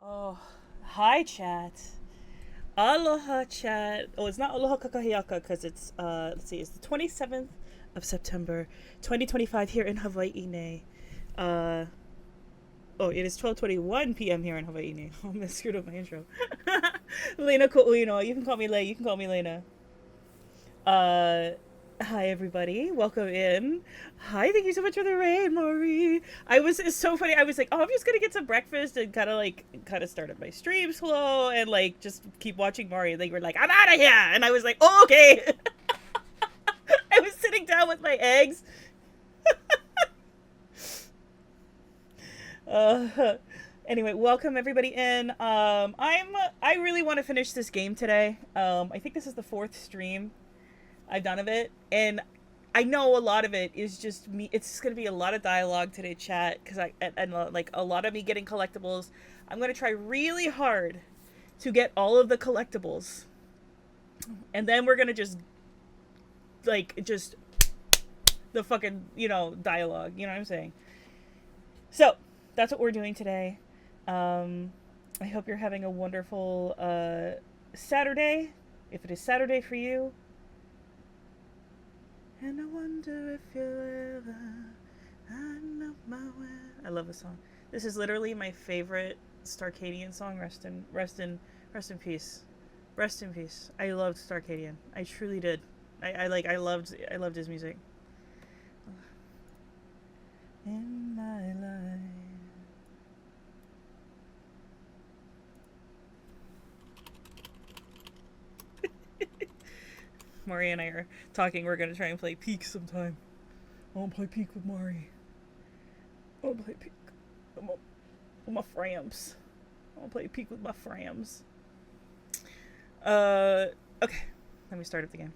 Oh, hi, chat. Aloha, chat. Oh, it's not aloha kakahiaka because it's, let's see, it's the 27th of September, 2025 here in Hawaii. Ne. Uh, oh, it is 12:21 p.m. here in Hawaii. Ne. Oh, I screwed up my intro. Lena Ko'uino. You can call me Lay. You can call me Lena. Uh, Hi everybody, welcome in. Hi, thank you so much for the raid, Maury. It's so funny. I was like, oh, I'm just gonna get some breakfast and kind of start up my stream slow and like just keep watching Maury. And they were like, I'm out of here, and I was like, oh, okay. I was sitting down with my eggs. Uh, anyway, welcome everybody in. I really want to finish this game today. I think this is the fourth stream I've done of it, and I know a lot of it is just me. It's just gonna be a lot of dialogue today, chat, because like a lot of me getting collectibles. I'm gonna try really hard to get all of the collectibles, and then we're gonna just the fucking dialogue. You know what I'm saying? So that's what we're doing today. I hope you're having a wonderful Saturday, if it is Saturday for you. And I wonder if you ever, I know my way. I love this song. This is literally my favorite Starcadian song. Rest in peace. Rest in peace. I loved Starcadian. I truly did. I loved his music. In my life. Mari and I are talking. We're gonna try and play Peak sometime. I wanna play Peak with Mari. I wanna play Peak with my frams. I wanna play Peak with my frams. Okay. Let me start up again.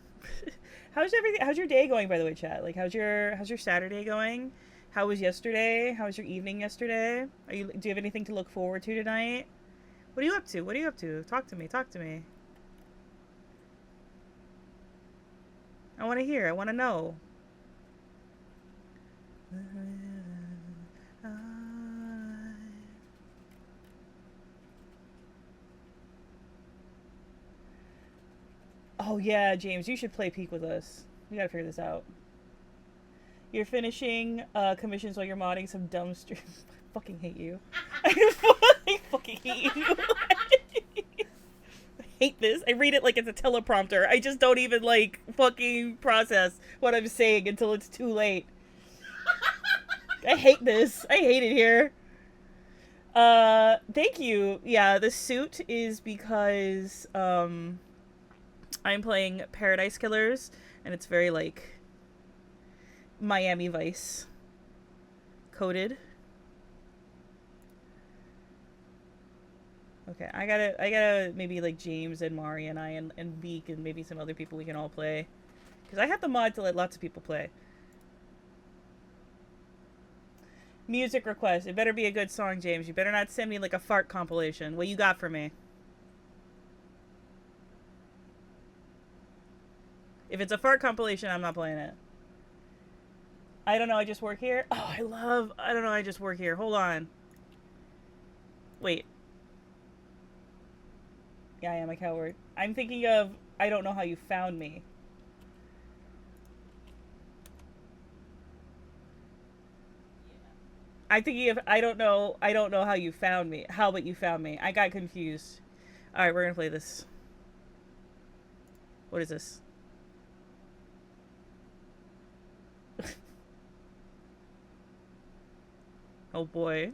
How's everything? How's your day going, by the way, chat? Like, how's your Saturday going? How was yesterday? How was your evening yesterday? Do you have anything to look forward to tonight? What are you up to? What are you up to? Talk to me. Talk to me. I want to hear. I want to know. Oh yeah, James, you should play Peak with us. We gotta figure this out. You're finishing commissions while you're modding some dumb stream. I fucking hate you. I fucking hate you. I hate this. I read it like it's a teleprompter. I just don't even like fucking process what I'm saying until it's too late. I hate this. I hate it here. Thank you. Yeah, the suit is because I'm playing Paradise Killers, and it's very like Miami Vice coded. Okay, I gotta maybe like James and Mari and and Beak and maybe some other people we can all play. Because I have the mod to let lots of people play. Music request. It better be a good song, James. You better not send me like a fart compilation. What you got for me? If it's a fart compilation, I'm not playing it. I don't know, I just work here. Oh, I don't know, I just work here. Hold on. Wait. Yeah, I am a coward. I'm thinking of I don't know how you found me. I'm thinking of I don't know how you found me. How but you found me. I got confused. Alright, we're gonna play this. What is this? Oh boy.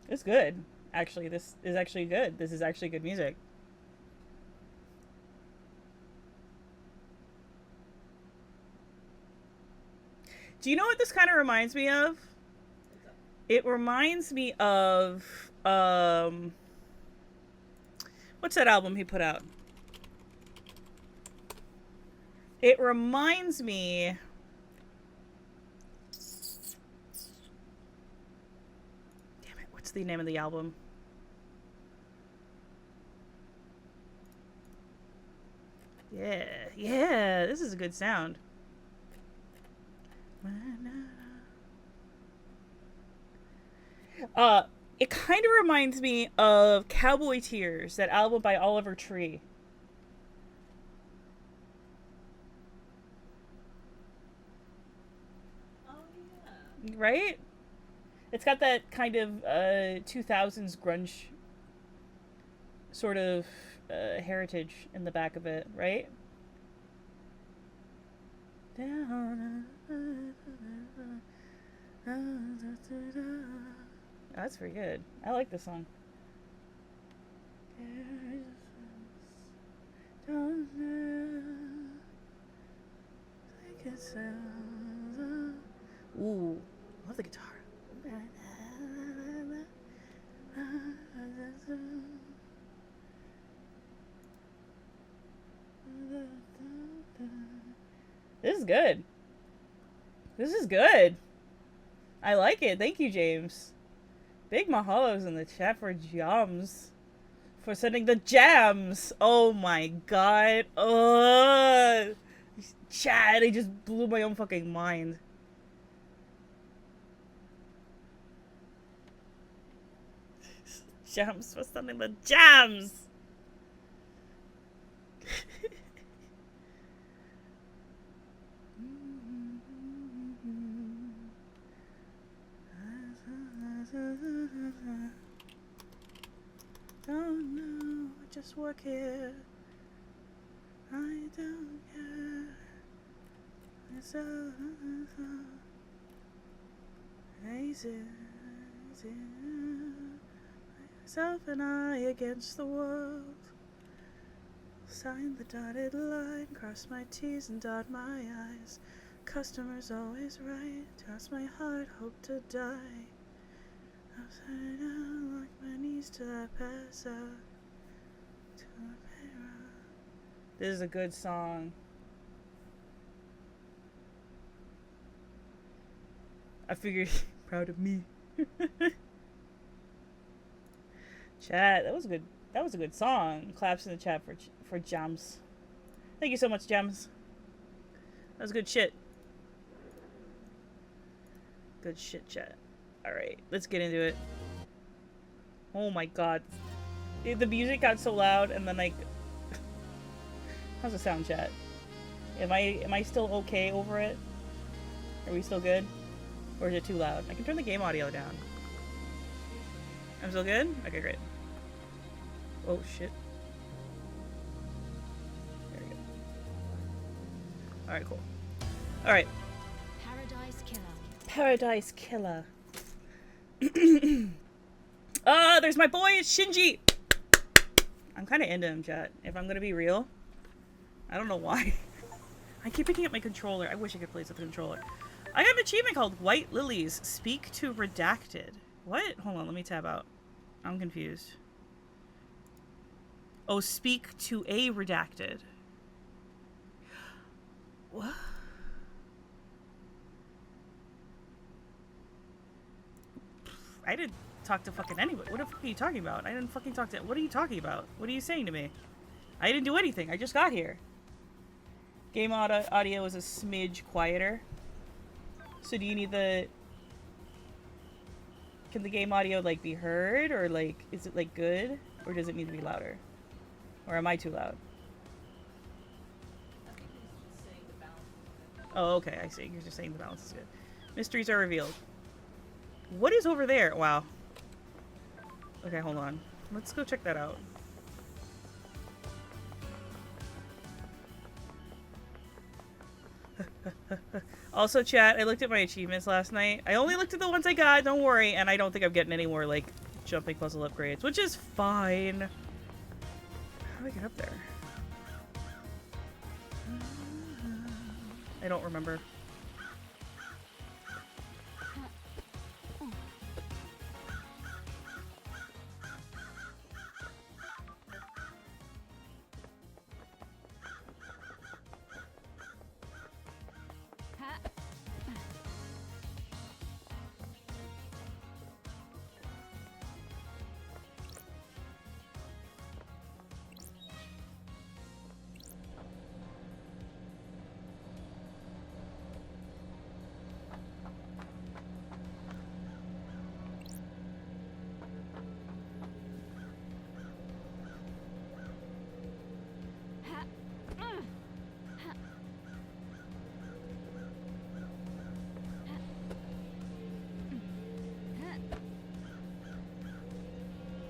It's good. Actually, this is actually good. This is actually good music. Do you know what this kind of reminds me of? It reminds me of what's that album he put out? It reminds me. Damn it! What's the name of the album? Yeah, this is a good sound. It kind of reminds me of Cowboy Tears, that album by Oliver Tree. Oh yeah. Right? It's got that kind of 2000s grunge sort of heritage in the back of it, right? That's pretty good. I like this song. Ooh, love the guitar. This is good. This is good. I like it. Thank you, James. Big mahalos in the chat for jams. For sending the jams. Oh my god. Oh, chat. I just blew my own fucking mind. Jams for sending the jams. Don't know, I just work here. I don't care. It's easy. Myself and I against the world. Sign the dotted line, cross my T's and dot my I's. Customer's always right. Cross my heart, hope to die. Upside down, lock my knees till I pass out. To a payroll. This is a good song. I figured, proud of me. Chat, that was good. That was a good song. Claps in the chat for Jams. Thank you so much, Jams. That was good shit. Good shit, chat. Alright, let's get into it. Oh my god. The music got so loud and then like... How's the sound, chat? Am I still okay over it? Are we still good? Or is it too loud? I can turn the game audio down. I'm still good? Okay, great. Oh shit. There we go. Alright, cool. Alright. Paradise Killer. Paradise Killer. There's my boy, it's Shinji. I'm kind of into him, chat. If I'm gonna be real, I don't know why. I keep picking up my controller. I wish I could play this with the controller. I have an achievement called White Lilies. Speak to Redacted. What? Hold on, let me tab out. I'm confused. Oh, speak to a redacted. What? I didn't talk to fucking anybody. What the fuck are you talking about? I didn't fucking talk to... What are you talking about? What are you saying to me? I didn't do anything. I just got here. Game audio is a smidge quieter. So do you need the... Can the game audio, like, be heard? Or, like, is it, like, good? Or does it need to be louder? Or am I too loud? I think he's saying the balance. Oh, okay. I see. You're just saying the balance is good. Mysteries are revealed. What is over there? Wow. Okay, hold on. Let's go check that out. Also, chat, I looked at my achievements last night. I only looked at the ones I got, don't worry, and I don't think I'm getting any more, like, jumping puzzle upgrades, which is fine. How do I get up there? I don't remember.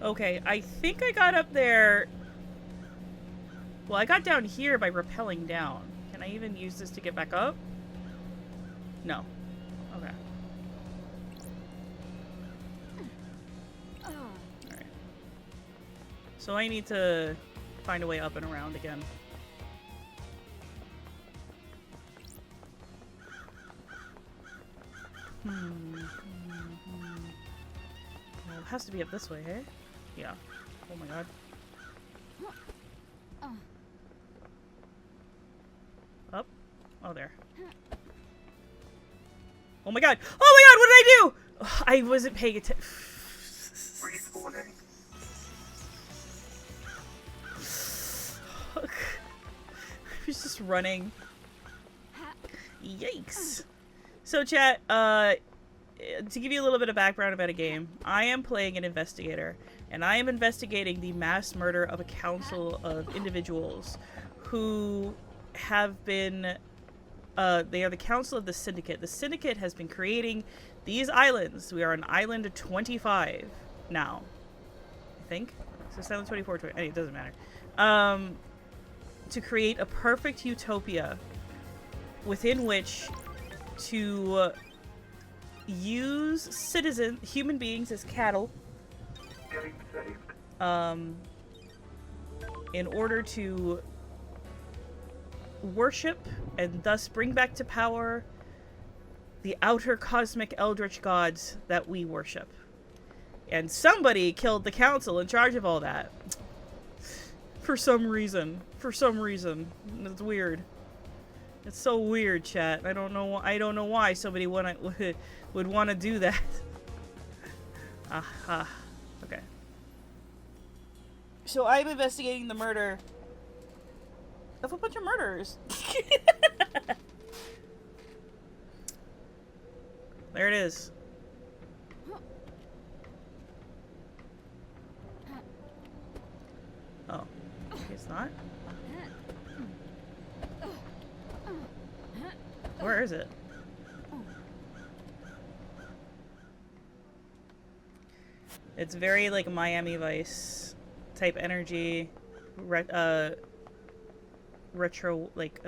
Okay, I think I got up there. Well, I got down here by rappelling down. Can I even use this to get back up? No. Okay. Alright. So I need to find a way up and around again. Well, it has to be up this way, hey? Yeah. Oh my god. Up? Oh, there. Oh my god! Oh my god, what did I do? Ugh, I wasn't paying attention. I was just running. Yikes. So chat, to give you a little bit of background about a game, I am playing an investigator, and I am investigating the mass murder of a council of individuals who have been, they are the council of the syndicate. The syndicate has been creating these islands. We are on island 25 now, I think. So it's island 24, 20, it doesn't matter. To create a perfect utopia within which to use human beings as cattle, in order to worship and thus bring back to power the outer cosmic eldritch gods that we worship. And somebody killed the council in charge of all that. For some reason. For some reason. It's weird. It's so weird, chat. I don't know why somebody would want to do that. Aha. Okay. So I'm investigating the murder of a bunch of murderers. There it is. Oh. Okay, it's not? Where is it? It's very like Miami Vice type energy, retro, like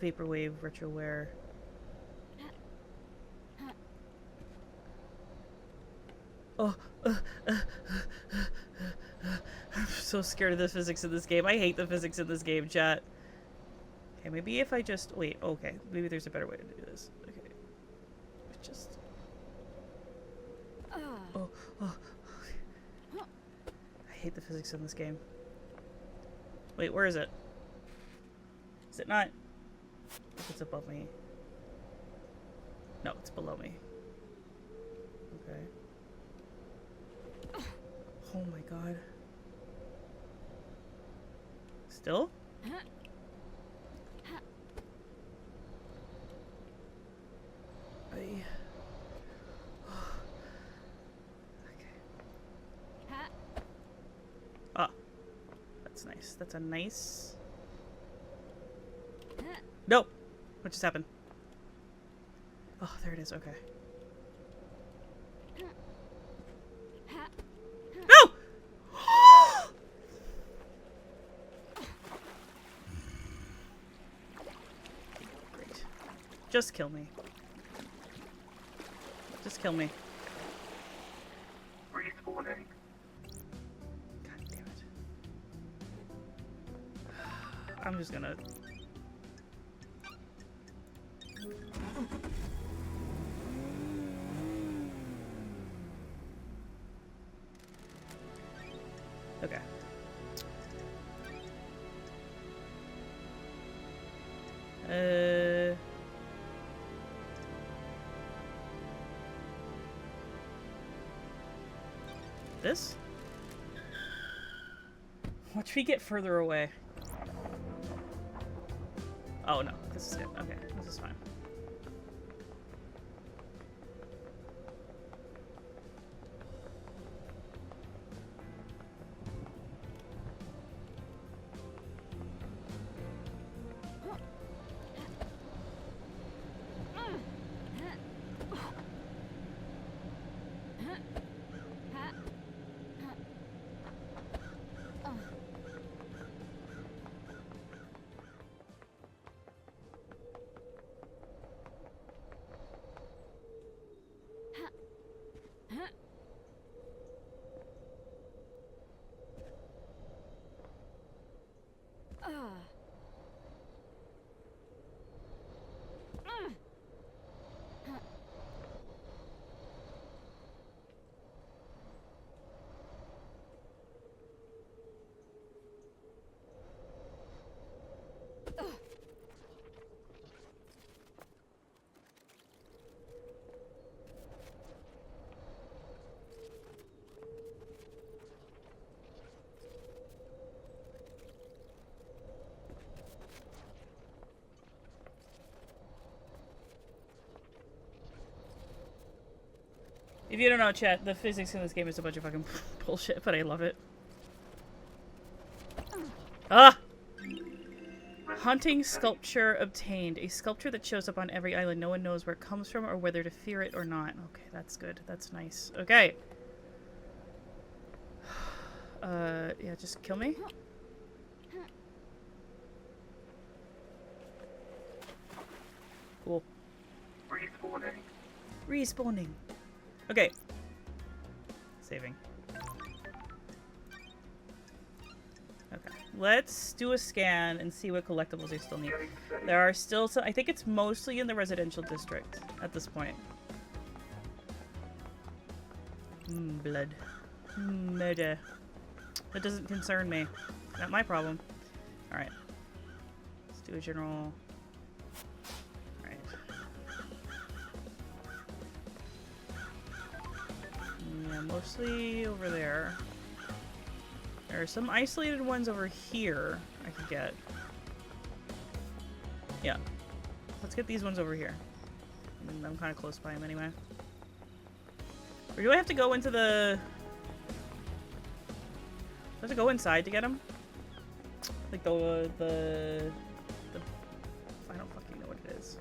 vaporwave retroware. Oh, I'm so scared of the physics in this game. I hate the physics in this game, chat. Okay, maybe if I just wait. Okay, maybe there's a better way to do this. Okay, just. Oh. I hate the physics in this game. Wait, where is it? Is it not? It's above me. No, it's below me. Okay. Oh my god. Still? Ah, that's nice. That's a nice. No! What just happened? Oh, there it is. Okay. No! Great. Just kill me. Just kill me. God damn it. I'm just gonna... Okay. This? Watch me get further away. Oh no, this is good. Okay, this is fine. If you don't know, chat, the physics in this game is a bunch of fucking bullshit, but I love it. Ah! Haunting sculpture obtained. A sculpture that shows up on every island. No one knows where it comes from or whether to fear it or not. Okay, that's good. That's nice. Okay. Yeah, just kill me. Cool. Respawning. Respawning. Okay. Saving. Okay. Let's do a scan and see what collectibles they still need. There are still some. I think it's mostly in the residential district at this point. Blood. Murder. That doesn't concern me. Not my problem. Alright. Let's do a general. Alright. Yeah, mostly over there. There are some isolated ones over here I could get. Yeah. Let's get these ones over here. I'm kind of close by them anyway. Or do I have to go into the... Do I have to go inside to get them? Like the I don't fucking know what it is.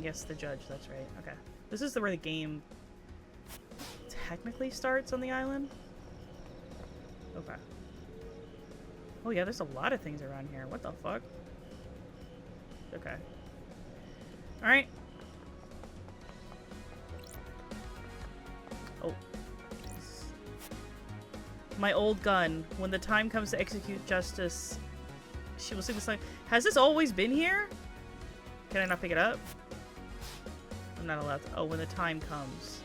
Yes, the judge, that's right. Okay. This is where the game technically starts on the island? Okay. Oh yeah, there's a lot of things around here. What the fuck? Okay. Alright. Oh. My old gun. When the time comes to execute justice, she will sing the song. Has this always been here? Can I not pick it up? I'm not allowed to. Oh, when the time comes.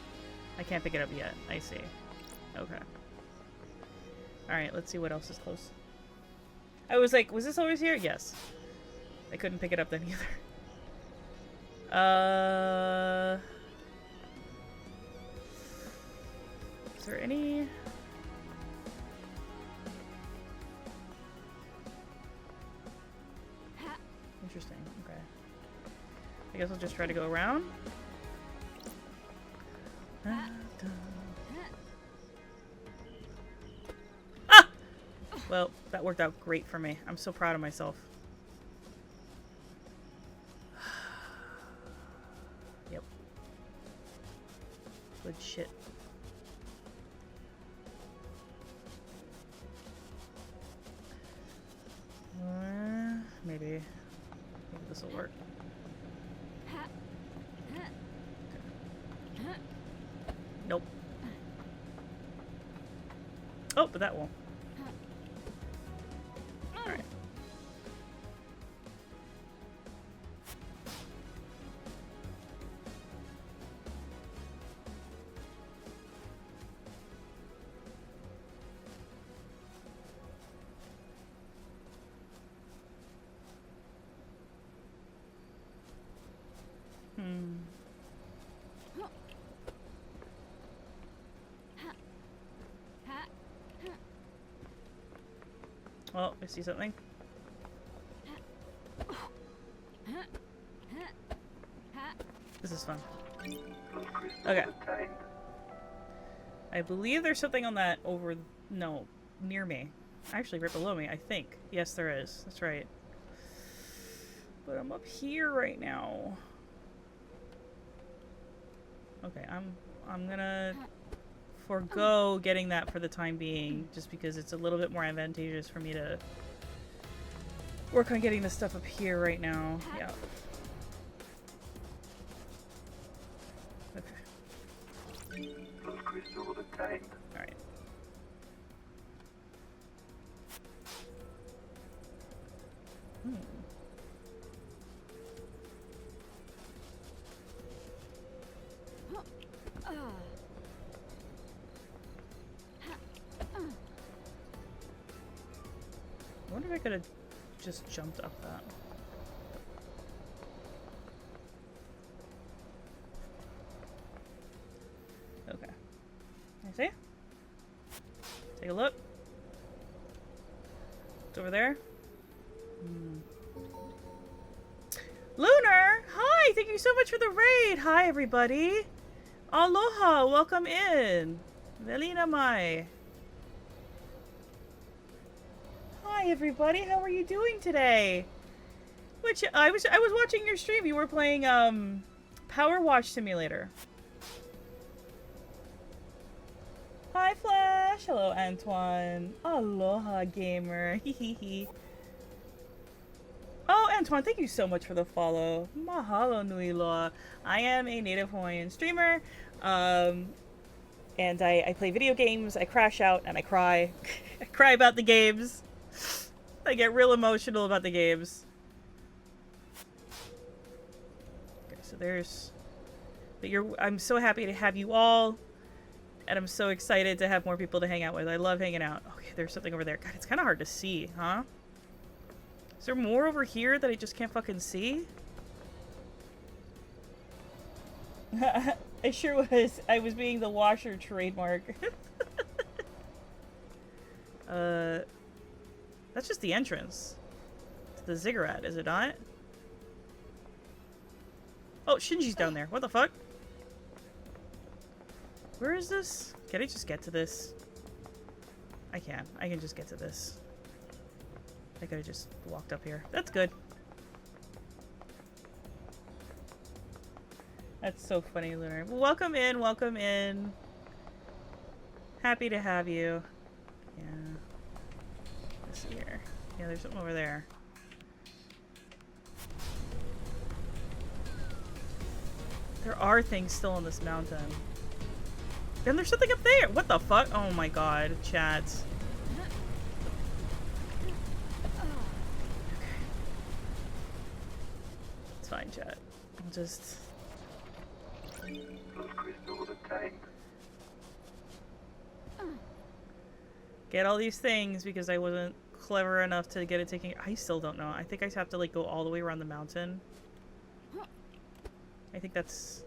I can't pick it up yet. I see. Okay. Alright, let's see what else is close. I was like, was this always here? Yes. I couldn't pick it up then either. Is there any... Interesting, okay. I guess I'll just try to go around. Ah! Well, that worked out great for me. I'm so proud of myself. Yep. Good shit. Maybe this will work. Nope. Oh, but that won't. Alright. Oh, I see something. This is fun. Okay. I believe there's something on that over... No, near me. Actually, right below me, I think. Yes, there is. That's right. But I'm up here right now. Okay, I'm gonna forego getting that for the time being, just because it's a little bit more advantageous for me to work on getting this stuff up here right now. Yeah. Okay. Alright. I wonder if I could have just jumped up that. Okay. You see? Take a look. It's over there. Lunar! Hi! Thank you so much for the raid. Hi, everybody. Aloha. Welcome in. Velina Mai. Hi, everybody. How are you doing today? Which I was watching your stream. You were playing Power Wash Simulator. Hi, Flash. Hello, Antoine. Aloha, gamer. Hehehe. Oh, Antoine, thank you so much for the follow. Mahalo nui loa. I am a native Hawaiian streamer, and I play video games. I crash out and I cry. I cry about the games. I get real emotional about the games. Okay, so there's... But I'm so happy to have you all, and I'm so excited to have more people to hang out with. I love hanging out. Okay, there's something over there. God, it's kind of hard to see, huh? Is there more over here that I just can't fucking see? I sure was. I was being the washer trademark. That's just the entrance to the ziggurat, is it not? Oh, Shinji's down there. What the fuck? Where is this? Can I just get to this? I can. I can just get to this. I could have just walked up here. That's good. That's so funny, Lunar. Welcome in, welcome in. Happy to have you. Yeah. Let's see here. Yeah, there's something over there. There are things still on this mountain. And there's something up there! What the fuck? Oh my god, chat. It's fine, chat. I'll just... get all these things because I wasn't clever enough to get it taken. I still don't know. I think I have to like go all the way around the mountain. I think that's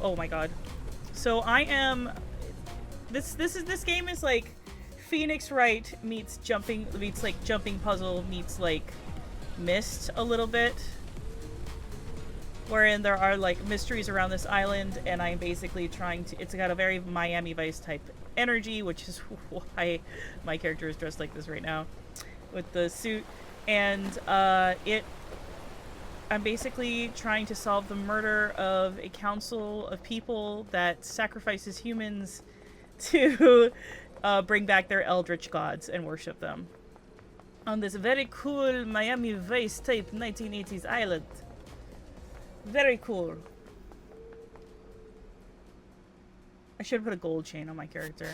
oh my god. So I am this game is like Phoenix Wright meets jumping puzzle meets like Myst a little bit, wherein there are like mysteries around this island, and I'm basically trying to... It's got a very Miami Vice type energy, which is why my character is dressed like this right now with the suit. And I'm basically trying to solve the murder of a council of people that sacrifices humans to bring back their eldritch gods and worship them on this very cool Miami Vice type 1980s island. Very cool. I should have put a gold chain on my character.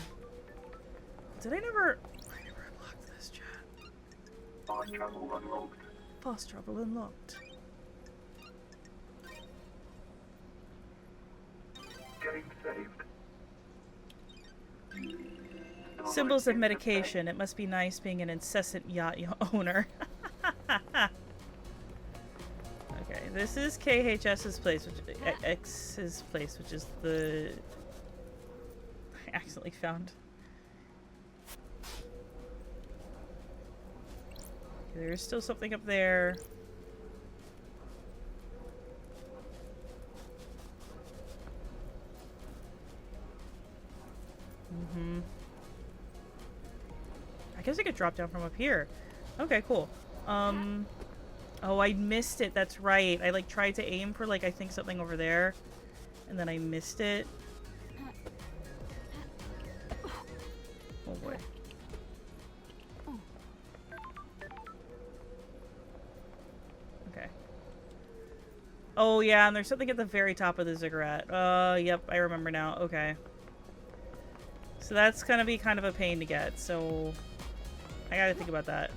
Did I never unlocked this, chat. Fast travel unlocked. Fast travel unlocked. Getting saved. Symbols of medication. It must be nice being an incessant yacht owner. Okay, this is KHS's place, which X's place, which is the... I accidentally found. Okay, there's still something up there. Mm-hmm. I guess I could drop down from up here. Okay, cool. Oh, I missed it. That's right. I like tried to aim for like I think something over there, and then I missed it. Oh boy. Okay. Oh yeah, and there's something at the very top of the ziggurat. Yep, I remember now. Okay. So that's gonna be kind of a pain to get, so I gotta think about that.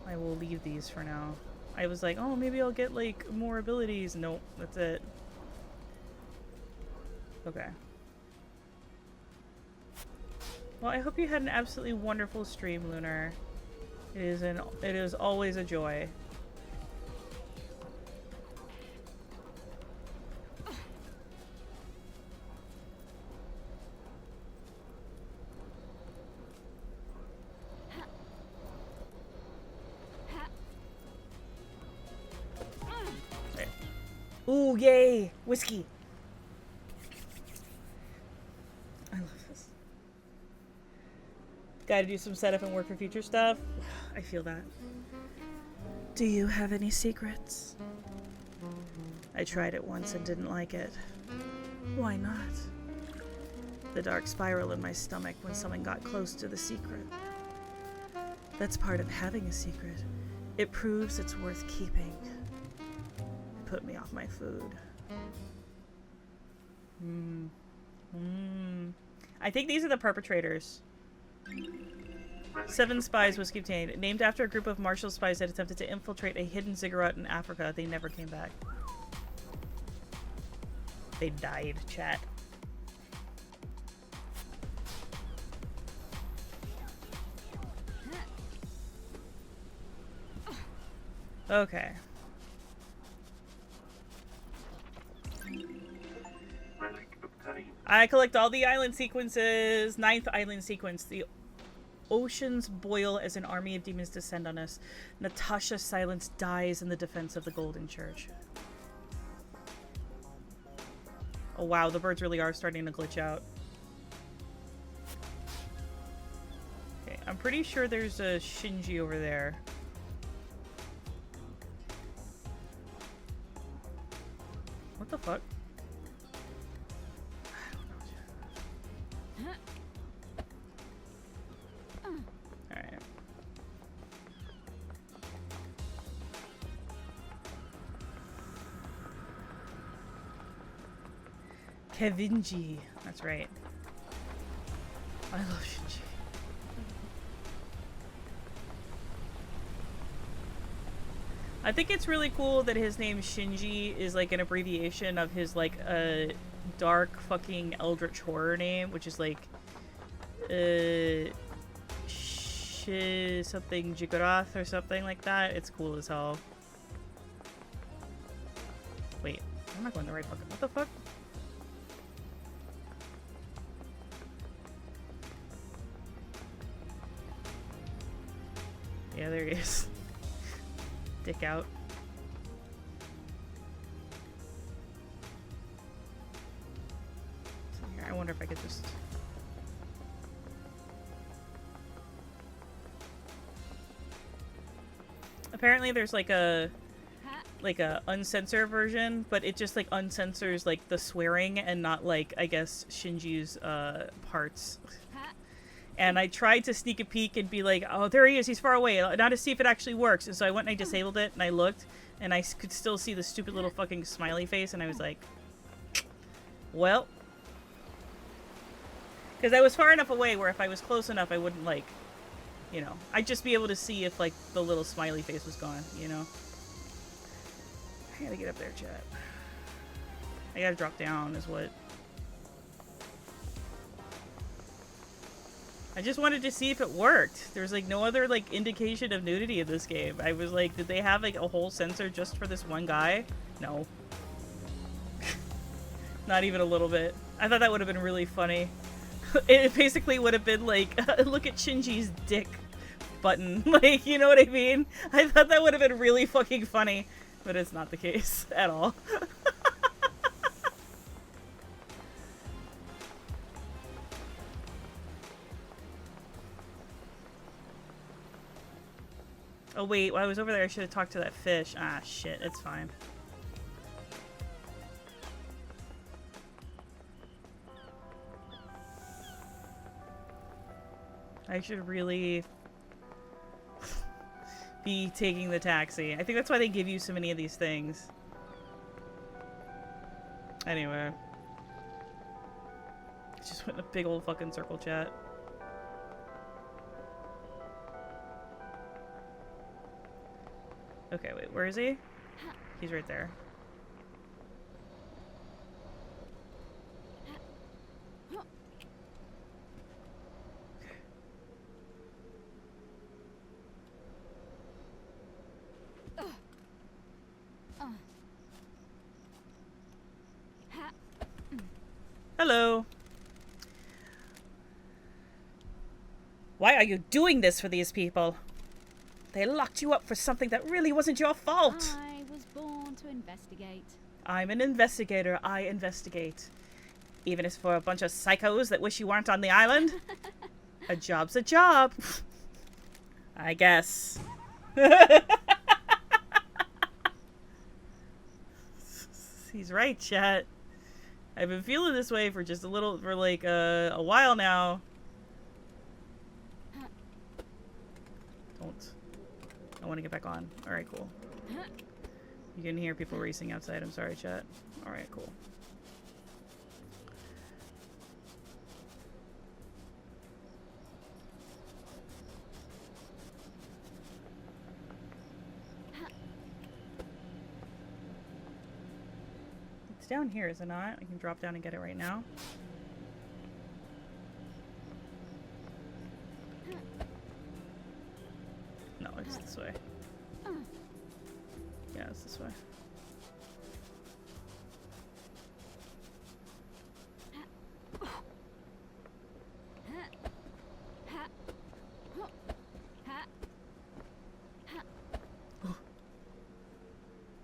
I will leave these for now. I was like, oh, maybe I'll get, like, more abilities. Nope, that's it. Okay. Well, I hope you had an absolutely wonderful stream, Lunar. It is always a joy. Ooh, yay! Whiskey. I love this. Gotta do some setup and work for future stuff. I feel that. Do you have any secrets? I tried it once and didn't like it. Why not? The dark spiral in my stomach when someone got close to the secret. That's part of having a secret. It proves it's worth keeping. It put me off my food. I think these are the perpetrators. 7 spies was obtained. Named after a group of Marshall spies that attempted to infiltrate a hidden ziggurat in Africa. They never came back. They died, chat. Okay. Relic obtained. I collect all the island sequences. 9th island sequence. The oceans boil as an army of demons descend on us. Natasha Silence dies in the defense of the Golden Church. Oh wow, the birds really are starting to glitch out. Okay, I'm pretty sure there's a Shinji over there. What the fuck? I don't know. Alright. Kevinji. That's right. I love Shinji. I think it's really cool that his name Shinji is like an abbreviation of his like dark fucking eldritch horror name, which is like something Jigarath or something like that. It's cool as hell. Wait, I'm not going the right fucking. What the fuck? Yeah, there he is. Dick out. So here, I wonder if I could just. Apparently, there's like a uncensored version, but it just like uncensors like the swearing and not like I guess Shinji's parts. And I tried to sneak a peek and be like, oh, there he is, he's far away, now to see if it actually works. And so I went and I disabled it, and I looked, and I could still see the stupid little fucking smiley face, and I was like, well. Because I was far enough away where if I was close enough, I wouldn't, like, you know, I'd just be able to see if, like, the little smiley face was gone, you know? I gotta get up there, chat. I gotta drop down is what... I just wanted to see if it worked. There's like no other like indication of nudity in this game. I was like, did they have like a whole sensor just for this one guy? No. Not even a little bit. I thought that would have been really funny. It basically would have been like, look at Shinji's dick button. Like, you know what I mean? I thought that would have been really fucking funny, but it's not the case at all. Oh wait, while I was over there I should have talked to that fish. Ah shit, it's fine. I should really be taking the taxi. I think that's why they give you so many of these things. Anyway. Just went in a big old fucking circle, chat. Okay, wait, where is he? He's right there. Hello. Why are you doing this for these people? They locked you up for something that really wasn't your fault. I was born to investigate. I'm an investigator. I investigate. Even if it's for a bunch of psychos that wish you weren't on the island. A job's a job. I guess. He's right, chat. I've been feeling this way for just for like a while now. Don't. I want to get back on. Alright, cool. You can hear people racing outside. I'm sorry, chat. Alright, cool. It's down here, is it not? I can drop down and get it right now. No, it's this way. Yeah, it's this way.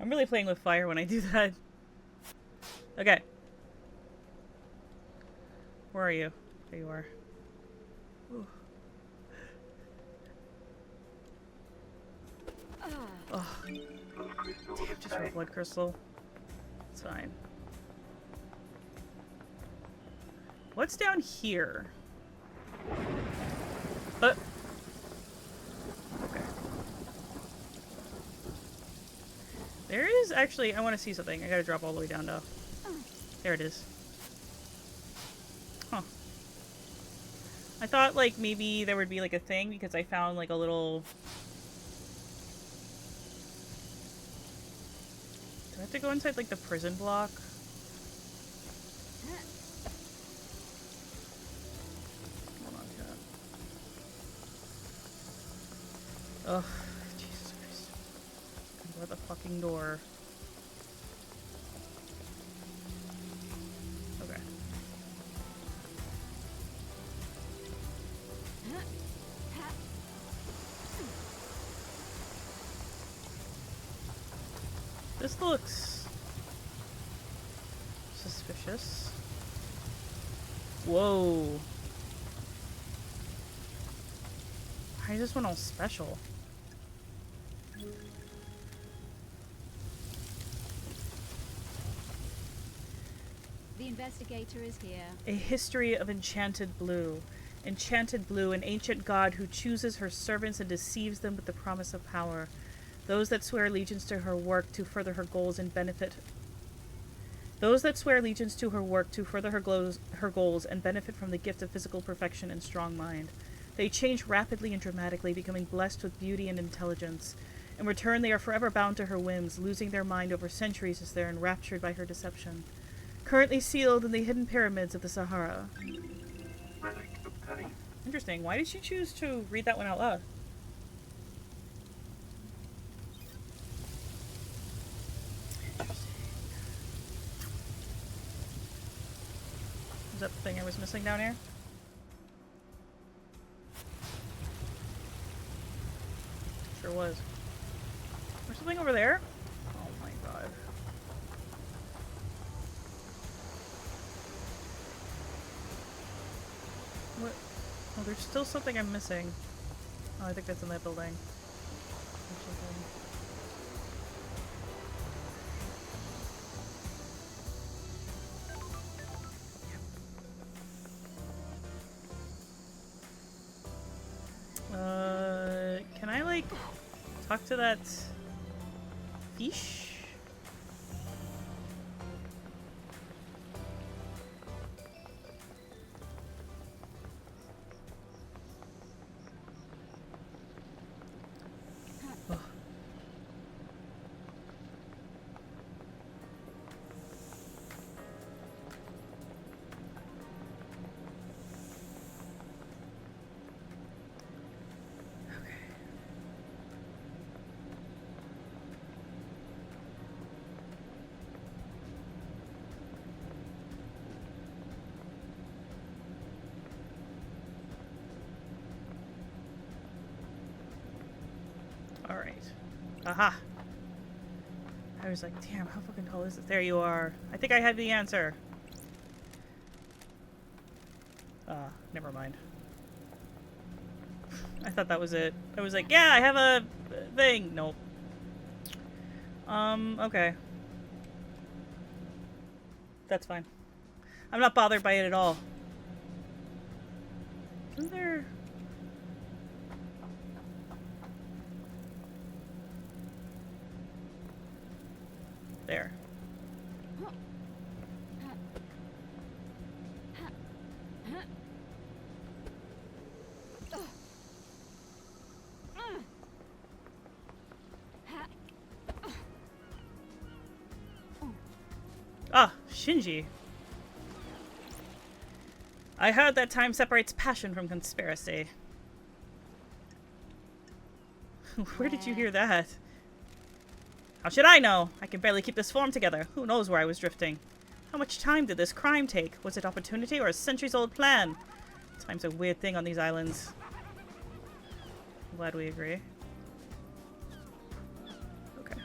I'm really playing with fire when I do that. Okay. Where are you? There you are. Ooh. Oh. Damn, just for a blood crystal. It's fine. What's down here? Okay. There is actually, I want to see something. I gotta drop all the way down though. There it is. Huh. I thought like maybe there would be like a thing because I found like a little... Do I have to go inside like the prison block? Hold on, chat. Ugh. Jesus Christ. Go at the fucking door. Okay. This looks suspicious. Whoa. Why is this one all special? The investigator is here. A history of Enchanted Blue. Enchanted Blue, an ancient god who chooses her servants and deceives them with the promise of power. Those that swear allegiance to her work to further her goals and benefit. Those that swear allegiance to her work to further her goals and benefit from the gift of physical perfection and strong mind. They change rapidly and dramatically, becoming blessed with beauty and intelligence. In return, they are forever bound to her whims, losing their mind over centuries as they are enraptured by her deception. Currently sealed in the hidden pyramids of the Sahara. Relic obtained. Interesting. Why did she choose to read that one out loud? Is that the thing I was missing down here? Sure was. There's something over there? Oh my god. What? Oh, there's still something I'm missing. Oh, I think that's in that building. There's something. Can I, like, talk to that fish? Ugh. Alright. Aha! I was like, damn, how fucking tall is it? There you are. I think I had the answer. Never mind. I thought that was it. I was like, yeah, I have a thing. Nope. Okay. That's fine. I'm not bothered by it at all. Isn't there... There. Ah, Shinji. I heard that time separates passion from conspiracy. Where did you hear that? How should I know? I can barely keep this form together. Who knows where I was drifting? How much time did this crime take? Was it opportunity or a centuries-old plan? Time's a weird thing on these islands. I'm glad we agree. Okay.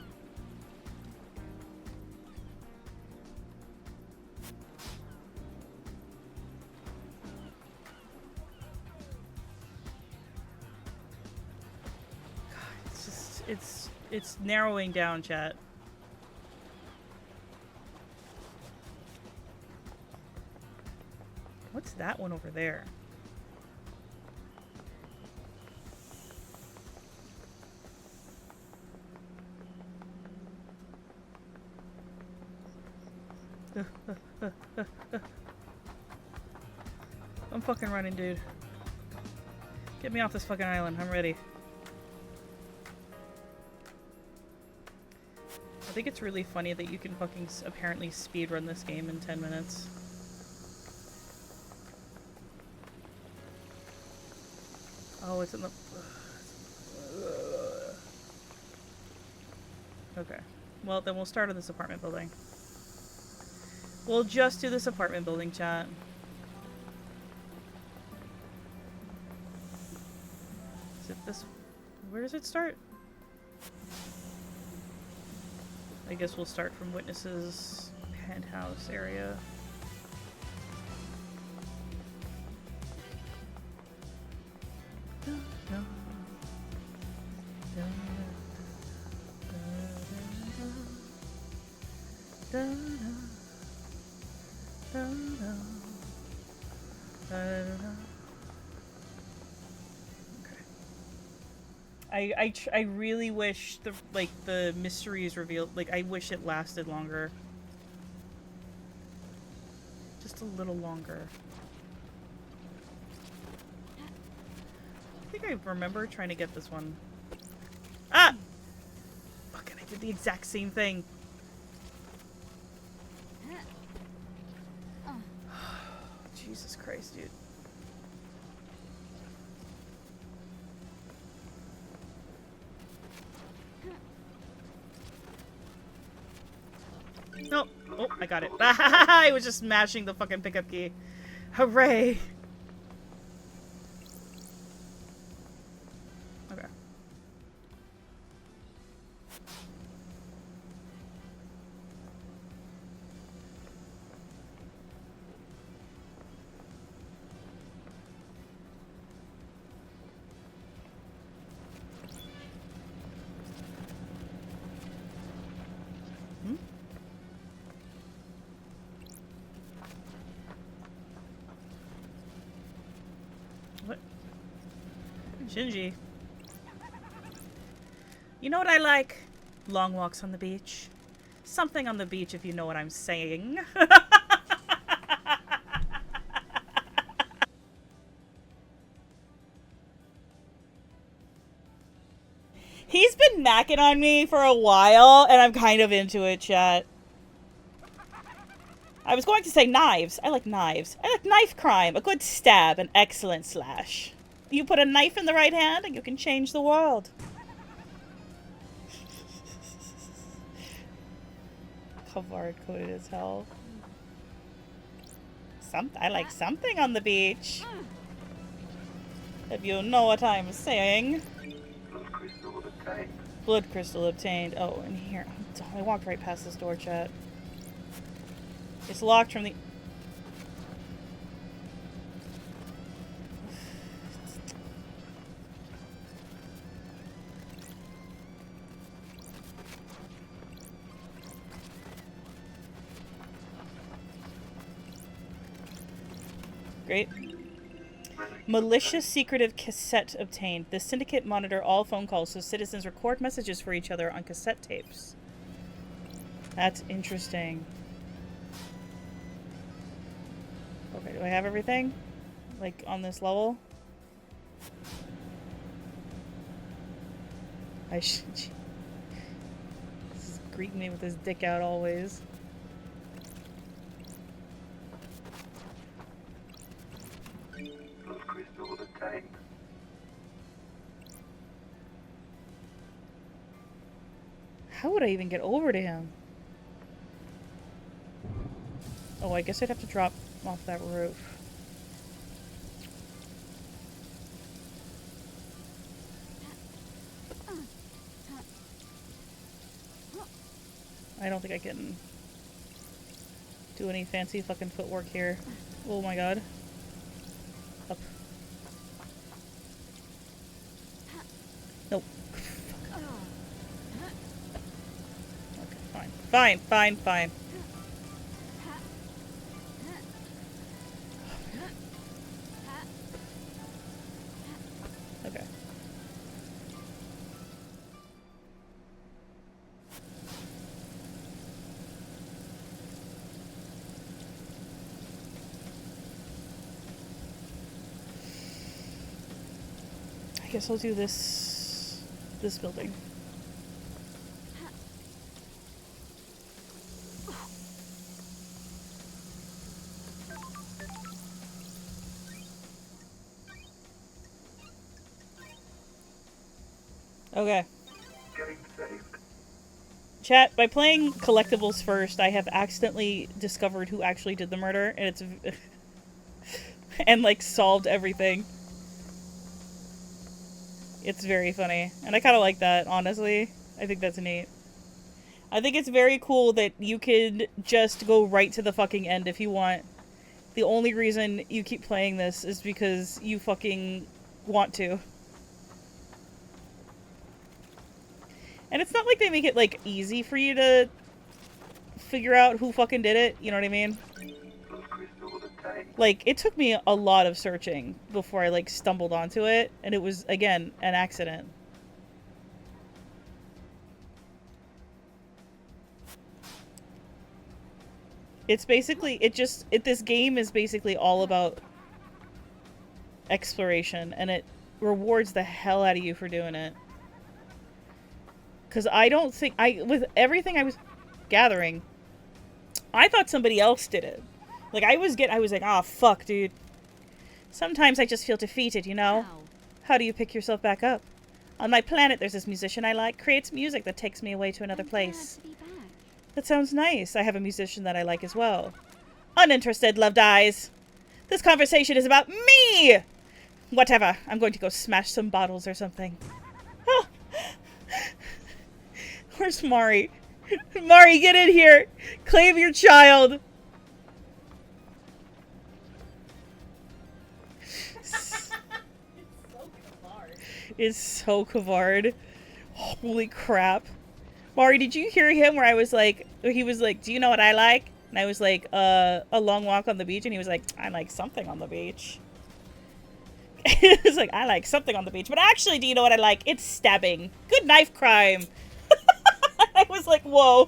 God, it's just, it's narrowing down, chat. What's that one over there? I'm fucking running, dude. Get me off this fucking island. I'm ready. I think it's really funny that you can fucking apparently speedrun this game in 10 minutes. Oh, it's in the... Okay. Well, then we'll start in this apartment building. We'll just do this apartment building, chat. Is it this... Where does it start? I guess we'll start from Witness's penthouse area. I really wish the mystery is revealed. Like, I wish it lasted longer. Just a little longer. I think I remember trying to get this one. Ah! Fucking, I did the exact same thing. Jesus Christ, dude. No. Oh, I got it. I was just mashing the fucking pickup key. Hooray. Okay. What? Shinji. You know what I like? Long walks on the beach. Something on the beach, if you know what I'm saying. He's been macking on me for a while, and I'm kind of into it, chat. I was going to say knives. I like knives. I like knife crime. A good stab. An excellent slash. You put a knife in the right hand and you can change the world. Hard coded as hell. I like something on the beach. If you know what I'm saying. Blood crystal obtained. Blood crystal obtained. Oh, and here. I walked right past this door, chat. It's locked from the... Great. Malicious secretive cassette obtained. The syndicate monitor all phone calls so citizens record messages for each other on cassette tapes. That's interesting. Okay, do I have everything? Like, on this level? I should... This is greeting me with his dick out always. Crystal obtained. How would I even get over to him? Oh, I guess I'd have to drop off that roof. I don't think I can do any fancy fucking footwork here. Oh my god. Up. Nope. Okay, fine. Fine, fine, fine. Okay. I guess I'll do this building. Okay. Getting saved. Chat, by playing collectibles first, I have accidentally discovered who actually did the murder, and it's... and, like, solved everything. It's very funny. And I kind of like that, honestly. I think that's neat. I think it's very cool that you could just go right to the fucking end if you want. The only reason you keep playing this is because you fucking want to. And it's not like they make it, like, easy for you to figure out who fucking did it, you know what I mean? Crystal obtained. Like, it took me a lot of searching before I, like, stumbled onto it, and it was, again, an accident. It's basically, this game is basically all about exploration, and it rewards the hell out of you for doing it. Because I don't think, with everything I was gathering, I thought somebody else did it. Like, I was like, ah, fuck, dude. Sometimes I just feel defeated, you know? Ow. How do you pick yourself back up? On my planet, there's this musician I like, creates music that takes me away to another I'm place. glad to be back. That sounds nice. I have a musician that I like as well. Uninterested, loved eyes. This conversation is about me! Whatever. I'm going to go smash some bottles or something. Oh. Where's Mari? Mari, get in here! Claim your child! It's so cavard. Holy crap. Mari, did you hear him where I was like, he was like, do you know what I like? And I was like, a long walk on the beach. And he was like, I like something on the beach. It was like, I like something on the beach. But actually, do you know what I like? It's stabbing. Good knife crime. I was like, whoa.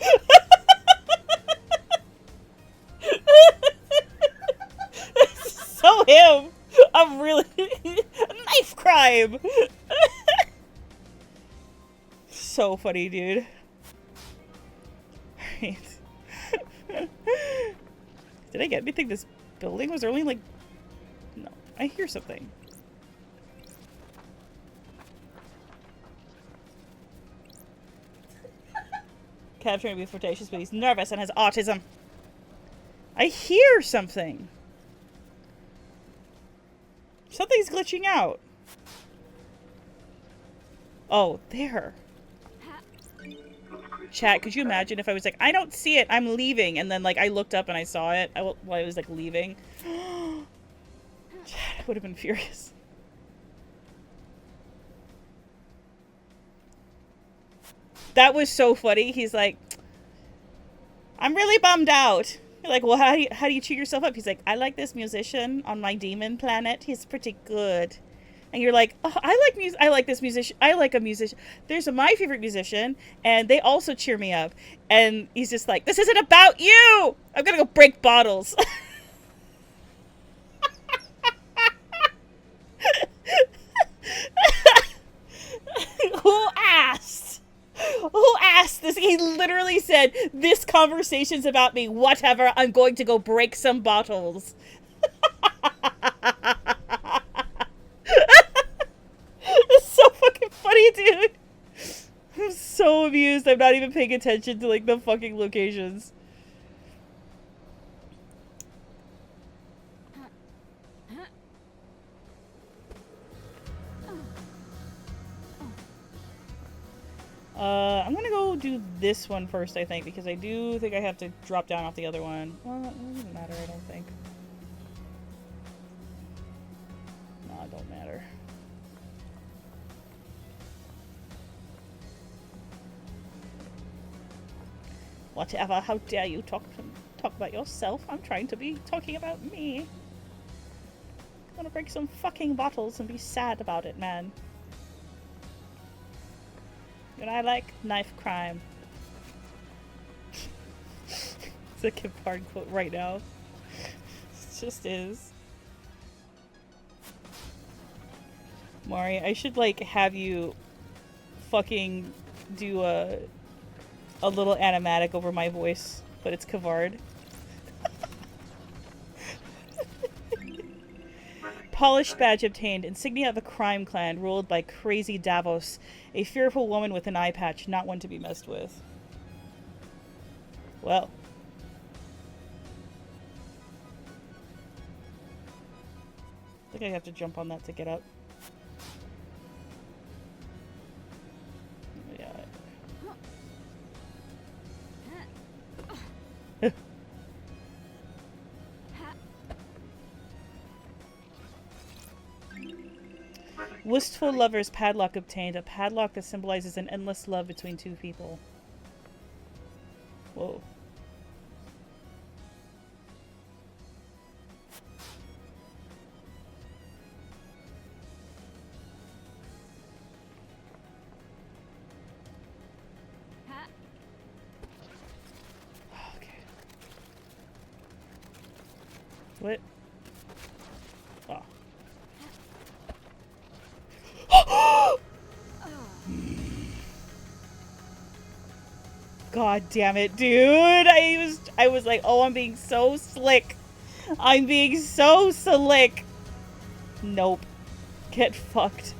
So him. I'm really... Knife crime. So funny, dude. Right. Did I get anything this building? Was there only like... No. I hear something. Capturing me flirtatious, but he's nervous and has autism. I hear something. Something's glitching out. Oh, there. Chat, could you imagine if I was like, I don't see it, I'm leaving, and then like I looked up and I saw it while I was like leaving? Chat, I would have been furious. That was so funny. He's like, I'm really bummed out. You're like, well, how do you cheer yourself up? He's like, I like this musician on my demon planet. He's pretty good. And you're like, oh, I like music. I like this musician. I like a musician. There's my favorite musician, and they also cheer me up. And he's just like, this isn't about you. I'm gonna go break bottles. Who asked? Who asked this? He literally said, this conversation's about me. Whatever. I'm going to go break some bottles. It's so fucking funny, dude. I'm so amused. I'm not even paying attention to like the fucking locations. I'm gonna go do this one first, I think, because I do think I have to drop down off the other one. Well, it doesn't matter, I don't think. No, it don't matter. Whatever, how dare you talk about yourself? I'm trying to be talking about me. I'm gonna break some fucking bottles and be sad about it, man. And I like knife crime. It's a Kipard quote right now. It just is. Mari, I should like have you fucking do a little animatic over my voice, but it's Kavard. Polished badge obtained. Insignia of a crime clan ruled by crazy Davos. A fearful woman with an eye patch, not one to be messed with. Well. I think I have to jump on that to get up. Yeah. Wistful Lover's padlock obtained. A padlock that symbolizes an endless love between two people. Whoa. Okay. What? Oh. God damn it, dude. I was like, oh, I'm being so slick. I'm being so slick. Nope. Get fucked.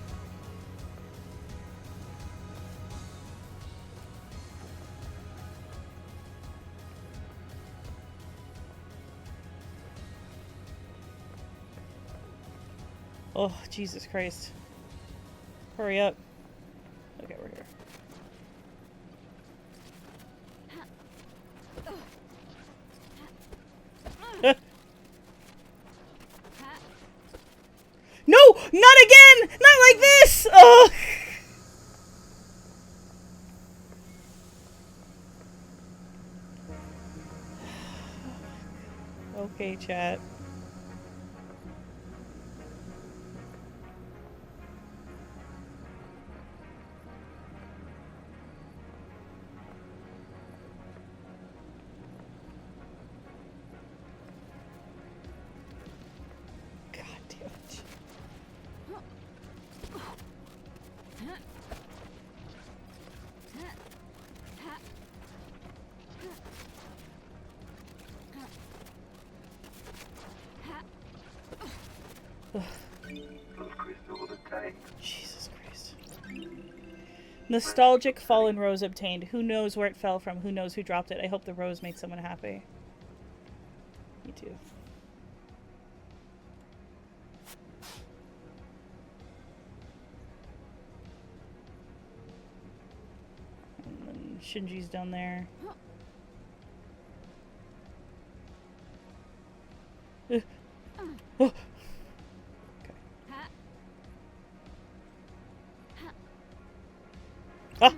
Oh, Jesus Christ. Hurry up. Okay, we're here. No! Not again! Not like this! Ugh! Okay, chat. Jesus Christ. Nostalgic fallen rose obtained. Who knows where it fell from? Who knows who dropped it? I hope the rose made someone happy. Me too. And then Shinji's down there. Oh. Ah!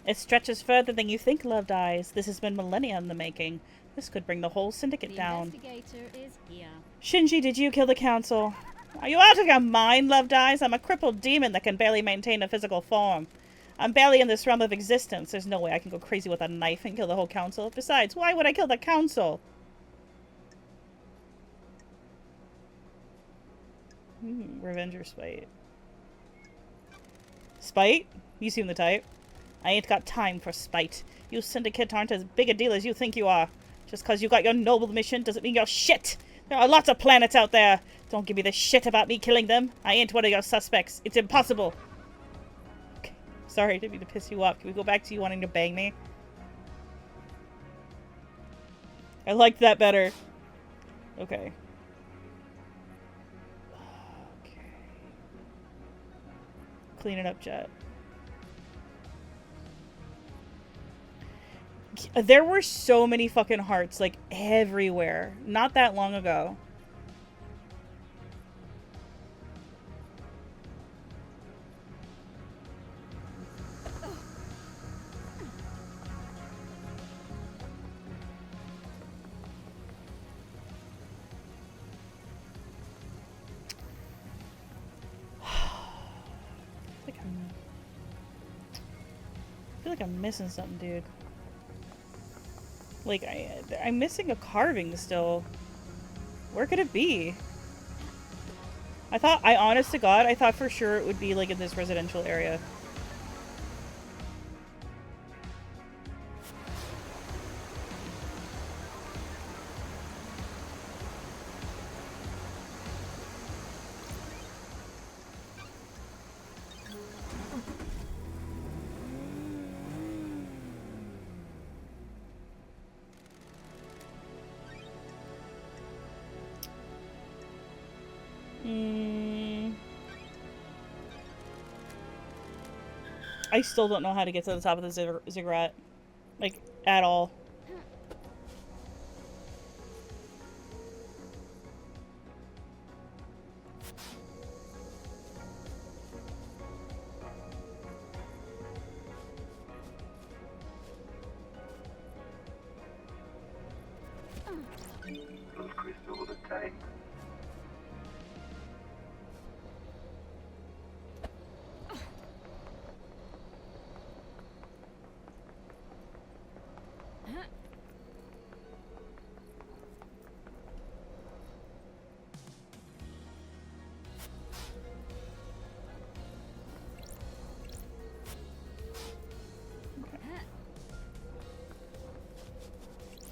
It stretches further than you think, Loved Eyes. This has been millennia in the making. This could bring the whole syndicate down. The investigator is here. Shinji, did you kill the council? Are you out of your mind, Loved Eyes? I'm a crippled demon that can barely maintain a physical form. I'm barely in this realm of existence. There's no way I can go crazy with a knife and kill the whole council. Besides, why would I kill the council? Revenge or spite? Spite? You seem the type. I ain't got time for spite. You syndicate aren't as big a deal as you think you are. Just cause you got your noble mission doesn't mean you're shit. There are lots of planets out there. Don't give me the shit about me killing them. I ain't one of your suspects. It's impossible. Okay. Sorry, I didn't mean to piss you off. Can we go back to you wanting to bang me? I liked that better. Okay. Okay. Clean it up, Jet. There were so many fucking hearts, like, everywhere. Not that long ago. I feel like I'm missing something, dude. Like, I'm missing a carving still. Where could it be? I honest to God, I thought for sure it would be, like, in this residential area. I still don't know how to get to the top of the ziggurat. Like, at all. Blood crystal obtained.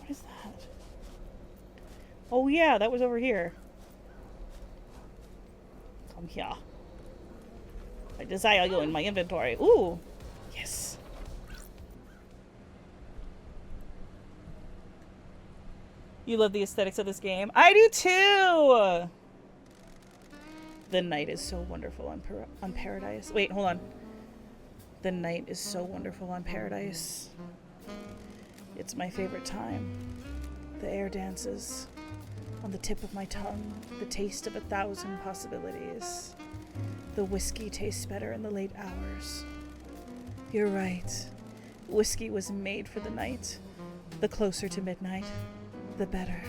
What is that? Oh yeah, that was over here. Come here. I desire you in my inventory. Ooh! Yes. You love the aesthetics of this game. I do too! The night is so wonderful on Paradise. Wait, hold on. The night is so wonderful on Paradise. It's my favorite time. The air dances. On the tip of my tongue, the taste of 1,000 possibilities. The whiskey tastes better in the late hours. You're right. Whiskey was made for the night. The closer to midnight, the better.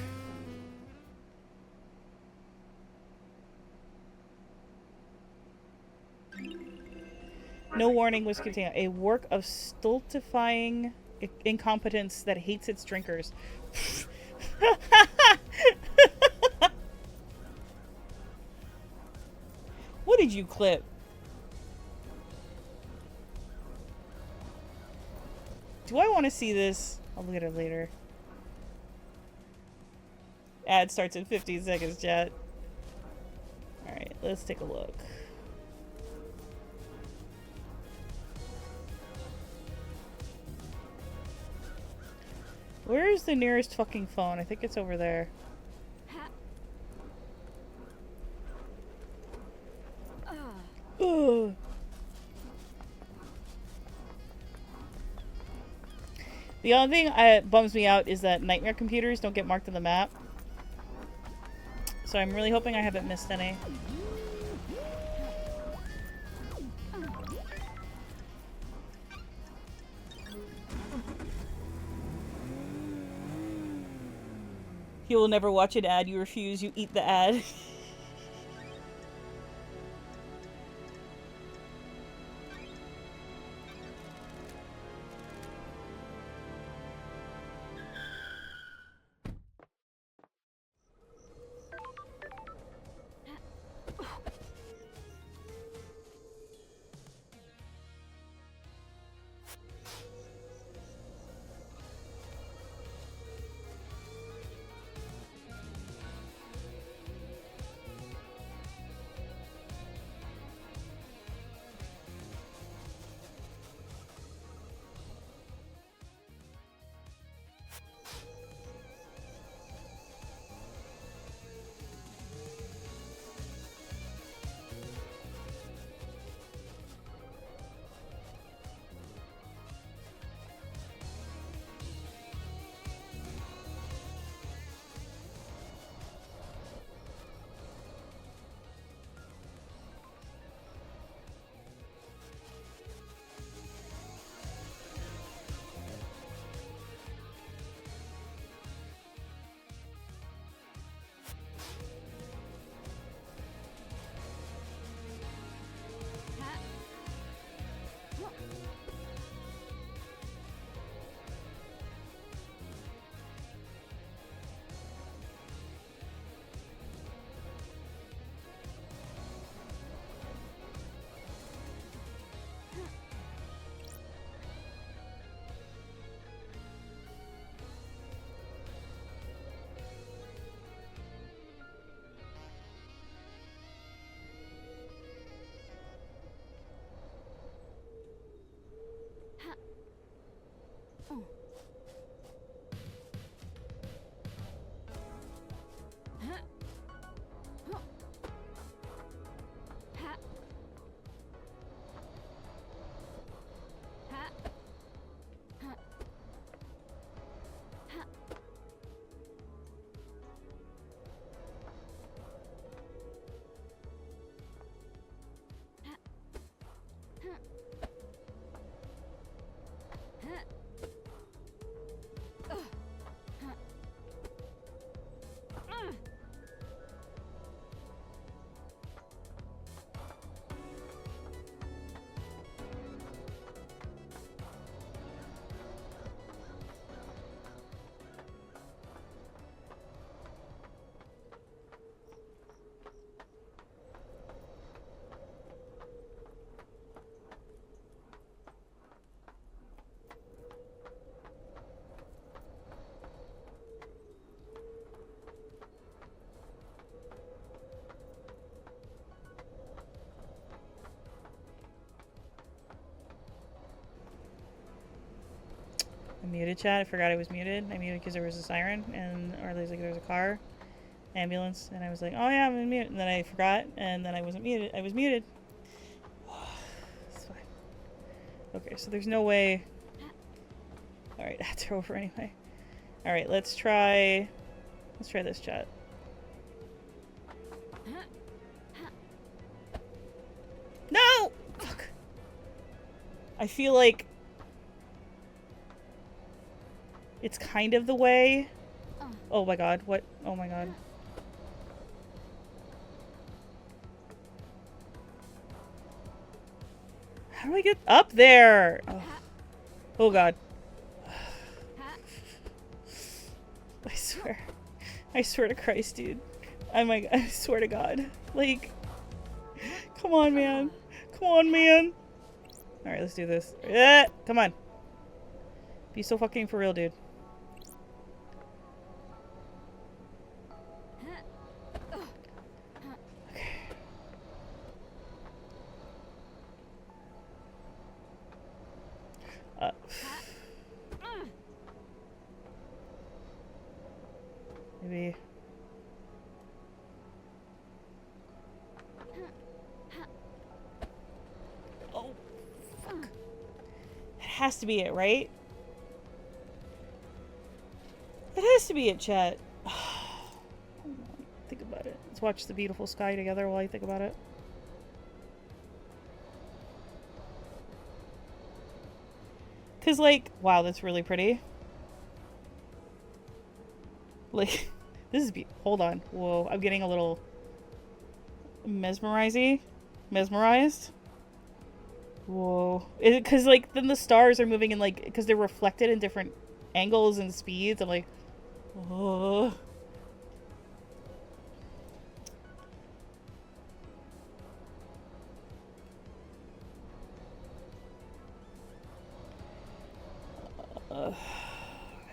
No warning, whiskey container. A work of stultifying incompetence that hates its drinkers. What did you clip? Do I want to see this? I'll look at it later. Ad starts in 15 seconds, chat. Alright, let's take a look. Where is the nearest fucking phone? I think it's over there. Ugh. The only thing that bums me out is that nightmare computers don't get marked on the map. So I'm really hoping I haven't missed any. You will never watch an ad. You refuse. You eat the ad. I muted chat. I forgot I was muted. I muted because there was a siren, and or there's like there was a car, ambulance, and I was like, oh yeah, I'm in mute, and then I forgot, and then I wasn't muted. I was muted. It's fine. Okay, so there's no way. All right, that's over anyway. All right, let's try this chat. No! Fuck. I feel like it's kind of the way. Oh my god, what? Oh my god. How do I get up there? Oh, oh god. I swear. I swear to Christ, dude. I swear to God. Like, come on, man. Come on, man. Alright, let's do this. Come on. Be so fucking for real, dude. Okay. Maybe. Oh, fuck. That has to be it, right? It has to be it, chat. Think about it. Let's watch the beautiful sky together while I think about it. Cause like, wow, that's really pretty. Like, this is hold on. Whoa, I'm getting a little mesmerized. Whoa. Cause like, then the stars are moving in like, cause they're reflected in different angles and speeds. I'm like, oh. I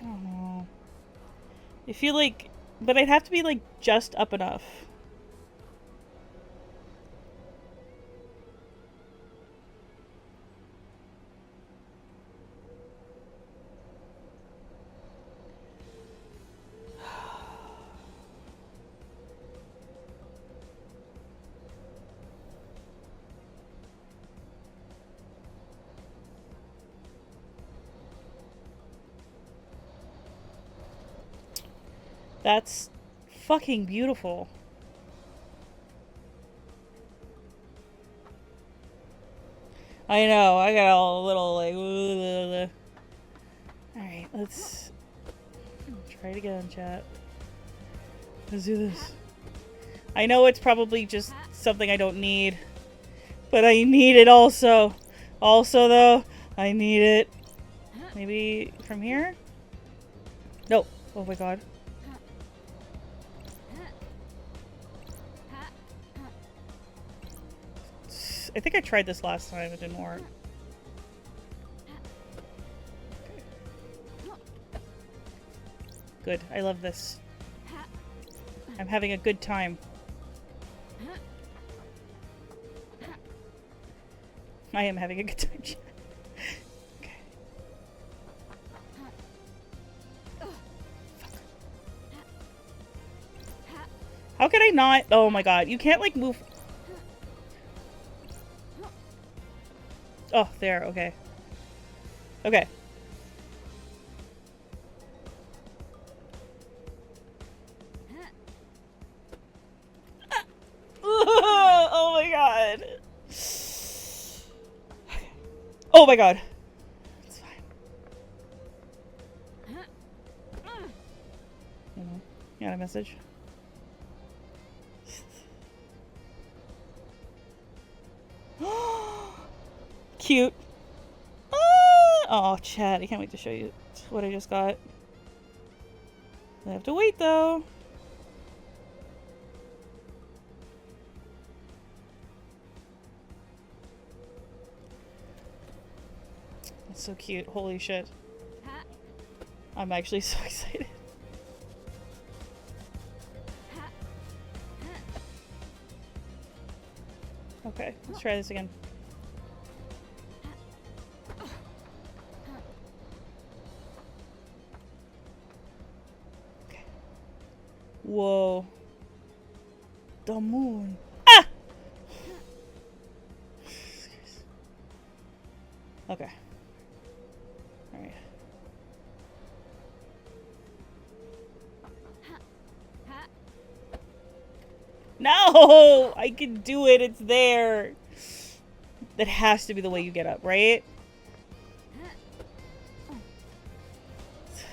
don't know. I feel like, but I'd have to be like just up enough. That's fucking beautiful. I know, I got a little like... Alright, let's try it again, chat. Let's do this. I know it's probably just something I don't need, but I need it also. Also, though, I need it. Maybe from here? Nope. Oh my god. I think I tried this last time. It didn't work. Good. I love this. I'm having a good time. I am having a good time. Okay. How can I not? Oh my god. You can't like move. Oh, there. Okay. Okay. Oh my god. Oh my god. It's fine. You got a message? Cute. Oh, chat. I can't wait to show you what I just got. I have to wait though. It's so cute. Holy shit. I'm actually so excited. Okay, let's try this again. Okay. Whoa. The moon. Ah! Okay. Alright. No! I can do it. It's there. That has to be the way you get up, right?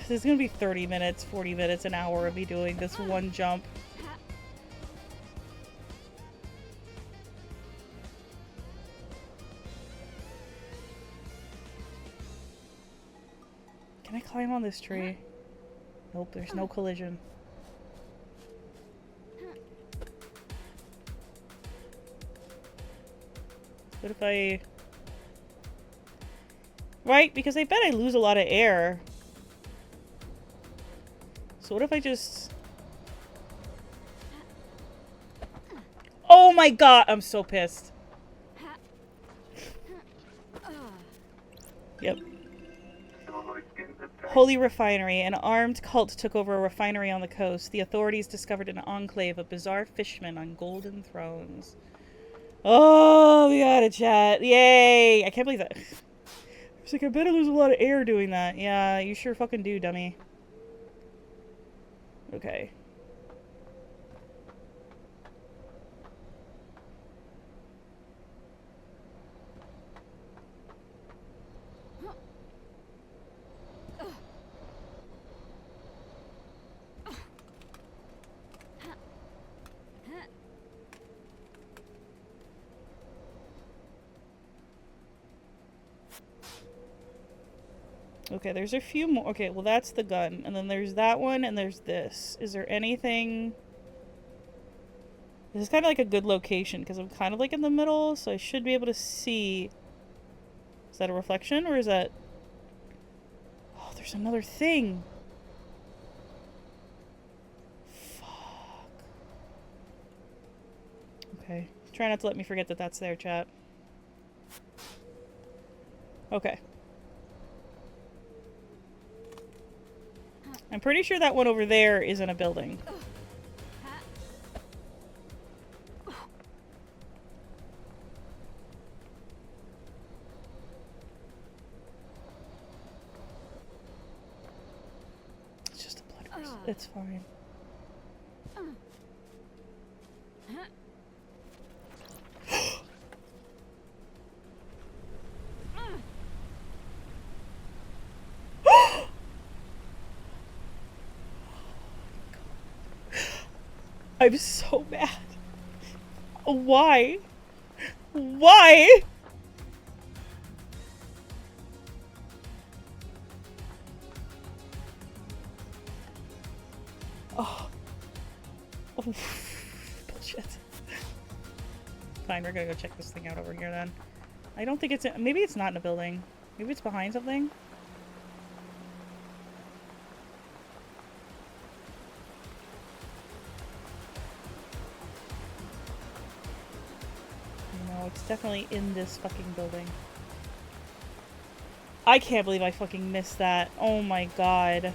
This is gonna be 30 minutes, 40 minutes, an hour of me doing this one jump. Can I climb on this tree? Nope, there's no collision. What if I... Right, because I bet I lose a lot of air. So what if I just... Oh my god, I'm so pissed. Yep. Holy refinery. An armed cult took over a refinery on the coast. The authorities discovered an enclave of bizarre fishmen on golden thrones. Oh, we got it, chat. Yay! I can't believe that. It's like, I bet I lose a lot of air doing that. Yeah, you sure fucking do, dummy. Okay. Okay, there's a few more. Okay, well that's the gun. And then there's that one and there's this. Is there anything... This is kind of like a good location because I'm kind of like in the middle, so I should be able to see... Is that a reflection or is that... Oh, there's another thing. Fuck. Okay. Try not to let me forget that that's there, chat. Okay. I'm pretty sure that one over there is in a building. It's just a blood crystal. It's fine. I'm so mad. Why? Why? Oh. Oh. Bullshit. Fine, we're gonna go check this thing out over here then. I don't think it's in, maybe it's not in a building. Maybe it's behind something. No, it's definitely in this fucking building. I can't believe I fucking missed that. Oh my god.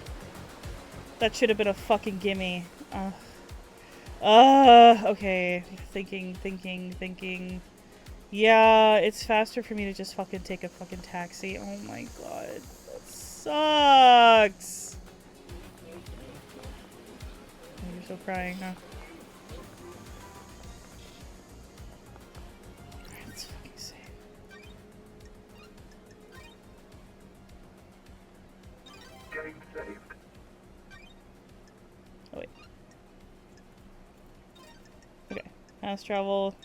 That should have been a fucking gimme. Okay. Thinking. Yeah, it's faster for me to just fucking take a fucking taxi. Oh my god. That sucks. Oh, you're still crying, huh? Alright, let's fucking save. Getting saved. Oh wait. Okay. Fast travel.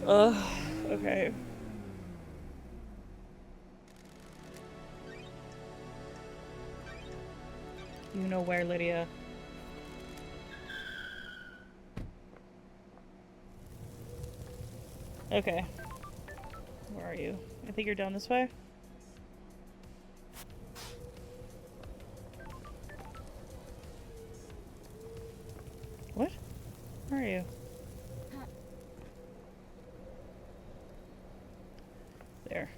Okay. You know where, Lydia? Okay. Where are you? I think you're down this way. What? Where are you? There.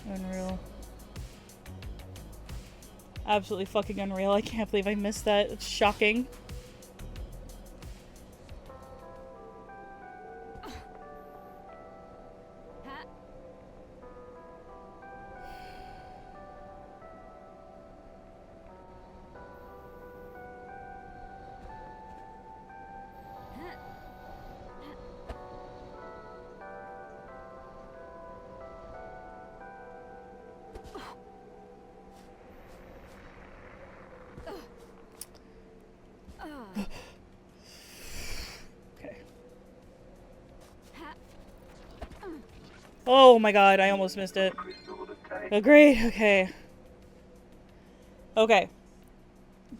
Unreal. Absolutely fucking unreal. I can't believe I missed that. It's shocking. Okay. Oh my god, I almost missed it. Crystal of the tank. Oh, great, okay. Okay.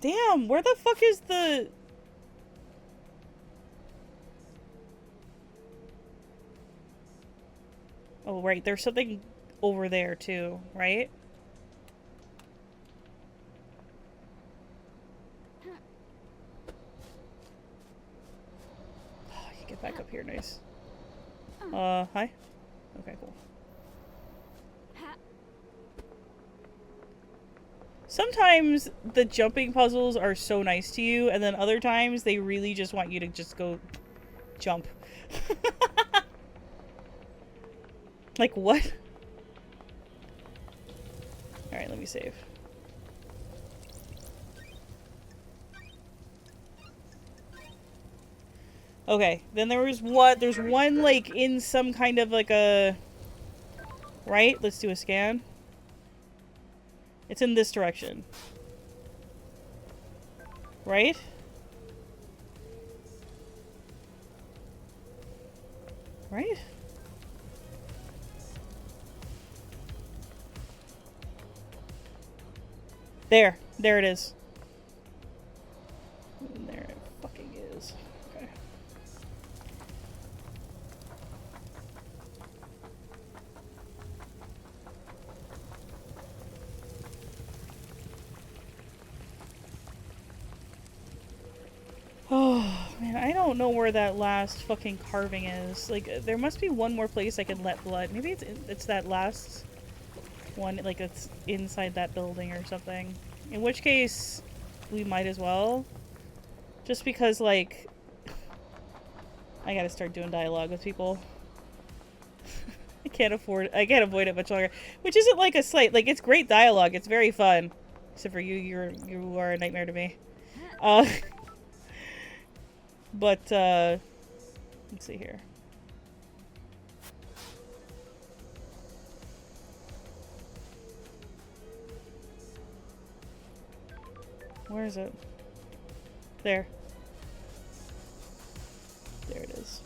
Damn, where the fuck is the... Oh, right, there's something over there too, right? Oh, you get back up here, nice. Hi? Okay, cool. Sometimes the jumping puzzles are so nice to you, and then other times they really just want you to just go jump. Like, what? Alright, let me save. Okay, then there was what? There's one, like, in some kind of, like, a... Right? Let's do a scan. It's in this direction. Right? Right? There. There it is. There it fucking is. Okay. Oh, man, I don't know where that last fucking carving is. Like, there must be one more place I can let blood. Maybe it's that last one, like, it's inside that building or something. In which case, we might as well. Just because, like, I gotta start doing dialogue with people. I can't avoid it much longer. Which isn't like a slight, like, it's great dialogue. It's very fun. Except for you, you are a nightmare to me. But, let's see here. Where is it? There. There it is.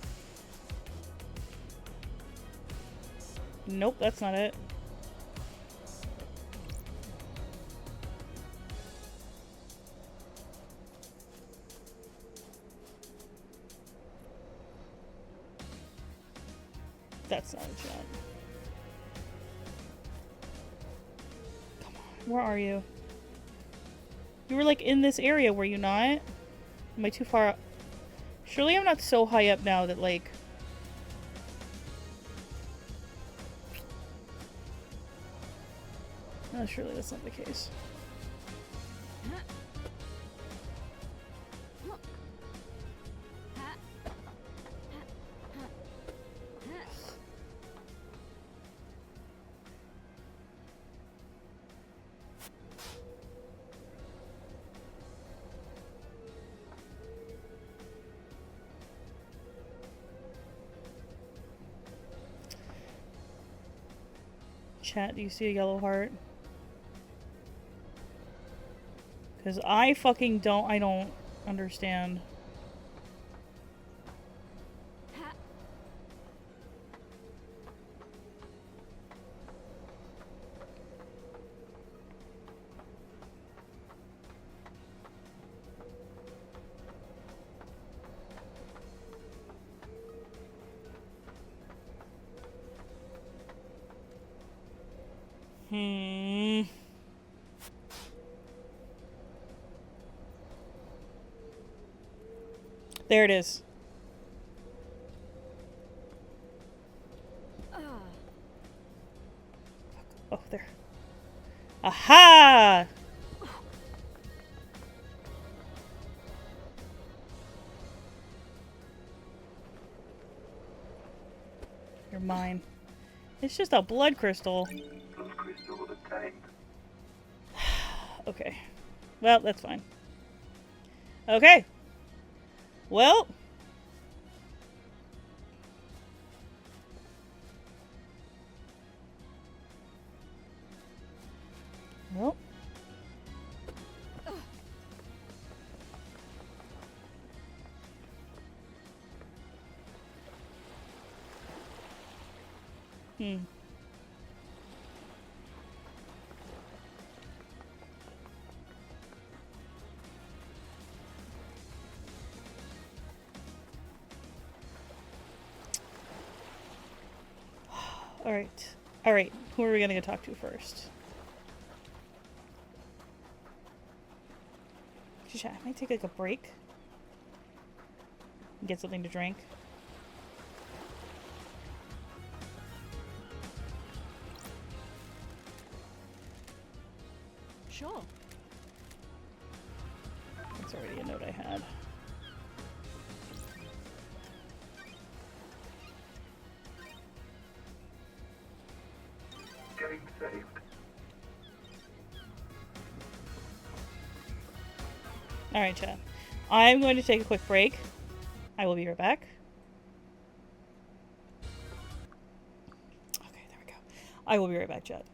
Nope, that's not it. That's not a chat. Come on, where are you? You were like in this area, were you not? Am I too far up? Surely I'm not so high up now that like... No, surely that's not the case. Chat, do you see a yellow heart? Because I fucking don't, I don't understand. There it is. Oh, there. Aha! You're mine. It's just a blood crystal. Blood crystal obtained. Okay. Well, that's fine. Okay. Well. Well. Alright. Alright. Who are we gonna go talk to first? I might take like a break. Get something to drink. Sure. That's already a note I had. Alright, chat. I'm going to take a quick break. I will be right back. Okay, there we go. I will be right back, chat.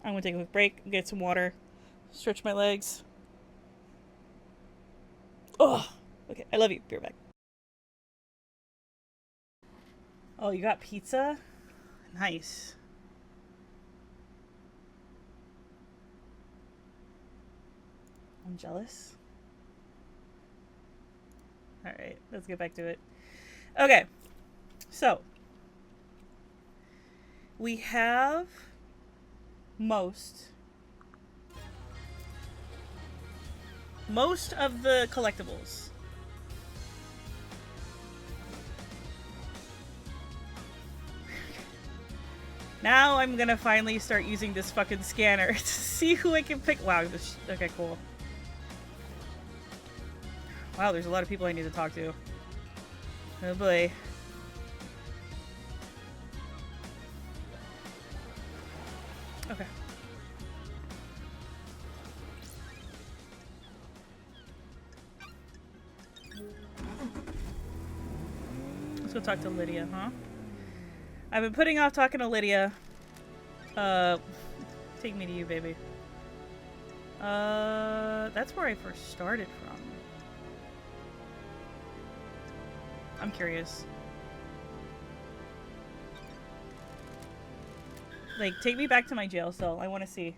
I'm going to take a quick break, get some water, stretch my legs. Oh, okay. I love you. Be right back. Oh, you got pizza? Nice. I'm jealous. Alright, let's get back to it. Okay, so we have most of the collectibles. Now I'm gonna finally start using this fucking scanner to see who I can pick. Wow, this. Okay, cool. Wow, there's a lot of people I need to talk to. Oh boy. Okay. Let's go talk to Lydia, huh? I've been putting off talking to Lydia. Take me to you, baby. That's where I first started from. I'm curious. Like, take me back to my jail cell. I want to see.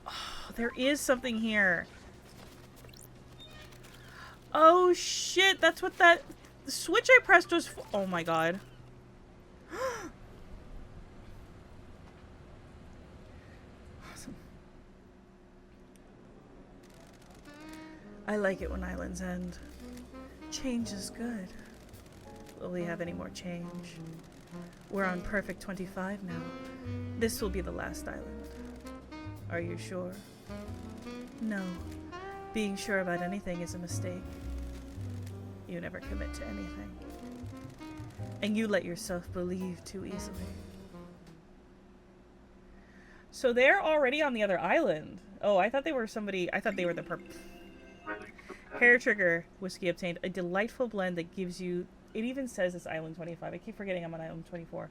Oh, there is something here. Oh, shit. That's what that switch I pressed was for. Oh, my God. Awesome. I like it when islands end. Change is good. Will we have any more change? We're on perfect 25 now. This will be the last island. Are you sure? No. Being sure about anything is a mistake. You never commit to anything. And you let yourself believe too easily. So they're already on the other island. Oh, I thought they were somebody. I thought they were the Hair Trigger whiskey obtained. A delightful blend that gives you... It even says it's Island 25. I keep forgetting I'm on Island 24.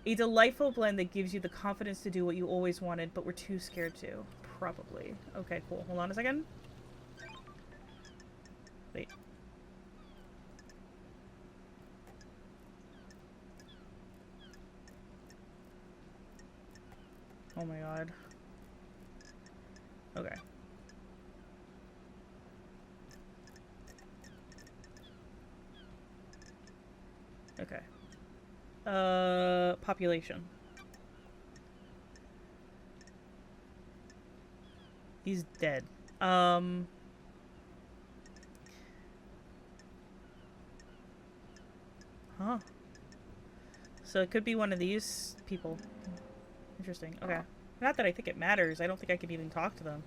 A delightful blend that gives you the confidence to do what you always wanted, but were too scared to. Probably. Okay, cool. Hold on a second. Wait. Oh my god. Okay. Okay. Population. He's dead. Huh. So it could be one of these people. Interesting. Okay. Not that I think it matters. I don't think I could even talk to them.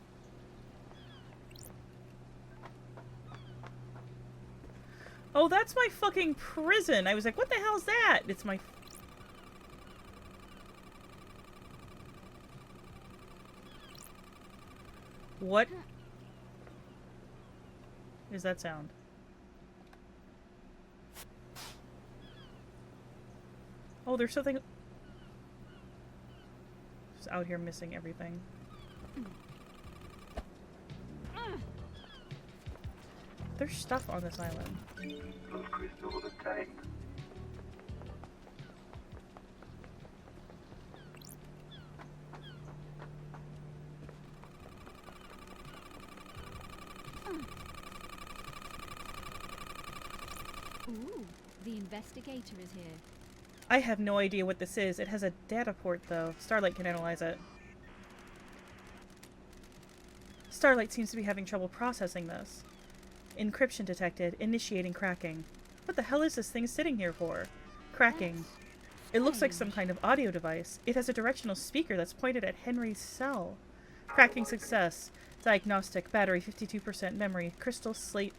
Oh, that's my fucking prison. I was like, what the hell's that? It's my... What is that sound? Oh, there's something... Just out here missing everything. There's stuff on this island. Those crystals obtained. Ooh, the investigator is here. I have no idea what this is. It has a data port, though. Starlight can analyze it. Starlight seems to be having trouble processing this. Encryption detected. Initiating cracking. What the hell is this thing sitting here for? Cracking. It looks like some kind of audio device. It has a directional speaker that's pointed at Henry's cell. Cracking success. Diagnostic. Battery 52% memory. Crystal state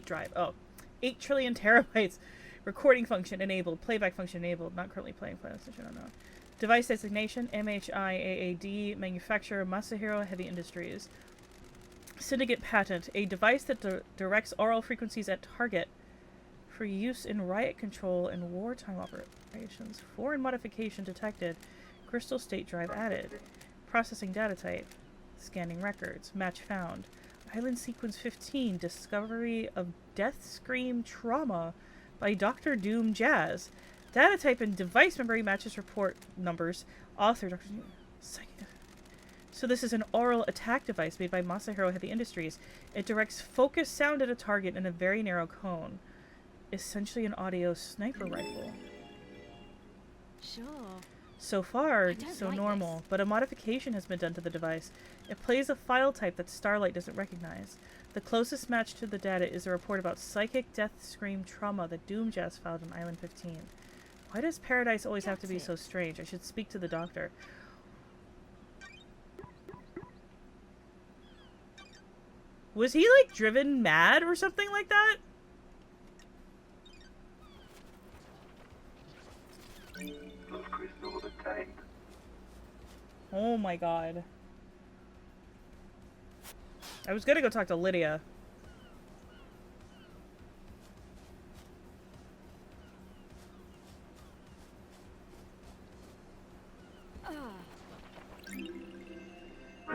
drive. Oh. 8 trillion terabytes. Recording function enabled. Playback function enabled. Not currently playing PlayStation. I don't know. Device designation, MHIAAD, manufacturer, Masahiro Heavy Industries. Syndicate patent, a device that directs aural frequencies at target for use in riot control and wartime operations. Foreign modification detected. Crystal state drive added. Processing data type. Scanning records. Match found. Island sequence 15, discovery of death scream trauma by Dr. Doom Jazz. Data type and device memory matches report numbers. Author Dr. Doom. So this is an aural attack device made by Masahiro Heavy Industries. It directs focused sound at a target in a very narrow cone. Essentially an audio sniper rifle. Sure. So far, I don't so like normal, this. but a modification has been done to the device. It plays a file type that Starlight doesn't recognize. The closest match to the data is a report about psychic death scream trauma that Doom Jazz found on Island 15. Why does Paradise always have to be so strange? I should speak to the doctor. Was he, like, driven mad or something like that? Those crystals obtained. Oh my god. I was gonna go talk to Lydia.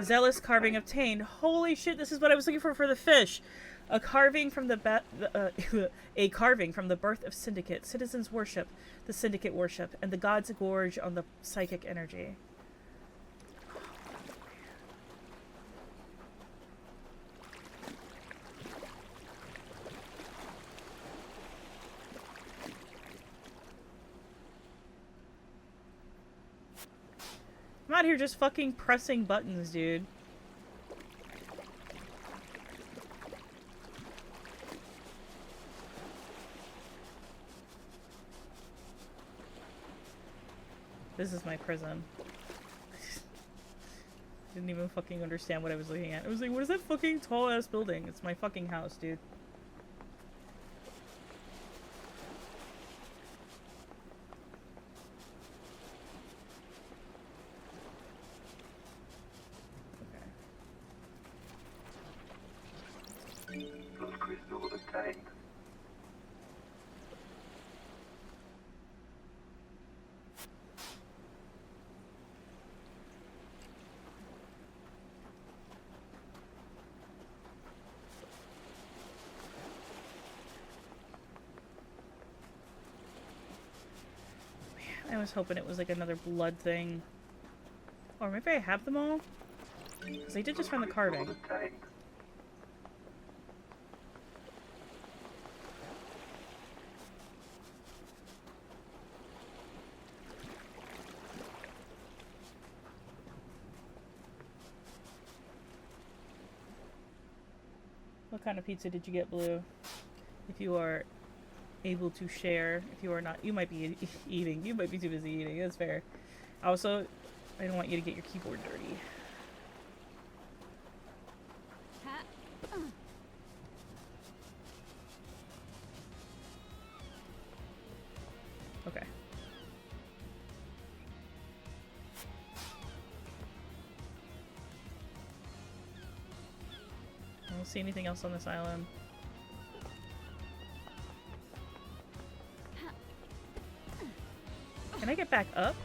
Zealous carving obtained. Holy shit, this is what I was looking for the fish. A carving from the a carving from the birth of Syndicate. Citizens worship, the Syndicate worship, and the gods gorge on the psychic energy. I'm out here just fucking pressing buttons, dude. This is my prison. Didn't even fucking understand what I was looking at. I was like, what is that fucking tall ass building? It's my fucking house, dude. Those crystals obtained. I was hoping it was like another blood thing. Or maybe I have them all? Because I did just find the carving. Obtained. What kind of pizza did you get, Blue? If you are able to share. If you are not, you might be eating. You might be too busy eating. That's fair. Also, I don't want you to get your keyboard dirty. Okay. I don't see anything else on this island. Can I get back up?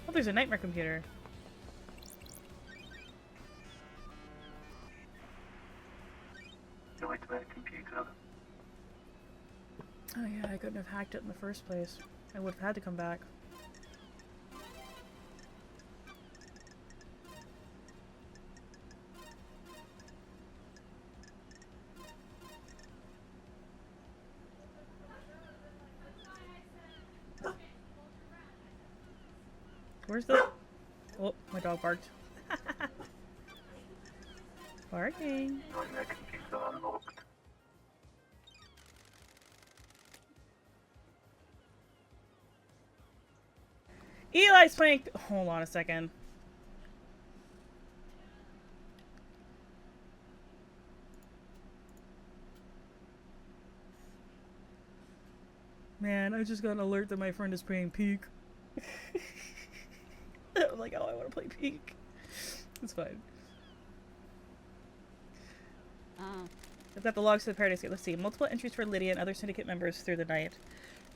Oh, there's a nightmare computer. Nightmare computer. Oh yeah, I couldn't have hacked it in the first place. I would have had to come back. Where's the... Oh, my dog barked. Barking. Nightmare computer unlocked. Eli's playing... Hold on a second. Man, I just got an alert that my friend is playing Peak. I'm like, oh, I want to play Peak. It's fine. I've got the logs to the Paradise Gate. Let's see. Multiple entries for Lydia and other Syndicate members through the night.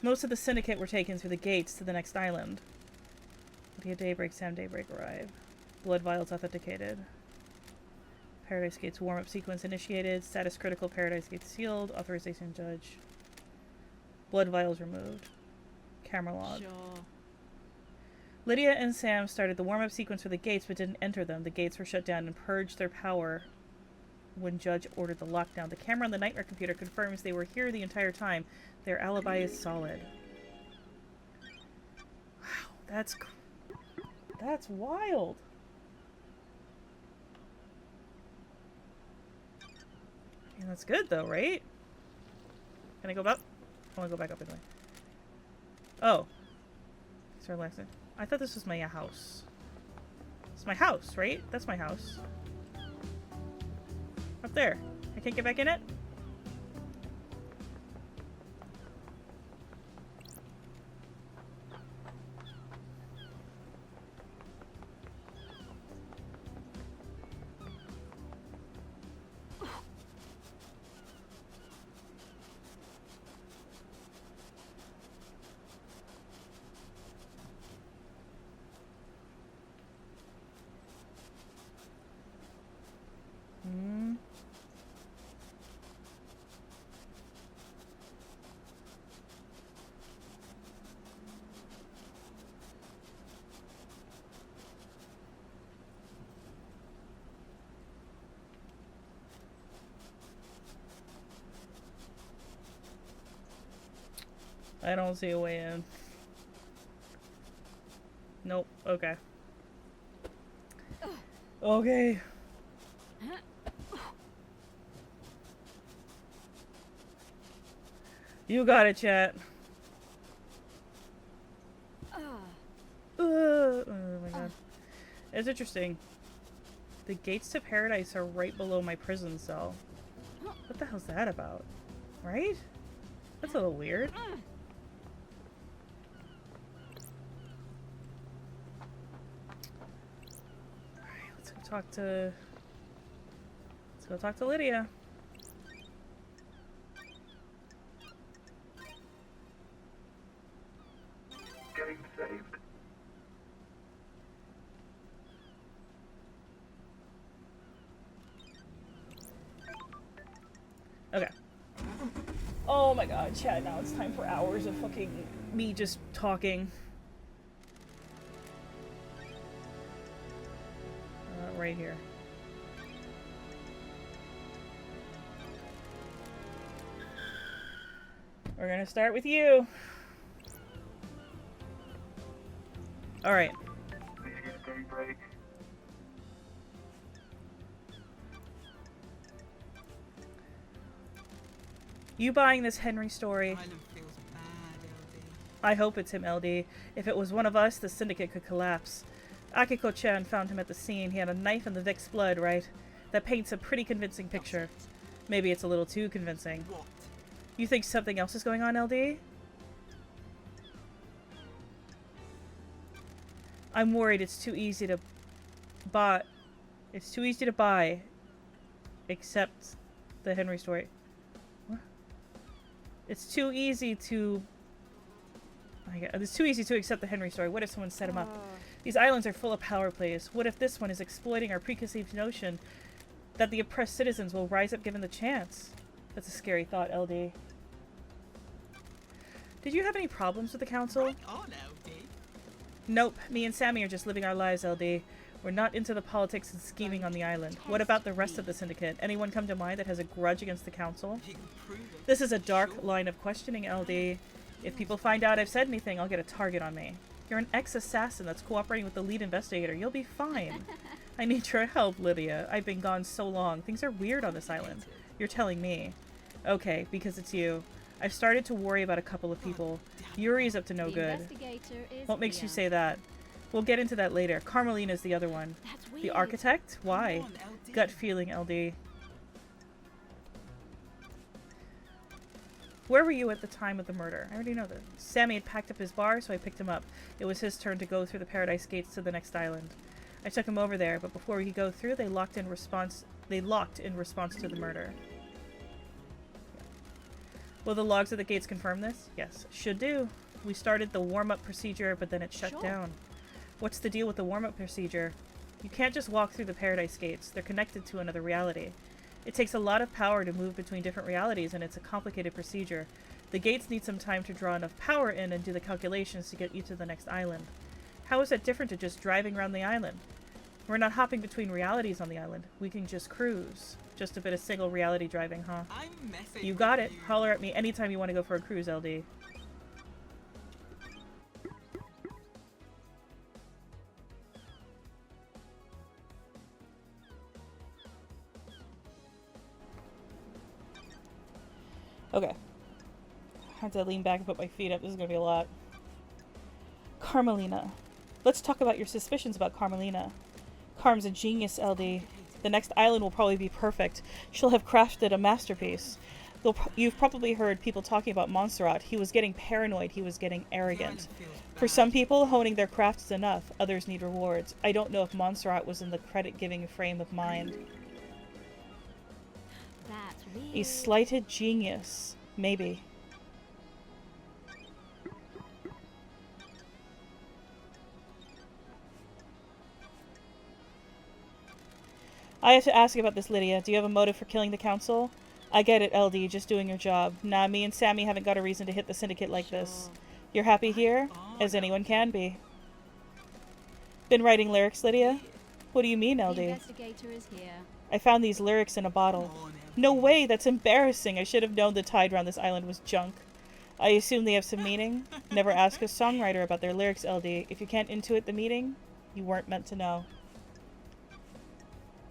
Most of the Syndicate were taken through the gates to the next island. Lydia Daybreak, Sam Daybreak arrive. Blood vials authenticated. Paradise Gate's warm-up sequence initiated. Status critical. Paradise Gate sealed. Authorization judge. Blood vials removed. Camera log. Sure. Lydia and Sam started the warm-up sequence for the gates but didn't enter them. The gates were shut down and purged their power when Judge ordered the lockdown. The camera on the nightmare computer confirms they were here the entire time. Their alibi is solid. Wow, that's wild. I mean, that's good though, right? Can I go up? I want to go back up anyway. Oh. Start relaxing. I thought this was my house. It's my house, right? That's my house. Up there. I can't get back in it? I don't see a way in. Nope. Okay. Okay. You got it, chat. Oh my god. It's interesting. The gates to paradise are right below my prison cell. What the hell's that about? Right? That's a little weird. Let's go talk to Lydia. Game saved. Okay. Oh my god, chat, now it's time for hours of fucking me just talking. Right here. We're gonna start with you. Alright. Lydia Daybreak. You buying this Henry story? Kind of feels bad, LD. I hope it's him, LD. If it was one of us, the syndicate could collapse. Akiko-chan found him at the scene. He had a knife in the Vic's blood, right? That paints a pretty convincing picture. Maybe it's a little too convincing. What? You think something else is going on, LD? I'm worried it's too easy to buy. It's too easy to buy. Except the Henry story. What? It's too easy to... It's too easy to accept the Henry story. What if someone set him up? These islands are full of power plays. What if this one is exploiting our preconceived notion that the oppressed citizens will rise up given the chance? That's a scary thought, LD. Did you have any problems with the council? Right on, LD. Nope. Me and Sammy are just living our lives, LD. We're not into the politics and scheming on the island. What about the rest of the syndicate? Anyone come to mind that has a grudge against the council? If you can prove it. This is a dark Sure. line of questioning, LD. If people find out I've said anything, I'll get a target on me. You're an ex-assassin that's cooperating with the lead investigator. You'll be fine. I need your help, Lydia. I've been gone so long. Things are weird on this island. You're telling me. Okay, because it's you. I've started to worry about a couple of people. Yuri's up to no good. What makes you say that? We'll get into that later. Carmelina's the other one. That's weird. The architect? Why? Come on, LD. Gut feeling, LD. Where were you at the time of the murder? I already know that. Sammy had packed up his bar, so I picked him up. It was his turn to go through the Paradise Gates to the next island. I took him over there, but before he could go through, they locked in response to the murder. Will the logs of the gates confirm this? Yes. Should do. We started the warm-up procedure, but then it shut down. What's the deal with the warm-up procedure? You can't just walk through the Paradise Gates. They're connected to another reality. It takes a lot of power to move between different realities, and it's a complicated procedure. The gates need some time to draw enough power in and do the calculations to get you to the next island. How is that different to just driving around the island? We're not hopping between realities on the island. We can just cruise. Just a bit of single reality driving, huh? I'm messing You got with it. you. Holler at me anytime you want to go for a cruise, LD. Okay. I have to lean back and put my feet up. This is going to be a lot. Carmelina. Let's talk about your suspicions about Carmelina. Carm's a genius, LD. The next island will probably be perfect. She'll have crafted a masterpiece. You've probably heard people talking about Montserrat. He was getting paranoid. He was getting arrogant. For some people, honing their craft is enough. Others need rewards. I don't know if Montserrat was in the credit-giving frame of mind. That's weird. A slighted genius. Maybe. I have to ask about this, Lydia. Do you have a motive for killing the council? I get it, LD. Just doing your job. Nah, me and Sammy haven't got a reason to hit the syndicate like this. You're happy here? As anyone can be. Been writing lyrics, Lydia? What do you mean, The LD? investigator is here. I found these lyrics in a bottle. No way, that's embarrassing. I should have known the tide around this island was junk. I assume they have some meaning. Never ask a songwriter about their lyrics, LD. If you can't intuit the meaning, you weren't meant to know.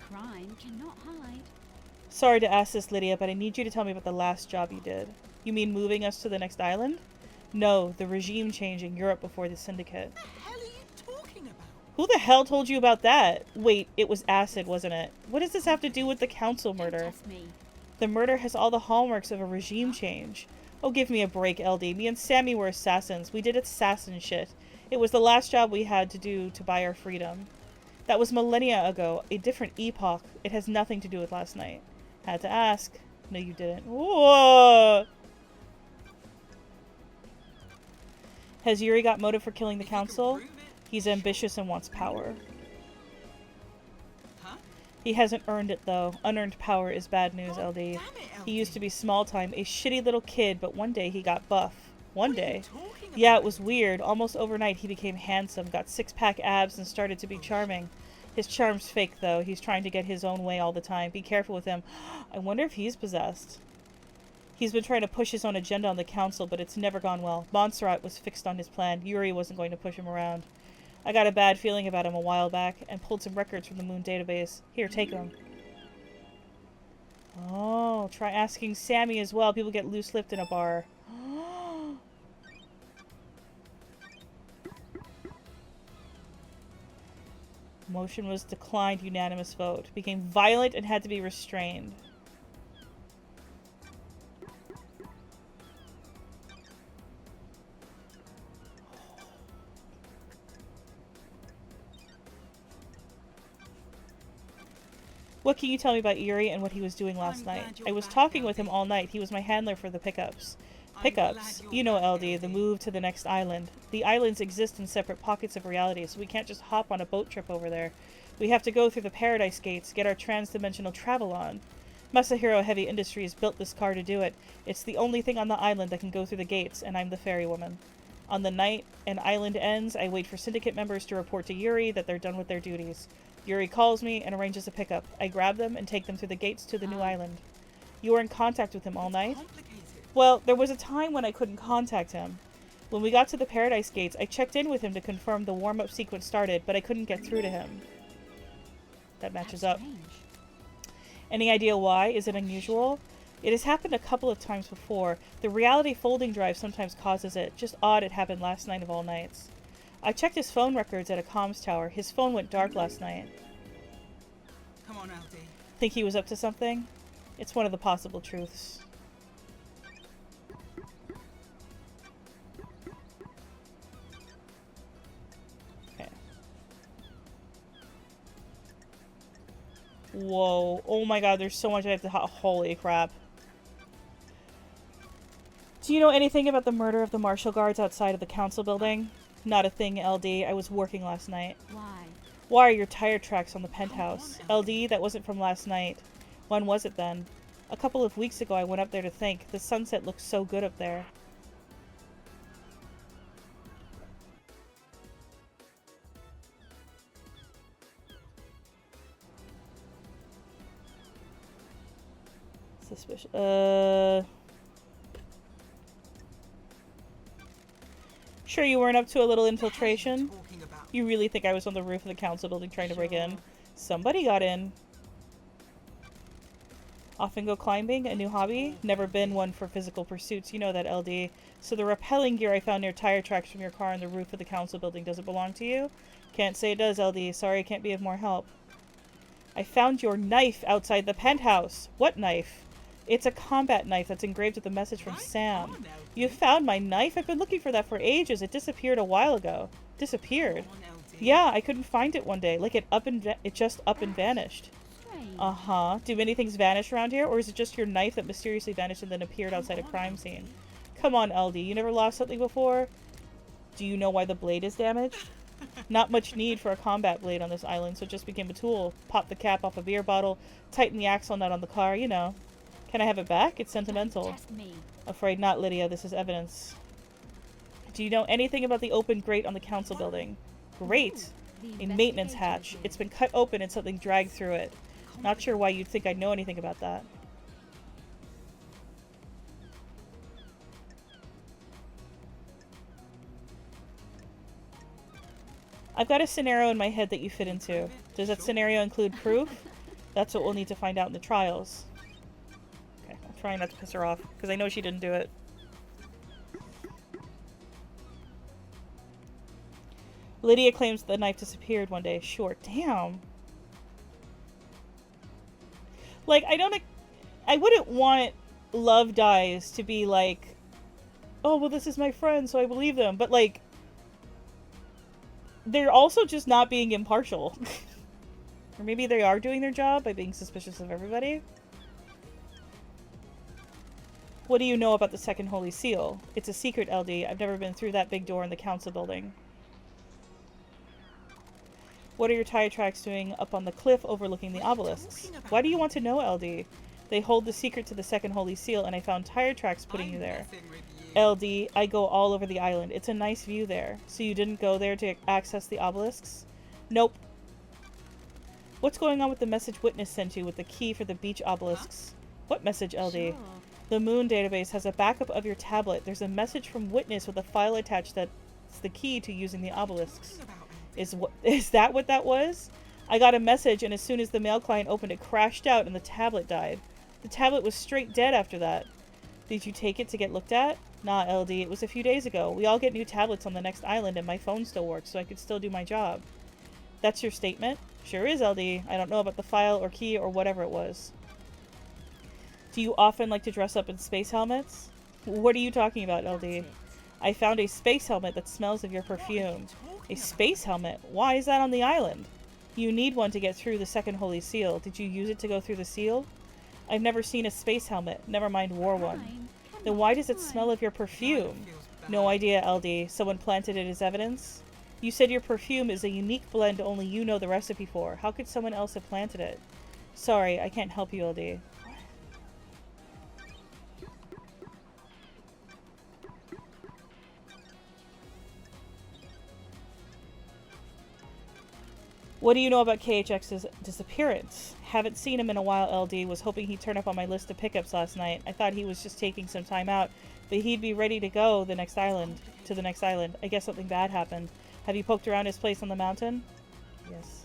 Crime cannot hide. Sorry to ask this, Lydia, but I need you to tell me about the last job you did. You mean moving us to the next island? No, the regime change in Europe before the syndicate. What the hell are you talking about? Who the hell told you about that? Wait, it was acid, wasn't it? What does this have to do with the council Don't murder? test me. The murder has all the hallmarks of a regime change. Oh, give me a break, LD. Me and Sammy were assassins. We did assassin shit. It was the last job we had to do to buy our freedom. That was millennia ago, a different epoch. It has nothing to do with last night. Had to ask. No, you didn't. Whoa! Has Yuri got motive for killing the If you can council? prove it, He's ambitious and wants power. Huh? He hasn't earned it, though. Unearned power is bad news, God LD. damn it, He LD. used to be small time, a shitty little kid, but one day he got buff. One What are you day. talking Yeah, about? it was weird. Almost overnight, he became handsome, got six-pack abs, and started to be charming. His charm's fake, though. He's trying to get his own way all the time. Be careful with him. I wonder if he's possessed. He's been trying to push his own agenda on the council, but it's never gone well. Montserrat was fixed on his plan. Yuri wasn't going to push him around. I got a bad feeling about him a while back, and pulled some records from the Moon database. Here, take them. Oh, try asking Sammy as well. People get loose-lipped in a bar. Motion was declined, unanimous vote. Became violent and had to be restrained. What can you tell me about Yuri and what he was doing last I'm night? glad you're I was back, talking with him LD. all night. He was my handler for the pickups. I'm Pickups. glad you're You know, back, LD, the move to the next island. The islands exist in separate pockets of reality, so we can't just hop on a boat trip over there. We have to go through the Paradise Gates, get our trans-dimensional travel on. Masahiro Heavy Industries built this car to do it. It's the only thing on the island that can go through the gates, and I'm the ferrywoman. On the night an island ends, I wait for syndicate members to report to Yuri that they're done with their duties. Yuri calls me and arranges a pickup. I grab them and take them through the gates to the new island. You were in contact with him all night? Complicated. Well, there was a time when I couldn't contact him. When we got to the Paradise Gates, I checked in with him to confirm the warm-up sequence started, but I couldn't get through to him. That matches That's up. strange. Any idea why? Is it unusual? It has happened a couple of times before. The reality folding drive sometimes causes it. Just odd it happened last night of all nights. I checked his phone records at a comms tower. His phone went dark last night. Come on, LD. Think he was up to something? It's one of the possible truths. Whoa. Oh my god, there's so much I have to... Holy crap. Do you know anything about the murder of the marshal guards outside of the council building? Not a thing, LD. I was working last night. Why? Why are your tire tracks on the penthouse? LD, that wasn't from last night. When was it then? A couple of weeks ago I went up there to think. The sunset looks so good up there. Suspicious. Sure you weren't up to a little infiltration? Talking about. You really think I was on the roof of the council building trying to break in? Sure. Somebody got in. Often go climbing? A new hobby? Never been one for physical pursuits. You know that, LD. So the rappelling gear I found near tire tracks from your car on the roof of the council building doesn't belong to you? Can't say it does, LD. Sorry, I can't be of more help. I found your knife outside the penthouse. What knife? It's a combat knife that's engraved with a message from Right Sam. on, LD. You found my knife? I've been looking for that for ages. It disappeared a while ago. Disappeared? Come on, LD. Yeah, I couldn't find it one day. Like it just up and vanished. Strange. Uh-huh. Do many things vanish around here? Or is it just your knife that mysteriously vanished and then appeared outside a crime scene? Come on, LD. You never lost something before? Do you know why the blade is damaged? Not much need for a combat blade on this island, so it just became a tool. Pop the cap off a beer bottle, tighten the axle nut on the car, you know. Can I have it back? It's sentimental. Test me. Afraid not, Lydia. This is evidence. Do you know anything about the open grate on the council building? Grate? The A maintenance investigators hatch. did. It's been cut open and something dragged through it. Not sure why you'd think I'd know anything about that. I've got a scenario in my head that you fit into. Does that scenario include proof? That's what we'll need to find out in the trials. Okay, I'm trying not to piss her off, because I know she didn't do it. Lydia claims the knife disappeared one day. Sure, damn. Like, I wouldn't want Love Dies to be like, oh, well, this is my friend, so I believe them. But, like, they're also just not being impartial. Or maybe they are doing their job by being suspicious of everybody. What do you know about the second Holy Seal? It's a secret, LD. I've never been through that big door in the council building. What are your tire tracks doing up on the cliff overlooking the obelisks? Why do you want to know, LD? They hold the secret to the second Holy Seal, and I found tire tracks putting you there. LD, I go all over the island. It's a nice view there. So you didn't go there to access the obelisks? Nope. What's going on with the message Witness sent you with the key for the beach obelisks? What message, LD? Sure. The Moon database has a backup of your tablet. There's a message from Witness with a file attached that's the key to using the obelisks. Is that what that was? I got a message, and as soon as the mail client opened it, crashed out, and the tablet died. The tablet was straight dead after that. Did you take it to get looked at? Nah, LD, it was a few days ago. We all get new tablets on the next island, and my phone still works, so I could still do my job. That's your statement? Sure is, LD. I don't know about the file or key or whatever it was. Do you often like to dress up in space helmets? What are you talking about, That's LD? it. I found a space helmet that smells of your perfume. A space helmet? Why is that on the island? You need one to get through the second Holy Seal. Did you use it to go through the seal? I've never seen a space helmet. Never mind wore one. Fine. Then why does it smell of your perfume? No idea, LD. Someone planted it as evidence? You said your perfume is a unique blend only you know the recipe for. How could someone else have planted it? Sorry, I can't help you, LD. What do you know about KHX's disappearance? Haven't seen him in a while, LD. Was hoping he'd turn up on my list of pickups last night. I thought he was just taking some time out, but he'd be ready to go to the next island. I guess something bad happened. Have you poked around his place on the mountain? Yes.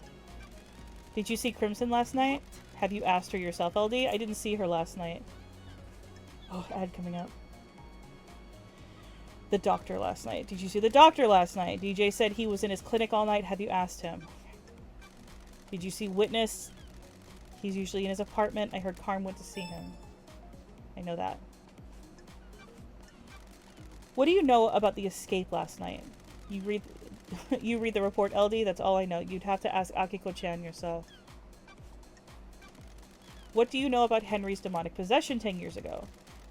Did you see Crimson last night? Have you asked her yourself, LD? I didn't see her last night. Oh, ad coming up. The doctor last night. Did you see the doctor last night? DJ said he was in his clinic all night. Have you asked him? Did you see Witness? He's usually in his apartment. I heard Carm went to see him. I know that. What do you know about the escape last night? You read you read the report, LD? That's all I know. You'd have to ask Akiko-chan yourself. What do you know about Henry's demonic possession 10 years ago?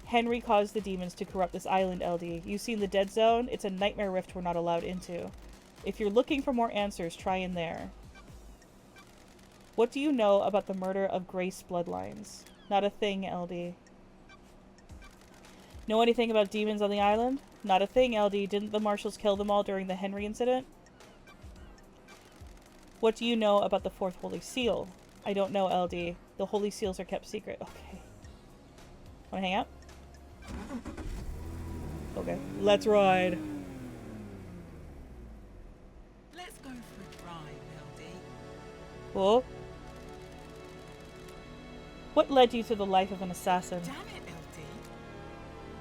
Henry caused the demons to corrupt this island, LD. You've seen the Dead Zone? It's a nightmare rift we're not allowed into. If you're looking for more answers, try in there. What do you know about the murder of Grace bloodlines? Not a thing, LD. Know anything about demons on the island? Not a thing, LD. Didn't the marshals kill them all during the Henry incident? What do you know about the Fourth Holy Seal? I don't know, LD. The Holy Seals are kept secret. Okay. Wanna hang out? Okay. Let's ride. Let's go for a drive, LD. Cool. What led you to the life of an assassin? Damn it, LD.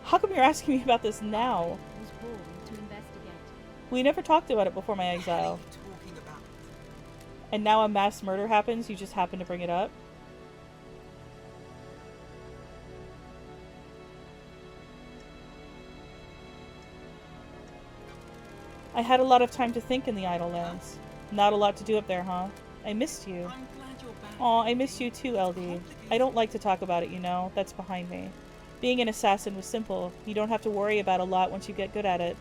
How come you're asking me about this now? I was born to investigate. We never talked about it before my What the hell exile. are you talking about? And now a mass murder happens, you just happen to bring it up? I had a lot of time to think in the Idle Lands. Not a lot to do up there, huh? I missed you. I'm glad you're back. Aw, I missed you too, LD. I don't like to talk about it, you know? That's behind me. Being an assassin was simple. You don't have to worry about a lot once you get good at it.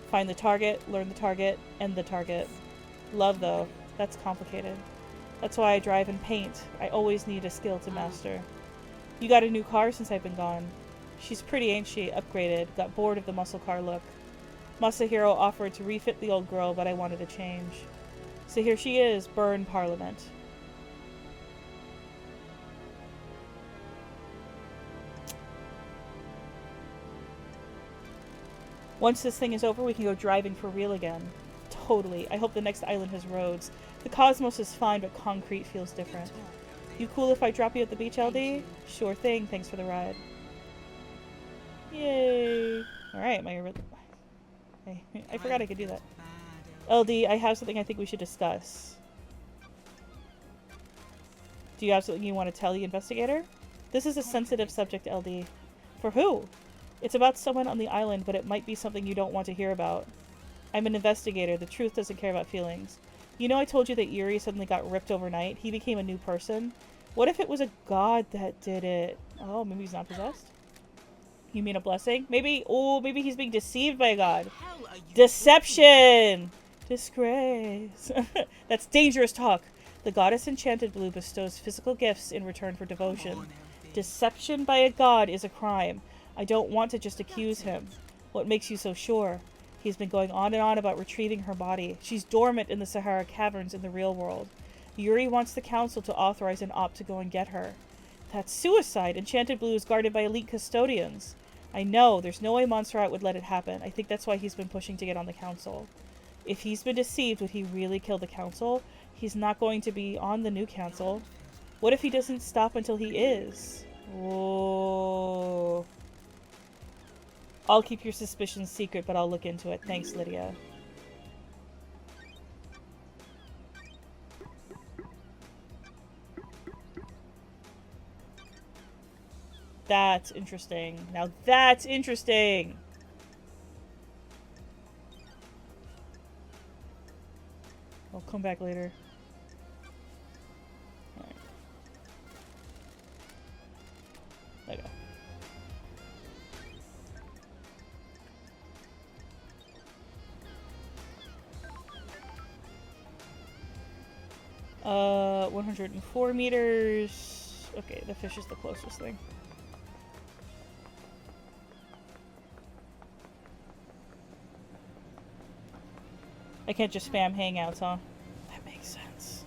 Find the target, learn the target, end the target. Love, though. That's complicated. That's why I drive and paint. I always need a skill to master. You got a new car since I've been gone. She's pretty, ain't she? Upgraded. Got bored of the muscle car look. Masahiro offered to refit the old girl, but I wanted a change. So here she is, Burn Parliament. Once this thing is over, we can go driving for real again. Totally. I hope the next island has roads. The cosmos is fine, but concrete feels different. You cool if I drop you at the beach, LD? Sure thing. Thanks for the ride. Yay. Alright, I forgot I could do that. LD, I have something I think we should discuss. Do you have something you want to tell the investigator? This is a sensitive subject, LD. For who? It's about someone on the island, but it might be something you don't want to hear about. I'm an investigator. The truth doesn't care about feelings. You know I told you that Yuri suddenly got ripped overnight? He became a new person. What if it was a god that did it? Oh, maybe he's not possessed? You mean a blessing? Maybe he's being deceived by a god. Hell are you Deception! Disgrace. That's dangerous talk. The goddess Enchanted Blue bestows physical gifts in return for devotion. Come on, LD. Deception by a god is a crime. I don't want to just accuse him. What makes you so sure? He's been going on and on about retrieving her body. She's dormant in the Sahara Caverns in the real world. Yuri wants the council to authorize an op to go and get her. That's suicide. Enchanted Blue is guarded by elite custodians. I know. There's no way Montserrat would let it happen. I think that's why he's been pushing to get on the council. If he's been deceived, would he really kill the council? He's not going to be on the new council. What if he doesn't stop until he is? Oh. I'll keep your suspicions secret, but I'll look into it. Thanks, Lydia. That's interesting. Now that's interesting! I'll come back later. Alright. There you go. Uh, 104 meters. Okay, the fish is the closest thing. I can't just spam hangouts, huh? That makes sense.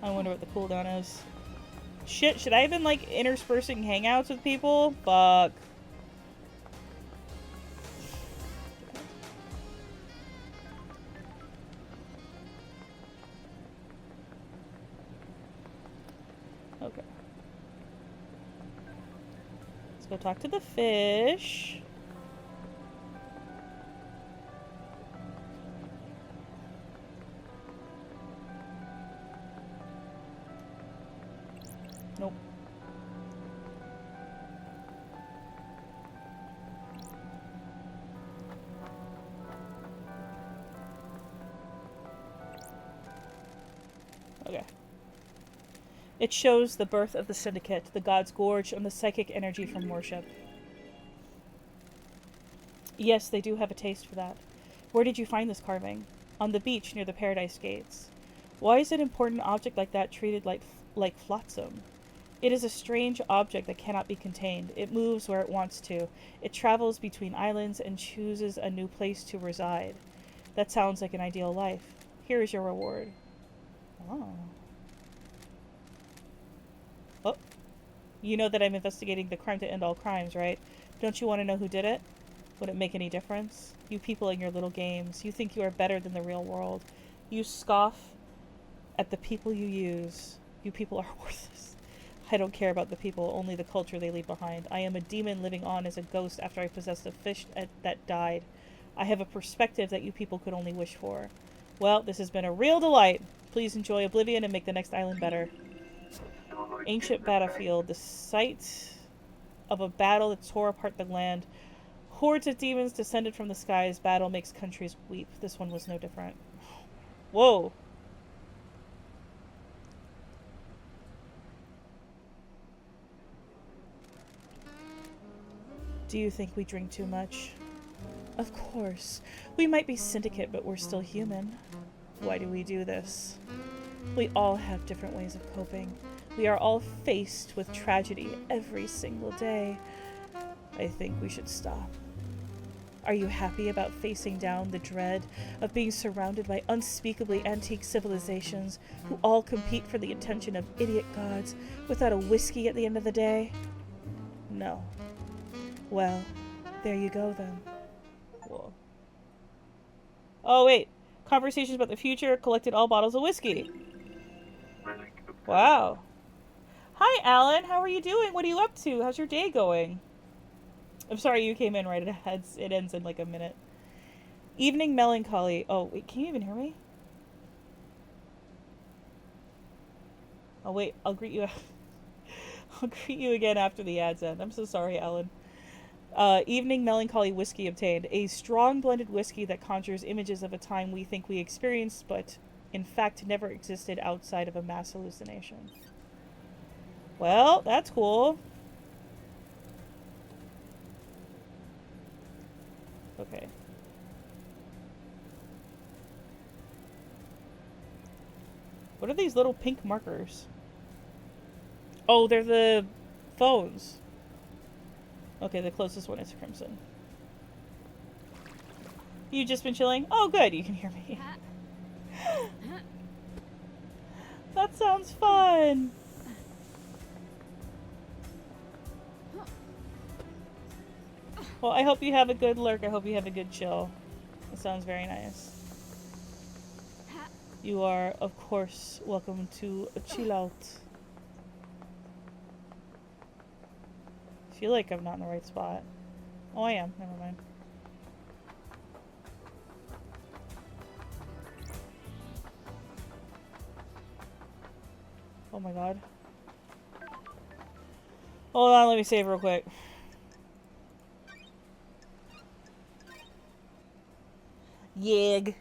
I wonder what the cooldown is. Shit, should I have been, like, interspersing hangouts with people? Fuck. Okay. Let's go talk to the fish. Nope. Okay. It shows the birth of the Syndicate, the gods gorge on the psychic energy from worship. Yes, they do have a taste for that. Where did you find this carving? On the beach near the Paradise Gates. Why is an important object like that treated like flotsam? It is a strange object that cannot be contained. It moves where it wants to. It travels between islands and chooses a new place to reside. That sounds like an ideal life. Here is your reward. Oh. Oh. You know that I'm investigating the crime to end all crimes, right? Don't you want to know who did it? Would it make any difference? You people in your little games, you think you are better than the real world. You scoff at the people you use. You people are worthless. I don't care about the people, only the culture they leave behind. I am a demon living on as a ghost after I possessed a fish that died. I have a perspective that you people could only wish for. Well, this has been a real delight. Please enjoy Oblivion and make the next island better. Ancient battlefield, the site of a battle that tore apart the land. Hordes of demons descended from the skies. Battle makes countries weep. This one was no different. Whoa. Do you think we drink too much? Of course. We might be syndicate, but we're still human. Why do we do this? We all have different ways of coping. We are all faced with tragedy every single day. I think we should stop. Are you happy about facing down the dread of being surrounded by unspeakably antique civilizations who all compete for the attention of idiot gods without a whiskey at the end of the day? No. Well, there you go then. Whoa. Oh wait, conversations about the future collected all bottles of whiskey. Wow. Hi Alan, how are you doing? What are you up to? How's your day going? I'm sorry you came in right ahead. It ends in like a minute. Evening melancholy. Oh, wait, can you even hear me? Oh, wait, I'll greet you. I'll greet you again after the ads end. I'm so sorry, Alan. Evening melancholy whiskey obtained. A strong blended whiskey that conjures images of a time we think we experienced, but in fact never existed outside of a mass hallucination. Well, that's cool. Okay. What are these little pink markers? Oh, they're the phones. Okay, the closest one is Crimson. You just been chilling? Oh, good, you can hear me. That sounds fun. Well, I hope you have a good lurk. I hope you have a good chill. It sounds very nice. You are, of course, welcome to a chill out. I feel like I'm not in the right spot. Oh, I am. Never mind. Oh my god. Hold on, let me save real quick. Yig.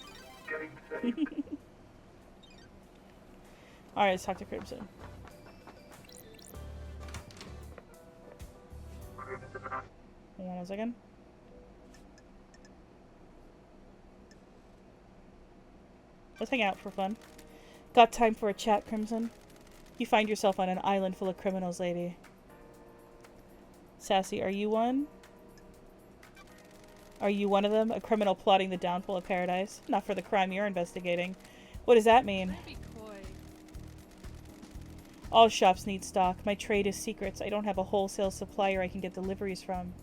Alright, let's talk to Crimson. Hold on a second. Let's hang out for fun. Got time for a chat, Crimson? You find yourself on an island full of criminals, lady. Sassy, are you one? Are you one of them? A criminal plotting the downfall of paradise? Not for the crime you're investigating. What does that mean? All shops need stock. My trade is secrets. I don't have a wholesale supplier I can get deliveries from.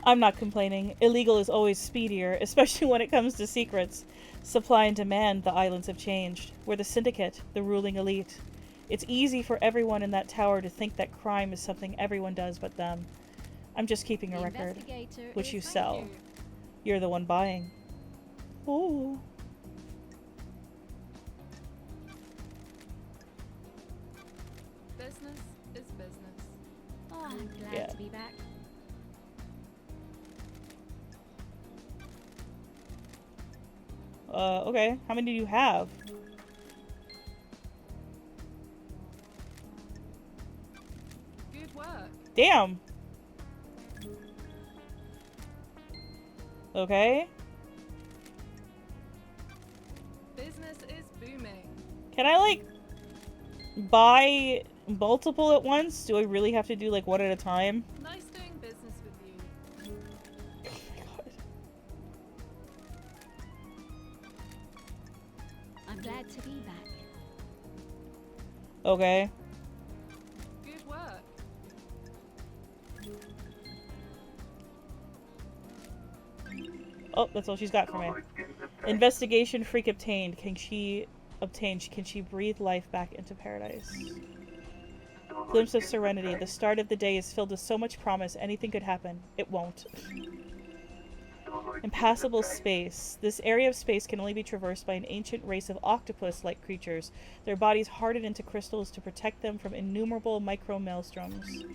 I'm not complaining. Illegal is always speedier, especially when it comes to secrets. Supply and demand, the islands have changed. We're the syndicate, the ruling elite. It's easy for everyone in that tower to think that crime is something everyone does but them. I'm just keeping a record, which you sell. You're the one buying. Ooh. Business is business. Oh, I'm glad to be back. Okay. How many do you have? Damn. Okay. Business is booming. Can I, like, buy multiple at once? Do I really have to do, like, one at a time? Nice doing business with you. Oh my god. I'm glad to be back. Okay. Good work. Oh, that's all she's got for me. Starlight skins obtained. Investigation freak obtained. Can she breathe life back into paradise? Starlight Glimpse of skins serenity. The obtained. start of the day is filled with so much promise. Anything could happen. It won't. Starlight skins Impassable obtained. space. This area of space can only be traversed by an ancient race of octopus-like creatures. Their bodies hardened into crystals to protect them from innumerable micro-maelstroms.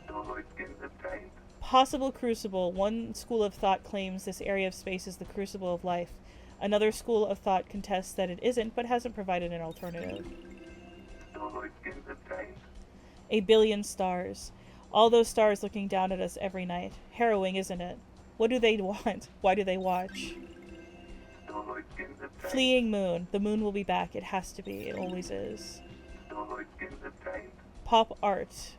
Starlight skins obtained. Possible crucible. One school of thought claims this area of space is the crucible of life. Another school of thought contests that it isn't, but hasn't provided an alternative. Starlight skins obtained. 1 billion stars. All those stars looking down at us every night. Harrowing, isn't it? What do they want? Why do they watch? Starlight skins obtained. Fleeing moon. The moon will be back. It has to be. It always is. Starlight skins obtained. Pop art.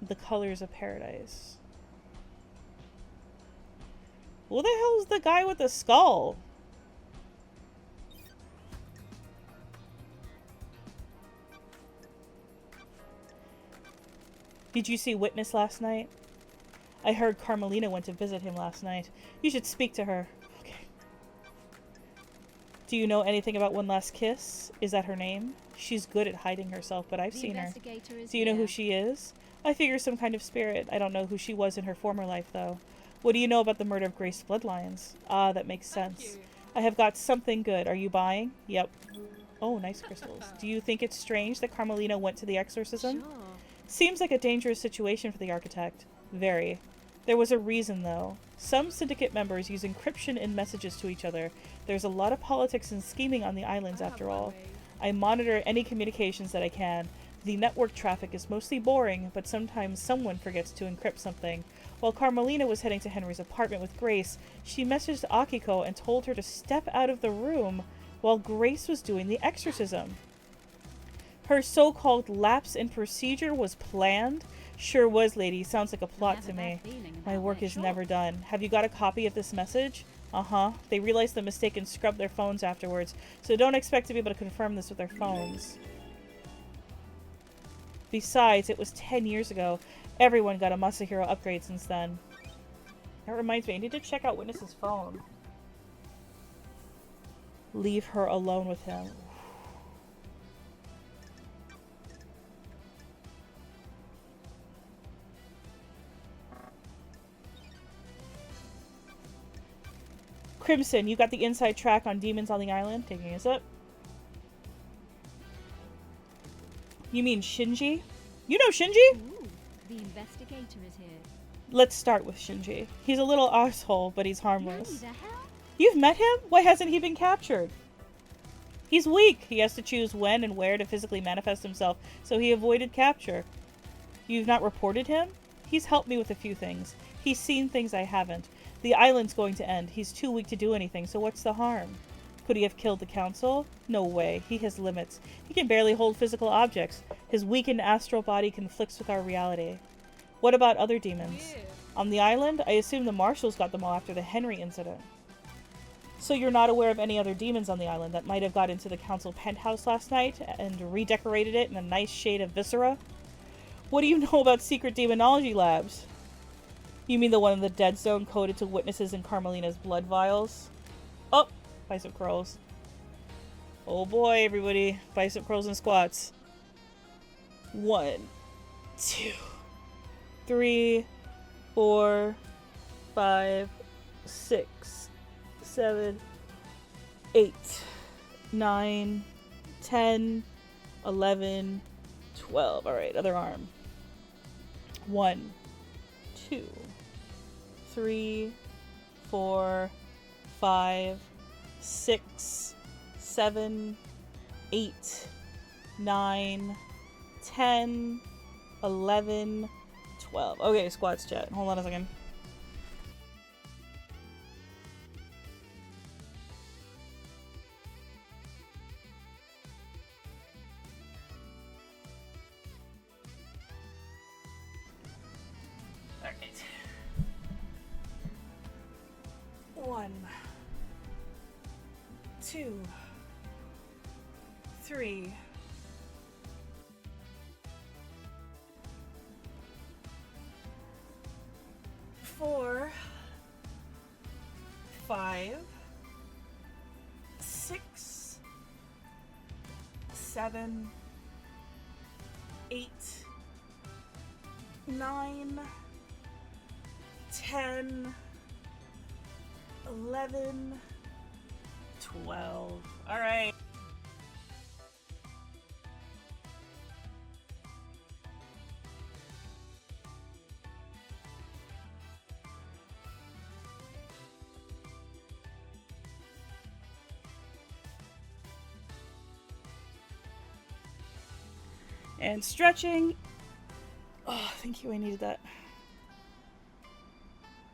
The colors of paradise. Who the hell's the guy with the skull? Did you see Witness last night? I heard Carmelina went to visit him last night. You should speak to her. Okay. Do you know anything about One Last Kiss? Is that her name? She's good at hiding herself, but I've The seen her. investigator is Do you know who here. she is? I figure some kind of spirit. I don't know who she was in her former life, though. What do you know about the murder of Grace Bloodlions? Ah, that makes Thank sense. you. I have got something good. Are you buying? Yep. Oh, nice crystals. Do you think it's strange that Carmelina went to the exorcism? Sure. Seems like a dangerous situation for the architect. Very. There was a reason, though. Some syndicate members use encryption in messages to each other. There's a lot of politics and scheming on the islands, I have after my all. ways. I monitor any communications that I can. The network traffic is mostly boring, but sometimes someone forgets to encrypt something. While Carmelina was heading to Henry's apartment with Grace, she messaged Akiko and told her to step out of the room while Grace was doing the exorcism. Her so-called lapse in procedure was planned? Sure was, lady. Sounds like a plot Have to a me. bad feeling My about work that is short. never done. Have you got a copy of this message? Uh-huh. They realized the mistake and scrubbed their phones afterwards, so don't expect to be able to confirm this with their phones. Besides, it was 10 years ago. Everyone got a Masahiro upgrade since then. That reminds me, I need to check out Witness's phone. Leave her alone with him. Crimson, you got the inside track on demons on the island? Taking us up. You mean Shinji? You know Shinji? Ooh, the investigator is here. Let's start with Shinji. He's a little asshole, but he's Nanny, harmless. the hell? You've met him? Why hasn't he been captured? He's weak. He has to choose when and where to physically manifest himself, so he avoided capture. You've not reported him? He's helped me with a few things. He's seen things I haven't. The island's going to end. He's too weak to do anything, so what's the harm? Could he have killed the council? No way. He has limits. He can barely hold physical objects. His weakened astral body conflicts with our reality. What about other demons? Weird. On the island, I assume the marshals got them all after the Henry incident. So you're not aware of any other demons on the island that might have got into the council penthouse last night and redecorated it in a nice shade of viscera? What do you know about secret demonology labs? You mean the one in the dead zone coded to Witnesses in Carmelina's blood vials? Oh, bicep curls. Oh boy, everybody. Bicep curls and squats. 1, 2, 3, 4, 5, 6, 7, 8, 9, 10, 11, 12. Alright, other arm. 1, 2, 3, 4, 5, 6, 7, 8, 9, 10, 11, 12. Okay, squats chat. Hold on a second. Alright. 1, 2, 3, 4, 5, 6, 7, 8, 9, 10, 11, 12. All right. And stretching. Oh, thank you. I needed that.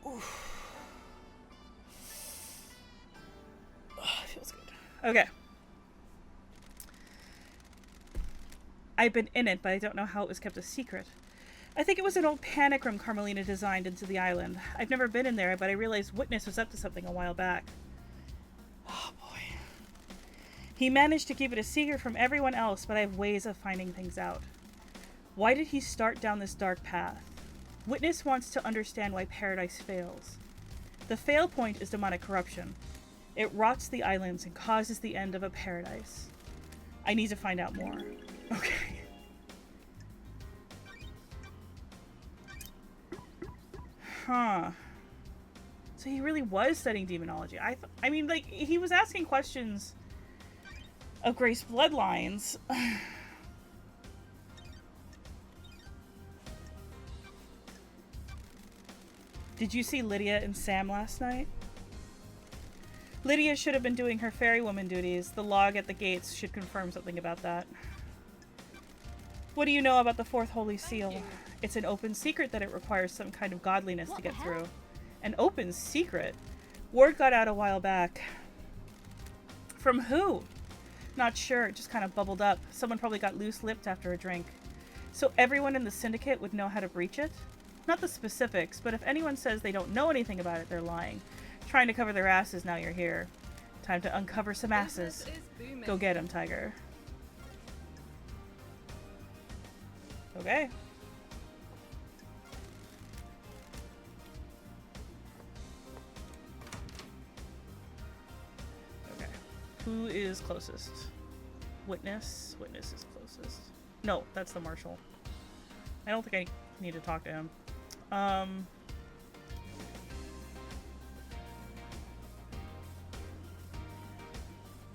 Oof. Oh, it feels good. Okay. I've been in it, but I don't know how it was kept a secret. I think it was an old panic room Carmelina designed into the island. I've never been in there, but I realized Witness was up to something a while back. Oh boy. He managed to keep it a secret from everyone else, but I have ways of finding things out. Why did he start down this dark path? Witness wants to understand why Paradise fails. The fail point is demonic corruption. It rots the islands and causes the end of a paradise. I need to find out more. Okay. Huh. So he really was studying demonology. I mean, like, he was asking questions of Grace bloodlines. Did you see Lydia and Sam last night? Lydia should have been doing her fairywoman duties. The log at the gates should confirm something about that. What do you know about the fourth holy seal? It's an open secret that it requires some kind of godliness to get through. An open secret? Word got out a while back. From who? Not sure, it just kind of bubbled up. Someone probably got loose-lipped after a drink. So everyone in the syndicate would know how to breach it? Not the specifics, but if anyone says they don't know anything about it, they're lying. Trying to cover their asses now you're here. Time to uncover some asses. Business is booming. Go get 'em, Tiger. Okay. Okay. Who is closest? Witness? Witness is closest. No, that's the marshal. I don't think I need to talk to him.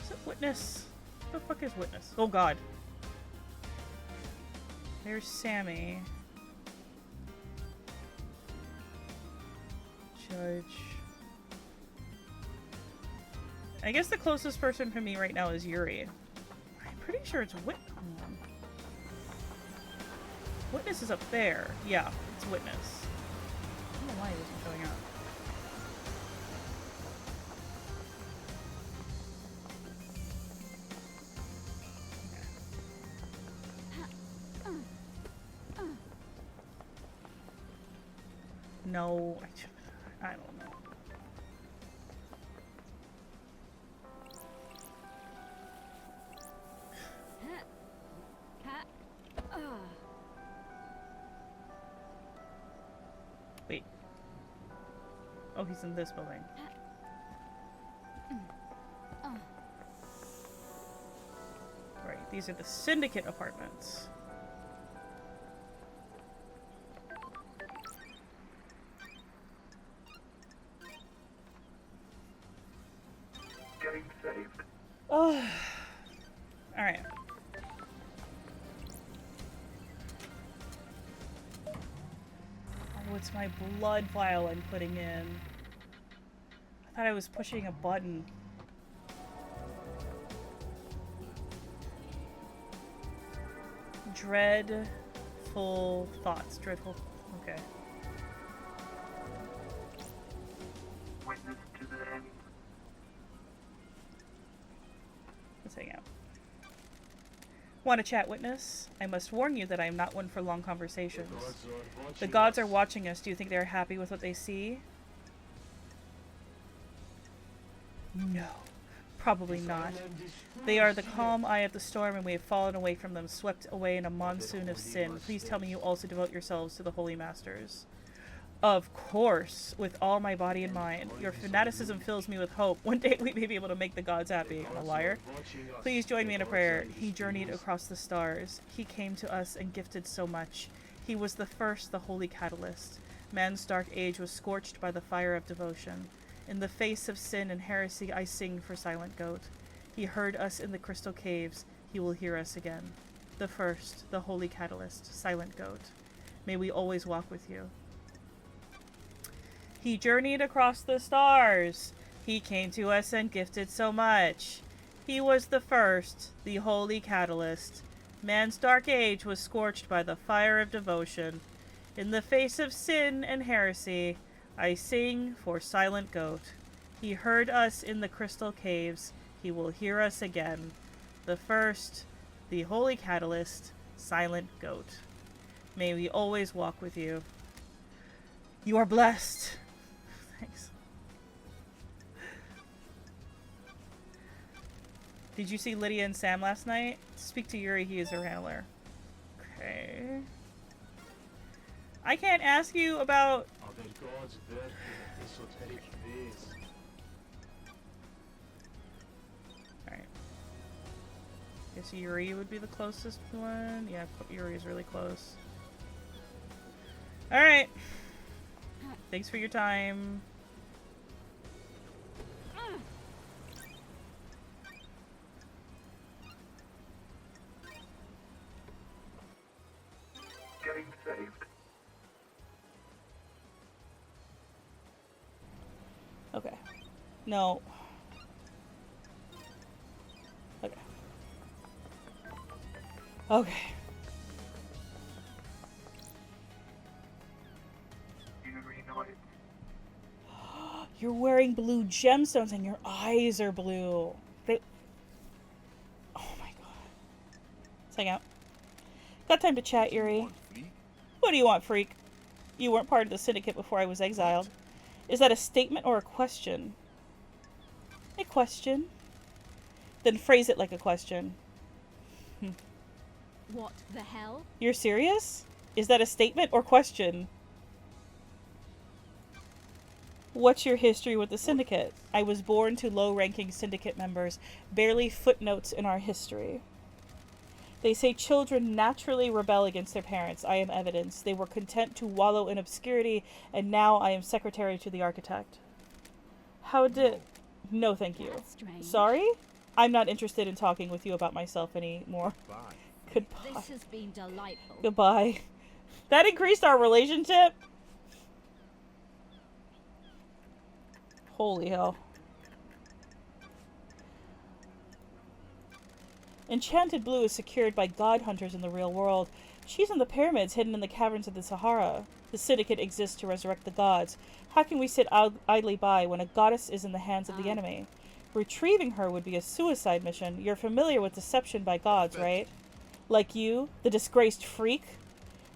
Is it Witness? What the fuck is Witness? Oh god. There's Sammy. Judge. I guess the closest person for me right now is Yuri. I'm pretty sure it's Witness. Witness is up there. Yeah, it's Witness. I don't know why it isn't showing up. No, I don't know. Wait. Oh, he's in this building. Right, these are the syndicate apartments. Game saved. Oh. Alright. Oh, it's my blood vial I'm putting in. I thought I was pushing a button. Dread dreadful thoughts. Dreadful. Okay. Witness to the end. Let's hang out. Want to chat, witness? I must warn you that I am not one for long conversations. The gods are watching us. Do you think they are happy with what they see? No. Probably not. They are the calm eye of the storm, and we have fallen away from them, swept away in a monsoon of sin. Please tell me you also devote yourselves to the holy masters. Of course, with all my body and mind. Your fanaticism fills me with hope. One day we may be able to make the gods happy. I'm a liar. Please join me in a prayer. He journeyed across the stars. He came to us and gifted so much. He was the first, the holy catalyst. Man's dark age was scorched by the fire of devotion. In the face of sin and heresy, I sing for Silent Goat. He heard us in the crystal caves. He will hear us again. The first, the holy catalyst, Silent Goat. May we always walk with you. He journeyed across the stars. He came to us and gifted so much. He was the first, the holy catalyst. Man's dark age was scorched by the fire of devotion. In the face of sin and heresy, I sing for Silent Goat. He heard us in the crystal caves. He will hear us again. The first, the holy catalyst, Silent Goat. May we always walk with you. You are blessed. Thanks. Did you see Lydia and Sam last night? Speak to Yuri, he is her handler. Okay. I can't ask you about... Alright. Guess Yuri would be the closest one. Yeah, Yuri is really close. Alright. Thanks for your time. Getting saved. Okay. No. Okay. Okay. You're wearing blue gemstones and your eyes are blue. They... Oh my god. Let's hang out. Got time to chat, Yuri. What do you want, freak? You weren't part of the syndicate before I was exiled. Is that a statement or a question? A question. Then phrase it like a question. What the hell? You're serious? Is that a statement or question? What's your history with the syndicate? I was born to low-ranking syndicate members, barely footnotes in our history. They say children naturally rebel against their parents. I am evidence. They were content to wallow in obscurity, and now I am secretary to the architect. How did... No, thank you. That's strange. Sorry? I'm not interested in talking with you about myself anymore. Goodbye. This has been delightful. Goodbye. That increased our relationship? Holy hell. Enchanted Blue is secured by god hunters in the real world. She's in the pyramids hidden in the caverns of the Sahara. The syndicate exists to resurrect the gods. How can we sit idly by when a goddess is in the hands of the enemy? Retrieving her would be a suicide mission. You're familiar with deception by gods, right? Like you, the disgraced freak?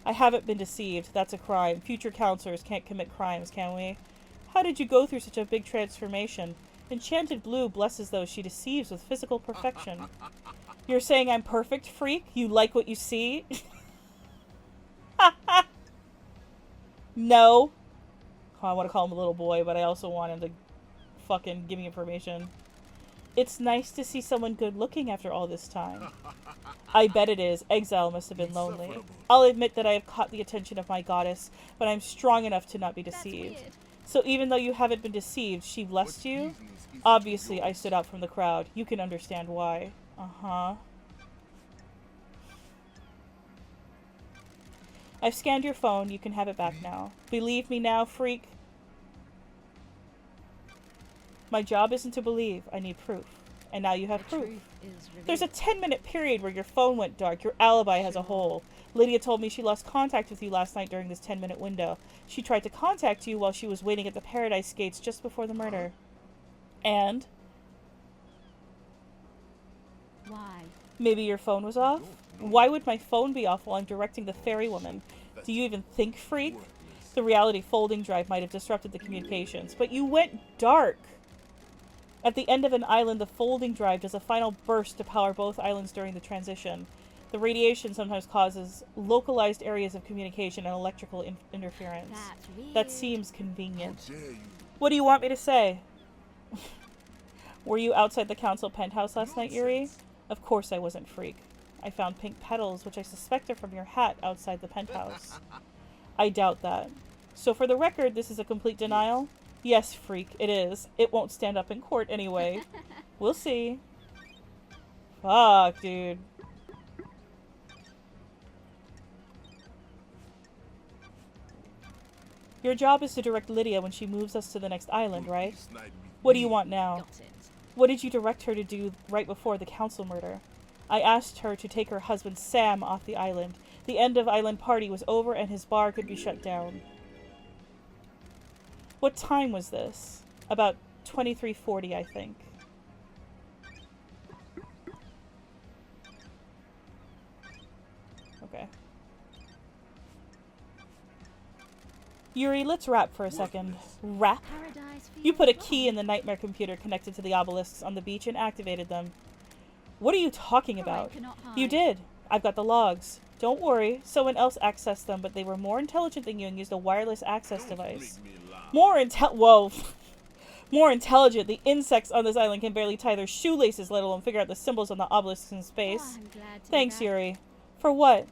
I haven't been deceived. That's a crime. Future counselors can't commit crimes, can we? How did you go through such a big transformation? Enchanted Blue blesses those she deceives with physical perfection. You're saying I'm perfect, freak? You like what you see? No. Oh, I want to call him a little boy, but I also want him to fucking give me information. It's nice to see someone good looking after all this time. I bet it is. Exile must have been lonely. I'll admit that I have caught the attention of my goddess, but I'm strong enough to not be deceived. So even though you haven't been deceived, she blessed you? Obviously, I stood out from the crowd. You can understand why. Uh-huh. I've scanned your phone. You can have it back now. Believe me now, freak? My job isn't to believe. I need proof. And now you have The proof. truth is There's a revealed. 10-minute period where your phone went dark. Your alibi has a Sure. hole. Lydia told me she lost contact with you last night during this 10-minute window. She tried to contact you while she was waiting at the Paradise Gates just before the murder. And Why? maybe your phone was off? Why would my phone be off while I'm directing the ferrywoman? Do you even think, freak? The reality folding drive might have disrupted the communications, but you went dark. At the end of an island, the folding drive does a final burst to power both islands during the transition. The radiation sometimes causes localized areas of communication and electrical interference. That's weird. That seems convenient. What do you want me to say? Were you outside the council penthouse last night, Yuri? Of course I wasn't, freak. I found pink petals, which I suspect are from your hat, outside the penthouse. I doubt that. So for the record, this is a complete denial? Yes, freak, it is. It won't stand up in court anyway. We'll see. Fuck, dude. Your job is to direct Lydia when she moves us to the next island, right? What do you want now? Got it. What did you direct her to do right before the council murder? I asked her to take her husband Sam off the island. The end of island party was over and his bar could be shut down. What time was this? About 23:40, I think. Okay. Yuri, let's rap for a second. Rap? Paradise You feels put a wrong. key in the nightmare computer connected to the obelisks on the beach and activated them. What are you talking Pride about? cannot hide. You did. I've got the logs. Don't worry, someone else accessed them, but they were more intelligent than you and used a wireless access device. More intelligent. The insects on this island can barely tie their shoelaces, let alone figure out the symbols on the obelisks in Oh, space. I'm glad to Thanks, hear that. Yuri. For what?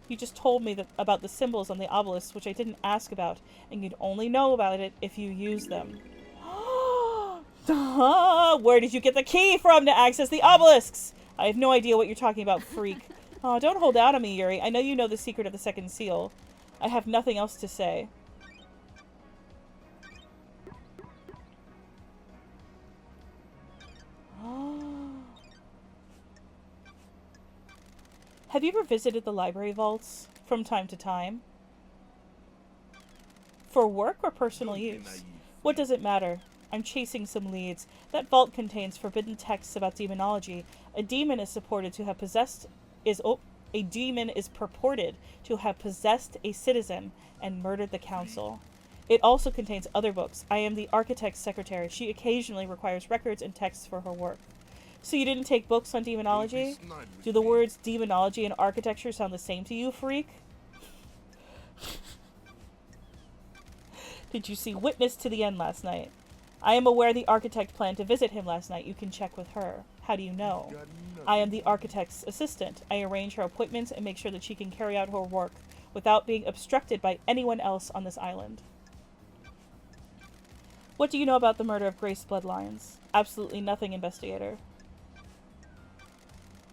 You just told me about the symbols on the obelisks, which I didn't ask about, and you'd only know about it if you used them. Where did you get the key from to access the obelisks? I have no idea what you're talking about, freak. Oh, don't hold out on me, Yuri. I know you know the secret of the second seal. I have nothing else to say. Have you ever visited the library vaults from time to time? For work or personal use? What does it matter? I'm chasing some leads. That vault contains forbidden texts about demonology. A demon is purported to have possessed a citizen and murdered the council. It also contains other books. I am the architect's secretary. She occasionally requires records and texts for her work. So you didn't take books on demonology? Do the words demonology and architecture sound the same to you, freak? Did you see Witness to the End last night? I am aware the architect planned to visit him last night. You can check with her. How do you know? I am the architect's assistant. I arrange her appointments and make sure that she can carry out her work without being obstructed by anyone else on this island. What do you know about the murder of Grace Bloodlines? Absolutely nothing, investigator.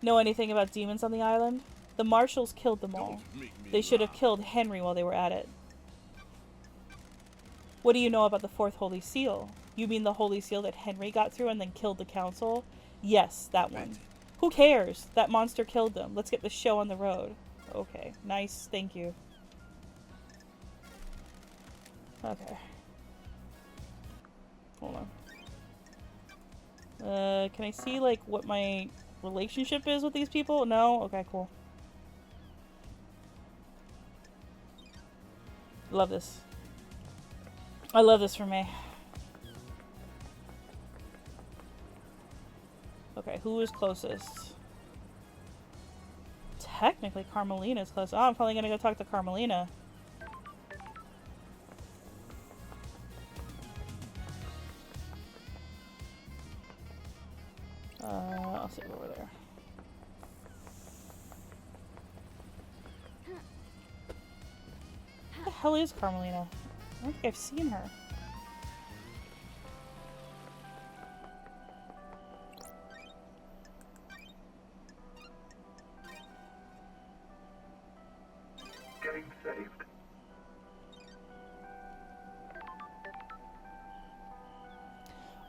Know anything about demons on the island? The marshals killed them all. They should have killed Henry while they were at it. What do you know about the fourth holy seal? You mean the holy seal that Henry got through and then killed the council? Yes, that one. Who cares? That monster killed them. Let's get the show on the road. Okay, nice, thank you. Okay. Hold on. Can I see, like, what my relationship is with these people? No? Okay, cool. Love this. I love this for me. Okay, who is closest? Technically, Carmelina's close. Oh, I'm probably gonna go talk to Carmelina. I'll sit over there. Who the hell is Carmelina? I don't think I've seen her. Getting saved.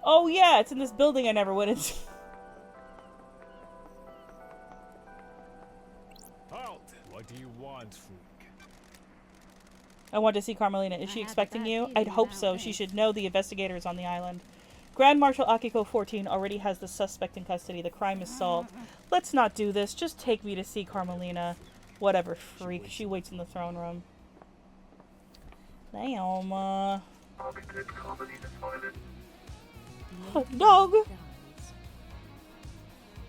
Oh yeah, it's in this building I never went into. Times freak. I want to see Carmelina. Is I she have a expecting bad you? feeling I'd hope about so. She this. should know the investigator is on the island. Grand Marshal Akiko 14 already has the suspect in custody. The crime is solved. Let's not do this. Just take me to see Carmelina. Whatever, freak. She waits in the throne room. Damn, Architect Carmelina Silent. dog. Dies.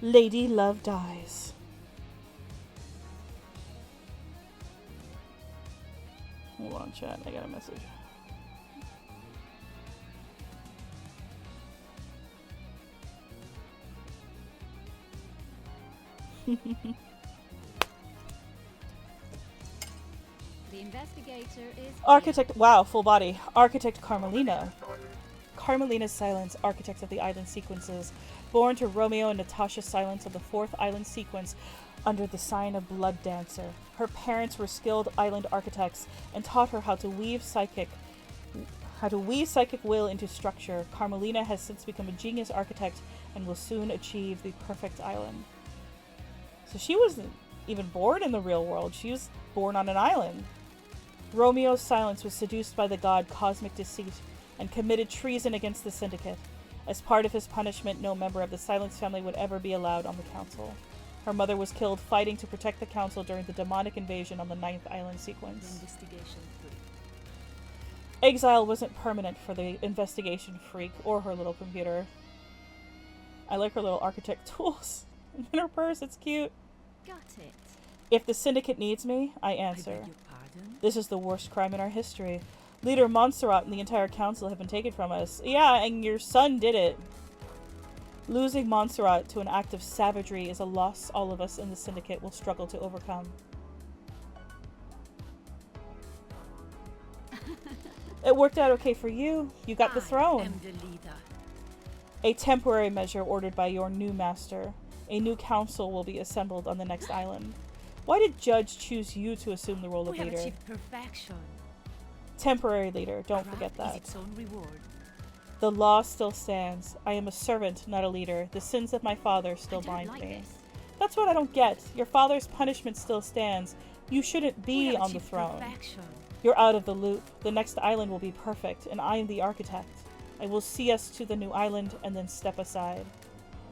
Lady Love dies. Hold on, chat. I got a message. The investigator is Architect, wow, full body. Architect Carmelina. Carmelina Silence, architect of the island sequences. Born to Romeo and Natasha Silence of the fourth island sequence under the sign of Blood Dancer. Her parents were skilled island architects and taught her how to weave psychic will into structure. Carmelina has since become a genius architect and will soon achieve the perfect island. So she wasn't even born in the real world. She was born on an island. Romeo's Silence was seduced by the god Cosmic Deceit and committed treason against the Syndicate. As part of his punishment, no member of the Silence family would ever be allowed on the council. Her mother was killed fighting to protect the council during the demonic invasion on the 9th island sequence. investigation freak. Exile wasn't permanent for the investigation freak or her little computer. I like her little architect tools. In her purse, it's cute. Got it. If the Syndicate needs me, I answer. I beg your pardon? This is the worst crime in our history. Leader Montserrat and the entire council have been taken from us. Yeah, and your son did it. Losing Montserrat to an act of savagery is a loss all of us in the Syndicate will struggle to overcome. It worked out okay for you. You got the I throne. am the leader. A temporary measure ordered by your new master. A new council will be assembled on the next island. Why did Judge choose you to assume the role of We have leader? achieved perfection. Temporary leader, don't forget Craft that. is its own reward. The law still stands. I am a servant, not a leader. The sins of my father still I don't bind like me. this. That's what I don't get. Your father's punishment still stands. You shouldn't We be have on the achieved throne. perfection. You're out of the loop. The next island will be perfect, and I am the architect. I will see us to the new island and then step aside.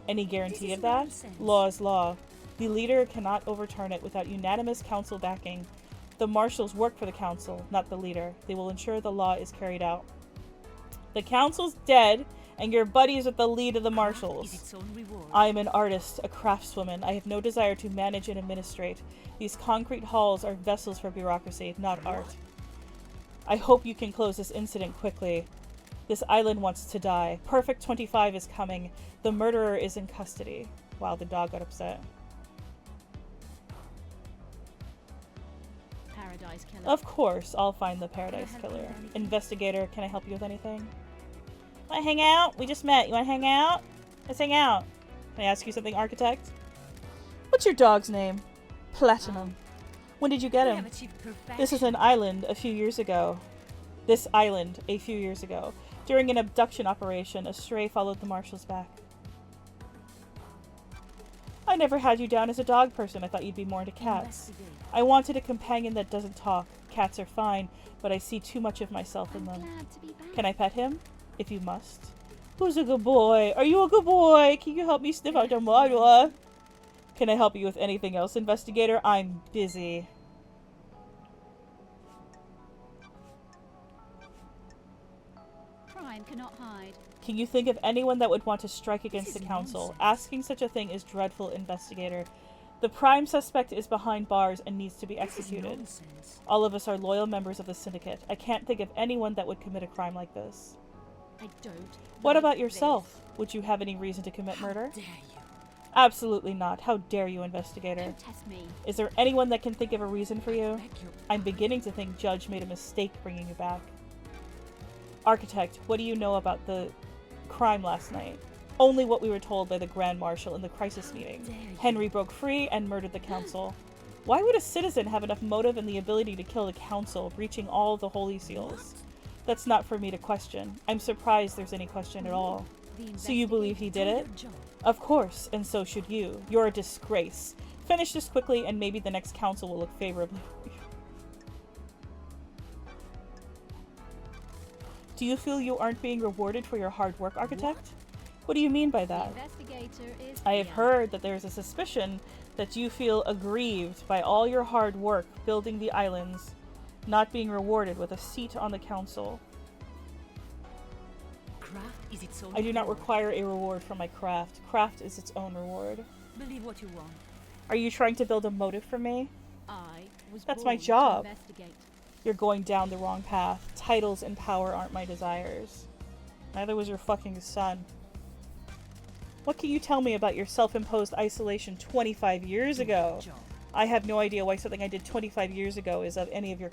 Any guarantee This of is that? nonsense. Law is law. The leader cannot overturn it without unanimous council backing. The marshals work for the council, not the leader. They will ensure the law is carried out. The council's dead, and your buddies with the lead of the Craft is marshals. its own reward. I am an artist, a craftswoman. I have no desire to manage and administrate. These concrete halls are vessels for bureaucracy, not art. I hope you can close this incident quickly. This island wants to die. Perfect 25 is coming. The murderer is in custody. Wow, the dog got upset. Paradise killer. Of course, I'll find the Paradise Can I help you Killer. with anything? Investigator, can I help you with anything? Wanna hang out? We just met. You wanna hang out? Let's hang out. Can I ask you something, Architect? What's your dog's name? Platinum. When did you get We him? have achieved perfection. This is an island a few years ago. This island a few years ago. During an abduction operation, a stray followed the marshals back. I never had you down as a dog person. I thought you'd be more into cats. Investigate. I wanted a companion that doesn't talk. Cats are fine, but I see too much of myself in I'm them. glad to be back. Can I pet him? If you must. Who's a good boy? Are you a good boy? Can you help me sniff out the mud? Can I help you with anything else, investigator? I'm busy. Crime cannot hide. Can you think of anyone that would want to strike against is the council? nonsense. Asking such a thing is dreadful, investigator. The prime suspect is behind bars and needs to be This is executed. nonsense. All of us are loyal members of the syndicate. I can't think of anyone that would commit a crime like this. I don't. What like about this. yourself? Would you have any reason to commit murder? How dare you? Absolutely not. How dare you, investigator? Don't test me. Is there anyone that can think of a reason for you? Beg your I'm beginning to think Judge made a mistake bringing you back. Architect, what do you know about the crime last night? Only what we were told by the Grand Marshal in the crisis meeting. dare you? Henry broke free and murdered the council. Why would a citizen have enough motive and the ability to kill the council, breaching all the holy seals? That's not for me to question. I'm surprised there's any question at all. The So you believe he did Do it? your job. Of course, and so should you. You're a disgrace. Finish this quickly and maybe the next council will look favorably. Do you feel you aren't being rewarded for your hard work, Architect? What do you mean by The that? investigator is I have here. heard that there is a suspicion that you feel aggrieved by all your hard work building the islands, not being rewarded with a seat on the council. Craft is its own I do not reward. require a reward for my craft. Craft is its own reward. Believe what you want. Are you trying to build a motive for me? I was That's my born to job. investigate. You're going down the wrong path. Titles and power aren't my desires. Neither was your fucking son. What can you tell me about your self-imposed isolation 25 years ago? Job. I have no idea why something I did 25 years ago is of any of your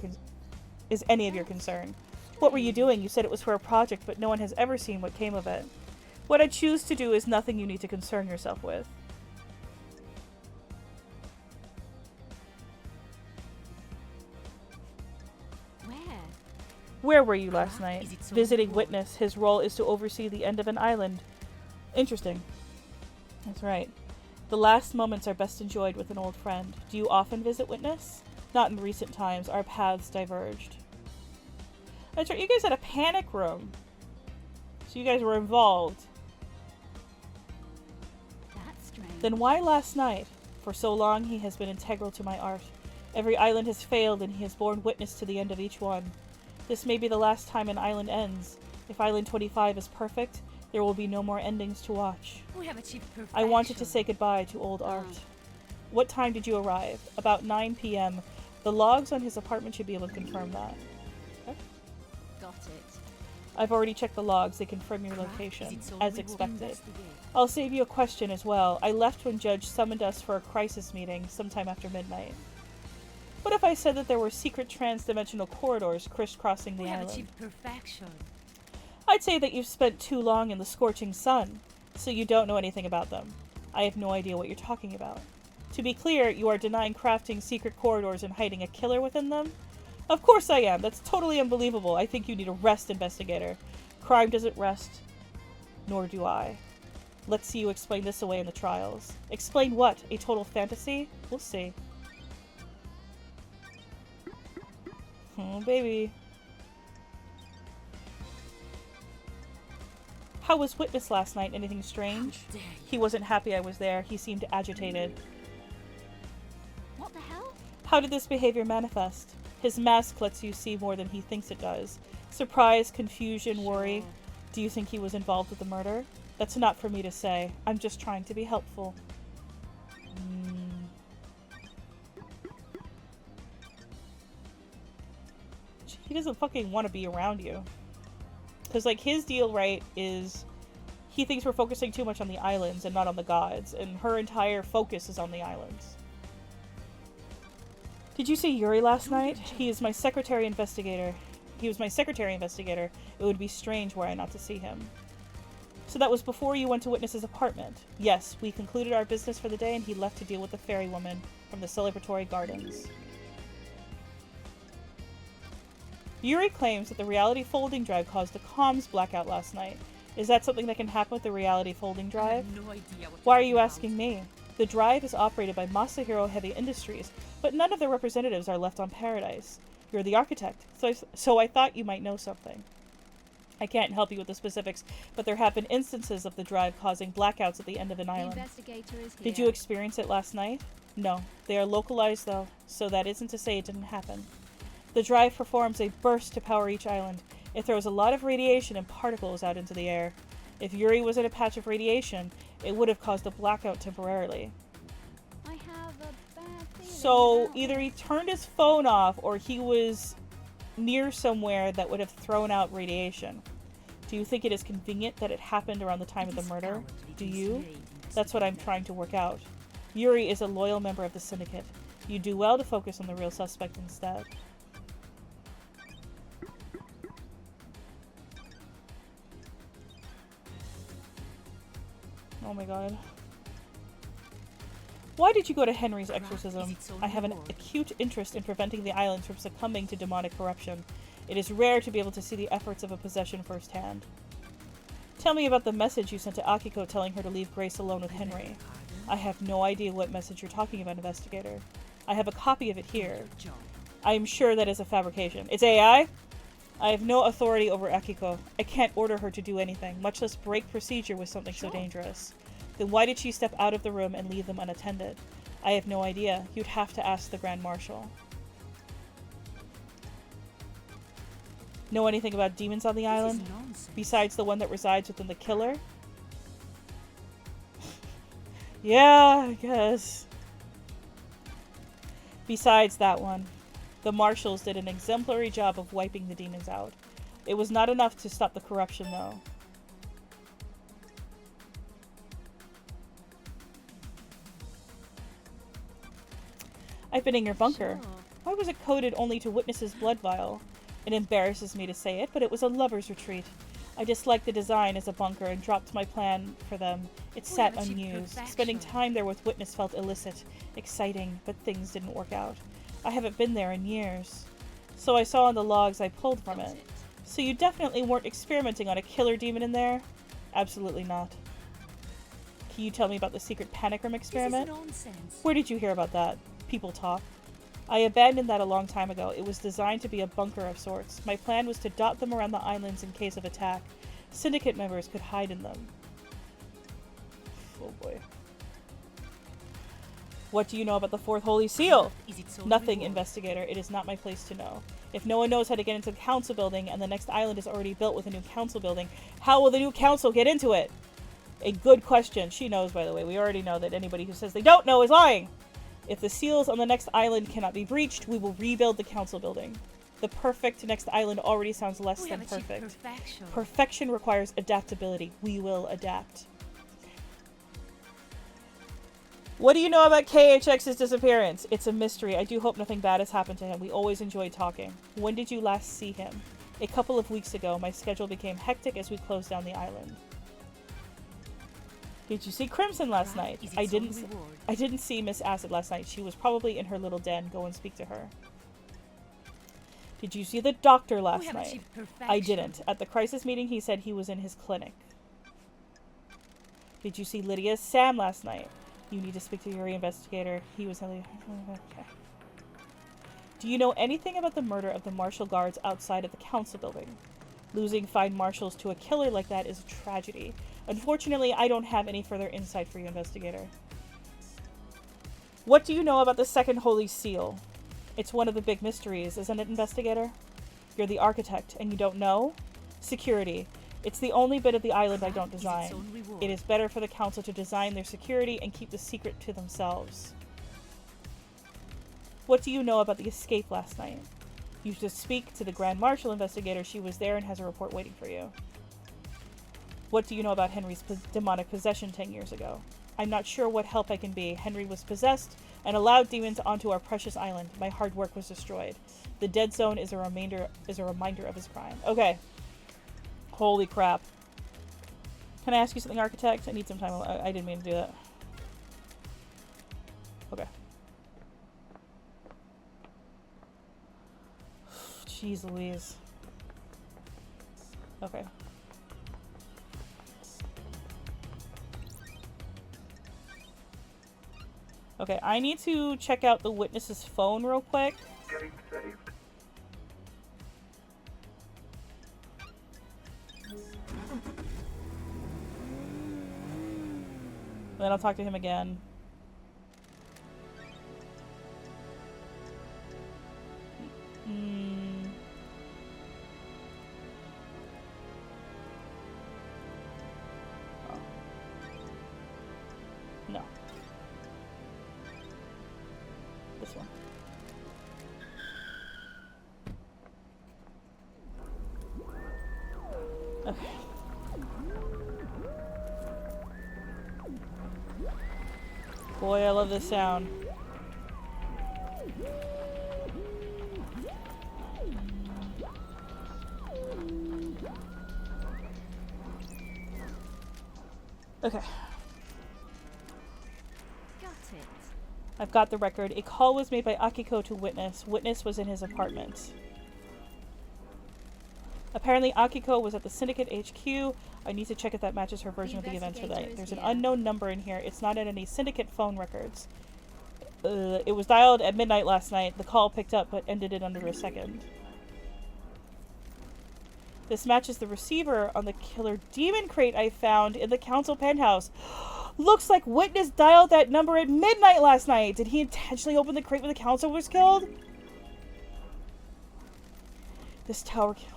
concern. What were you doing? You said it was for a project, but no one has ever seen what came of it. What I choose to do is nothing you need to concern yourself with. Where? Where were you last Craft night? is its own Visiting reward. witness. His role is to oversee the end of an island. Interesting. That's right. The last moments are best enjoyed with an old friend. Do you often visit witness? Not in recent times. Our paths diverged. That's right. You guys had a panic room. So you guys were involved. That's strange. Then why last night? For so long he has been integral to my art. Every island has failed and he has borne witness to the end of each one. This may be the last time an island ends. If Island 25 is perfect, there will be no more endings to watch. We have achieved perfection. I wanted to say goodbye to old art. What time did you arrive? About 9 p.m. The logs on his apartment should be able to confirm that. Got it. I've already checked the logs. They confirm your Craft is location, its own as reward. expected. Investigate. I'll save you a question as well. I left when Judge summoned us for a crisis meeting sometime after midnight. What if I said that there were secret trans-dimensional corridors crisscrossing the We have island? achieved perfection. I'd say that you've spent too long in the scorching sun, so you don't know anything about them. I have no idea what you're talking about. To be clear, you are denying crafting secret corridors and hiding a killer within them? Of course I am. That's totally unbelievable. I think you need a rest, investigator. Crime doesn't rest, nor do I. Let's see you explain this away in the trials. Explain what? A total fantasy? We'll see. Oh, baby. How was Witness last night? Anything strange? Dare you. He wasn't happy I was there. He seemed agitated. What the hell? How did this behavior manifest? His mask lets you see more than he thinks it does. Surprise, confusion, worry. Sure. Do you think he was involved with the murder? That's not for me to say. I'm just trying to be helpful. He doesn't fucking want to be around you. Because, like, his deal, right, is he thinks we're focusing too much on the islands and not on the gods, and her entire focus is on the islands. Did you see Yuri last night? He is my secretary investigator. He was my secretary investigator. It would be strange were I not to see him. So that was before you went to Witness's apartment. Yes, we concluded our business for the day and he left to deal with the fairy woman from the celebratory gardens. Yuri claims that the reality folding drive caused a comms blackout last night. Is that something that can happen with the reality folding I drive? have no idea what Why are you're you talking asking about. me? The drive is operated by Masahiro Heavy Industries, but none of their representatives are left on Paradise. You're the architect, so I thought you might know something. I can't help you with the specifics, but there have been instances of the drive causing blackouts at the end of an The island. investigator is here. Did you experience it last night? No. They are localized, though, so that isn't to say it didn't happen. The drive performs a burst to power each island. It throws a lot of radiation and particles out into the air. If Yuri was in a patch of radiation, it would have caused a blackout temporarily. I have a bad feeling So about either he this. turned his phone off or he was near somewhere that would have thrown out radiation. Do you think it is convenient that it happened around the time It of the is murder? cowardly Do to you? slay the That's what I'm investigator. trying to work out. Yuri is a loyal member of the syndicate. You do well to focus on the real suspect instead. Oh my god. Why did you go to Henry's exorcism? I have an acute interest in preventing the islands from succumbing to demonic corruption. It is rare to be able to see the efforts of a possession firsthand. Tell me about the message you sent to Akiko telling her to leave Grace alone with Henry. I have no idea what message you're talking about, investigator. I have a copy of it here. Job. I am sure that is a fabrication. It's AI? I have no authority over Akiko. I can't order her to do anything, much less break procedure with something so dangerous. Then why did she step out of the room and leave them unattended? I have no idea. You'd have to ask the Grand Marshal. Know anything about demons on the island? This is nonsense. Besides the one that resides within the killer? Yeah, I guess. Besides that one, the marshals did an exemplary job of wiping the demons out. It was not enough to stop the corruption, though. I've been in your bunker. Sure. Why was it coded only to Witness's blood vial? It embarrasses me to say it, but it was a lover's retreat. I disliked the design as a bunker and dropped my plan for them. It sat haven't you unused. perfection? Spending time there with Witness felt illicit, exciting, but things didn't work out. I haven't been there in years. So I saw on the logs I pulled from Got it. it. So you definitely weren't experimenting on a killer demon in there? Absolutely not. Can you tell me about the secret panic room This experiment? is nonsense. Where did you hear about that? People talk. I abandoned that a long time ago. It was designed to be a bunker of sorts. My plan was to dot them around the islands in case of attack. Syndicate members could hide in them. Oh boy. What do you know about the Fourth Holy Seal? Is it so Nothing, reward? investigator. It is not my place to know. If no one knows how to get into the council building and the next island is already built with a new council building, how will the new council get into it? A good question. She knows, by the way. We already know that anybody who says they don't know is lying. If the seals on the next island cannot be breached, we will rebuild the council building. The perfect next island already sounds less We than have achieved perfect. perfection. Perfection requires adaptability. We will adapt. What do you know about KHX's disappearance? It's a mystery. I do hope nothing bad has happened to him. We always enjoy talking. When did you last see him? A couple of weeks ago. My schedule became hectic as we closed down the island. Did you see Crimson last night? Is I its didn't. own reward. I didn't see Miss Acid last night. She was probably in her little den. Go and speak to her. Did you see the doctor last We have night? achieved perfection. I didn't. At the crisis meeting, he said he was in his clinic. Did you see Lydia's Sam last night? You need to speak to your investigator. He was... Okay. Do you know anything about the murder of the marshal guards outside of the council building? Losing fine marshals to a killer like that is a tragedy. Unfortunately, I don't have any further insight for you, investigator. What do you know about the Second Holy Seal? It's one of the big mysteries, isn't it, investigator? You're the architect, and you don't know? Security. It's the only bit of the island I don't Is its design. own reward. It is better for the council to design their security and keep the secret to themselves. What do you know about the escape last night? You should speak to the Grand Marshal, investigator. She was there and has a report waiting for you. What do you know about Henry's demonic possession 10 years ago? I'm not sure what help I can be. Henry was possessed and allowed demons onto our precious island. My hard work was destroyed. The dead zone is a reminder of his crime. Okay. Holy crap. Can I ask you something, architect? I need some time. I didn't mean to do that. Okay. Jeez Louise. Okay. Okay, I need to check out the witness's phone real quick. Getting saved. Then I'll talk to him again. Mm. Oh. No. This one. Okay. Boy, I love this sound. Okay. Got it. I've got the record. A call was made by Akiko to Witness. Witness was in his apartment. Apparently Akiko was at the Syndicate HQ. I need to check if that matches her version of the events for the night. There's an unknown number in here. It's not in any Syndicate phone records. It was dialed at midnight last night. The call picked up but ended in under a second. This matches the receiver on the killer demon crate I found in the council penthouse. Looks like Witness dialed that number at midnight last night. Did he intentionally open the crate when the council was killed? This tower kill.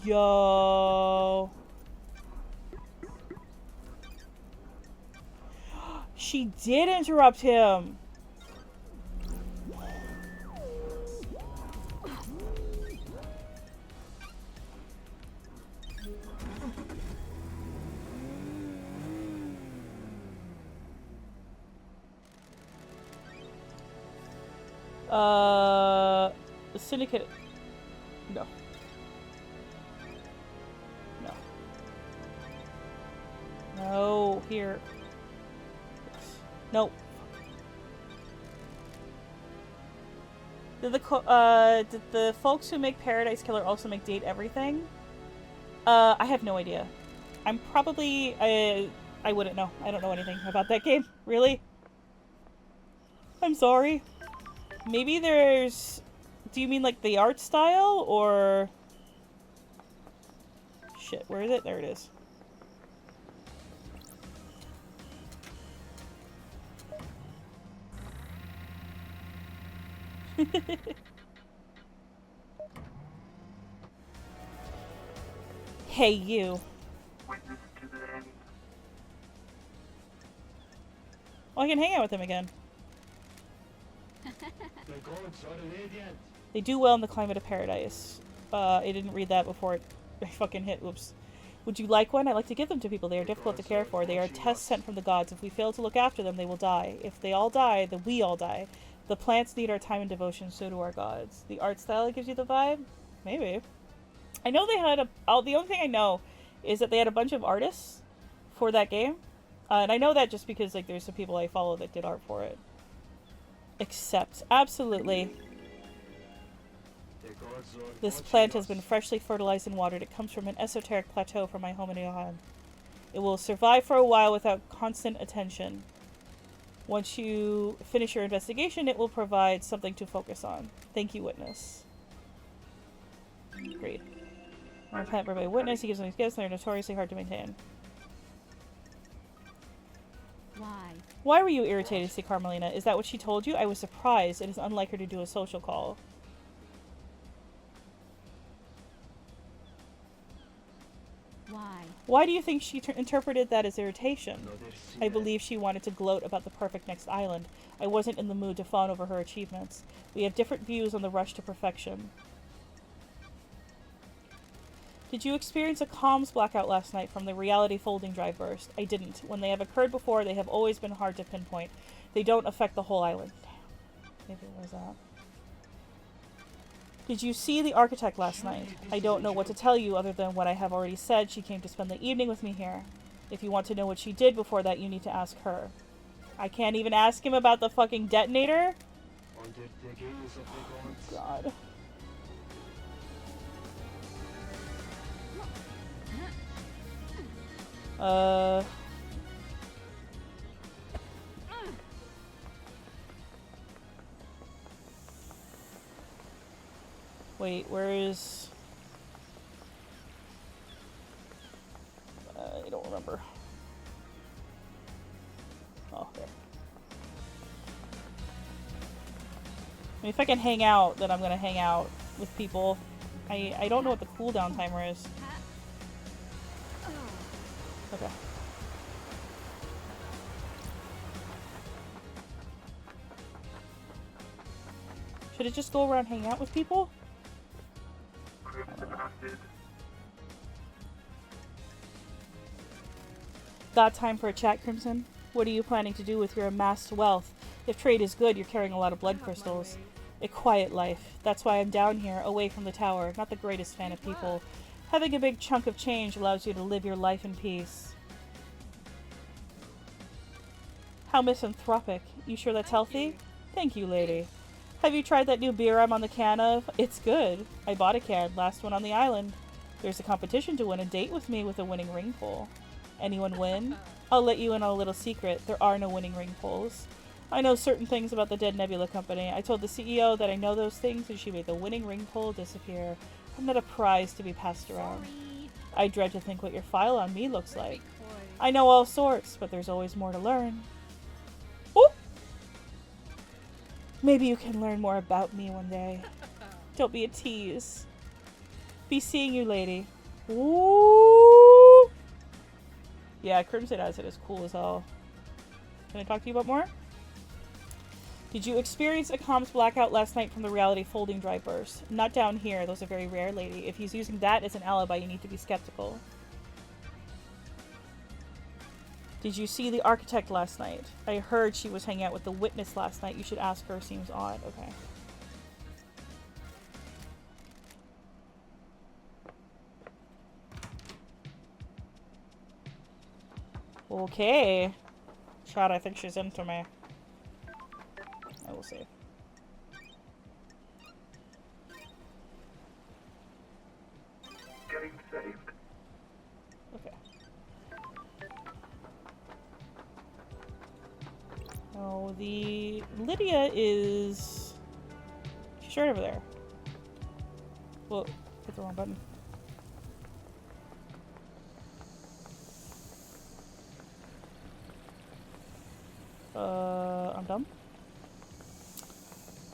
Yo. She did interrupt him. The Syndicate. No. No. No, here. Oops. Nope. Did the folks who make Paradise Killer also make Date Everything? I have no idea. I'm probably, I wouldn't know. I don't know anything about that game. Really? I'm sorry. Maybe there's... Do you mean like the art style, or... Shit, where is it? There it is. Hey, you. Witness to the end. Well, I can hang out with him again. The gods are radiant. They do well in the climate of paradise. I didn't read that before I fucking hit. Oops. Would you like one? I like to give them to people. They are difficult to care for. They are tests sent from the gods. If we fail to look after them, they will die. If they all die, then we all die. The plants need our time and devotion, so do our gods. The art style that gives you the vibe? Maybe. I know they had the only thing I know is that they had a bunch of artists for that game. And I know that just because like there's some people I follow that did art for it. Except, absolutely, this plant has been freshly fertilized and watered. It comes from an esoteric plateau from my home in Johan. It will survive for a while without constant attention. Once you finish your investigation, it will provide something to focus on. Thank you, Witness. Agreed. When a plant brought by Witness, he gives them these gifts, and they're notoriously hard to maintain. Why? Why were you irritated, say Carmelina? Is that what she told you? I was surprised. It is unlike her to do a social call. Why? Why do you think she interpreted that as irritation? I believe she wanted to gloat about the perfect next island. I wasn't in the mood to fawn over her achievements. We have different views on the rush to perfection. Did you experience a comms blackout last night from the reality folding drive burst? I didn't. When they have occurred before, they have always been hard to pinpoint. They don't affect the whole island. Damn. Maybe it was that. Did you see the architect last night? I don't know what to tell you other than what I have already said. She came to spend the evening with me here. If you want to know what she did before that, you need to ask her. I can't even ask him about the fucking detonator? God. Wait, where is... I don't remember. Oh, there. I mean, if I can hang out, then I'm gonna hang out with people. I don't know what the cooldown timer is. Okay. Should it just go around hanging out with people? Crimson acid. Got time for a chat, Crimson? What are you planning to do with your amassed wealth? If trade is good, you're carrying a lot of blood crystals. A quiet life. That's why I'm down here, away from the tower. Not the greatest fan of people. Having a big chunk of change allows you to live your life in peace. How misanthropic. You sure that's healthy? Thank you, lady. Have you tried that new beer I'm on the can of? It's good. I bought a can, last one on the island. There's a competition to win a date with me with a winning ring pull. Anyone win? I'll let you in on a little secret. There are no winning ring pulls. I know certain things about the Dead Nebula Company. I told the CEO that I know those things and she made the winning ring pull disappear. I'm not a prize to be passed around. Sorry. I dread to think what your file on me looks like. Boy. I know all sorts, but there's always more to learn. Ooh! Maybe you can learn more about me one day. Don't be a tease. Be seeing you, lady. Ooh! Yeah, Crimson Acid is cool as hell. Can I talk to you about more? Did you experience a comms blackout last night from the reality folding drive burst? Not down here. Those are very rare, lady. If he's using that as an alibi, you need to be skeptical. Did you see the architect last night? I heard she was hanging out with the witness last night. You should ask her. Seems odd. Okay. Okay. Chad, I think she's into me. I will see. Getting saved. Okay. Oh, the Lydia is... She's right over there. Whoa, hit the wrong button. I'm dumb.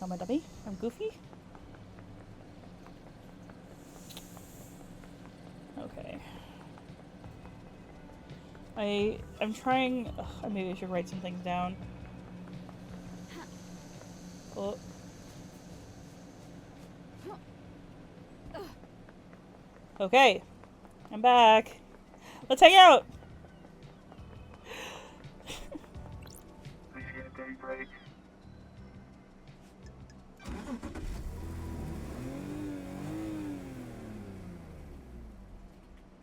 I'm a dummy. I'm goofy. Okay. I'm trying... Ugh, maybe I should write some things down. Oh. Okay. I'm back. Let's hang out! Appreciate a day break.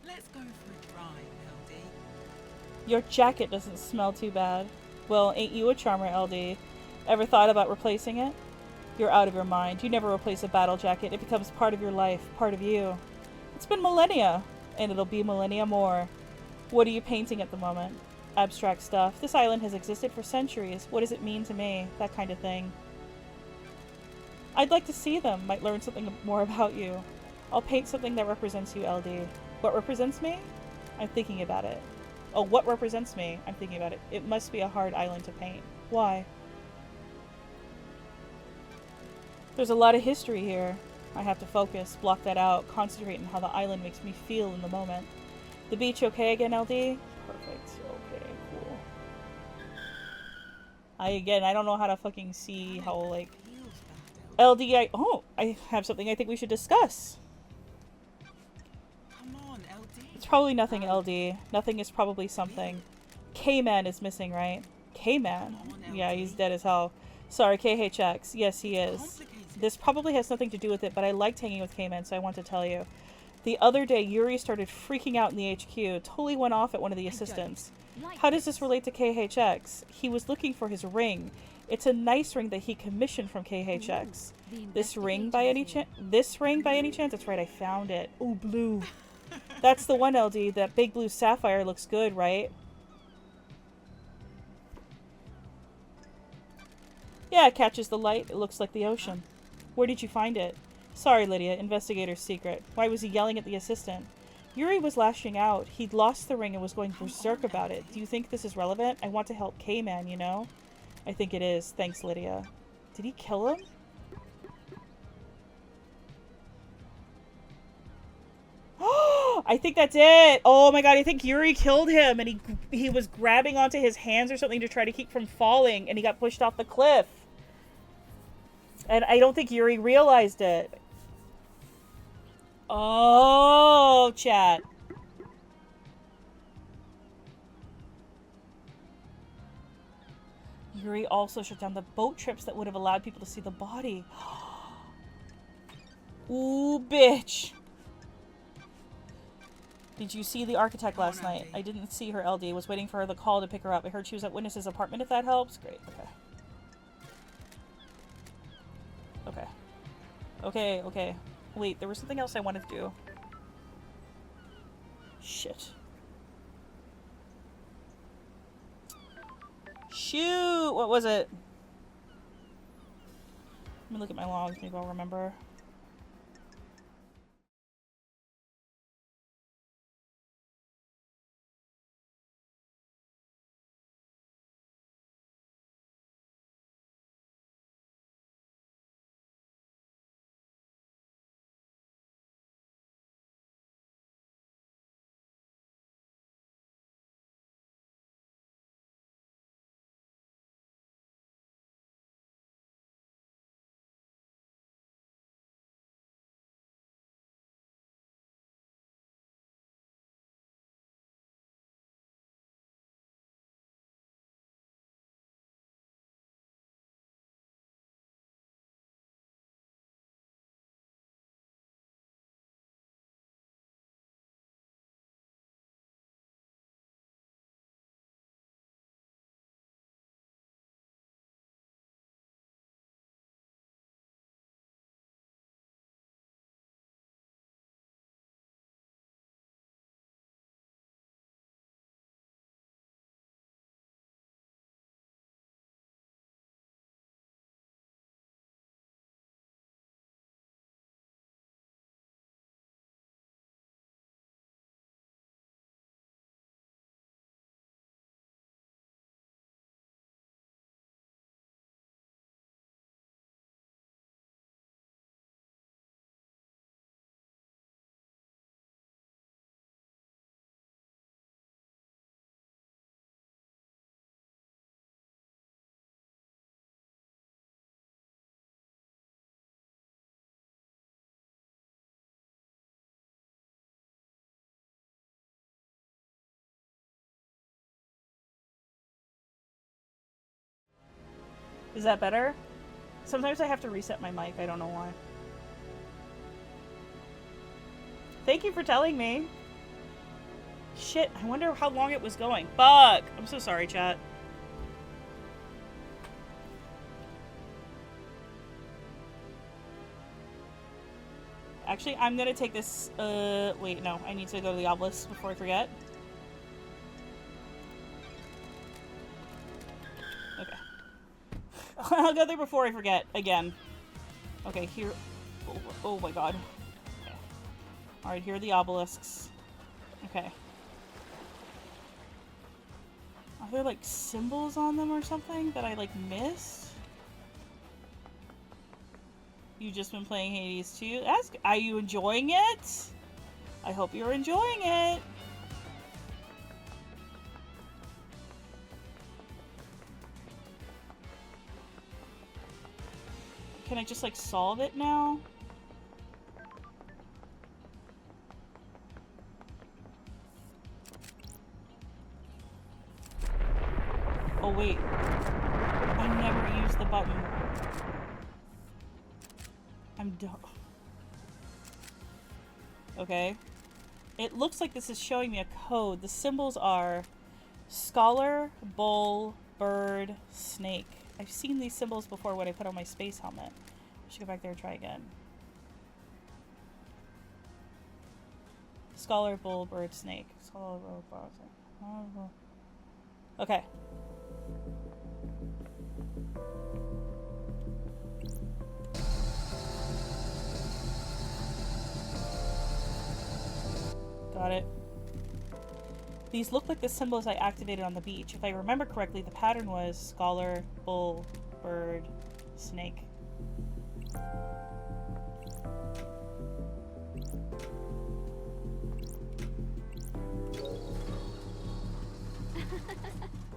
Let's go for a drive, LD. Your jacket doesn't smell too bad. Well, ain't you a charmer, LD? Ever thought about replacing it? You're out of your mind. You never replace a battle jacket. It becomes part of your life, part of you. It's been millennia, and it'll be millennia more. What are you painting at the moment? Abstract stuff. This island has existed for centuries. What does it mean to me? That kind of thing. I'd like to see them. Might learn something more about you. I'll paint something that represents you, LD. What represents me? I'm thinking about it. Oh, what represents me? I'm thinking about it. It must be a hard island to paint. Why? There's a lot of history here. I have to focus, block that out, concentrate on how the island makes me feel in the moment. The beach okay again, LD? Perfect. Okay, cool. I don't know how to fucking see how, like... Feels bad, LD, I have something I think we should discuss. Come on, LD. It's probably nothing, LD. Nothing is probably something. K-Man is missing, right? K-Man? Yeah, he's dead as hell. Sorry, KHX. Yes, he is. Complicated. This probably has nothing to do with it, but I liked hanging with K-Man, so I want to tell you. The other day, Yuri started freaking out in the HQ. Totally went off at one of the assistants. Like How does this relate to KHX? He was looking for his ring. It's a nice ring that he commissioned from KHX. the This ring by any chance? This ring by any chance? That's right, I found it. Ooh, blue. That's the one, LD. That big blue sapphire looks good, right? Yeah, it catches the light. It looks like the ocean. Where did you find it? Sorry, Lydia. Investigator's secret. Why was he yelling at the assistant? Yuri was lashing out. He'd lost the ring and was going berserk about it. Do you think this is relevant? I want to help K-Man, you know? I think it is. Thanks, Lydia. Did he kill him? I think that's it. Oh my god, I think Yuri killed him and he was grabbing onto his hands or something to try to keep from falling and he got pushed off the cliff. And I don't think Yuri realized it. Oh, chat. Yuri also shut down the boat trips that would have allowed people to see the body. Ooh, bitch. Did you see the architect last night? I didn't see her, LD. Was waiting for the call to pick her up. I heard she was at Witness's apartment, if that helps. Great, okay. Okay, okay. Wait, there was something else I wanted to do. Shit. Shoot! What was it? Let me look at my logs. Maybe I'll remember. Is that better? Sometimes I have to reset my mic. I don't know why. Thank you for telling me. Shit, I wonder how long it was going. Fuck! I'm so sorry, chat. Actually, I'm gonna take this, wait, no. I need to go to the obelisk before I forget. Okay. I'll go there before I forget, again. Okay, here... Oh my god. Okay. Alright, here are the obelisks. Okay. Are there, like, symbols on them or something that I, like, missed? You just been playing Hades too? Are you enjoying it? I hope you're enjoying it. Can I just, like, solve it now? Oh, wait. I never used the button. I'm dumb. Okay. It looks like this is showing me a code. The symbols are scholar, bull, bird, snake. I've seen these symbols before when I put on my space helmet. I should go back there and try again. Scholar, bull, bird, snake. Scholar, bull, bird, snake. Okay. Got it. These look like the symbols I activated on the beach. If I remember correctly, the pattern was scholar, bull, bird, snake.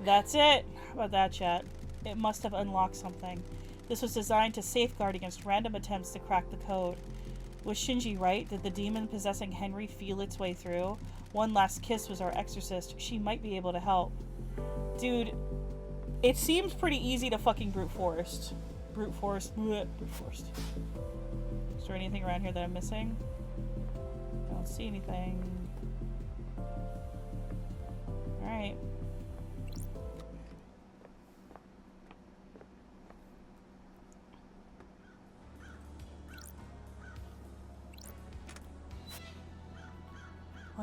That's it! How about that, chat? It must have unlocked something. This was designed to safeguard against random attempts to crack the code. Was Shinji right? Did the demon possessing Henry feel its way through? One Last Kiss was our exorcist. She might be able to help. Dude, it seems pretty easy to fucking brute force. Brute force. Bleh, brute force. Is there anything around here that I'm missing? I don't see anything. Alright.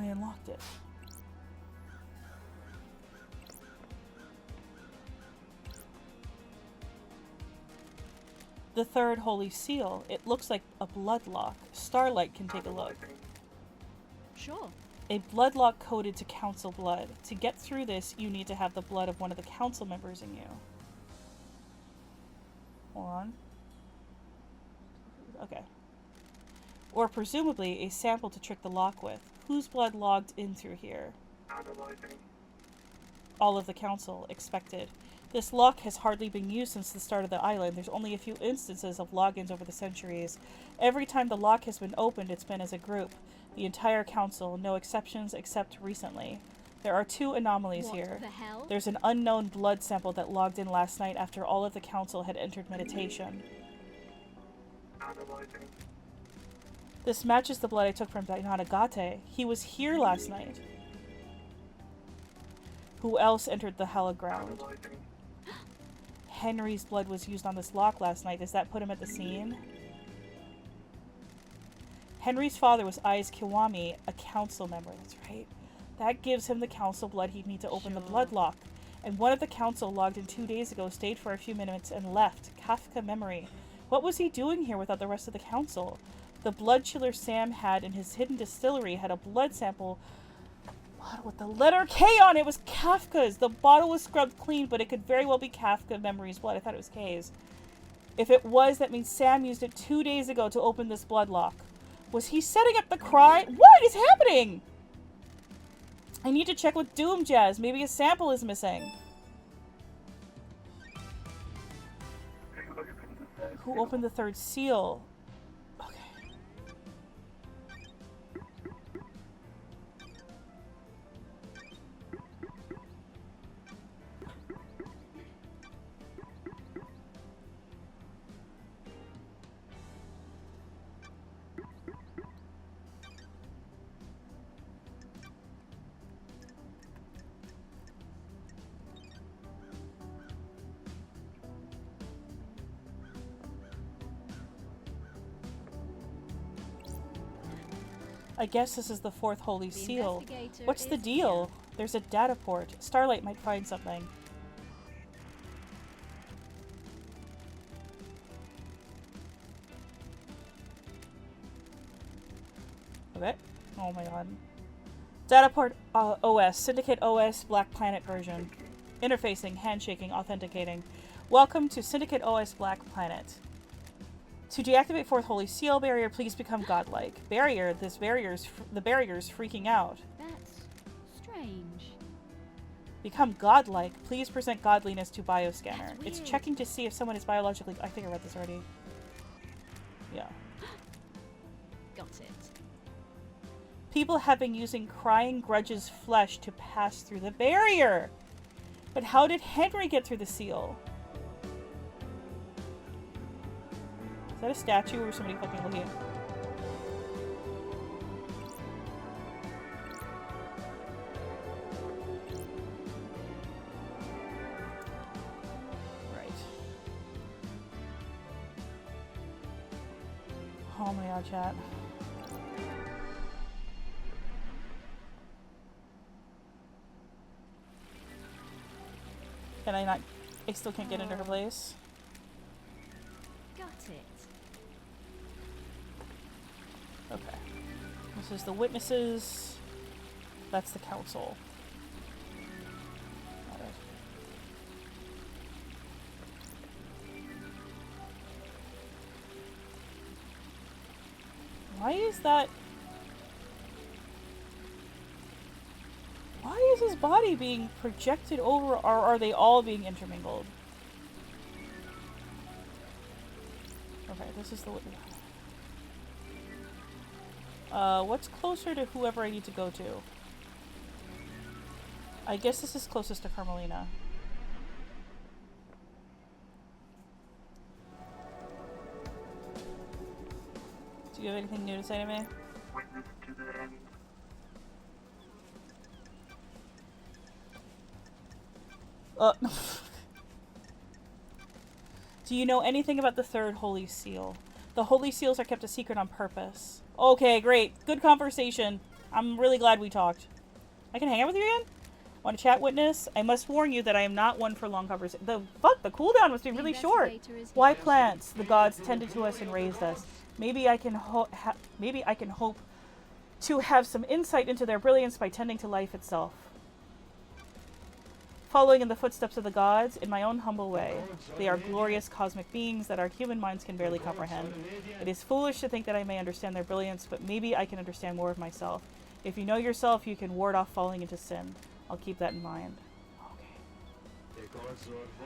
unlocked it. The third holy seal. It looks like a blood lock. Starlight can take a look. Sure. A blood lock coded to council blood. To get through this, you need to have the blood of one of the council members in you. Hold on. Okay. Or presumably a sample to trick the lock with. Whose blood logged in through here? Analyzing. All of the council. Expected. This lock has hardly been used since the start of the island. There's only a few instances of logins over the centuries. Every time the lock has been opened, it's been as a group. The entire council, no exceptions except recently. There are two anomalies here. What the hell? There's an unknown blood sample that logged in last night after all of the council had entered meditation. Analyzing. This matches the blood I took from Dainagate. He was here last night. Who else entered the hallowed ground? Analyzing. Henry's blood was used on this lock last night. Does that put him at the scene? Henry's father was Ai's Kiwami, a council member. That's right. That gives him the council blood he'd need to open the blood lock. And one of the council logged in 2 days ago, stayed for a few minutes, and left. Kafka memory. What was he doing here without the rest of the council? The blood chiller Sam had in his hidden distillery had a blood sample with the letter K on it. It was Kafka's. The bottle was scrubbed clean, but it could very well be Kafka Memory's blood. I thought it was K's. If it was, that means Sam used it 2 days ago to open this blood lock. Was he setting up the crime? What is happening? I need to check with Doom Jazz. Maybe a sample is missing. Who opened the third seal? Okay. I guess this is the fourth holy seal. What's the deal? There's a data port. Starlight might find something. Okay. Oh my god. Data port OS. Syndicate OS Black Planet version. Interfacing, handshaking, authenticating. Welcome to Syndicate OS Black Planet. To deactivate fourth holy seal barrier, please become godlike. Barrier, the barrier's freaking out. That's strange. Become godlike. Please present godliness to bioscanner. That's It's weird. checking to see if someone is biologically. I think I read this already. Yeah. Got it. People have been using Crying Grudge's flesh to pass through the barrier. But how did Henry get through the seal? Is that a statue or somebody fucking looking? Right. Oh my god, chat. Can I not? I still can't get into her place. Got it. Okay. This is the witnesses. That's the council. Got it. Why is that? Why is his body being projected over, or are they all being intermingled? Okay, this is the witness. What's closer to whoever I need to go to? I guess this is closest to Carmelina. Do you have anything new to say to me? Witness to the end. Do you know anything about the third holy seal? The holy seals are kept a secret on purpose. Okay, great. Good conversation. I'm really glad we talked. I can hang out with you again? Want to chat, witness? I must warn you that I am not one for long conversation. The cooldown must be really short. Why plants? The gods tended to us and raised us. Maybe I can hope to have some insight into their brilliance by tending to life itself. Following in the footsteps of the gods, in my own humble way. They are glorious cosmic beings that our human minds can barely comprehend. It is foolish to think that I may understand their brilliance, but maybe I can understand more of myself. If you know yourself, you can ward off falling into sin. I'll keep that in mind. Okay.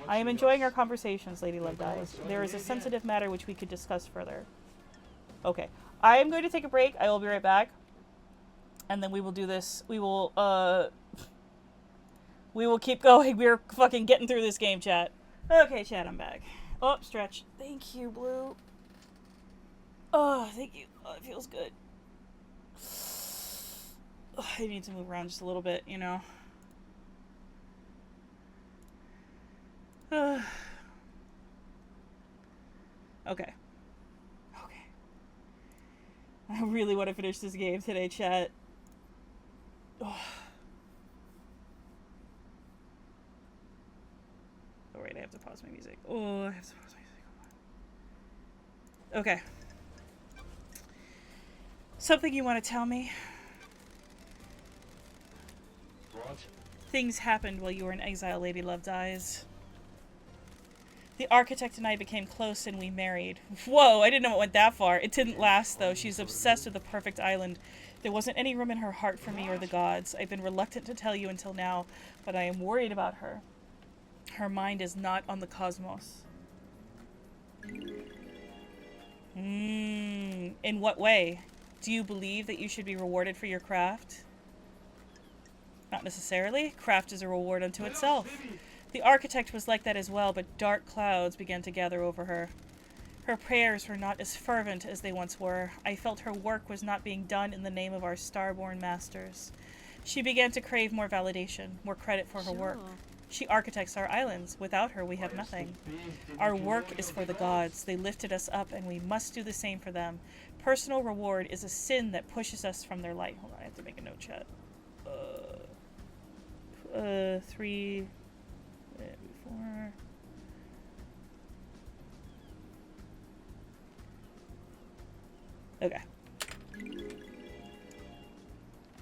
I am enjoying our conversations, Lady Love Dies. There is a sensitive matter which we could discuss further. Okay. I am going to take a break. I will be right back. And then we will do this. We will keep going. We're fucking getting through this game, chat. Okay, chat, I'm back. Oh, stretch. Thank you, Blue. Oh, thank you. Oh, it feels good. Oh, I need to move around just a little bit, you know. Okay. Okay. I really want to finish this game today, chat. Oh. Oh, wait, I have to pause my music. Oh, I have to pause my music. Okay. Something you want to tell me? What? Things happened while you were in exile, Lady Love Dies. The architect and I became close and we married. Whoa, I didn't know it went that far. It didn't last, though. She's obsessed with the perfect island. There wasn't any room in her heart for me or the gods. I've been reluctant to tell you until now, but I am worried about her. Her mind is not on the cosmos. In what way? Do you believe that you should be rewarded for your craft? Not necessarily. Craft is a reward unto itself. The architect was like that as well, but dark clouds began to gather over her. Her prayers were not as fervent as they once were. I felt her work was not being done in the name of our starborn masters. She began to crave more validation, more credit for her work. She architects our islands. Without her, we have nothing. Our work is for the gods. They lifted us up, and we must do the same for them. Personal reward is a sin that pushes us from their light. Hold on, I have to make a note, chat. 3... 4... Okay.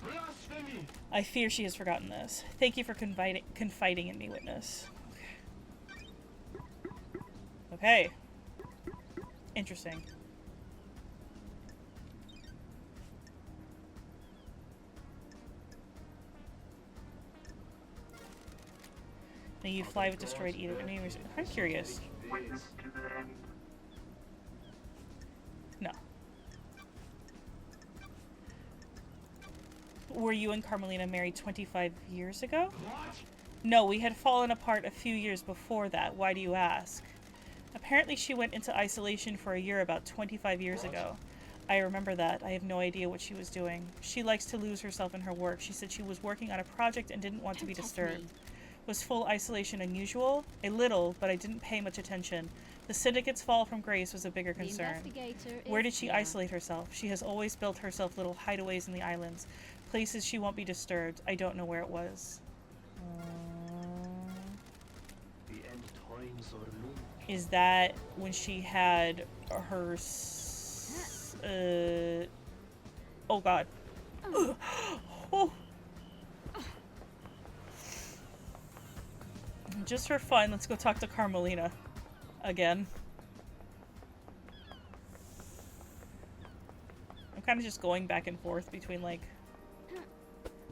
Blasphemy! I fear she has forgotten this. Thank you for confiding in me, witness. Okay. Interesting. Now you fly with destroyed Edict. I'm curious. Witness to the end. No. Were you and Carmelina married 25 years ago? What? No, we had fallen apart a few years before that. Why do you ask? Apparently she went into isolation for a year about 25 years ago. I remember that. I have no idea what she was doing. She likes to lose herself in her work. She said she was working on a project and didn't want to be disturbed. Was full isolation unusual? A little, but I didn't pay much attention. The syndicate's fall from grace was a bigger concern. Where did she isolate herself? She has always built herself little hideaways in the islands. Places she won't be disturbed. I don't know where it was. The end times are looming. Is that when she had her... oh god. Oh. Just for fun, let's go talk to Carmelina again. I'm kind of just going back and forth between, like...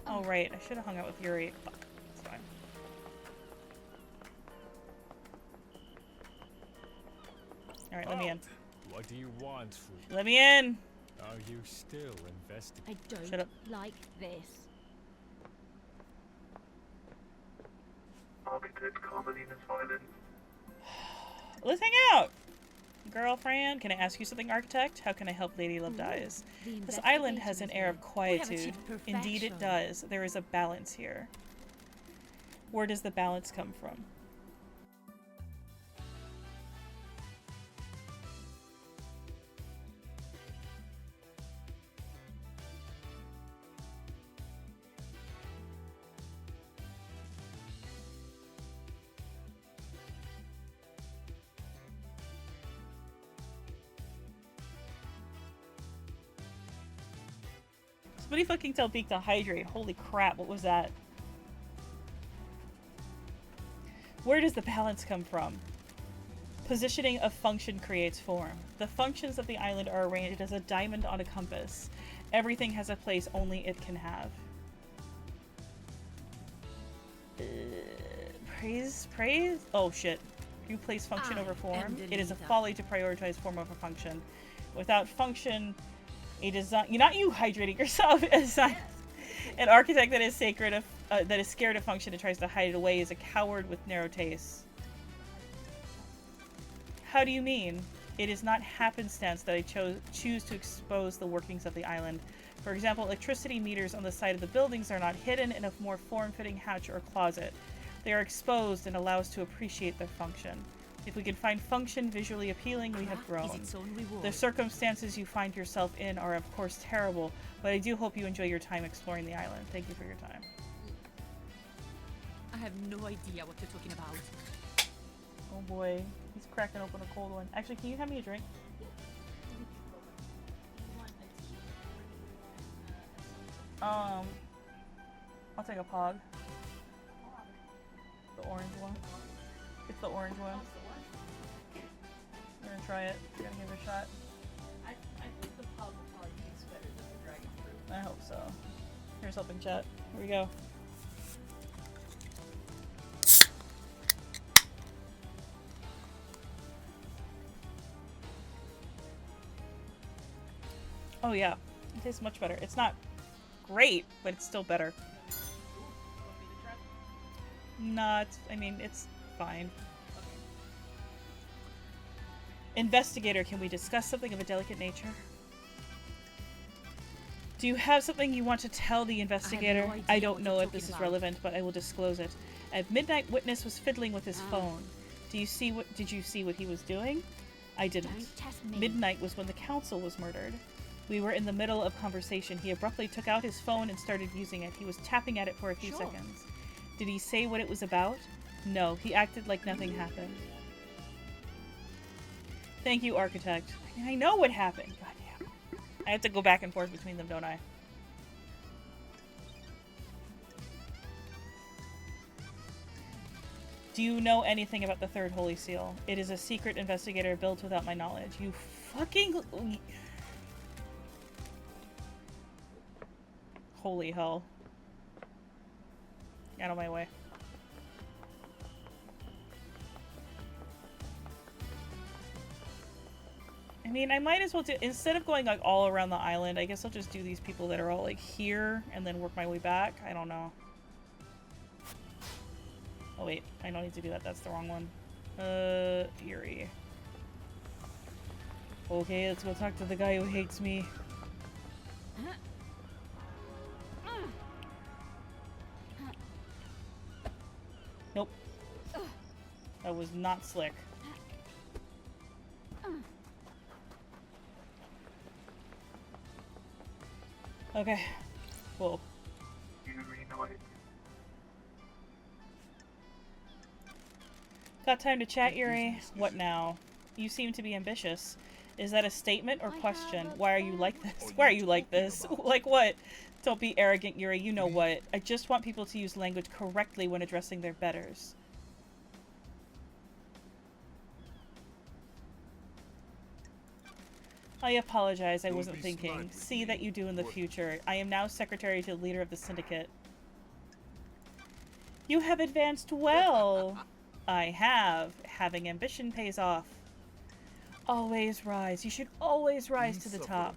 Oh, right. I should have hung out with Yuri. Fuck. It's fine. Alright, let me in. What do you want from me? Let me in! Are you still investigating? I don't Shut up. like this. Architect Carmelina's Island. Let's hang out! Girlfriend, can I ask you something, Architect? How can I help Lady Love Dies? This island has an air of quietude. Indeed it does. There is a balance here. Where does the balance come from? Somebody fucking tell Beak to hydrate. Holy crap, what was that? Where does the balance come from? Positioning of function creates form. The functions of the island are arranged as a diamond on a compass. Everything has a place only it can have. Praise? Oh shit. You place function over form. It is a folly to prioritize form over function. Without function, a design. You're not you hydrating yourself. An architect that is that is scared of function and tries to hide it away is a coward with narrow tastes. How do you mean? It is not happenstance that I choose to expose the workings of the island. For example, electricity meters on the side of the buildings are not hidden in a more form-fitting hatch or closet. They are exposed and allow us to appreciate their function. If we can find function visually appealing, we have grown. The circumstances you find yourself in are of course terrible, but I do hope you enjoy your time exploring the island. Thank you for your time. I have no idea what you're talking about. Oh boy, he's cracking open a cold one. Actually, can you have me a drink? I'll take a pog. The orange one. It's the orange one. We're gonna try it. We're gonna give it a shot. I think the pub will probably taste better than the dragon fruit. I hope so. Here's helping chat. Here we go. Oh yeah, it tastes much better. It's not great, but it's still better. Not, I mean, it's fine. Investigator, can we discuss something of a delicate nature? Do you have something you want to tell the investigator? I don't know if this is relevant, but I will disclose it. At midnight, witness was fiddling with his phone. Did you see what he was doing? I didn't. Midnight was when the council was murdered. We were in the middle of conversation. He abruptly took out his phone and started using it. He was tapping at it for a few seconds. Did he say what it was about? No, he acted like nothing happened. Thank you, architect. I know what happened. Goddamn. I have to go back and forth between them, don't I? Do you know anything about the Third Holy Seal? It is a secret investigator built without my knowledge. You fucking... Holy hell. Out of my way. I mean, I might as well do, instead of going like all around the island, I guess I'll just do these people that are all like here and then work my way back. I don't know. Oh wait, I don't need to do that. That's the wrong one. Yuri. Okay, let's go talk to the guy who hates me. Nope. That was not slick. Okay. Whoa. Got time to chat, Yuri? What now? You seem to be ambitious. Is that a statement or question? Why are you like this? Why are you like this? Like what? Don't be arrogant, Yuri. You know what? I just want people to use language correctly when addressing their betters. I apologize. I wasn't thinking. See that you do in the future. I am now secretary to the leader of the syndicate. You have advanced well. I have. Having ambition pays off. Always rise. You should always rise to the top.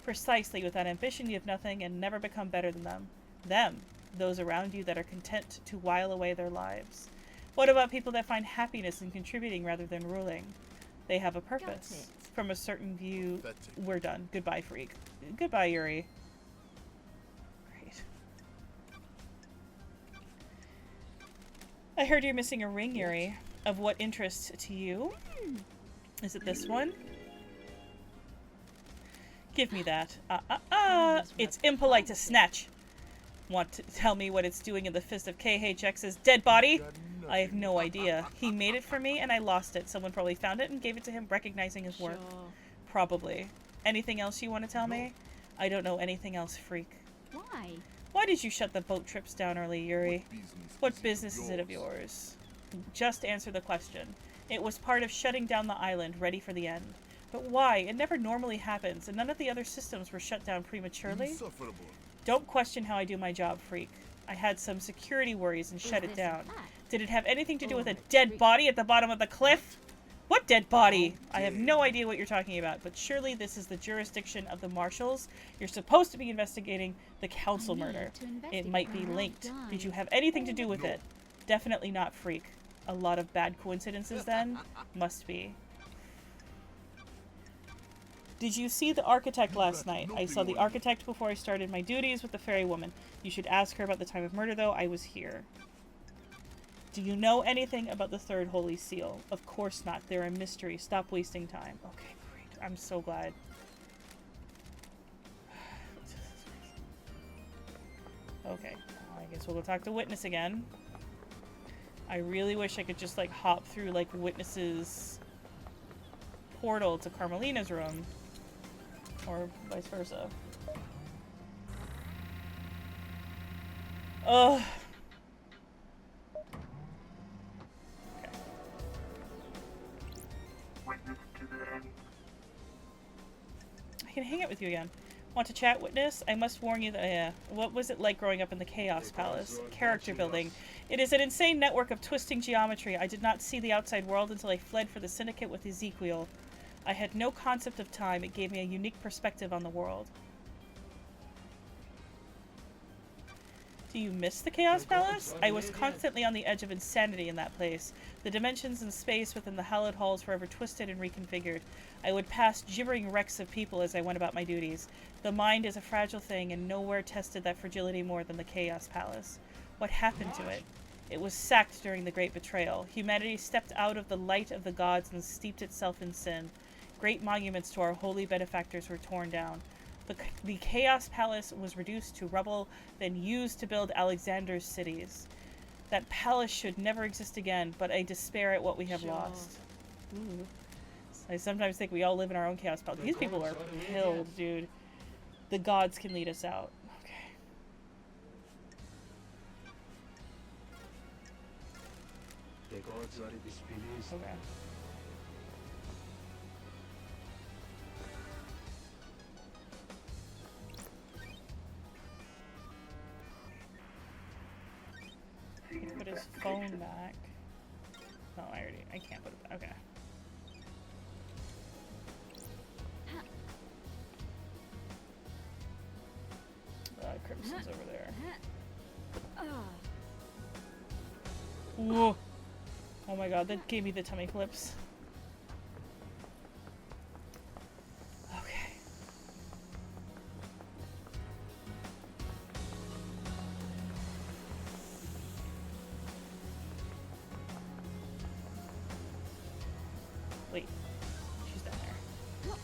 Precisely. Without ambition, you have nothing and never become better than them. Them. Those around you that are content to while away their lives. What about people that find happiness in contributing rather than ruling? They have a purpose. From a certain view, we're done. Goodbye, freak. Goodbye, Yuri. Great. I heard you're missing a ring, Yuri. Of what interest to you? Is it this one? Give me that. It's impolite to snatch. Want to tell me what it's doing in the fist of KHX's dead body? I have no idea. He made it for me and I lost it. Someone probably found it and gave it to him, recognizing his work. Probably. Anything else you want to tell me? I don't know anything else, freak. Why? Why did you shut the boat trips down early, Yuri? What business is it of yours? Just answer the question. It was part of shutting down the island, ready for the end. But why? It never normally happens, and none of the other systems were shut down prematurely. Don't question how I do my job, freak. I had some security worries and shut it down. Did it have anything to do with a dead body at the bottom of the cliff? What dead body? I have no idea what you're talking about, but surely this is the jurisdiction of the marshals. You're supposed to be investigating the council murder. It might be linked. Did you have anything to do with it? Definitely not, freak. A lot of bad coincidences then? Must be. Did you see the architect last night? I saw the architect before I started my duties with the fairy woman. You should ask her about the time of murder, though. I was here. Do you know anything about the third holy seal? Of course not. They're a mystery. Stop wasting time. Okay, great. I'm so glad. Okay. I guess we'll go talk to Witness again. I really wish I could just, like, hop through, like, Witness's portal to Carmelina's room. Or vice versa. Ugh. Okay. Witness to the end. I can hang out with you again. Want to chat, Witness? I must warn you that, what was it like growing up in the Chaos Palace? Character building. It is an insane network of twisting geometry. I did not see the outside world until I fled for the Syndicate with Ezekiel. I had no concept of time. It gave me a unique perspective on the world. Do you miss the Chaos Palace? I was constantly on the edge of insanity in that place. The dimensions and space within the hallowed halls forever twisted and reconfigured. I would pass gibbering wrecks of people as I went about my duties. The mind is a fragile thing, and nowhere tested that fragility more than the Chaos Palace. What happened to it? It was sacked during the Great Betrayal. Humanity stepped out of the light of the gods and steeped itself in sin. Great monuments to our holy benefactors were torn down. The Chaos Palace was reduced to rubble, then used to build Alexander's cities. That palace should never exist again, but I despair at what we have lost. Ooh. I sometimes think we all live in our own Chaos Palace. These people are pilled, dude. The gods can lead us out. Okay. The gods are displeased. Okay. Put his phone back. Oh, I can't put it back. Okay. Crimson's over there. Whoa. Oh my god, that gave me the tummy flips. Okay. Wait. She's down there.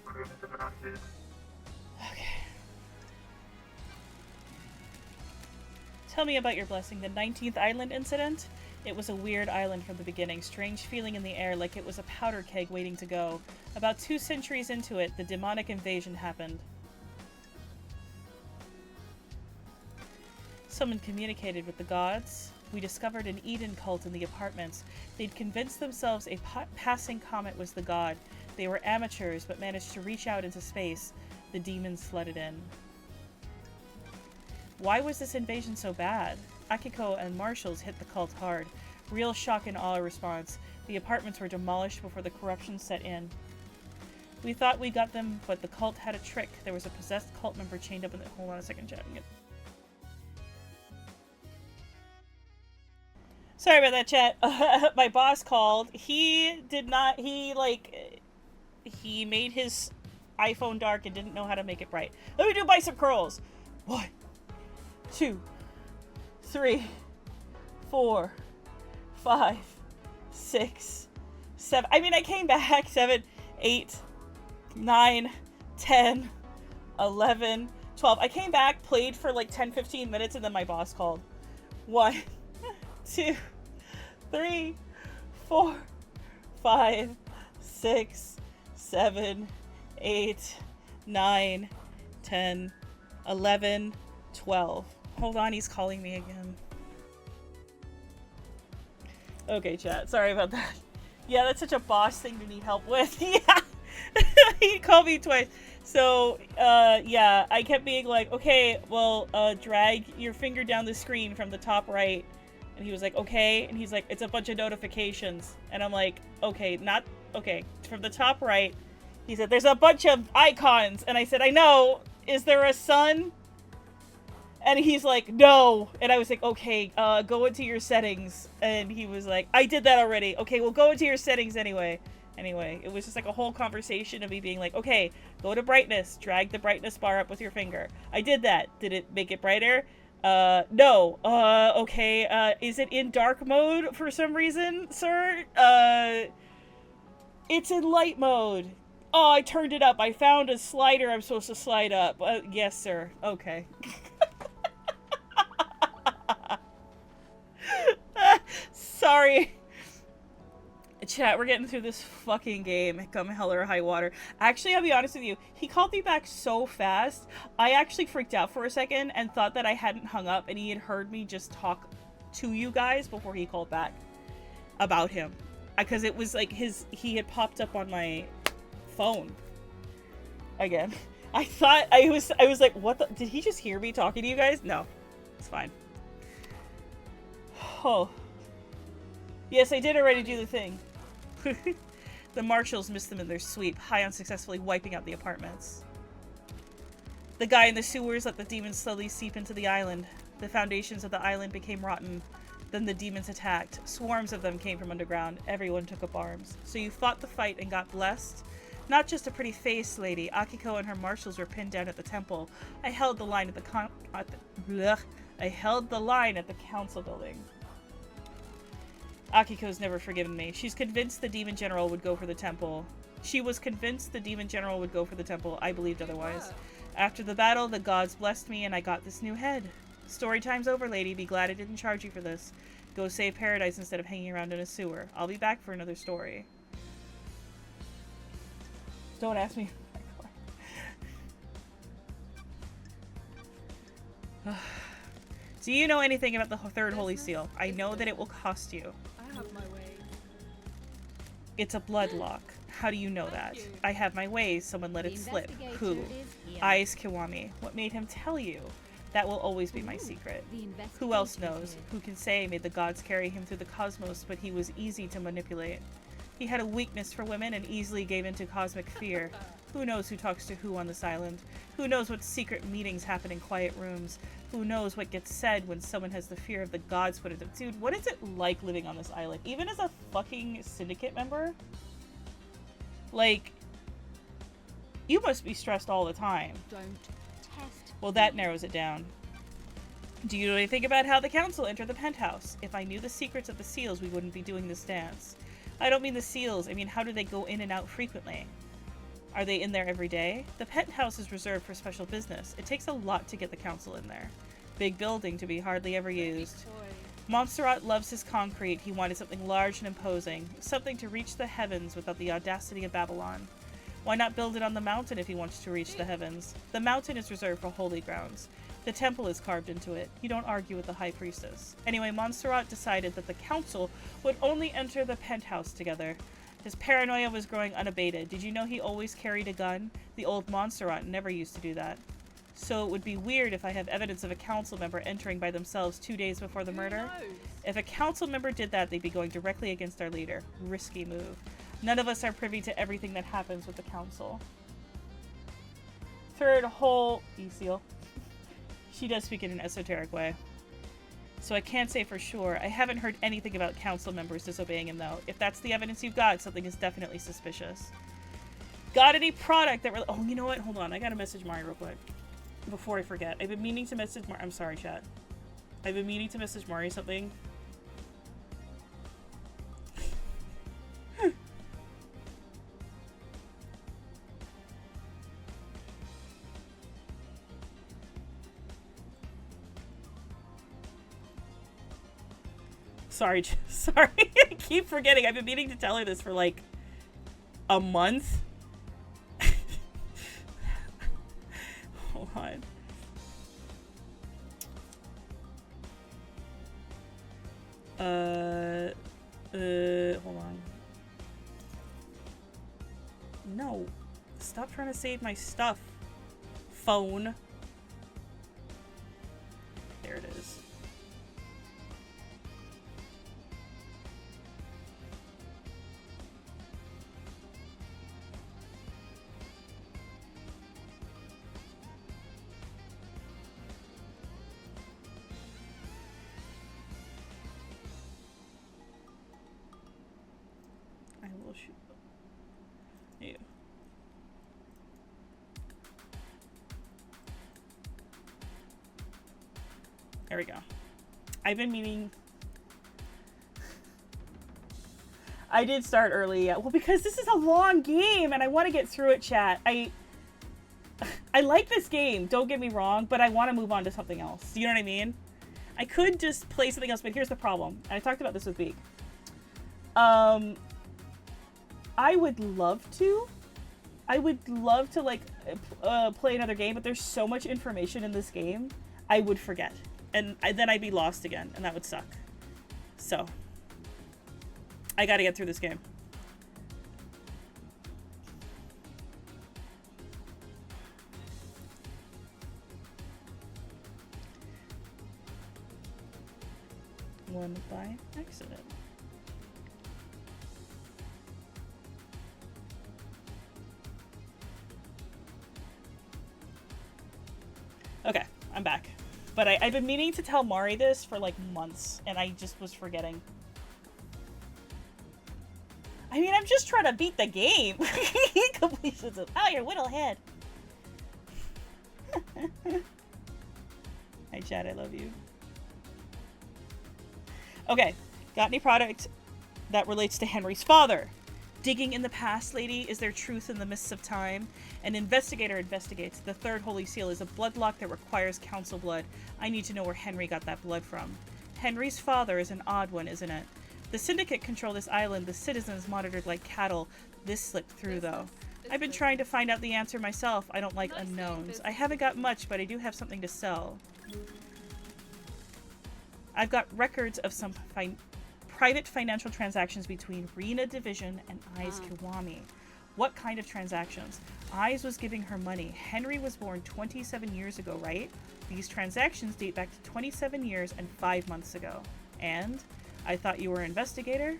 Crimson acid. Okay. Tell me about your blessing, the 19th island incident? It was a weird island from the beginning, strange feeling in the air like it was a powder keg waiting to go. About 2 centuries into it, the demonic invasion happened. Someone communicated with the gods. We discovered an Eden cult in the apartments. They'd convinced themselves a passing comet was the god. They were amateurs, but managed to reach out into space. The demons flooded in. Why was this invasion so bad? Akiko and marshals hit the cult hard. Real shock and awe response. The apartments were demolished before the corruption set in. We thought we got them, but the cult had a trick. There was a possessed cult member chained up in the— Hold on a second, chat. Sorry about that, chat. My boss called. He made his iPhone dark and didn't know how to make it bright. Let me do bicep curls. 1, 2, 3, 4, 5, 6, 7. I mean, I came back. 7, 8, 9, 10, 11, 12. I came back, played for like 10, 15 minutes, and then my boss called. 1, 2, 3, 4, 5, 6, 7, 8, 9, 10, 11, 12. Hold on, he's calling me again. Okay, chat. Sorry about that. Yeah, that's such a boss thing to need help with. Yeah. He called me twice. So, yeah, I kept being like, okay, well, drag your finger down the screen from the top right. And he was like, okay. And he's like, it's a bunch of notifications. And I'm like, okay, not, okay, from the top right. He said, there's a bunch of icons. And I said, I know. Is there a sun? And he's like, no. And I was like, okay, go into your settings. And he was like, I did that already. Okay, well, go into your settings anyway. Anyway, it was just like a whole conversation of me being like, okay, go to brightness. Drag the brightness bar up with your finger. I did that. Did it make it brighter? No. Okay, is it in dark mode for some reason, sir? It's in light mode. Oh, I turned it up. I found a slider I'm supposed to slide up. Yes, sir. Okay. Sorry. Chat, we're getting through this fucking game. Come hell or high water. Actually, I'll be honest with you. He called me back so fast. I actually freaked out for a second and thought that I hadn't hung up and he had heard me just talk to you guys before he called back about him. Because it was like he had popped up on my phone again. I thought I was like, what the, did he just hear me talking to you guys? No, it's fine. Oh. Yes, I did already do the thing. The marshals missed them in their sweep, high on successfully wiping out the apartments. The guy in the sewers let the demons slowly seep into the island. The foundations of the island became rotten. Then the demons attacked. Swarms of them came from underground. Everyone took up arms. So you fought the fight and got blessed? Not just a pretty face, lady. Akiko and her marshals were pinned down at the temple. I held the line at I held the line at the council building. Akiko's never forgiven me. She's convinced the demon general would go for the temple. She was convinced the demon general would go for the temple. I believed otherwise. After the battle, the gods blessed me and I got this new head. Story time's over, lady. Be glad I didn't charge you for this. Go save paradise instead of hanging around in a sewer. I'll be back for another story. Don't ask me. Do you know anything about the third holy seal? I know that it will cost you. I have my way. It's a blood lock. How do you know that? you. I have my ways. Someone let it slip. Who? Eyes Kiwami. What made him tell you? That will always be my secret. Who else knows? Who can say may the gods carry him through the cosmos, but he was easy to manipulate. He had a weakness for women and easily gave in to cosmic fear. Who knows who talks to who on this island? Who knows what secret meetings happen in quiet rooms? Who knows what gets said when someone has the fear of the gods put into... Dude, what is it like living on this island? Even as a fucking syndicate member? Like, you must be stressed all the time. Don't test. Well, that narrows it down. Do you know anything about how the council entered the penthouse? If I knew the secrets of the seals, we wouldn't be doing this dance. I don't mean the seals, I mean how do they go in and out frequently? Are they in there every day? The penthouse is reserved for special business. It takes a lot to get the council in there. Big building to be hardly ever used. Montserrat loves his concrete. He wanted something large and imposing. Something to reach the heavens without the audacity of Babylon. Why not build it on the mountain if he wants to reach the heavens? The mountain is reserved for holy grounds. The temple is carved into it. You don't argue with the high priestess. Anyway, Montserrat decided that the council would only enter the penthouse together. His paranoia was growing unabated. Did you know he always carried a gun? The old Montserrat never used to do that. So it would be weird if I have evidence of a council member entering by themselves 2 days before the murder. If a council member did that, they'd be going directly against our leader. Risky move. None of us are privy to everything that happens with the council. Third whole E-seal. She does speak in an esoteric way. So I can't say for sure. I haven't heard anything about council members disobeying him, though. If that's the evidence you've got, something is definitely suspicious. Got any product that... Oh, you know what? Hold on. I gotta message Mari real quick. Before I forget. I've been meaning to message Mari... I'm sorry, chat. I've been meaning to message Mari something. Sorry, sorry. I keep forgetting. I've been meaning to tell her this for like a month. Hold on. Hold on. No. Stop trying to save my stuff. Phone. There it is. I will shoot you. There we go. I've been meaning... I did start early. Well, because this is a long game and I want to get through it, chat. I like this game, don't get me wrong, but I want to move on to something else. You know what I mean? I could just play something else, but here's the problem. And I talked about this with Beak. I would love to. I would love to, like, play another game, but there's so much information in this game, I would forget. And then I'd be lost again, and that would suck. So, I gotta get through this game. One by accident. Okay, I'm back. But I've been meaning to tell Mari this for like months, and I just was forgetting. I mean, I'm just trying to beat the game. Completions of... Oh, you're Whittlehead. Hi, Chad, I love you. Okay, got any product that relates to Henry's father? Digging in the past, lady, is there truth in the mists of time? An investigator investigates. The third holy seal is a bloodlock that requires council blood. I need to know where Henry got that blood from. Henry's father is an odd one, isn't it? The syndicate control this island, the citizens monitored like cattle. This slipped through, though. I've been trying to find out the answer myself. I don't like unknowns. I haven't got much, but I do have something to sell. I've got records of some private financial transactions between Rena Division and Eyes Kiwami. What kind of transactions? Eyes was giving her money. Henry was born 27 years ago, right? These transactions date back to 27 years and 5 months ago. And? I thought you were an investigator?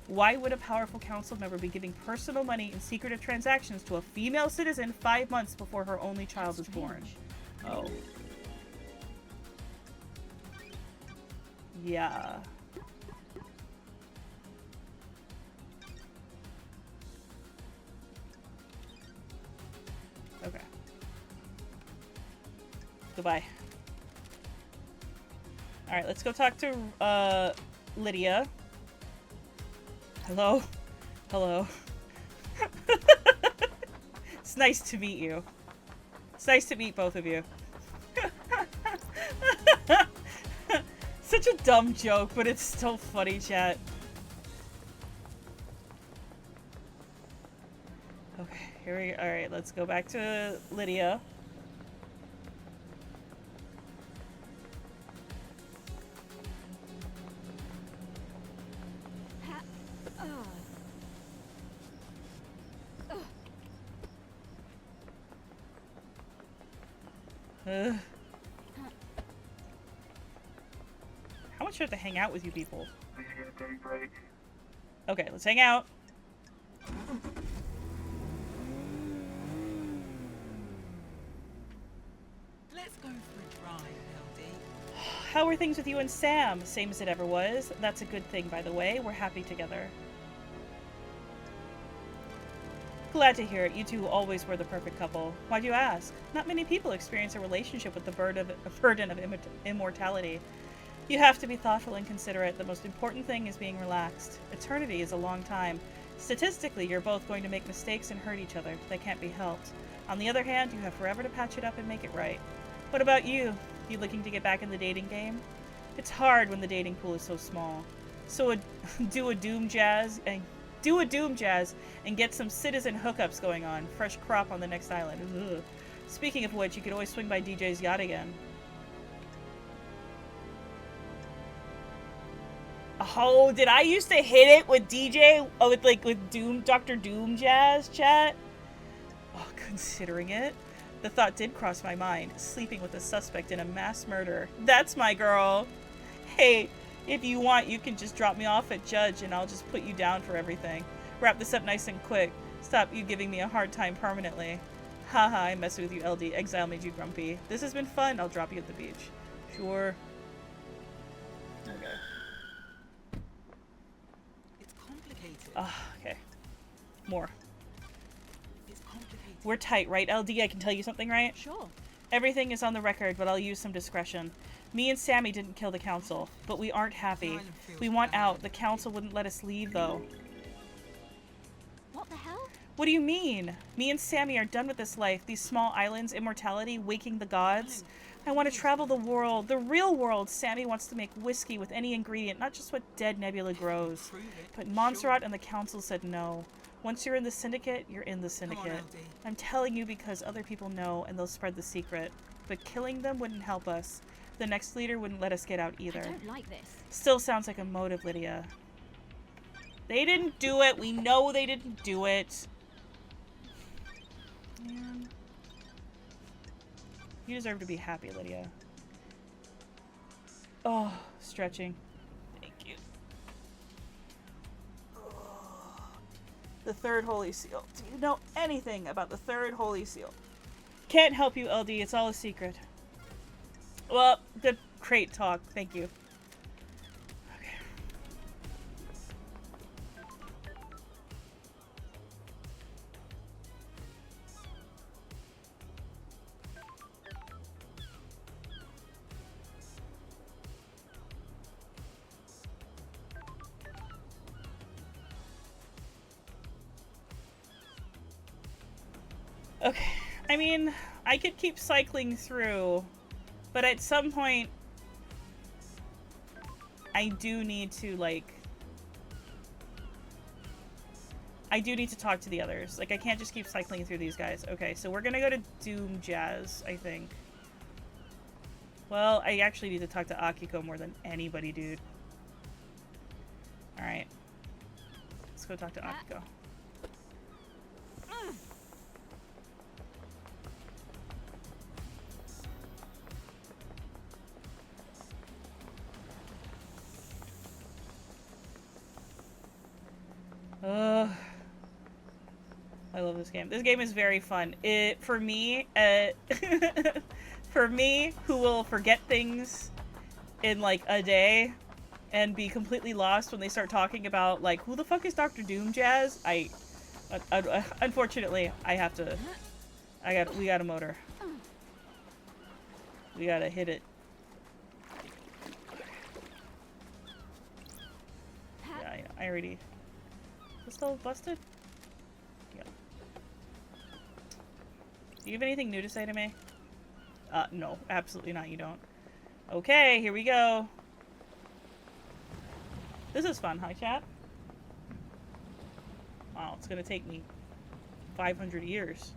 Why would a powerful council member be giving personal money in secretive transactions to a female citizen 5 months before her only child was born? Oh. Yeah. Okay. Goodbye. Alright, let's go talk to, Lydia. Hello? Hello. It's nice to meet you. It's nice to meet both of you. Such a dumb joke, but it's still funny, chat. Okay, here we go. Alright, let's go back to Lydia. How much do I have to hang out with you people? Okay, let's hang out. Let's go for a drive, LD. How are things with you and Sam? Same as it ever was. That's a good thing, by the way. We're happy together. Glad to hear it. You two always were the perfect couple. Why'd you ask? Not many people experience a relationship with the burden of immortality. You have to be thoughtful and considerate. The most important thing is being relaxed. Eternity is a long time. Statistically, you're both going to make mistakes and hurt each other. They can't be helped. On the other hand, you have forever to patch it up and make it right. What about you? You looking to get back in the dating game? It's hard when the dating pool is so small. So do a doom jazz and get some citizen hookups going on. Fresh crop on the next island. Ugh. Speaking of which, you could always swing by DJ's yacht again. Oh, did I used to hit it with DJ? Oh, with Doom, Dr. Doom Jazz, chat? Oh, considering it, the thought did cross my mind. Sleeping with a suspect in a mass murder. That's my girl. Hey, if you want, you can just drop me off at Judge and I'll just put you down for everything. Wrap this up nice and quick. Stop you giving me a hard time permanently. Haha, I'm messing with you, LD. Exile made you grumpy. This has been fun. I'll drop you at the beach. Sure. Okay. It's complicated. Okay. More. It's complicated. We're tight, right, LD? I can tell you something, right? Sure. Everything is on the record, but I'll use some discretion. Me and Sammy didn't kill the council, but we aren't happy. We want out. The council wouldn't let us leave, though. What the hell? What do you mean? Me and Sammy are done with this life. These small islands, immortality, waking the gods. I want to travel the world, the real world. Sammy wants to make whiskey with any ingredient, not just what dead Nebula grows. But Montserrat and the council said no. Once you're in the syndicate, you're in the syndicate. I'm telling you because other people know and they'll spread the secret. But killing them wouldn't help us. The next leader wouldn't let us get out either. I don't like this. Still sounds like a motive, Lydia. They didn't do it. We know they didn't do it. Man. You deserve to be happy, Lydia. Oh, stretching. Thank you. Oh. The third Holy Seal. Do you know anything about the third Holy Seal? Can't help you, LD. It's all a secret. Well, good, great talk. Thank you. Okay. Okay. I mean, I could keep cycling through. But at some point, I do need to, like... I do need to talk to the others. Like, I can't just keep cycling through these guys. Okay, so we're gonna go to Doom Jazz, I think. Well, I actually need to talk to Akiko more than anybody, dude. Alright. Let's go talk to Akiko. I love this game. This game is very fun. For me, for me, who will forget things in like a day and be completely lost when they start talking about like who the fuck is Dr. Doom Jazz? Unfortunately, I have to. We got a motor. We gotta hit it. Yeah, I already. Is this still busted? Yeah. Do you have anything new to say to me? No, absolutely not. You don't. Okay, here we go. This is fun, huh, chat? Wow, it's gonna take me 500 years.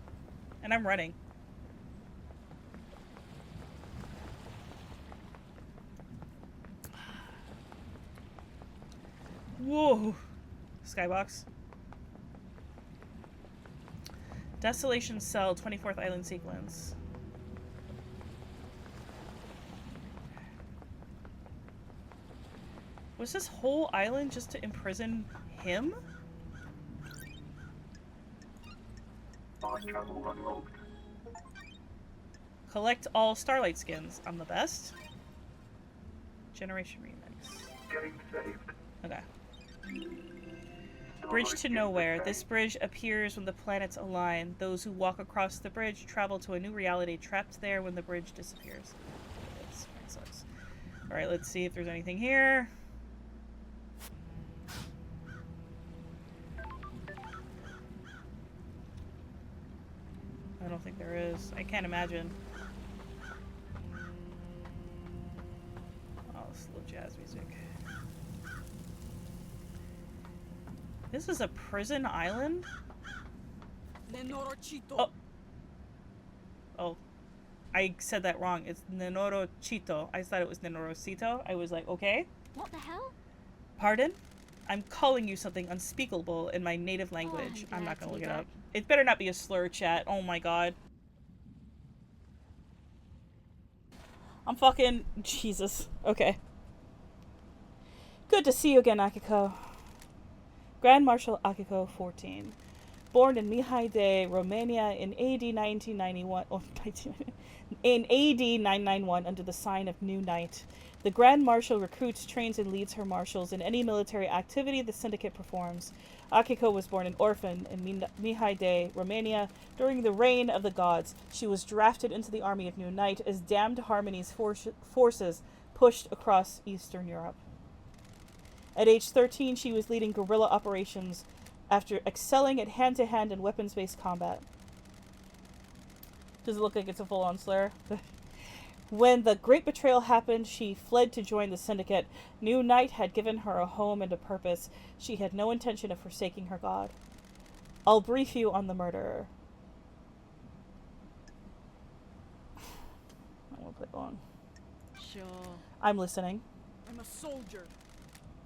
And I'm running. Whoa! Skybox. Desolation Cell, 24th Island Sequence. Was this whole island just to imprison him? Collect all Starlight skins. I'm the best. Generation Remix. Getting saved. Okay. Bridge to Nowhere. This bridge appears when the planets align. Those who walk across the bridge travel to a new reality, trapped there when the bridge disappears. That sucks. Alright, let's see if there's anything here. I don't think there is. I can't imagine. Oh, slow jazz music. This is a prison island? Nenorochito. Oh. Oh. I said that wrong. It's Nenorochito. I thought it was Nenorocito. I was like, okay. What the hell? Pardon? I'm calling you something unspeakable in my native language. I'm I'm not glad gonna to look be it back. up. It better not be a slur, chat. Oh my god. I'm fucking... Jesus. Okay. Good to see you again, Akiko. Grand Marshal Akiko 14. Born in Mihai de Romania in AD 1991... Oh, in AD 991 under the sign of New Knight. The Grand Marshal recruits, trains, and leads her marshals in any military activity the Syndicate performs. Akiko was born an orphan in Mihai de Romania during the reign of the gods. She was drafted into the army of New Knight as Damned Harmony's forces pushed across Eastern Europe. At age 13, she was leading guerrilla operations after excelling at hand-to-hand and weapons-based combat. Does it look like it's a full-on slur? When the Great Betrayal happened, she fled to join the Syndicate. New Knight had given her a home and a purpose. She had no intention of forsaking her god. I'll brief you on the murderer. I won't play long. Sure. I'm listening. I'm a soldier.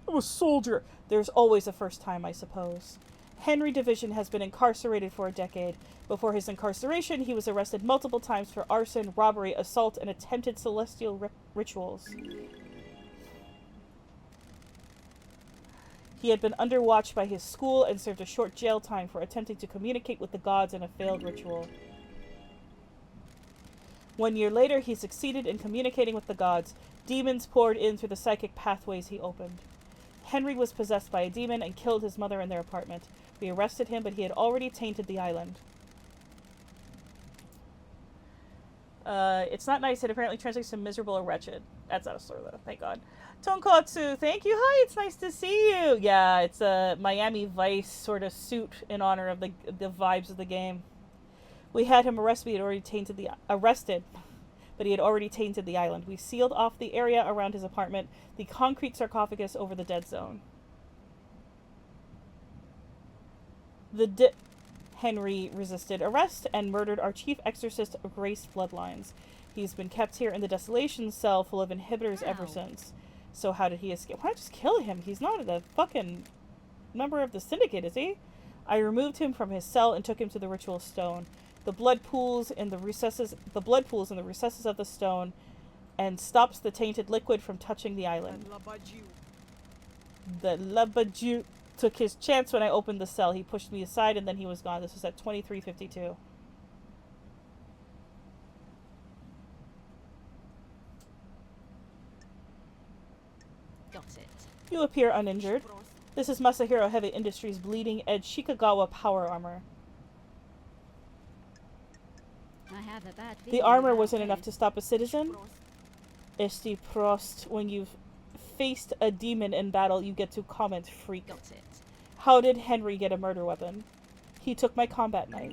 I'm a soldier. There's always a first time, I suppose. Henry Division has been incarcerated for a decade. Before his incarceration, he was arrested multiple times for arson, robbery, assault, and attempted celestial rituals. He had been under watch by his school and served a short jail time for attempting to communicate with the gods in a failed ritual. 1 year later, he succeeded in communicating with the gods. Demons poured in through the psychic pathways he opened. Henry was possessed by a demon and killed his mother in their apartment. We arrested him, but he had already tainted the island. It's not nice. It apparently translates to miserable or wretched. That's not a slur, though. Thank God. Tonkotsu, thank you. Hi, it's nice to see you. Yeah, it's a Miami Vice sort of suit in honor of the vibes of the game. We had him arrested, but he had already tainted the island. We sealed off the area around his apartment, the concrete sarcophagus over the dead zone. Henry resisted arrest and murdered our chief exorcist of Grace Bloodlines. He's been kept here in the desolation cell full of inhibitors ever since. So how did he escape? Why not just kill him? He's not a fucking member of the Syndicate, is he? I removed him from his cell and took him to the ritual stone. The blood pools in the recesses of the stone and stops the tainted liquid from touching the island. The Labaju took his chance when I opened the cell. He pushed me aside and then he was gone. This was at 2352. Got it. You appear uninjured. This is Masahiro Heavy Industries' bleeding edge Shikagawa power armor. I have a bad The feeling armor about wasn't enough this. to stop a citizen. Esti Prost, when you've faced a demon in battle, you get to comment freak. Got it. How did Henry get a murder weapon? He took my combat knife.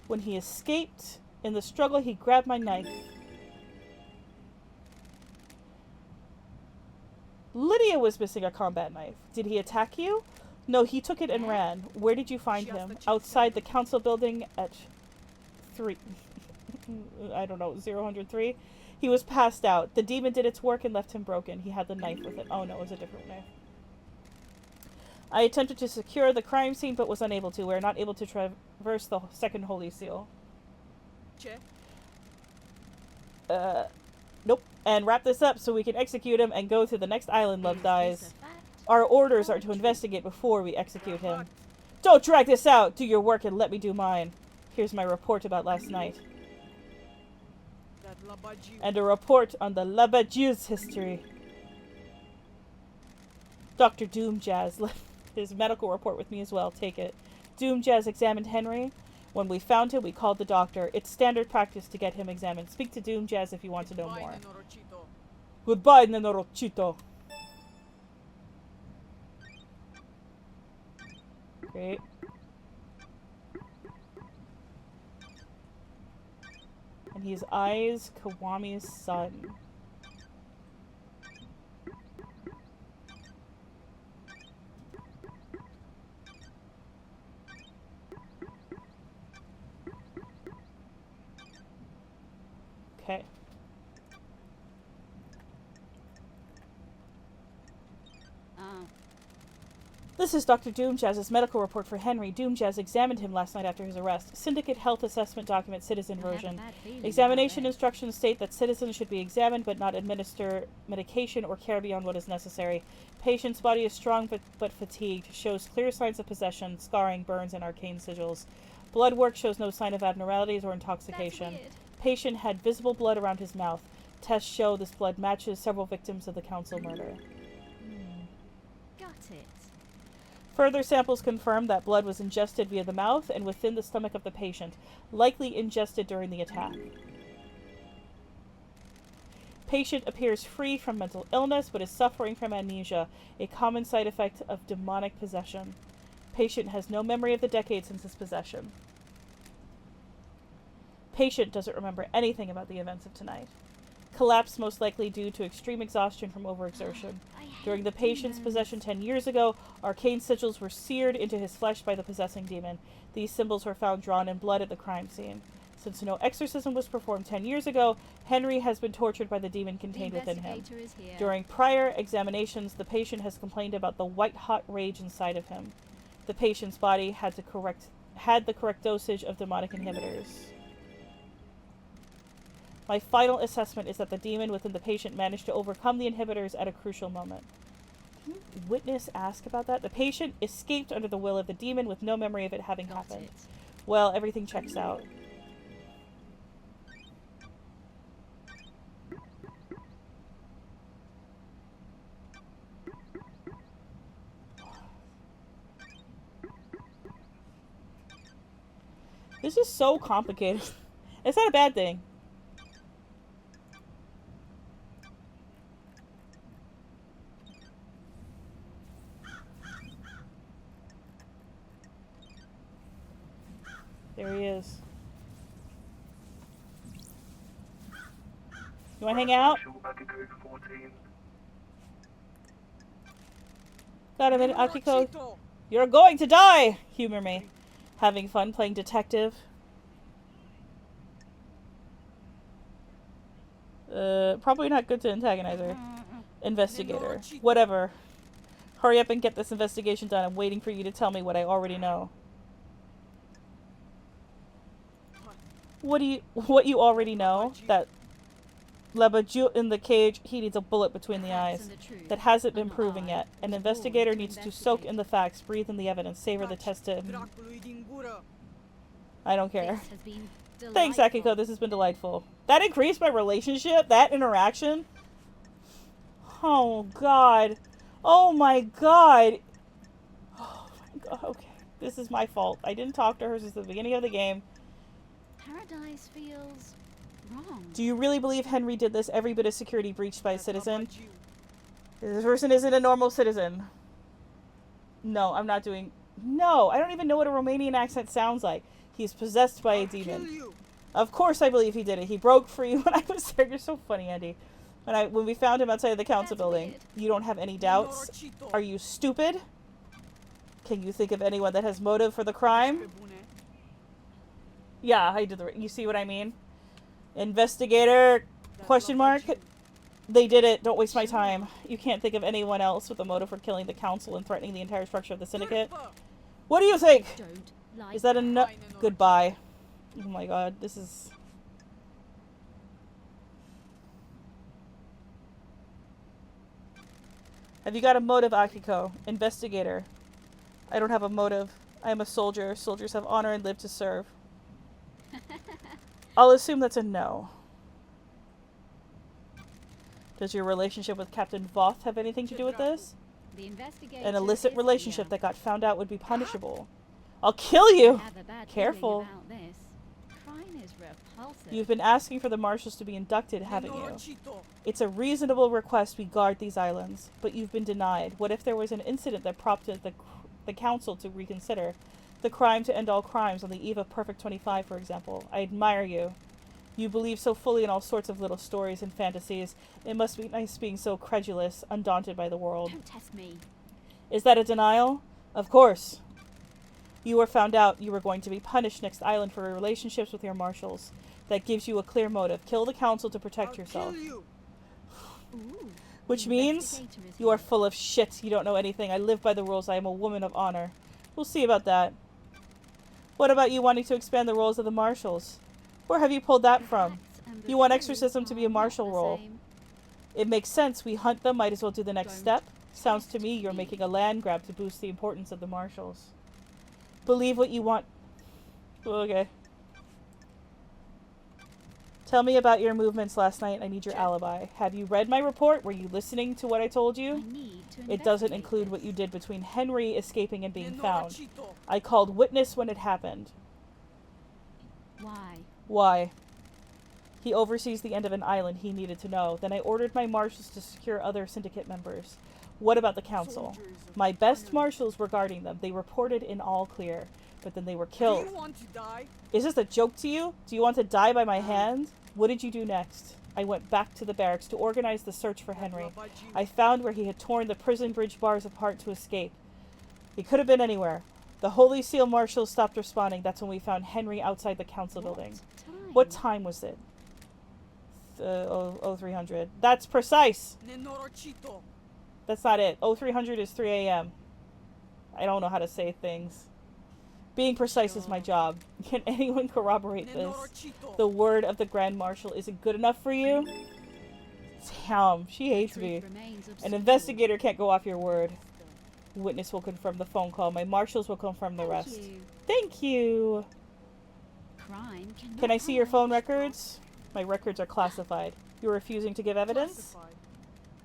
When he escaped, in the struggle, he grabbed my knife. Lydia was missing a combat knife. Did he attack you? No, he took it and ran. Where did you find him? Outside the council building at 003. He was passed out. The demon did its work and left him broken. He had the knife with it. Oh no, it was a different knife. I attempted to secure the crime scene but was unable to. We are not able to traverse the second holy seal. Nope. And wrap this up so we can execute him and go to the next island, Love Dies. Our orders are to investigate before we execute him. Don't drag this out! Do your work and let me do mine. Here's my report about last night. And a report on the Labaju's history. Dr. Doomjazz left his medical report with me as well. Take it. Doomjazz examined Henry. When we found him, we called the doctor. It's standard practice to get him examined. Speak to Doomjazz if you want to know more. Goodbye, Nenorochito. Great. And he's Aiz Kawami's son. Okay. Oh, This is Dr. Doomjazz's medical report for Henry. Doomjazz examined him last night after his arrest. Syndicate Health Assessment Document, Citizen I have a version. bad feeling Examination about this. instructions state that citizens should be examined but not administer medication or care beyond what is necessary. Patient's body is strong but fatigued. Shows clear signs of possession, scarring, burns, and arcane sigils. Blood work shows no sign of abnormalities or intoxication. That's weird. Patient had visible blood around his mouth. Tests show this blood matches several victims of the council murder. Got it. Further samples confirm that blood was ingested via the mouth and within the stomach of the patient, likely ingested during the attack. Patient appears free from mental illness but is suffering from amnesia, a common side effect of demonic possession. Patient has no memory of the decade since his possession. Patient doesn't remember anything about the events of tonight. Collapse most likely due to extreme exhaustion from overexertion. I hate During the patient's demons. possession 10 years ago, arcane sigils were seared into his flesh by the possessing demon. These symbols were found drawn in blood at the crime scene. Since no exorcism was performed 10 years ago, Henry has been tortured by the demon The contained within him. investigator is here. During prior examinations, the patient has complained about the white-hot rage inside of him. The patient's body had the correct dosage of demonic inhibitors. My final assessment is that the demon within the patient managed to overcome the inhibitors at a crucial moment. Didn't witness ask about that? The patient escaped under the will of the demon with no memory of it having Got happened. it. Well, everything checks out. This is so complicated. It's not a bad thing. There he is. You wanna hang out? Akiko 14. Got a minute, Akiko. You're going to die! Humor me. Having fun playing detective. Probably not good to antagonize her. Investigator. Whatever. Hurry up and get this investigation done. I'm waiting for you to tell me what I already know. What you already know? That Labajut in the cage, he needs a bullet between the Facts eyes. and the truth That hasn't are been not proven hard. yet. An It's investigator boring to needs to soak in the facts, breathe in the evidence, savor the test to... I don't care. This has been Thanks, delightful. Akiko. This has been delightful. That increased my relationship? That interaction? Oh, God. Oh, my God. Oh, my God. Okay. This is my fault. I didn't talk to her since the beginning of the game. Paradise feels wrong. Do you really believe Henry did this every bit of security breached by a citizen? This person isn't a normal citizen. No, I'm not doing... No, I don't even know what a Romanian accent sounds like. He's possessed by a demon. Of course I believe he did it. He broke free when I was there. You're so funny, Andy. When we found him outside of the council That's building. weird. You don't have any doubts? Are you stupid? Can you think of anyone that has motive for the crime? Yeah, I did the... You see what I mean? Investigator... Question mark? They did it. Don't waste my time. You can't think of anyone else with a motive for killing the council and threatening the entire structure of the syndicate? What do you think? Don't like Is that enough? Goodbye. Oh my god, this is... Have you got a motive, Akiko? Investigator. I don't have a motive. I am a soldier. Soldiers have honor and live to serve. I'll assume that's a no. Does your relationship with Captain Voth have anything to do with this? the investigator An illicit is relationship here. that got found out would be punishable. I'll kill you! I have a bad Careful. feeling about this. Crime is repulsive. You've been asking for the marshals to be inducted, haven't you? It's a reasonable request we guard these islands, but you've been denied. What if there was an incident that prompted the council to reconsider? The crime to end all crimes on the eve of Perfect 25, for example. I admire you. You believe so fully in all sorts of little stories and fantasies. It must be nice being so credulous, undaunted by the world. Don't test me. Is that a denial? Of course. You were found out you were going to be punished next island for your relationships with your marshals. That gives you a clear motive. Kill the council to protect yourself. Ooh. Which The means investigator is you are here. full of shit. You don't know anything. I live by the rules. I am a woman of honor. We'll see about that. What about you wanting to expand the roles of the marshals? Where have you pulled that The from? facts and the You want truth exorcism to be a are not marshal the role. same. It makes sense. We hunt them. Might as well do the next Don't step. Sounds to test me you're me. making a land grab to boost the importance of the marshals. Believe what you want. Okay. Tell me about your movements last night. I need your alibi. Have you read my report? Were you listening to what I told I you? need to It doesn't investigate include what this. you did between Henry escaping and being found. I called witness when it happened. Why? Why? He oversees the end of an island. He needed to know. Then I ordered my marshals to secure other syndicate members. What about the council? My best marshals were guarding them. They reported in all clear, but then they were killed. want to die? Is this a joke to you? Do you want to die by my hand? What did you do next? I went back to the barracks to organize the search for Henry. I found where he had torn the prison bridge bars apart to escape. He could have been anywhere. The Holy Seal marshals stopped responding. That's when we found Henry outside the council building. What time was it? 0300. That's precise. That's not it. 0300 is 3 a.m. I don't know how to say things. Being precise is my job. Can anyone corroborate this? The word of the Grand Marshal isn't good enough for you? Damn, she hates me. Remains An obscure. investigator can't go off your word. Witness will confirm the phone call. My marshals will confirm the Thank rest. you. Thank you. Crime cannot Can I see your hide. phone records? My records are classified. You're refusing to give evidence?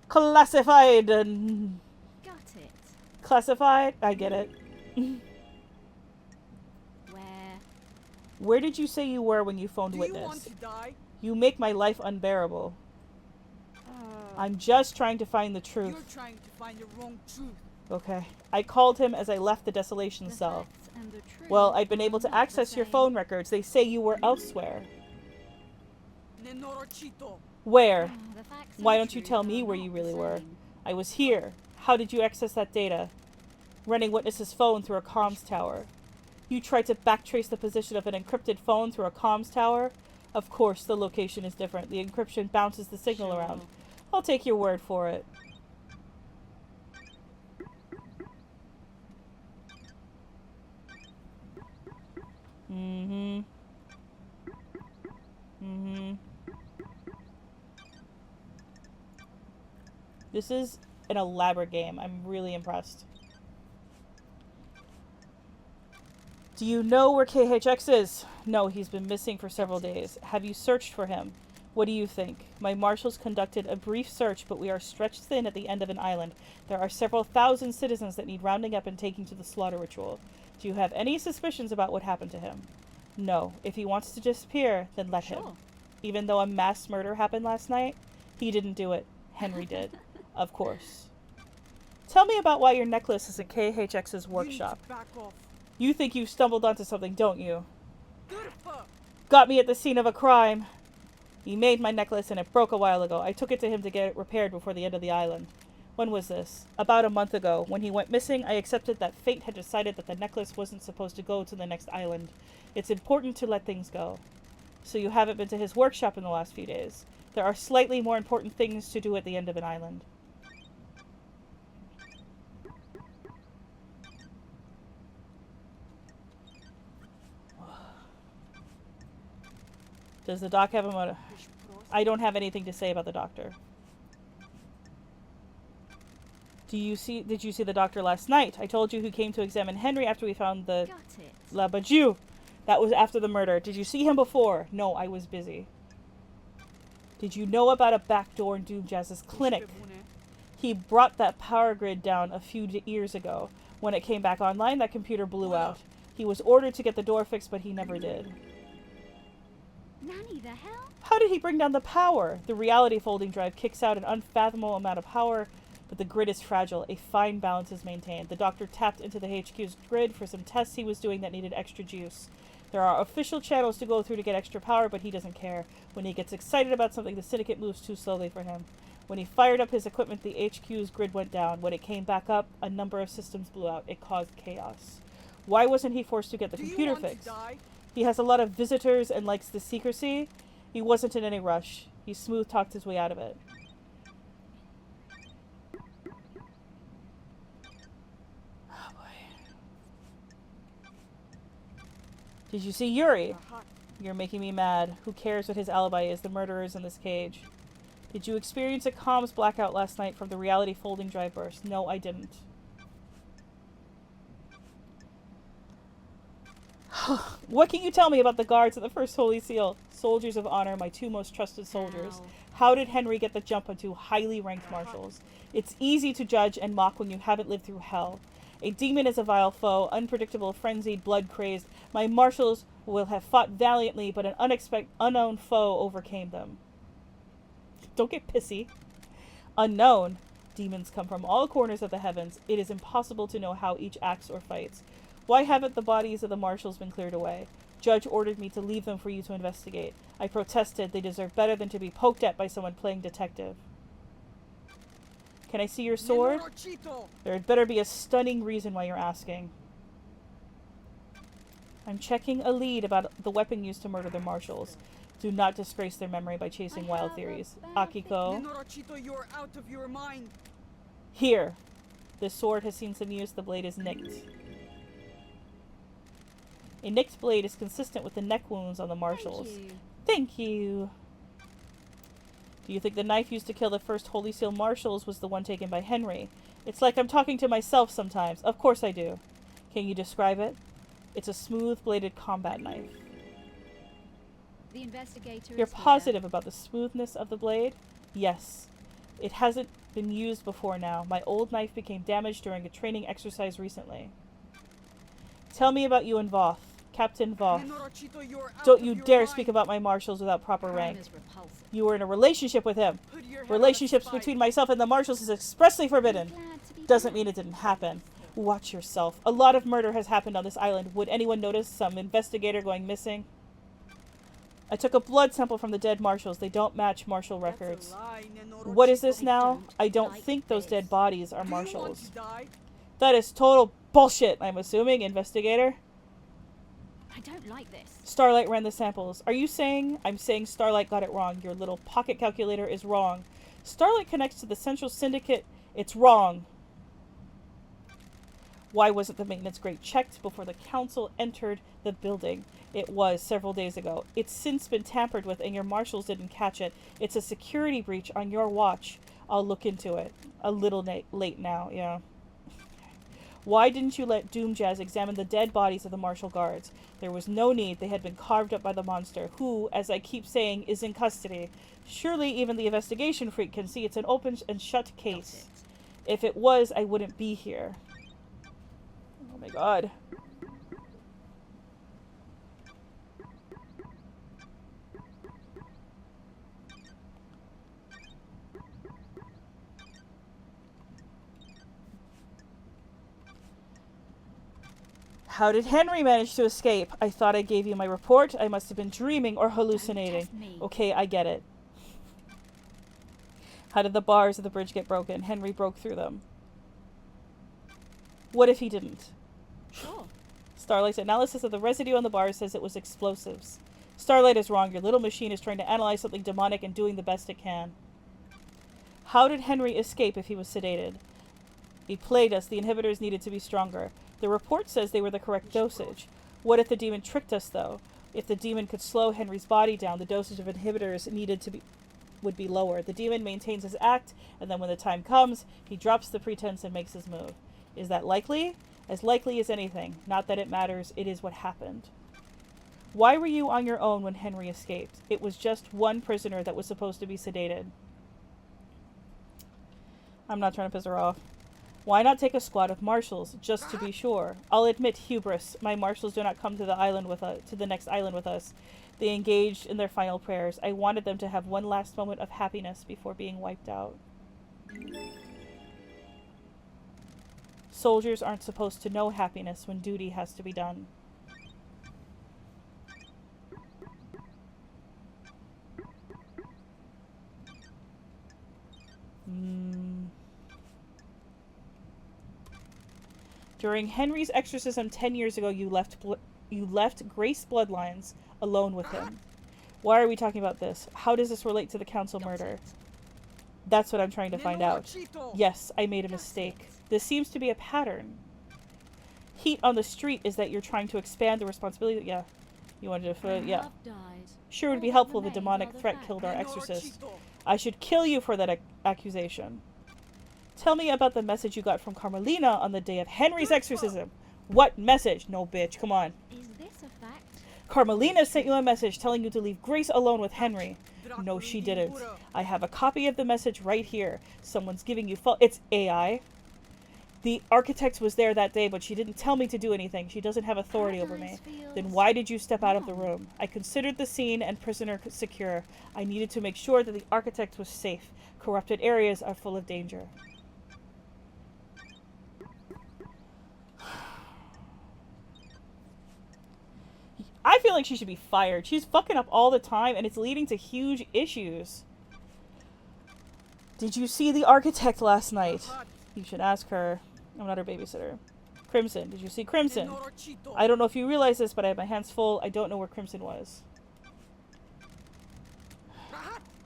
Classified. Got it. Classified? I get it. Where? Where did you say you were when you phoned witness? die? You make my life unbearable. I'm just trying to find the truth. trying to find your wrong truth. Okay. I called him as I left the desolation The cell. facts and the truth Well, I've been are able to not the access your same. phone records. They say you were elsewhere. Where? The facts and Why the don't you truth tell are me where not you the really were? same. I was here. How did you access that data? Running witness's phone through a comms tower. You tried to backtrace the position of an encrypted phone through a comms tower? Of course, the location is different. The encryption bounces the signal Sure. around. I'll take your word for it. Mm-hmm. Mm-hmm. This is an elaborate game. I'm really impressed. Do you know where KHX is? No, he's been missing for several days. Have you searched for him? What do you think? My marshals conducted a brief search, but we are stretched thin at the end of an island. There are several thousand citizens that need rounding up and taking to the slaughter ritual. Do you have any suspicions about what happened to him? No. If he wants to disappear, then let him. Sure. Even though a mass murder happened last night, he didn't do it. Henry did. Of course. Tell me about why your necklace is in KHX's workshop. Back off. You think you stumbled onto something, don't you? Good fuck. Got me at the scene of a crime. He made my necklace and it broke a while ago. I took it to him to get it repaired before the end of the island. When was this? About a month ago. When he went missing, I accepted that fate had decided that the necklace wasn't supposed to go to the next island. It's important to let things go. So you haven't been to his workshop in the last few days. There are slightly more important things to do at the end of an island. Does the doc have a motive? I don't have anything to say about the doctor. Did you see the doctor last night? I told you who came to examine Henry after we found the Got it. La Bajou. That was after the murder. Did you see him before? No, I was busy. Did you know about a back door in Doomjazz's clinic? He brought that power grid down a few years ago. When it came back online, that computer blew out. He was ordered to get the door fixed, but he never did. Nanny, the hell? How did he bring down the power? The reality folding drive kicks out an unfathomable amount of power, but the grid is fragile. A fine balance is maintained. The doctor tapped into the HQ's grid for some tests he was doing that needed extra juice. There are official channels to go through to get extra power, but he doesn't care. When he gets excited about something, the syndicate moves too slowly for him. When he fired up his equipment, the HQ's grid went down. When it came back up, a number of systems blew out. It caused chaos. Why wasn't he forced to get the computer fixed? He has a lot of visitors and likes the secrecy. He wasn't in any rush. He smooth talked his way out of it. Oh boy. Did you see Yuri? You're making me mad. Who cares what his alibi is? The murderer is in this cage. Did you experience a comms blackout last night from the reality folding drive burst? No, I didn't. What can you tell me about the guards of the First Holy Seal? Soldiers of honor, my two most trusted soldiers. Ow. How did Henry get the jump on two highly ranked marshals? It's easy to judge and mock when you haven't lived through hell. A demon is a vile foe, unpredictable, frenzied, blood-crazed. My marshals will have fought valiantly, but an unknown foe overcame them. Don't get pissy. Unknown. Demons come from all corners of the heavens. It is impossible to know how each acts or fights. Why haven't the bodies of the marshals been cleared away? Judge ordered me to leave them for you to investigate. I protested. They deserve better than to be poked at by someone playing detective. Can I see your sword? There had better be a stunning reason why you're asking. I'm checking a lead about the weapon used to murder the marshals. Do not disgrace their memory by chasing wild theories. Akiko. Nenorochito, you're out of your mind. Here. This sword has seen some use. The blade is nicked. A nicked blade is consistent with the neck wounds on the marshals. Thank you. Do you think the knife used to kill the first Holy Seal marshals was the one taken by Henry? It's like I'm talking to myself sometimes. Of course I do. Can you describe it? It's a smooth-bladed combat knife. The investigator You're is here. positive about the smoothness of the blade? Yes. It hasn't been used before now. My old knife became damaged during a training exercise recently. Tell me about you and Voth. Captain Voth. Nenorochito, you're out Don't of you your dare mind. speak about my marshals without proper Crime rank. is repulsive. You were in a relationship with him. Put your head on a Relationships spike. between myself and the marshals is expressly forbidden. Glad to be Doesn't back. mean it didn't happen. Watch yourself. A lot of murder has happened on this island. Would anyone notice some investigator going missing? I took a blood sample from the dead marshals. They don't match marshal That's a records. lie, Nenorochito. What is this I now? don't I don't like think those this. dead bodies are Do you want marshals. to die? That is total bullshit, I'm assuming, investigator. I don't like this. Starlight ran the samples. Are you saying? I'm saying Starlight got it wrong. Your little pocket calculator is wrong. Starlight connects to the Central Syndicate. It's wrong. Why wasn't the maintenance grate checked before the council entered the building? It was several days ago. It's since been tampered with and your marshals didn't catch it. It's a security breach on your watch. I'll look into it. A little late now, yeah. Why didn't you let Doom Jazz examine the dead bodies of the marshal guards? There was no need. They had been carved up by the monster, who, as I keep saying, is in custody. Surely even the investigation freak can see it's an open and shut case. If it was, I wouldn't be here. Oh my god. How did Henry manage to escape? I thought I gave you my report. I must have been dreaming or hallucinating. test me. Okay, I get it. How did the bars of the bridge get broken? Henry broke through them. What if he didn't? Sure. Starlight's analysis of the residue on the bars says it was explosives. Starlight is wrong. Your little machine is trying to analyze something demonic and doing the best it can. How did Henry escape if he was sedated? He played us. The inhibitors needed to be stronger. The report says they were the correct dosage. What if the demon tricked us, though? If the demon could slow Henry's body down, the dosage of inhibitors needed to be would be lower. The demon maintains his act, and then when the time comes, he drops the pretense and makes his move. Is that likely? As likely as anything. Not that it matters. It is what happened. Why were you on your own when Henry escaped? It was just one prisoner that was supposed to be sedated. I'm not trying to piss her off. Why not take a squad of marshals, just to be sure? I'll admit hubris. My marshals do not come to the island with to the next island with us. They engaged in their final prayers. I wanted them to have one last moment of happiness before being wiped out. Soldiers aren't supposed to know happiness when duty has to be done. During Henry's exorcism 10 years ago, you left You left Grace Bloodlines alone with him. Why are we talking about this? How does this relate to the council murder? That's what I'm trying to find out. Yes, I made a mistake. This seems to be a pattern. Heat on the street is that you're trying to expand the responsibility. Yeah. You wanted to, yeah. Sure would be helpful if a demonic threat killed our exorcist. I should kill you for that accusation. Tell me about the message you got from Carmelina on the day of Henry's exorcism. What message? No, bitch, come on. Is this a fact? Carmelina sent you a message telling you to leave Grace alone with Henry. No, she didn't. I have a copy of the message right here. Someone's giving you false... It's AI. The architect was there that day, but she didn't tell me to do anything. She doesn't have authority over me. Then why did you step out of the room? I considered the scene and prisoner secure. I needed to make sure that the architect was safe. Corrupted areas are full of danger. I feel like she should be fired. She's fucking up all the time, and it's leading to huge issues. Did you see the architect last night? You should ask her. I'm not her babysitter. Crimson. Did you see Crimson? I don't know if you realize this, but I have my hands full. I don't know where Crimson was.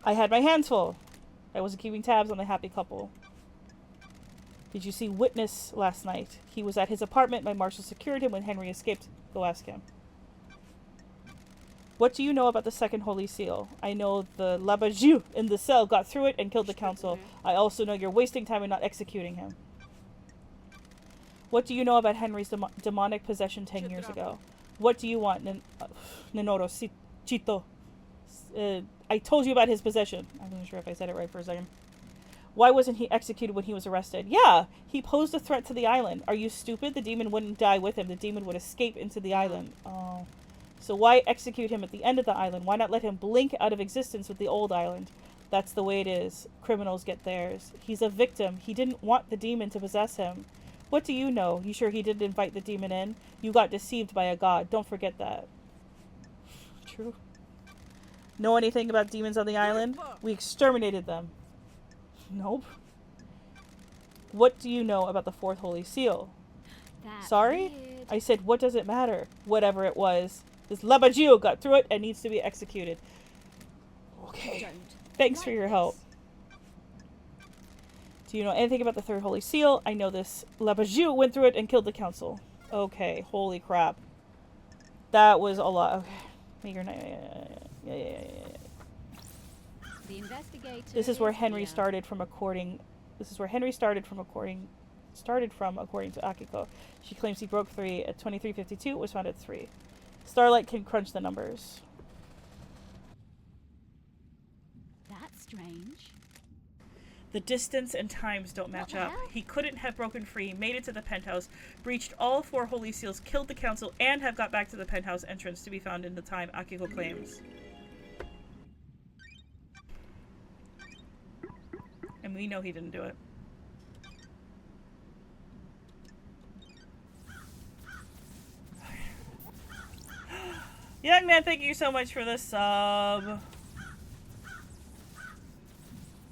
I had my hands full. I wasn't keeping tabs on the happy couple. Did you see Witness last night? He was at his apartment. My marshal secured him when Henry escaped. Go ask him. What do you know about the second Holy Seal? I know the Labajou in the cell got through it and killed the council. I also know you're wasting time and not executing him. What do you know about Henry's demonic possession 10 years ago? What do you want, Nenoro Chito? I told you about his possession. I'm not sure if I said it right for a second. Why wasn't he executed when he was arrested? Yeah, he posed a threat to the island. Are you stupid? The demon wouldn't die with him. The demon would escape into the island. Oh. So why execute him at the end of the island? Why not let him blink out of existence with the old island? That's the way it is. Criminals get theirs. He's a victim. He didn't want the demon to possess him. What do you know? You sure he didn't invite the demon in? You got deceived by a god. Don't forget that. True. Know anything about demons on the island? We exterminated them. Nope. What do you know about the fourth Holy Seal? Sorry? Weird. I said, what does it matter? Whatever it was. This Labajou got through it and needs to be executed. Okay. Thanks for your help. Do you know anything about the third Holy Seal? I know this Labajou went through it and killed the council. Okay. Holy crap. That was a lot. Okay. Make your yeah. The investigator. This is where Henry started from according. This is where Henry started from according to Akiko. She claims he broke 3 at 2352. Was found at 3. Starlight can crunch the numbers. That's strange. The distance and times don't match up. He couldn't have broken free, made it to the penthouse, breached all 4 Holy Seals, killed the council, and have got back to the penthouse entrance to be found in the time Akiko claims. And we know he didn't do it. Young man, thank you so much for the sub.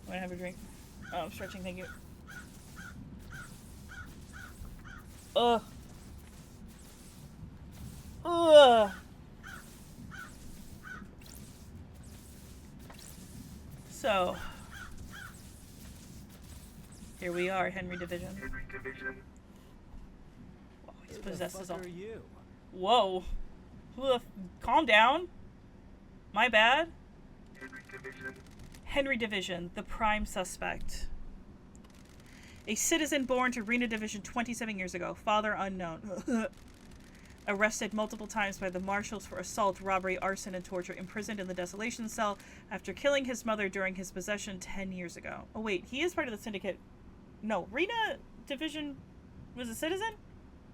Wanna have a drink? Oh, I'm stretching, thank you. Ugh. Ugh. So. Here we are, Henry Division. Henry Division. Wow, he's possessed all. Who you? Whoa. Calm down. My bad. Henry Division. Henry Division, the prime suspect. A citizen born to Rena Division 27 years ago. Father unknown. Arrested multiple times by the marshals for assault, robbery, arson, and torture. Imprisoned in the desolation cell after killing his mother during his possession 10 years ago. Oh wait, he is part of the syndicate. No, Rena Division was a citizen?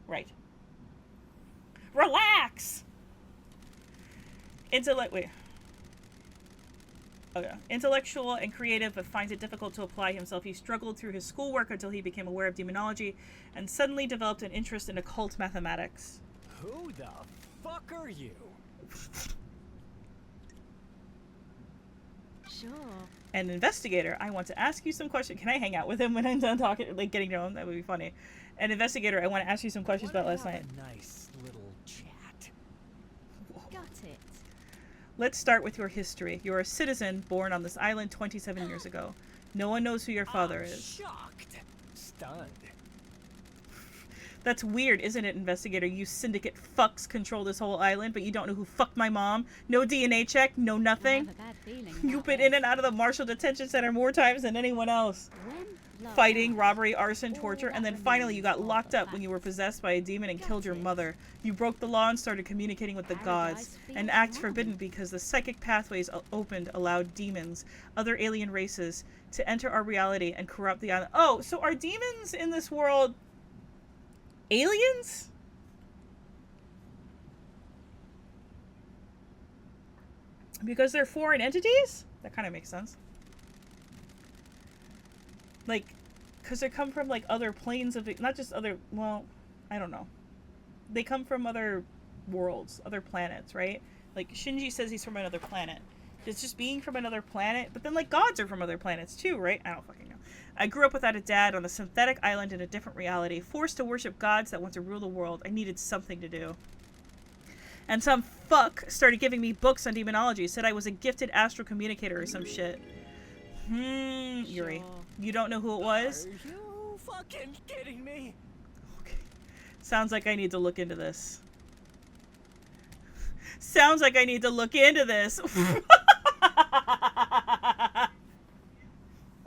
Right. Relax! Intellectual and creative, but finds it difficult to apply himself. He struggled through his schoolwork until he became aware of demonology and suddenly developed an interest in occult mathematics. Who the fuck are you? Sure. An investigator, I want to ask you some questions. Can I hang out with him when I'm done talking, like getting to him? That would be funny. An investigator, I want to ask you some questions about last night. A nice little chat. it. Let's start with your history. You're a citizen born on this island 27 years ago. No one knows who your father I'm is. shocked. Stunned. That's weird, isn't it, investigator? You syndicate fucks control this whole island, but you don't know who fucked my mom. No DNA check, no I nothing. have a bad feeling You've about been this. in and out of the Marshall Detention Center more times than anyone else. When love Fighting, dies, robbery, arson, all torture, that and then finally you got remains locked are up when you were facts. possessed by a demon and killed your Got it. mother. You broke the law and started communicating with the gods. Paradise An feels act wrong. forbidden because the psychic pathways opened allowed demons, other alien races, to enter our reality and corrupt the island. Oh, so are demons in this world aliens? Because they're foreign entities? That kind of makes sense. Like, because they come from, like, other planes of... Not just other... Well, I don't know. They come from other worlds, other planets, right? Like, Shinji says he's from another planet. It's just being from another planet. But then, like, gods are from other planets, too, right? I don't fucking know. I grew up without a dad on a synthetic island in a different reality, forced to worship gods that want to rule the world. I needed something to do. And some fuck started giving me books on demonology, said I was a gifted astral communicator or some shit. Yuri. Sure. You don't know who it was? Are you fucking kidding me? Okay. Sounds like I need to look into this. Sounds like I need to look into this.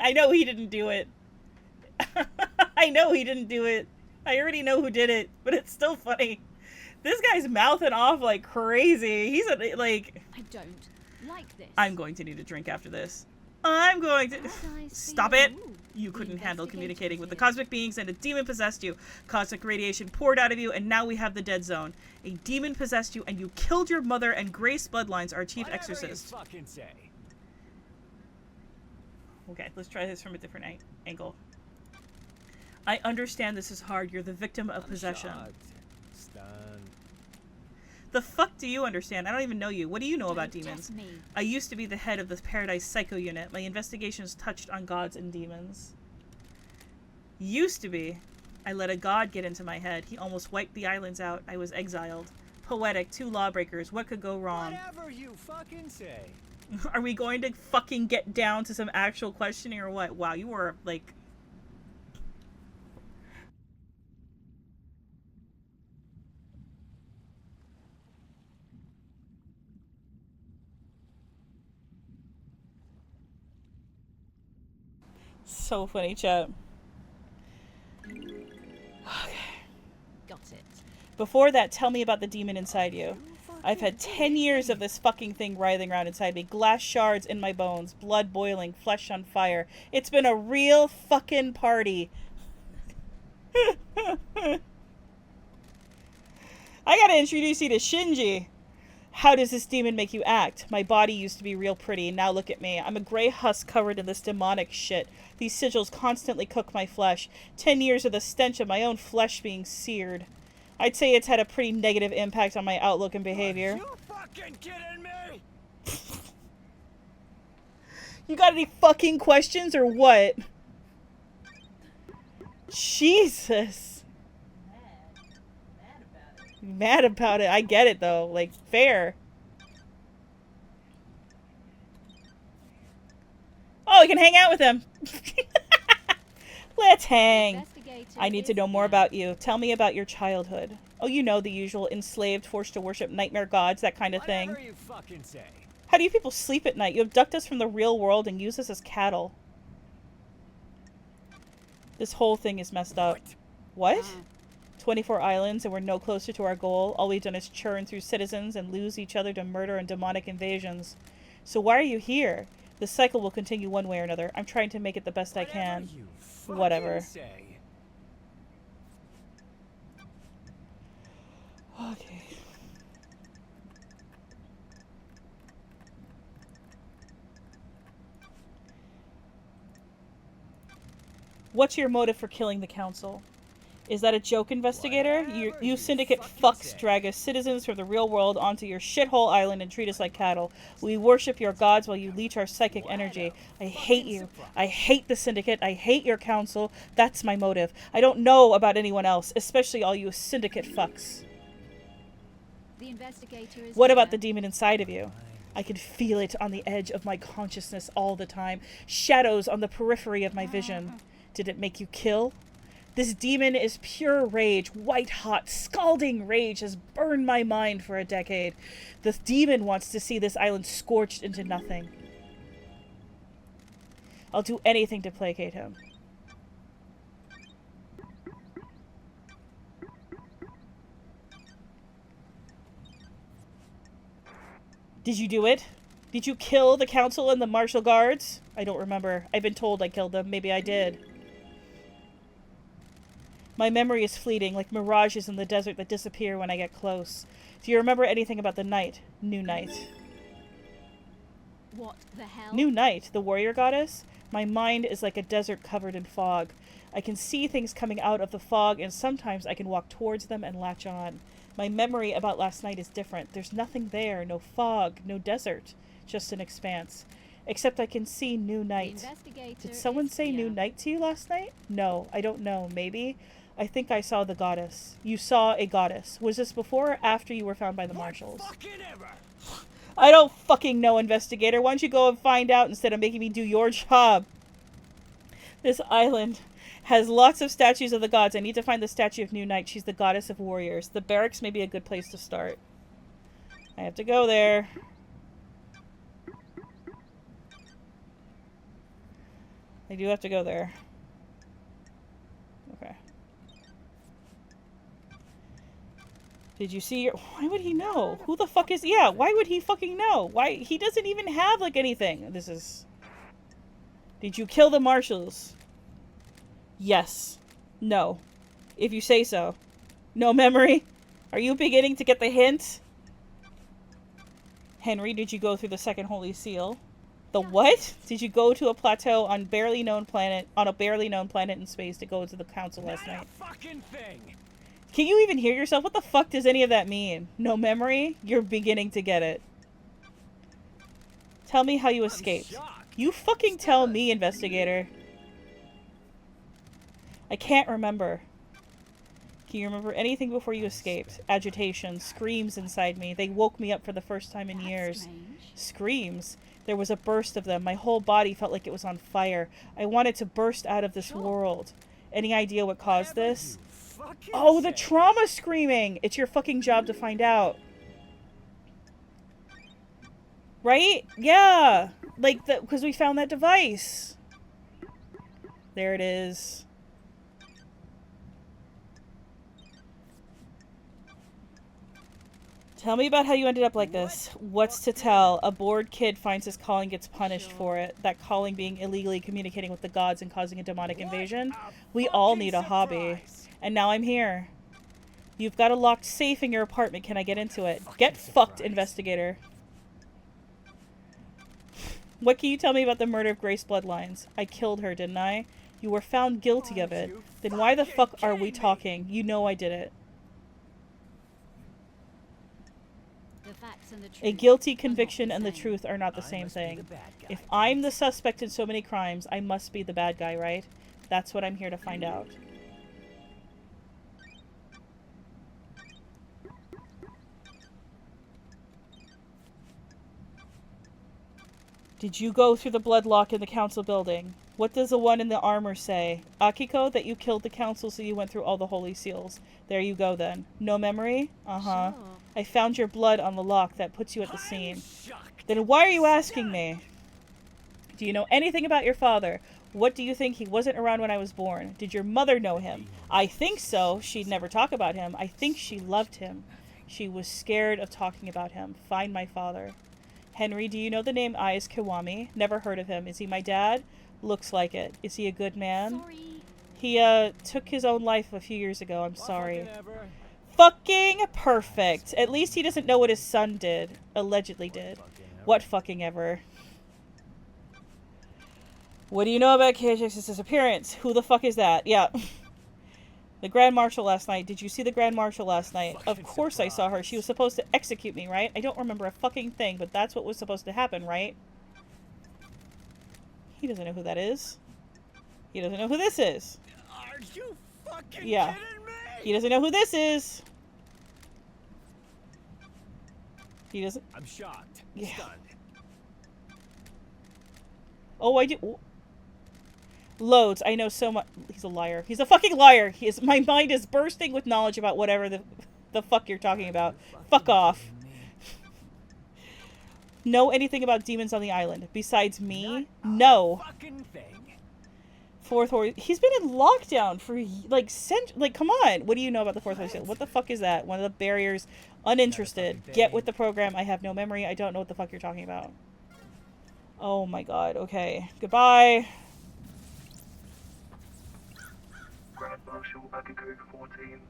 I know he didn't do it. I know he didn't do it. I already know who did it, but it's still funny. This guy's mouthing off like crazy. He's like... I don't like this. I'm going to need a drink after this. I'm going to... Paradise Stop feels- it! Ooh, You the couldn't handle investigator communicating with the did. cosmic beings and a demon possessed you. Cosmic radiation poured out of you and now we have the dead zone. A demon possessed you and you killed your mother and Grace Bloodlines, our chief Whatever exorcist. You fucking say. Okay, let's try this from a different angle. I understand this is hard. You're the victim of possession. Shocked. Stunned. The fuck do you understand? I don't even know you. What do you know about Don't demons? test me. I used to be the head of the Paradise Psycho Unit. My investigations touched on gods and demons. Used to be. I let a god get into my head. He almost wiped the islands out. I was exiled. Poetic, two lawbreakers. What could go wrong? Whatever you fucking say. Are we going to fucking get down to some actual questioning or what? Wow, you were like... So funny, chat. Got it. Before that, tell me about the demon inside you. I've had 10 years of this fucking thing writhing around inside me. Glass shards in my bones, blood boiling, flesh on fire. It's been a real fucking party. I gotta introduce you to Shinji. How does this demon make you act? My body used to be real pretty. Now look at me. I'm a gray husk covered in this demonic shit. These sigils constantly cook my flesh. 10 years of the stench of my own flesh being seared. I'd say it's had a pretty negative impact on my outlook and behavior. Are you fucking kidding me? You got any fucking questions or what? Jesus. Mad about it. I get it though. Like, fair. Oh, we can hang out with him. Let's hang. Investigator I need to is know more here. about you. Tell me about your childhood. Oh, you know the usual. Enslaved, forced to worship nightmare gods, that kind of thing. Whatever you fucking say. How do you people sleep at night? You abduct us from the real world and use us as cattle. This whole thing is messed up. What? 24 islands and we're no closer to our goal. All we've done is churn through citizens and lose each other to murder and demonic invasions. So why are you here? The cycle will continue one way or another. I'm trying to make it the best I can. Whatever you fucking Whatever. say. Okay. What's your motive for killing the council? Is that a joke, investigator? Whatever You you syndicate fucking fucks say. drag us citizens from the real world onto your shithole island and treat us like cattle. We worship your gods while you leech our psychic energy. I hate you. surprise. I hate the syndicate. I hate your council. That's my motive. I don't know about anyone else, especially all you syndicate fucks. The investigator is What about here. the demon inside of you? I can feel it on the edge of my consciousness all the time. Shadows on the periphery of my vision. Did it make you kill? This demon is pure rage. White hot, scalding rage has burned my mind for a decade. The demon wants to see this island scorched into nothing. I'll do anything to placate him. Did you do it? Did you kill the council and the martial guards? I don't remember. I've been told I killed them. Maybe I did. My memory is fleeting, like mirages in the desert that disappear when I get close. Do you remember anything about the night? New Night. What the hell? New Night, the warrior goddess? My mind is like a desert covered in fog. I can see things coming out of the fog, and sometimes I can walk towards them and latch on. My memory about last night is different. There's nothing there, no fog, no desert, just an expanse. Except I can see New The Night. investigator Did someone is say New here. Night to you last night? No, I don't know. Maybe. I think I saw the goddess. You saw a goddess. Was this before or after you were found by the marshals? Fucking ever. I don't fucking know, investigator. Why don't you go and find out instead of making me do your job? This island has lots of statues of the gods. I need to find the statue of New Night. She's the goddess of warriors. The barracks may be a good place to start. I have to go there. I do have to go there. Okay. Did you see your... Why would he know? Who the fuck is... Yeah, why would he fucking know? Why... He doesn't even have, like, anything. This is... Did you kill the marshals? Yes. No. If you say so. No memory? Are you beginning to get the hint? Henry, did you go through the second holy seal? The what? Did you go to a plateau on a barely known planet in space to go to the council last Not night? a fucking thing. Can you even hear yourself? What the fuck does any of that mean? No memory? You're beginning to get it. Tell me how you escaped. shocked. You fucking tell me, investigator. I can't remember. Can you remember anything before you escaped? Agitation, screams inside me. They woke me up for the first time in That's years. strange. Screams. There was a burst of them. My whole body felt like it was on fire. I wanted to burst out of this world. Any idea what caused Whatever this? you fucking Oh, the say. trauma screaming! It's your fucking job to find out. Right? Yeah! Like, because we found that device. There it is. Tell me about how you ended up like this. What's to tell? A bored kid finds his calling, gets punished for it. That calling being illegally communicating with the gods and causing a demonic invasion. We all need a hobby. And now I'm here. You've got a locked safe in your apartment. Can I get into it? Get fucked, investigator. What can you tell me about the murder of Grace Bloodlines? I killed her, didn't I? You were found guilty of it. Then why the fuck are we talking? You know I did it. The facts and the truth A guilty are not conviction the and the same. truth are not the I same must be thing. the bad guy. If I'm the suspect in so many crimes, I must be the bad guy, right? That's what I'm here to find out. Did you go through the blood lock in the council building? What does the one in the armor say? Akiko, that you killed the council so you went through all the holy seals. There you go then. No memory? Uh-huh. Sure. I found your blood on the lock. That puts you at the I'm scene. shocked. Then why are you asking me? Do you know anything about your father? What do you think? He wasn't around when I was born. Did your mother know him? I think so. She'd never talk about him. I think she loved him. She was scared of talking about him. Find my father. Henry, do you know the name Ayas Kiwami? Never heard of him. Is he my dad? Looks like it. Is he a good man? Sorry. He, took his own life a few years ago. I'm sorry. Fucking ever. Fucking perfect. At least he doesn't know what his son did. Allegedly did. What fucking ever. What do you know about KHX's disappearance? Who the fuck is that? Yeah. The Grand Marshal last night. Did you see the Grand Marshal last night? Of Fucking course I saw her. She was supposed to execute me, right? I don't remember a fucking thing, but that's what was supposed to happen, right? He doesn't know who that is. He doesn't know who this is. Are you fucking Yeah. kidding me? He doesn't know who this is. He doesn't. I'm shocked. Yeah. Stunned. Oh, I do. Loads. I know so much. He's a liar. He's a fucking liar. He is. My mind is bursting with knowledge about whatever the fuck you're talking about. Fuck off. Know anything about demons on the island besides me? No. Fucking thing. Fourth Horse. He's been in lockdown for like come on. What do you know about the Fourth Horse? What the fuck is that? One of the barriers. Uninterested. Get with the program. I have no memory. I don't know what the fuck you're talking about. Oh my god. Okay. Goodbye. Grand Marshal Agago 14.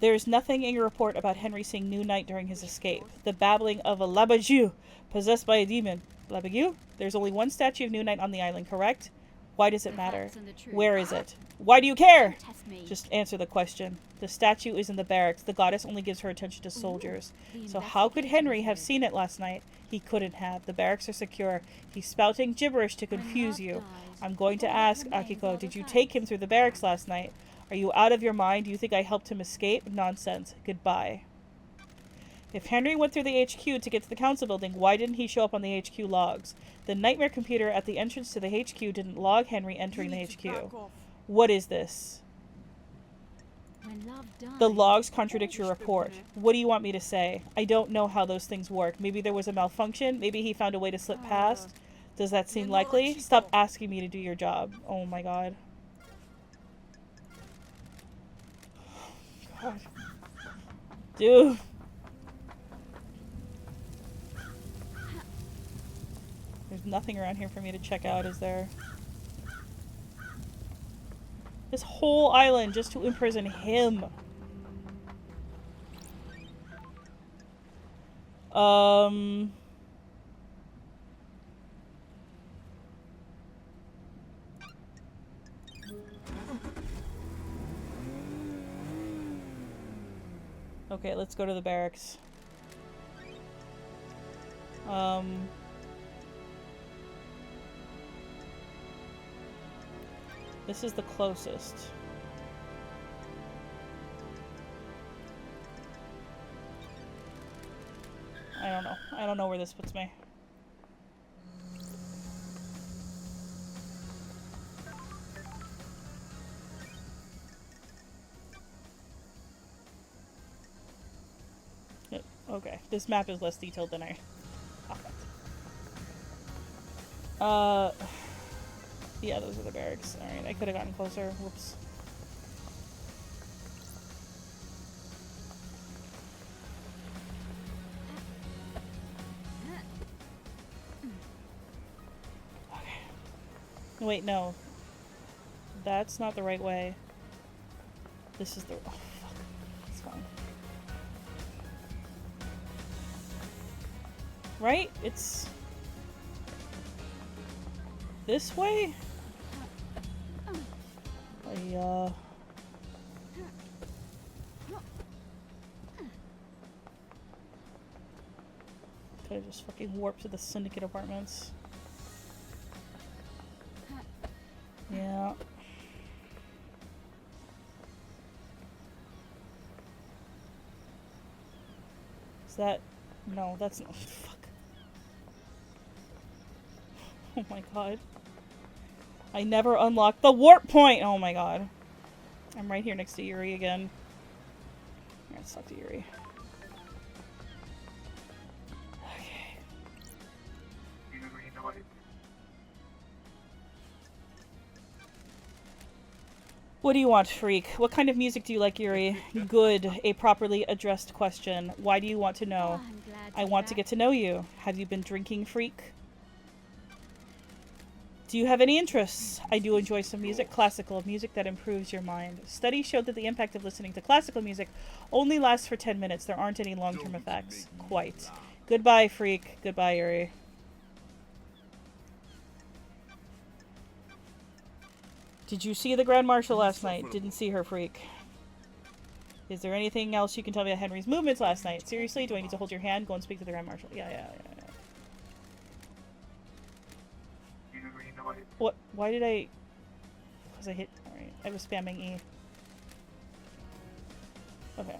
There is nothing in your report about Henry seeing New Night during his escape. The babbling of a Labajou possessed by a demon. Labajou? There's only one statue of New Night on the island, correct? Why does it The matter? facts and the truth. Where is it? Why do you care? Test me. Just answer the question. The statue is in the barracks. The goddess only gives her attention to soldiers. The So how could investigator Henry is have here. seen it last night? He couldn't have. The barracks are secure. He's spouting gibberish to When confuse love you. dies, I'm going to all that ask, remains are Akiko, the did you facts. take him through the barracks last night? Are you out of your mind? Do you think I helped him escape? Nonsense. Goodbye. If Henry went through the HQ to get to the council building, why didn't he show up on the HQ logs? The nightmare computer at the entrance to the HQ didn't log Henry entering the You need to back HQ. off. What is this? When love dies, The logs contradict your report. What do you want me to say? I don't know how those things work. Maybe there was a malfunction. Maybe he found a way to slip past. Does that seem likely? Stop asking me to do your job. Oh my god. God. Dude. There's nothing around here for me to check out, is there? This whole island just to imprison him. Okay, let's go to the barracks. This is the closest. I don't know. I don't know where this puts me. Yep, okay, this map is less detailed than I thought. Yeah, those are the barracks. Alright, I could have gotten closer. Whoops. Okay. Wait, no. That's not the right way. This is the... Oh, fuck. It's fine. Right? It's... this way? Could have just fucking warped to the syndicate apartments. Yeah. Is that... no, that's not... fuck. Oh my god. I never unlocked the warp point! Oh my god. I'm right here next to Yuri again. Let's talk to Yuri. Okay. Yuri Knight. What do you want, freak? What kind of music do you like, Yuri? Good. A properly addressed question. Why do you want to know? I'm glad I be want to back. get to know you. Have you been drinking, freak? Do you have any interests? I do enjoy some music, classical music that improves your mind. Studies showed that the impact of listening to classical music only lasts for 10 minutes. There aren't any long-term effects. Quite. Goodbye, freak. Goodbye, Yuri. Did you see the Grand Marshal last night? Didn't see her, freak. Is there anything else you can tell me about Henry's movements last night? Seriously? Do I need to hold your hand? Go and speak to the Grand Marshal. Yeah. Yuri Knight. What? Why did I... because I hit... alright. I was spamming E. Okay.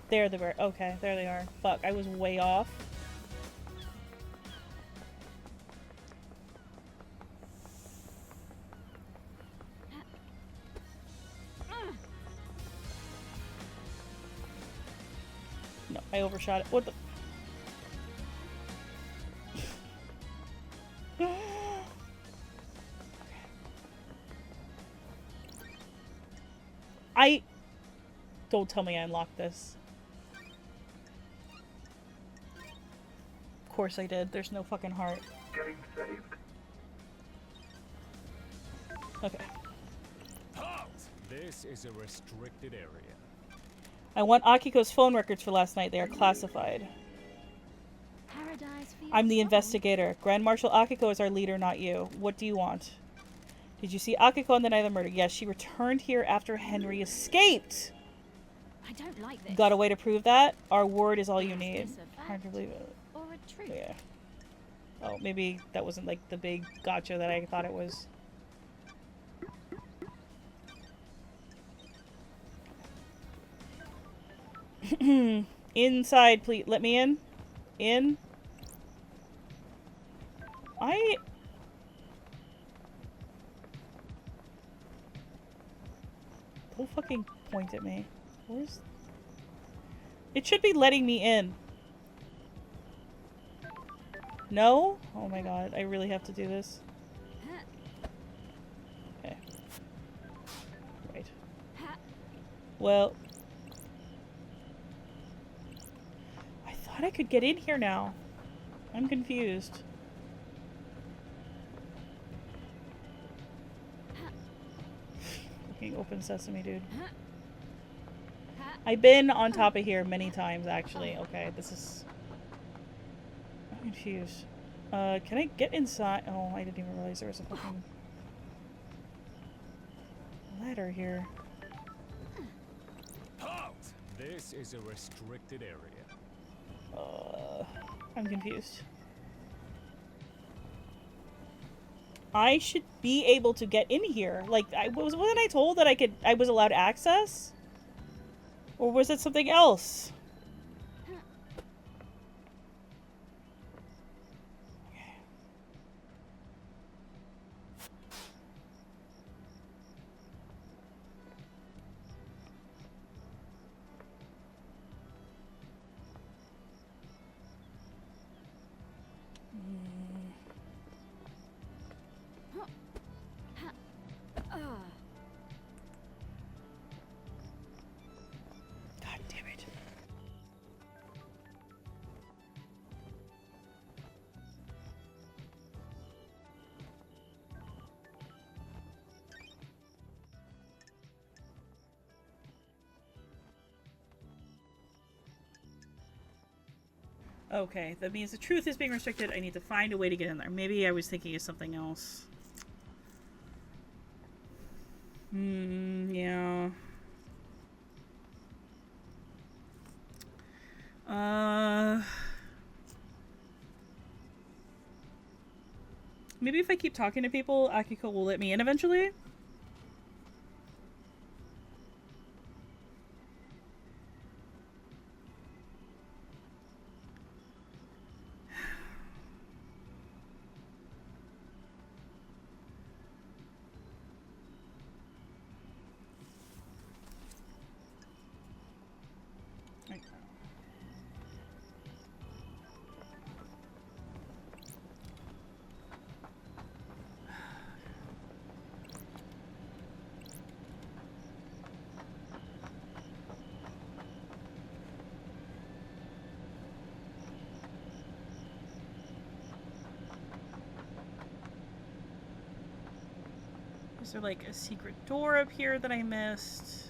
There they were. Okay, there they are. Fuck, I was way off. No, I overshot it. What the? I... Don't tell me I unlocked this. Of course I did. There's no fucking heart. Getting saved. Okay. Halt! This is a restricted area. I want Akiko's phone records for last night. They are classified. Paradise for your I'm the soul. investigator. Grand Marshal Akiko is our leader, not you. What do you want? Did you see Akiko on the night of the murder? Yes, she returned here after Henry escaped. I don't like this. Got a way to prove that? Our word is all you Is need. this a Hard to fact believe it. or a truth? Yeah. Oh, maybe that wasn't like the big gotcha that I thought it was. Inside, please. Let me in. In. Don't fucking point at me. Where's... It should be letting me in. No? Oh my god, I really have to do this. Okay. Right. Well... I thought I could get in here now. I'm confused. Fucking open sesame, dude. I've been on top of here many times, actually. Okay, this is... I'm confused. Can I get inside? Oh, I didn't even realize there was a fucking... ladder here. Halt! This is a restricted area. I'm confused. I should be able to get in here. Like, wasn't I told that I was allowed access? Or was it something else? God damn it. Okay, that means the truth is being restricted. I need to find a way to get in there. Maybe I was thinking of something else. Yeah. Maybe if I keep talking to people, Akiko will let me in eventually. Is there like a secret door up here that I missed?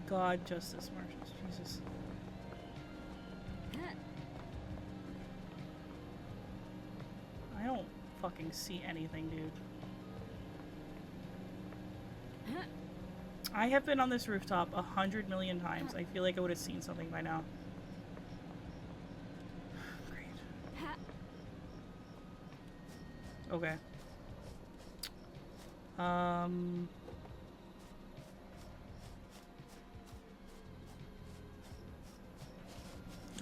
God, justice, Marshals, Jesus. I don't fucking see anything, dude. I have been on this rooftop 100 million times. I feel like I would have seen something by now. Great. Okay.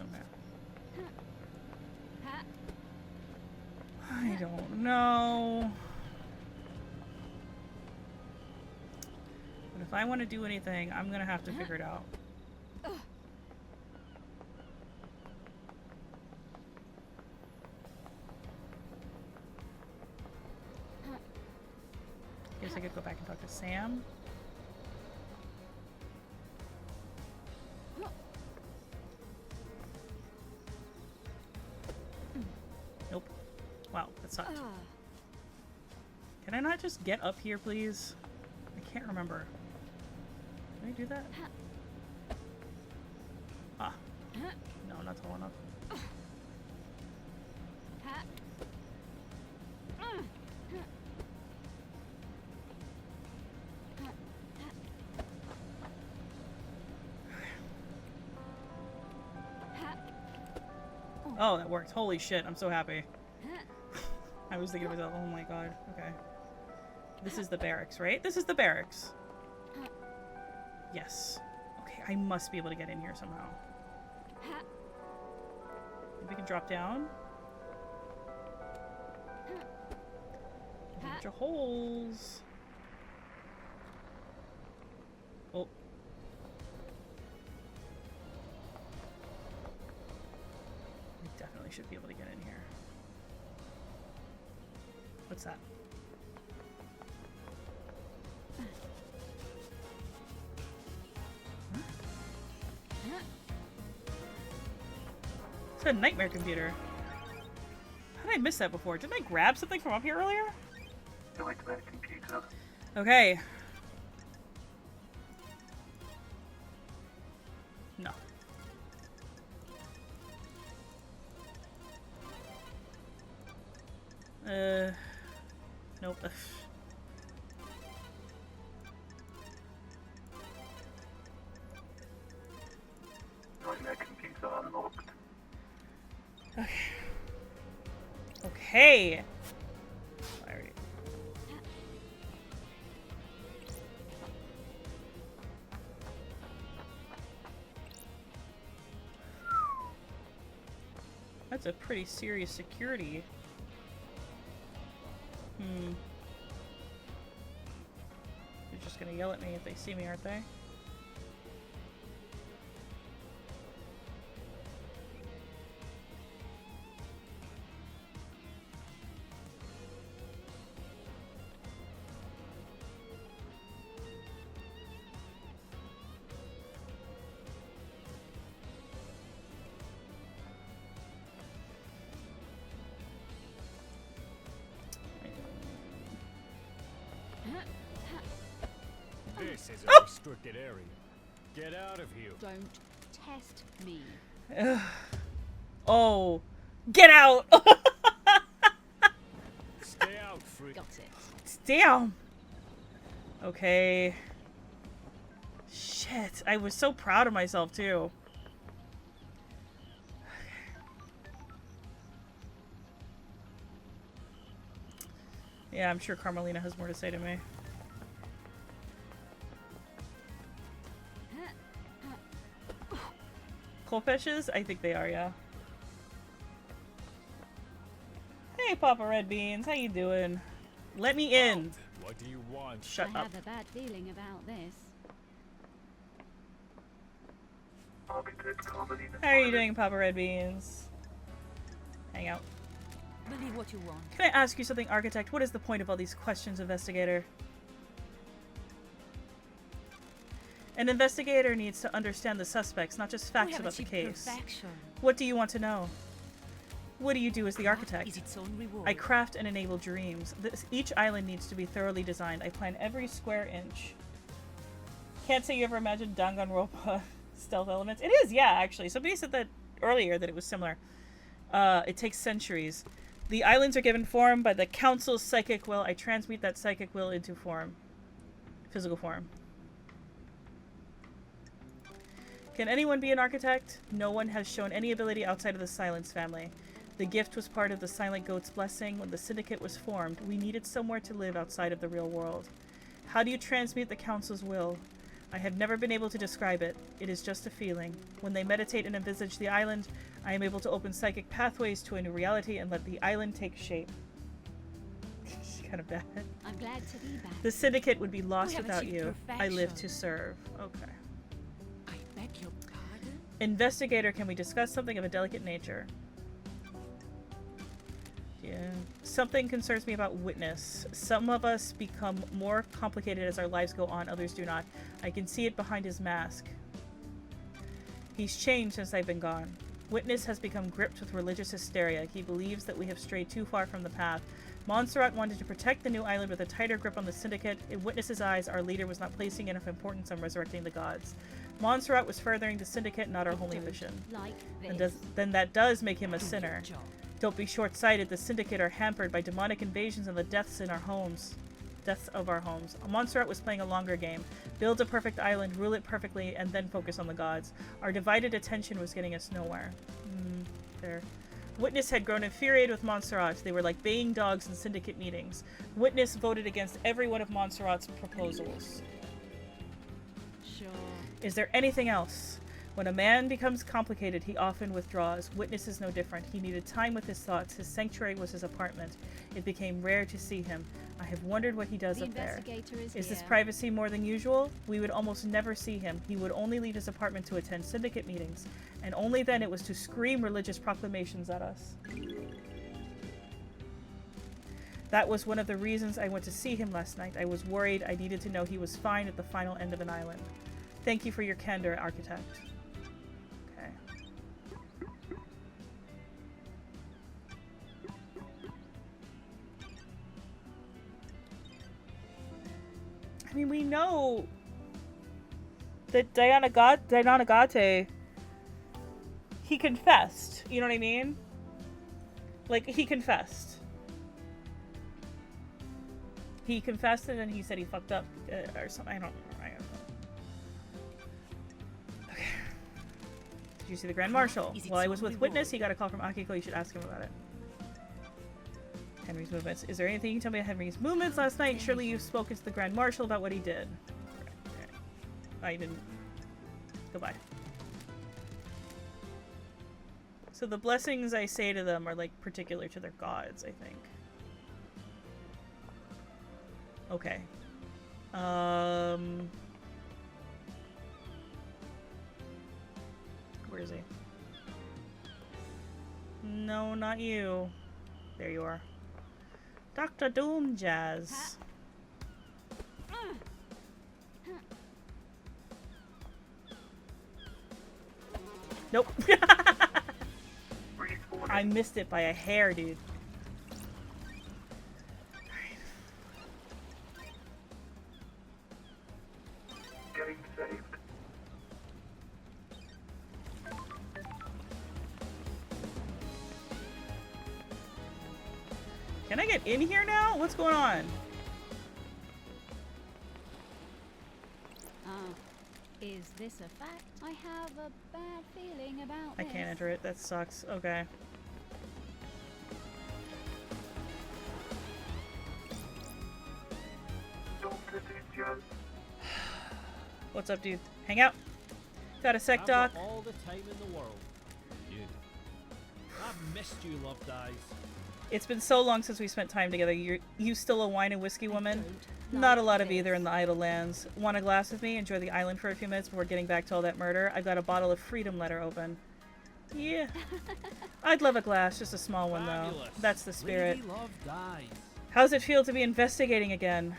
Okay. I don't know. But if I want to do anything, I'm gonna have to figure it out. Guess I could go back and talk to Sam. Nope. Wow, that sucked. Can I not just get up here, please? I can't remember. Can I do that? Ah. No, not tall enough. Oh, that worked. Holy shit, I'm so happy. I was thinking to myself, oh my god, okay. This is the barracks, right? This is the barracks. Yes. Okay, I must be able to get in here somehow. Maybe we can drop down. A bunch of holes. Oh. We definitely should be able to get in here. What's that? It's a nightmare computer. How did I miss that before? Didn't I grab something from up here earlier? Nightmare computer. Okay. No. Nope. Nightmare computer unlocked. Okay. Okay. Alright. That's a pretty serious security. They're just gonna yell at me if they see me, aren't they? This is a restricted area. Get out of here. Don't test me. Oh, get out! Stay out, freak. Got it. Damn. Okay. Shit, I was so proud of myself too. Yeah, I'm sure Carmelina has more to say to me. Coalfishes? I think they are, yeah. Hey, Papa Red Beans, how you doing? Let me in. What do you want? Shut I up. have a bad feeling about this. Architect Carmelina. How are you doing, Papa Red Beans? Hang out. Believe what you want. Can I ask you something, Architect? What is the point of all these questions, Investigator? An investigator needs to understand the suspects, not just facts about the case. Perfection. What do you want to know? What do you do as the architect? Is its own reward. I craft and enable dreams. Each island needs to be thoroughly designed. I plan every square inch. Can't say you ever imagined Danganronpa stealth elements. It is, yeah, actually. Somebody said that earlier, that it was similar. It takes centuries. The islands are given form by the council's psychic will. I transmute that psychic will into form. Physical form. Can anyone be an architect? No one has shown any ability outside of the Silence family. The gift was part of the Silent Goat's blessing. When the Syndicate was formed, we needed somewhere to live outside of the real world. How do you transmute the Council's will? I have never been able to describe it. It is just a feeling. When they meditate and envisage the island, I am able to open psychic pathways to a new reality and let the island take shape. It's kind of bad. I'm glad to be back. The Syndicate would be lost We have without achieved you. I live to perfection. serve. Okay. I beg your pardon? Investigator, can we discuss something of a delicate nature? Yeah. Something concerns me about Witness. Some of us become more complicated as our lives go on, others do not. I can see it behind his mask. He's changed since I've been gone. Witness has become gripped with religious hysteria. He believes that we have strayed too far from the path. Montserrat wanted to protect the new island with a tighter grip on the Syndicate. In Witness's eyes, our leader was not placing enough importance on resurrecting the gods. Montserrat was furthering the Syndicate, not our holy Don't mission. Like And this. then that does make him a Do your sinner. job. Don't be short-sighted. The Syndicate are hampered by demonic invasions and the deaths in our homes. Deaths of our homes. Montserrat was playing a longer game. Build a perfect island, rule it perfectly, and then focus on the gods. Our divided attention was getting us nowhere. There. Witness had grown infuriated with Montserrat. They were like baying dogs in Syndicate meetings. Witness voted against every one of Montserrat's proposals. Sure. Is there anything else? When a man becomes complicated, he often withdraws. Witness is no different. He needed time with his thoughts. His sanctuary was his apartment. It became rare to see him. I have wondered what he does The up there. investigator is Is this here. privacy more than usual? We would almost never see him. He would only leave his apartment to attend Syndicate meetings. And only then it was to scream religious proclamations at us. That was one of the reasons I went to see him last night. I was worried. I needed to know he was fine at the final end of an island. Thank you for your candor, Architect. Okay. I mean, we know that Dayanagate, he confessed. You know what I mean? Like, he confessed. He confessed and then he said he fucked up or something. I don't know. Okay. Did you see the Grand Marshal? Is it While I was something with Witness, wrong? he got a call from Akiko. You should ask him about it. Henry's movements. Is there anything you can tell me about Henry's movements last night? Surely you've spoken to the Grand Marshal about what he did. Okay. I didn't. Goodbye. So the blessings I say to them are like particular to their gods, I think. Okay. Where is he? No, not you. There you are. Dr. Doom Jazz. Nope. I missed it by a hair, dude. Getting saved. Can I get in here now? What's going on? Is this a fact? I have a bad feeling about I this. can't enter it. That sucks. Okay. Dr. Jazz. What's up, dude? Hang out. Got a sec, I've Doc. got all the time in the world. You. I've missed you, Love Dies. It's been so long since we spent time together. You still a wine and whiskey woman? Not a lot of either in the idle lands. Want a glass with me? Enjoy the island for a few minutes before getting back to all that murder. I've got a bottle of Freedom Letter open. Yeah. I'd love a glass, just a small one though. Fabulous. That's the spirit. Lady Love Dies. How's it feel to be investigating again?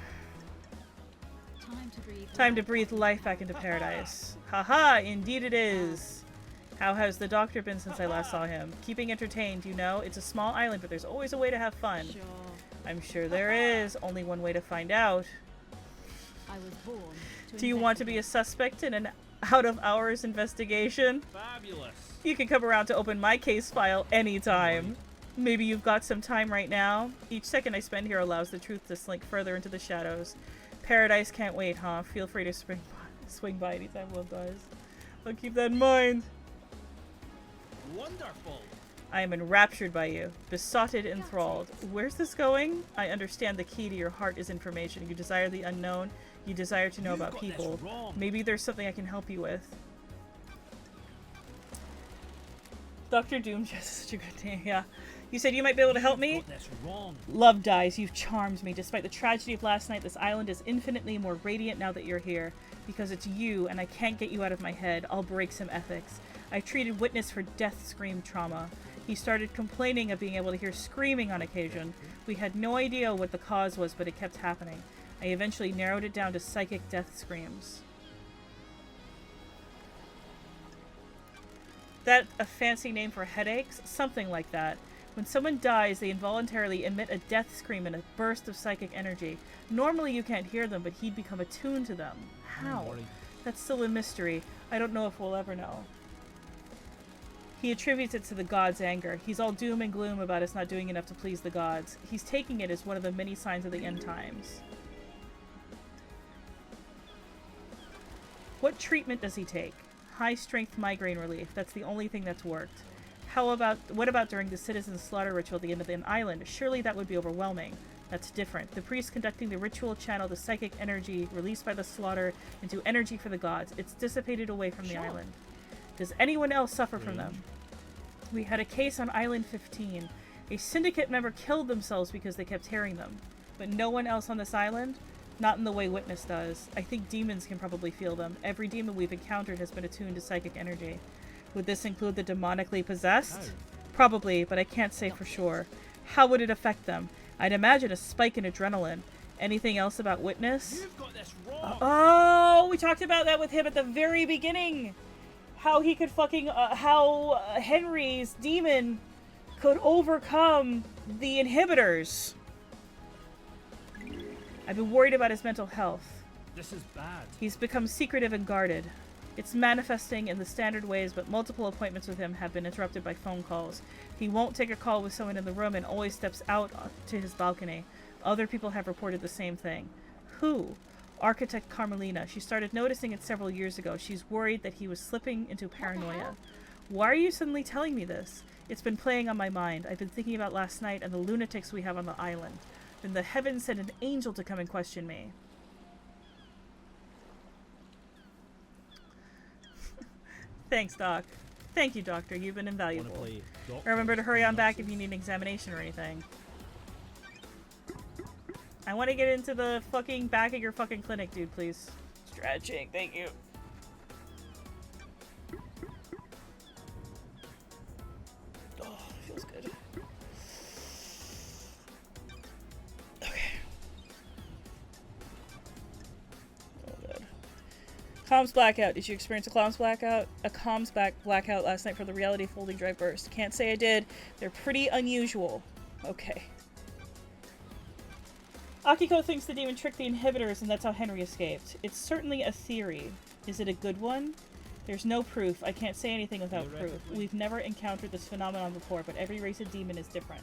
Time to breathe. Time to breathe life back into paradise. Haha, indeed it is. How has the doctor been since I last saw him? Keeping entertained, you know? It's a small island, but there's always a way to have fun. Sure. I'm sure there is. Only one way to find out. I was born to Do you want to be a suspect in an out-of-hours investigation? Fabulous. You can come around to open my case file anytime. Maybe you've got some time right now? Each second I spend here allows the truth to slink further into the shadows. Paradise can't wait, huh? Feel free to swing by anytime, Love Dies. I'll keep that in mind. Wonderful. I am enraptured by you, besotted, enthralled. Where's this going? I understand the key to your heart is information. You desire the unknown. You desire to know You've about got this people. wrong. Maybe there's something I can help you with. Dr. Doom is such a good name, yeah. You said you might be able to help me? You've got this wrong. Love dies, you've charmed me. Despite the tragedy of last night, this island is infinitely more radiant now that you're here. Because it's you, and I can't get you out of my head. I'll break some ethics. I treated Witness for death scream trauma. He started complaining of being able to hear screaming on occasion. We had no idea what the cause was, but it kept happening. I eventually narrowed it down to psychic death screams. That a fancy name for headaches? Something like that. When someone dies, they involuntarily emit a death scream and a burst of psychic energy. Normally you can't hear them, but he'd become attuned to them. How? worry. That's still a mystery. I don't know if we'll ever know. He attributes it to the gods' anger. He's all doom and gloom about us not doing enough to please the gods. He's taking it as one of the many signs of the end times. What treatment does he take? High-strength migraine relief. That's the only thing that's worked. What about during the citizen slaughter ritual at the end of the island? Surely that would be overwhelming. That's different. The priest conducting the ritual channel the psychic energy released by the slaughter into energy for the gods. It's dissipated away from the island. Does anyone else suffer from them? We had a case on Island 15. A syndicate member killed themselves because they kept hearing them. But no one else on this island? Not in the way Witness does. I think demons can probably feel them. Every demon we've encountered has been attuned to psychic energy. Would this include the demonically possessed? Probably, but I can't say for sure. How would it affect them? I'd imagine a spike in adrenaline. Anything else about Witness? You've got this wrong. Oh, we talked about that with him at the very beginning. How he could fucking, how Henry's demon could overcome the inhibitors. I've been worried about his mental health. This is bad. He's become secretive and guarded. It's manifesting in the standard ways, but multiple appointments with him have been interrupted by phone calls. He won't take a call with someone in the room and always steps out to his balcony. Other people have reported the same thing. Who? Architect Carmelina. She started noticing it several years ago. She's worried that he was slipping into paranoia. Why are you suddenly telling me this? It's been playing on my mind. I've been thinking about last night and the lunatics we have on the island. Then the heavens sent an angel to come and question me. Thanks, Doc. Thank you, Doctor. You've been invaluable. Remember to hurry on back if you need an examination or anything. I want to get into the fucking back of your fucking clinic, dude, please. Stretching, thank you. Oh, feels good. Okay. Oh, good. Comms blackout. Did you experience a comms blackout? A comms blackout last night for the reality folding drive burst. Can't say I did. They're pretty unusual. Okay. Akiko thinks the demon tricked the inhibitors and that's how Henry escaped. It's certainly a theory. Is it a good one? There's no proof. I can't say anything without proof. We've never encountered this phenomenon before, but every race of demon is different.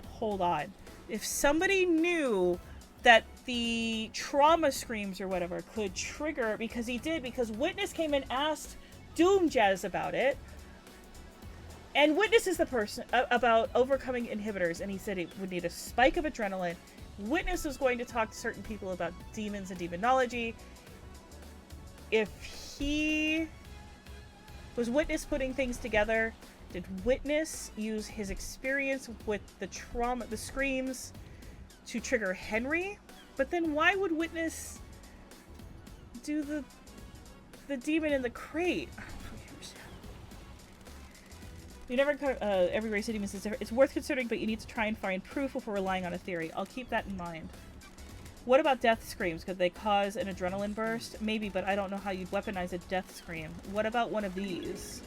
Hold on. If somebody knew that the trauma screams or whatever could trigger, because he did, because Witness came and asked Doom Jazz about it, and Witness is the person about overcoming inhibitors, and he said it would need a spike of adrenaline. Witness was going to talk to certain people about demons and demonology. If he was Witness putting things together, did Witness use his experience with the trauma, the screams, to trigger Henry? But then why would Witness do the demon in the crate? You never every race of demons is different. It's worth considering, but you need to try and find proof before relying on a theory. I'll keep that in mind. What about death screams? Could they cause an adrenaline burst? Maybe, but I don't know how you'd weaponize a death scream. What about one of these?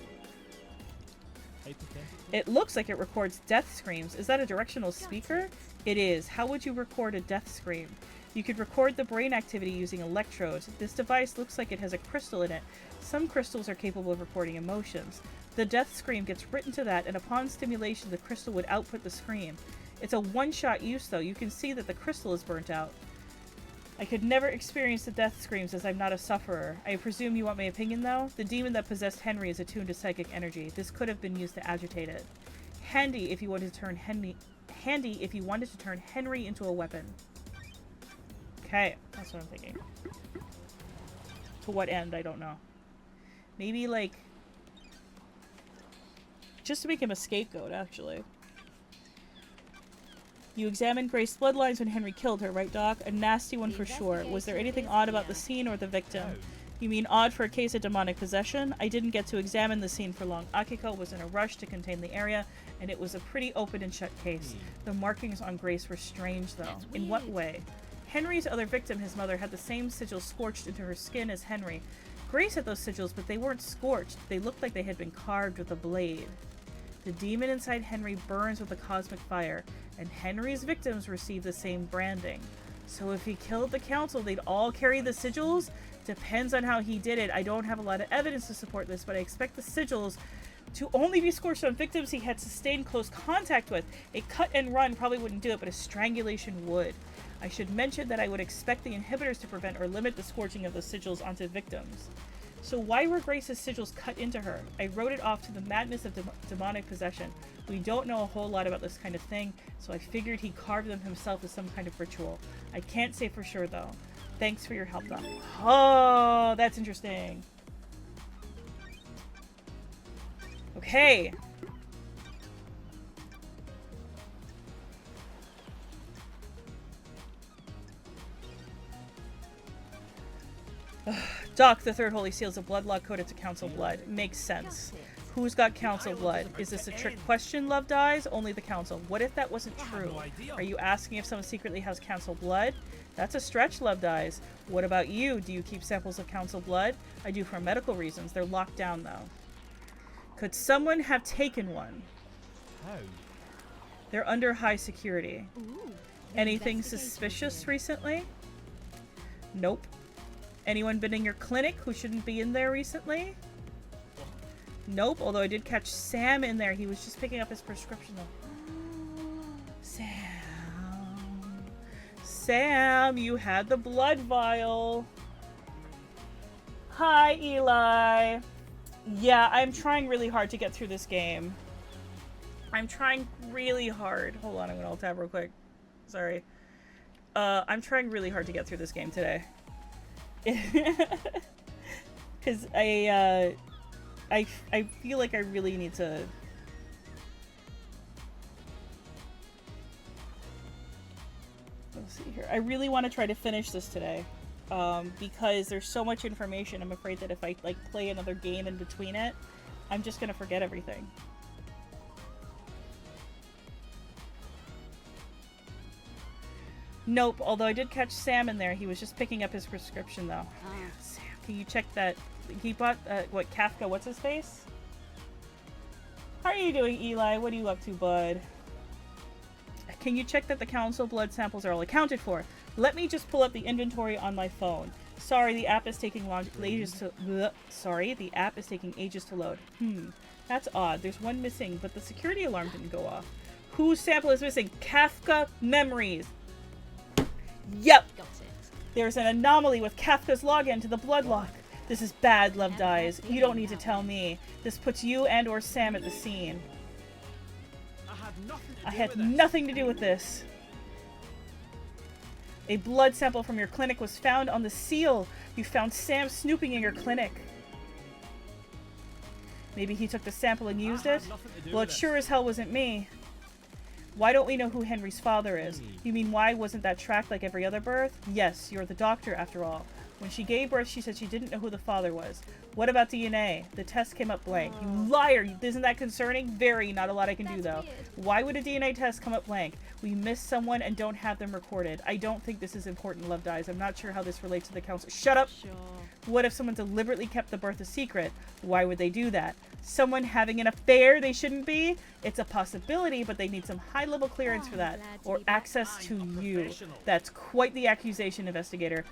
It looks like it records death screams. Is that a directional speaker? It is. How would you record a death scream? You could record the brain activity using electrodes. This device looks like it has a crystal in it. Some crystals are capable of recording emotions. The death scream gets written to that, and upon stimulation, the crystal would output the scream. It's a one-shot use, though. You can see that the crystal is burnt out. I could never experience the death screams as I'm not a sufferer. I presume you want my opinion, though? The demon that possessed Henry is attuned to psychic energy. This could have been used to agitate it. Handy if you wanted to turn Henry into a weapon. Okay, that's what I'm thinking. To what end, I don't know. Maybe, like... just to make him a scapegoat, actually. You examined Grace's bloodlines when Henry killed her, right, Doc? A nasty one for sure. Was there anything odd about the scene or the victim? You mean odd for a case of demonic possession? I didn't get to examine the scene for long. Akiko was in a rush to contain the area, and it was a pretty open and shut case. The markings on Grace were strange, though. In what way? Henry's other victim, his mother, had the same sigils scorched into her skin as Henry. Grace had those sigils, but they weren't scorched. They looked like they had been carved with a blade. The demon inside Henry burns with a cosmic fire, and Henry's victims receive the same branding. So if he killed the council, they'd all carry the sigils? Depends on how he did it. I don't have a lot of evidence to support this, but I expect the sigils to only be scorched on victims he had sustained close contact with. A cut and run probably wouldn't do it, but a strangulation would. I should mention that I would expect the inhibitors to prevent or limit the scorching of the sigils onto victims. So why were Grace's sigils cut into her? I wrote it off to the madness of demonic possession. We don't know a whole lot about this kind of thing, so I figured he carved them himself as some kind of ritual. I can't say for sure, though. Thanks for your help, Doc. Oh, that's interesting. Okay. Doc, the third holy seal is a blood lock coded to council blood. Makes sense. Who's got council blood? Is this a trick question, Love Dies? Only the council. What if that wasn't true? Are you asking if someone secretly has council blood? That's a stretch, Love Dies. What about you? Do you keep samples of council blood? I do for medical reasons. They're locked down, though. Could someone have taken one? How? They're under high security. Ooh, Anything suspicious recently? Nope. Anyone been in your clinic who shouldn't be in there recently? Nope, although I did catch Sam in there. He was just picking up his prescription though. Sam, you had the blood vial. Hi, Eli. Yeah, I'm trying really hard to get through this game. I'm trying really hard. Hold on, I'm gonna alt-tab real quick. Sorry. I'm trying really hard to get through this game today. Because I feel like I really need to... Let's see here. I really want to try to finish this today. Because there's so much information, I'm afraid that if I like play another game in between it, I'm just gonna forget everything. Nope, although I did catch Sam in there. He was just picking up his prescription, though. Oh. Man, Sam, can you check that? He bought, what, Kafka, what's his face? How are you doing, Eli? What are you up to, bud? Can you check that the council blood samples are all accounted for? Let me just pull up the inventory on my phone. Sorry, the app is taking ages to... Sorry, the app is taking ages to load. That's odd. There's one missing, but the security alarm didn't go off. Whose sample is missing? Kafka Memories. Yep! Got it. There's an anomaly with Kafka's login to the bloodlock. This is bad, Love Dies. You don't need to tell me. This puts you and or Sam at the scene. I had nothing to do with this. A blood sample from your clinic was found on the seal. You found Sam snooping in your clinic. Maybe he took the sample and used it? Well, it sure as hell wasn't me. Why don't we know who Henry's father is? You mean why wasn't that tracked like every other birth? Yes, you're the doctor after all. When she gave birth, she said she didn't know who the father was. What about DNA? The test came up blank. You liar! Isn't that concerning? Very. Not a lot I can do, though. Why would a DNA test come up blank? We missed someone and don't have them recorded. I don't think this is important, Love Dies. I'm not sure how this relates to the council. Shut up! Sure. What if someone deliberately kept the birth a secret? Why would they do that? Someone having an affair they shouldn't be? It's a possibility, but they need some high-level clearance for that. Or access to you. That's quite the accusation, investigator.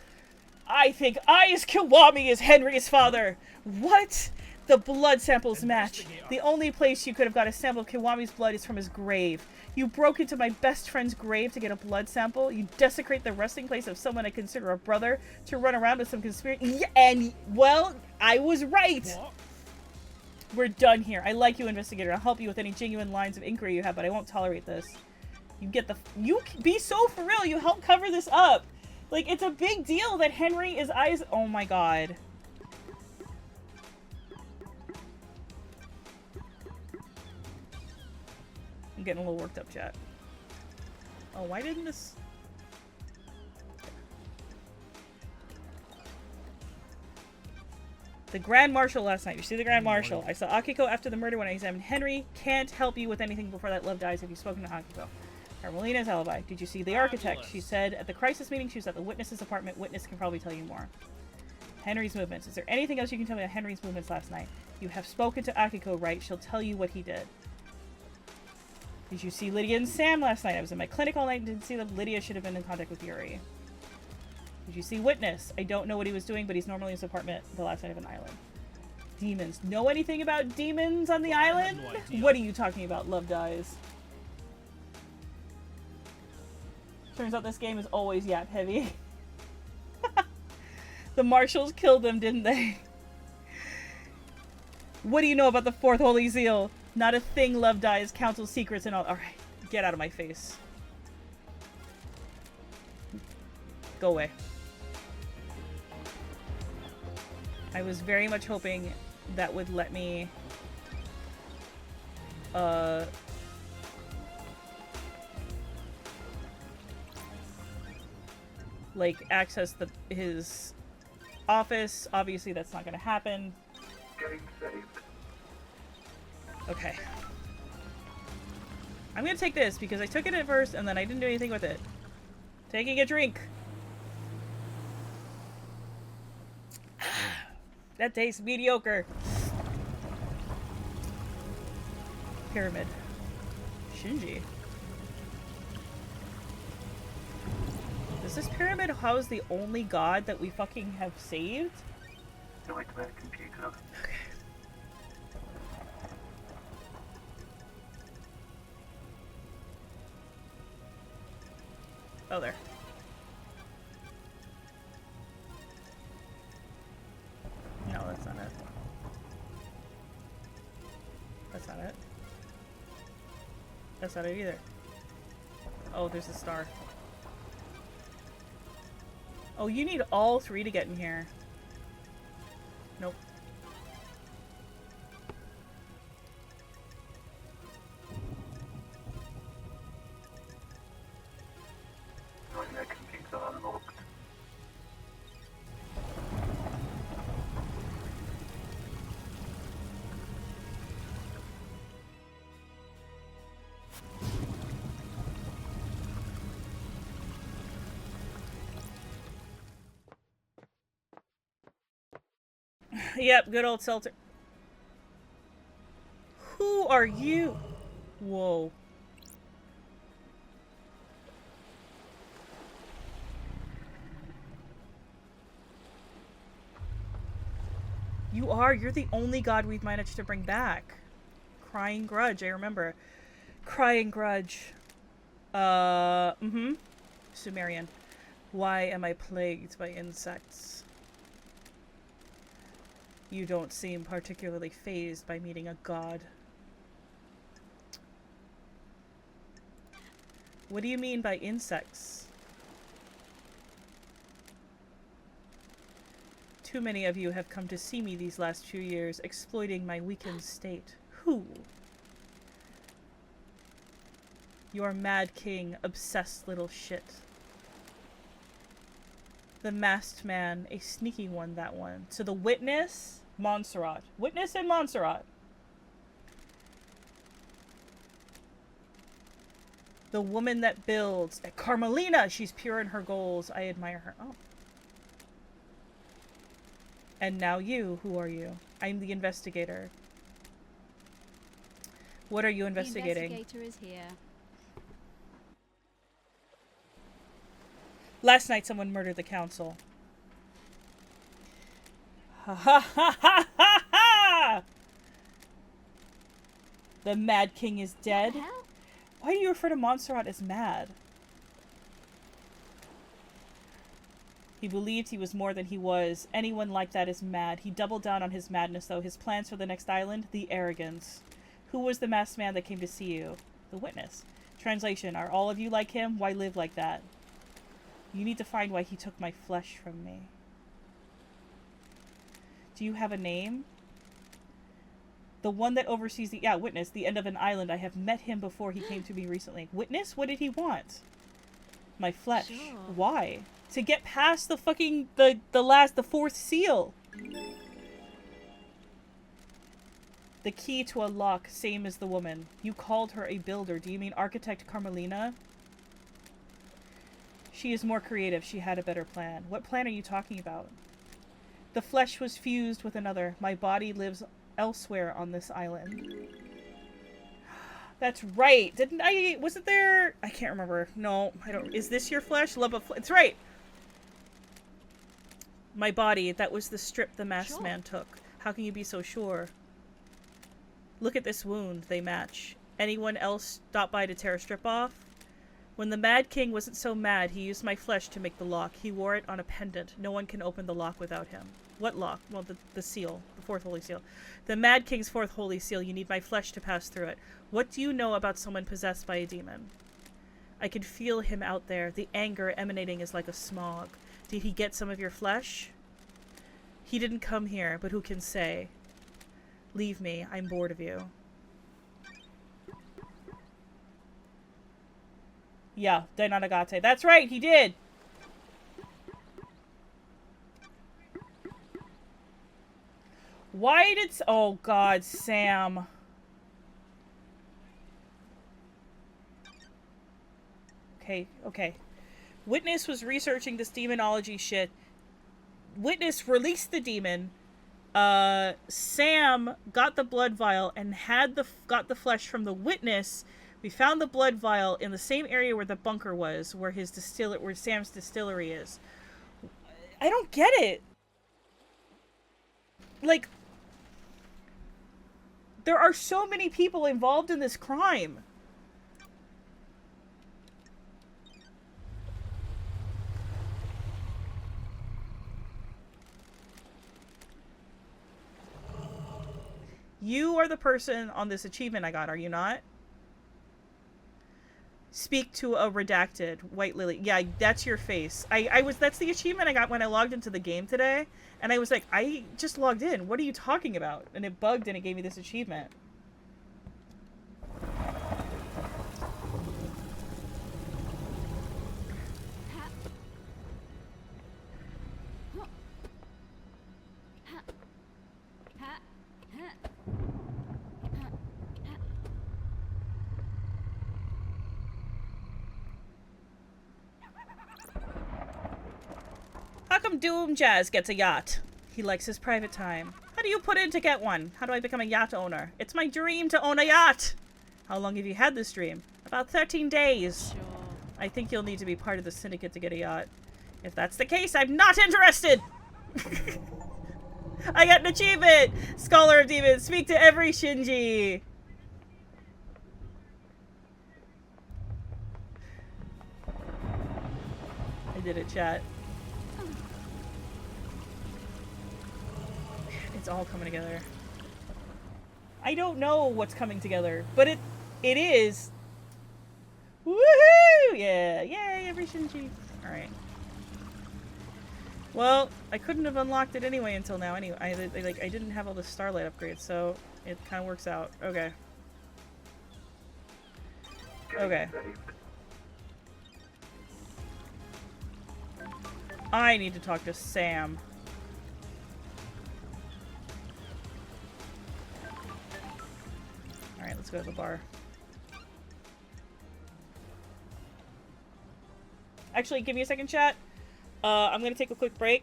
I think Ayas Kiwami is Henry's father! What? The blood samples match. The only place you could have got a sample of Kiwami's blood is from his grave. You broke into my best friend's grave to get a blood sample. You desecrate the resting place of someone I consider a brother to run around with some conspiracy. Yeah, and, well, I was right. What? We're done here. I like you, investigator. I'll help you with any genuine lines of inquiry you have, but I won't tolerate this. You get the... You be so for real. You help cover this up. Like, it's a big deal that Henry is eyes... Oh my god. I'm getting a little worked up, chat. Oh, why didn't this... The Grand Marshal last night. You see the Grand Marshal. I saw Akiko after the murder when I examined Henry. Can't help you with anything before that love dies. Have you spoken to Akiko? Carmelina's alibi. Did you see the architect? She said at the crisis meeting she was at the witness's apartment. Witness can probably tell you more. Henry's movements. Is there anything else you can tell me about Henry's movements last night? You have spoken to Akiko, right? She'll tell you what he did. Did you see Lydia and Sam last night? I was in my clinic all night and didn't see them. Lydia should have been in contact with Yuri. Did you see Witness? I don't know what he was doing, but he's normally in his apartment the last night of an island. Demons. Know anything about demons on the island? No, what are you talking about? Love dies. Turns out this game is always yap heavy. The marshals killed them, didn't they? What do you know about the fourth holy seal? Not a thing. Love dies. Council secrets and all. Alright. Get out of my face. Go away. I was very much hoping that would let me like access his office. Obviously that's not gonna happen. Getting saved. Okay. I'm gonna take this because I took it at first and then I didn't do anything with it. Taking a drink. That tastes mediocre. Pyramid. Shinji. Does this pyramid house the only god that we fucking have saved? Nightmare computer. Okay. Oh, there. No, that's not it. That's not it. That's not it either. Oh, there's a star. Oh, you need all three to get in here. Nope. Nightmare computer unlocked. Yep, good old Seltzer. Who are you? Whoa. You're the only god we've managed to bring back. Crying Grudge, I remember. Crying Grudge. Sumerian. Why am I plagued by insects? You don't seem particularly fazed by meeting a god. What do you mean by insects? Too many of you have come to see me these last few years, exploiting my weakened state. Who? Your mad king, obsessed little shit. The masked man, a sneaky one, that one. So the witness, Montserrat. Witness and Montserrat. The woman that builds. Carmelina! She's pure in her goals. I admire her. Oh. And now you. Who are you? I'm the investigator. What are you investigating? The investigator is here. Last night someone murdered the council. Ha ha ha ha ha ha! The Mad King is dead? What the hell? Why do you refer to Montserrat as mad? He believed he was more than he was. Anyone like that is mad. He doubled down on his madness, though. His plans for the next island? The arrogance. Who was the masked man that came to see you? The witness. Translation. Are all of you like him? Why live like that? You need to find why he took my flesh from me. Do you have a name? The one that oversees the... Yeah, witness. The end of an island. I have met him before. He came to me recently. Witness? What did he want? My flesh. Sure. Why? To get past the fucking... The fourth seal. The key to a lock. Same as the woman. You called her a builder. Do you mean Architect Carmelina? She is more creative. She had a better plan. What plan are you talking about? The flesh was fused with another. My body lives elsewhere on this island. That's right. Didn't I... Wasn't there... I can't remember. No, I don't... Is this your flesh? Love of... It's right. My body. That was the strip the masked man took. How can you be so sure? Look at this wound. They match. Anyone else stop by to tear a strip off? When the Mad King wasn't so mad, he used my flesh to make the lock. He wore it on a pendant. No one can open the lock without him. What lock? Well, the seal. The fourth holy seal. The Mad King's fourth holy seal. You need my flesh to pass through it. What do you know about someone possessed by a demon? I can feel him out there. The anger emanating is like a smog. Did he get some of your flesh? He didn't come here, but who can say? Leave me. I'm bored of you. Yeah, Dainanagate. That's right, he did! Why did... Oh god, Sam. Okay. Witness was researching this demonology shit. Witness released the demon. Sam got the blood vial and got the flesh from the witness. We found the blood vial in the same area where the bunker was, where where Sam's distillery is. I don't get it. Like, there are so many people involved in this crime. You are the person on this achievement I got, are you not? Speak to a redacted white lily. Yeah, that's your face. That's the achievement I got when I logged into the game today. And I was like, I just logged in. What are you talking about? And it bugged and it gave me this achievement. How come Doom Jazz gets a yacht? He likes his private time. How do you put in to get one? How do I become a yacht owner? It's my dream to own a yacht! How long have you had this dream? About 13 days. Sure. I think you'll need to be part of the syndicate to get a yacht. If that's the case, I'm not interested! I got an achievement! Scholar of Demons, speak to every Shinji! I did it, chat. It's all coming together. I don't know what's coming together, but it is. Woohoo! Yeah, yay, every Shinji. Alright. Well, I couldn't have unlocked it anyway until now. Anyway, I didn't have all the Starlight upgrades, so it kind of works out. Okay. Okay. I need to talk to Sam. Alright, let's go to the bar. Actually, give me a second, chat. I'm gonna take a quick break.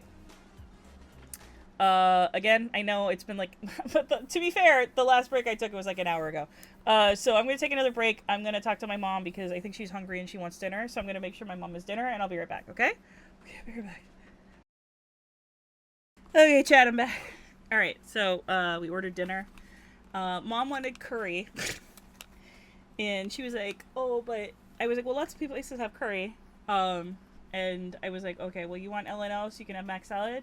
Again, I know it's been like... but to be fair, the last break I took was like an hour ago. So I'm gonna take another break. I'm gonna talk to my mom because I think she's hungry and she wants dinner. So I'm gonna make sure my mom has dinner and I'll be right back, okay? Okay, I'll be right back. Okay, chat, I'm back. Alright, so, we ordered dinner. Mom wanted curry. And she was like, oh, but I was like, well, lots of people places have curry. And I was like, okay, well, you want LNL so you can have mac salad?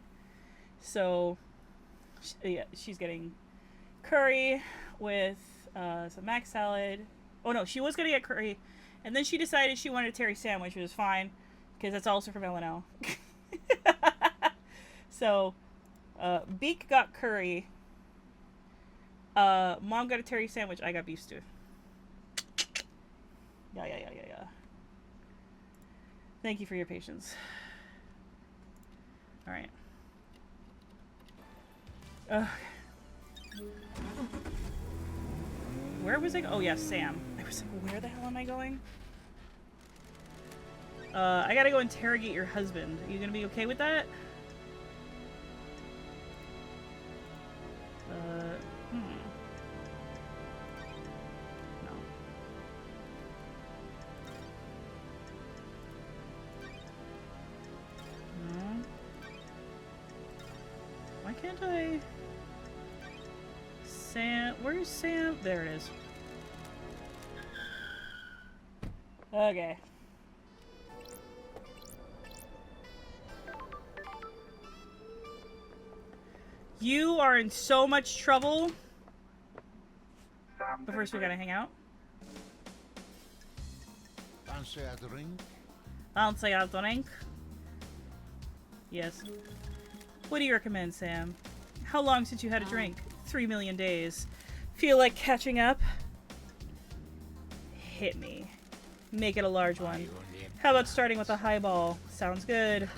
So, yeah, she's getting curry with some mac salad. Oh, no, she was going to get curry. And then she decided she wanted a Terry sandwich, which was fine, because that's also from LNL. So, Beak got curry. Mom got a Terry sandwich. I got beef stew. Yeah. Thank you for your patience. Alright. Where was I? Oh, yeah, Sam. I was like, where the hell am I going? I gotta go interrogate your husband. Are you gonna be okay with that? No. No. Why can't I? Sam, where's Sam? There it is. Okay. You are in so much trouble. Sam, But first we gotta hang out. Fancy a drink? I'll say I'll drink. Yes. What do you recommend, Sam? How long since you had a drink? 3 million days. Feel like catching up? Hit me. Make it a large one. How about starting with a highball? Sounds good.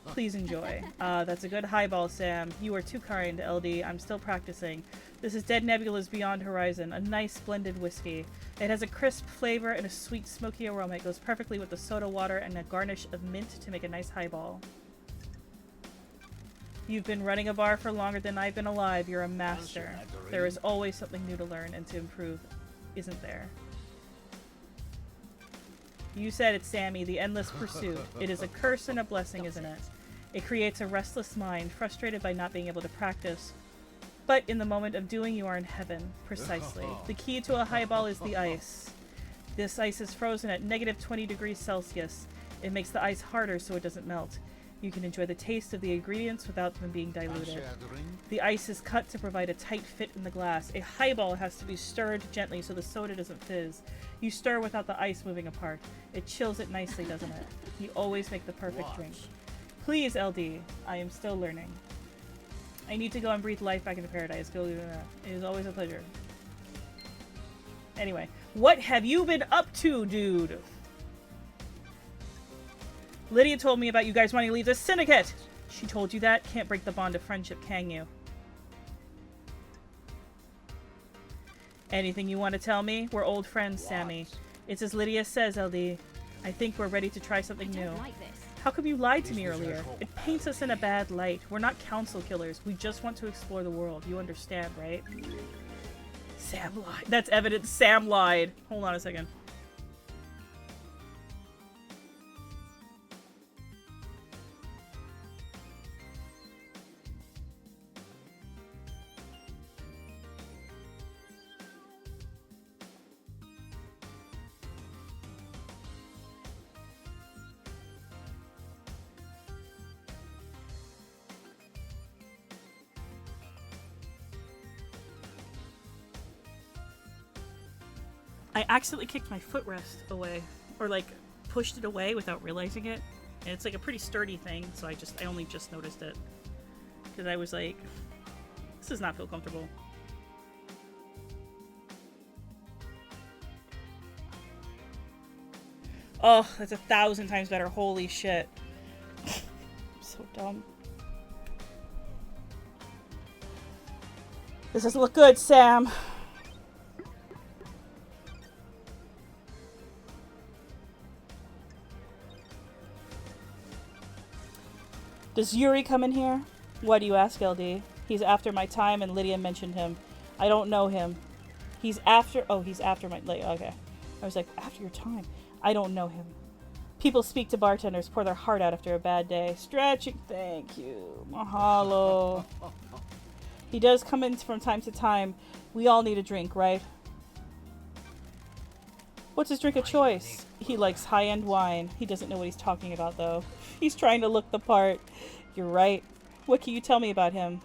Please enjoy. That's a good highball, Sam. You are too kind, LD. I'm still practicing. This is Dead Nebula's Beyond Horizon, a nice blended whiskey. It has a crisp flavor and a sweet, smoky aroma. It goes perfectly with the soda water and a garnish of mint to make a nice highball. You've been running a bar for longer than I've been alive. You're a master. There is always something new to learn and to improve, isn't there? You said it, Sammy, the endless pursuit. It is a curse and a blessing, isn't it? It creates a restless mind, frustrated by not being able to practice. But in the moment of doing, you are in heaven. Precisely. The key to a highball is the ice. This ice is frozen at negative 20 degrees Celsius. It makes the ice harder so it doesn't melt. You can enjoy the taste of the ingredients without them being diluted. The ice is cut to provide a tight fit in the glass. A highball has to be stirred gently so the soda doesn't fizz. You stir without the ice moving apart. It chills it nicely, doesn't it? You always make the perfect drink. Please, LD. I am still learning. I need to go and breathe life back into paradise. Go do that. It is always a pleasure. Anyway, what have you been up to, dude? Lydia told me about you guys wanting to leave the syndicate. She told you that? Can't break the bond of friendship, can you? Anything you want to tell me? We're old friends, Sammy. It's as Lydia says, LD. I think we're ready to try something new. Like this. How come you lied to me earlier? It paints us in a bad light. We're not council killers. We just want to explore the world. You understand, right? Sam lied. That's evidence Sam lied. Hold on a second. I accidentally kicked my footrest away, or like pushed it away without realizing it. And it's like a pretty sturdy thing, so I only just noticed it. Because I was like, this does not feel comfortable. Oh, that's 1,000 times better. Holy shit. I'm so dumb. This doesn't look good, Sam. Does Yuri come in here? Why do you ask, LD? He's after my time and Lydia mentioned him. I don't know him. He's after my, like, okay. I was like, after your time? I don't know him. People speak to bartenders, pour their heart out after a bad day. Stretching, thank you. Mahalo. He does come in from time to time. We all need a drink, right? What's his drink of choice? He likes high-end wine. He doesn't know what he's talking about, though. He's trying to look the part. You're right. What can you tell me about him?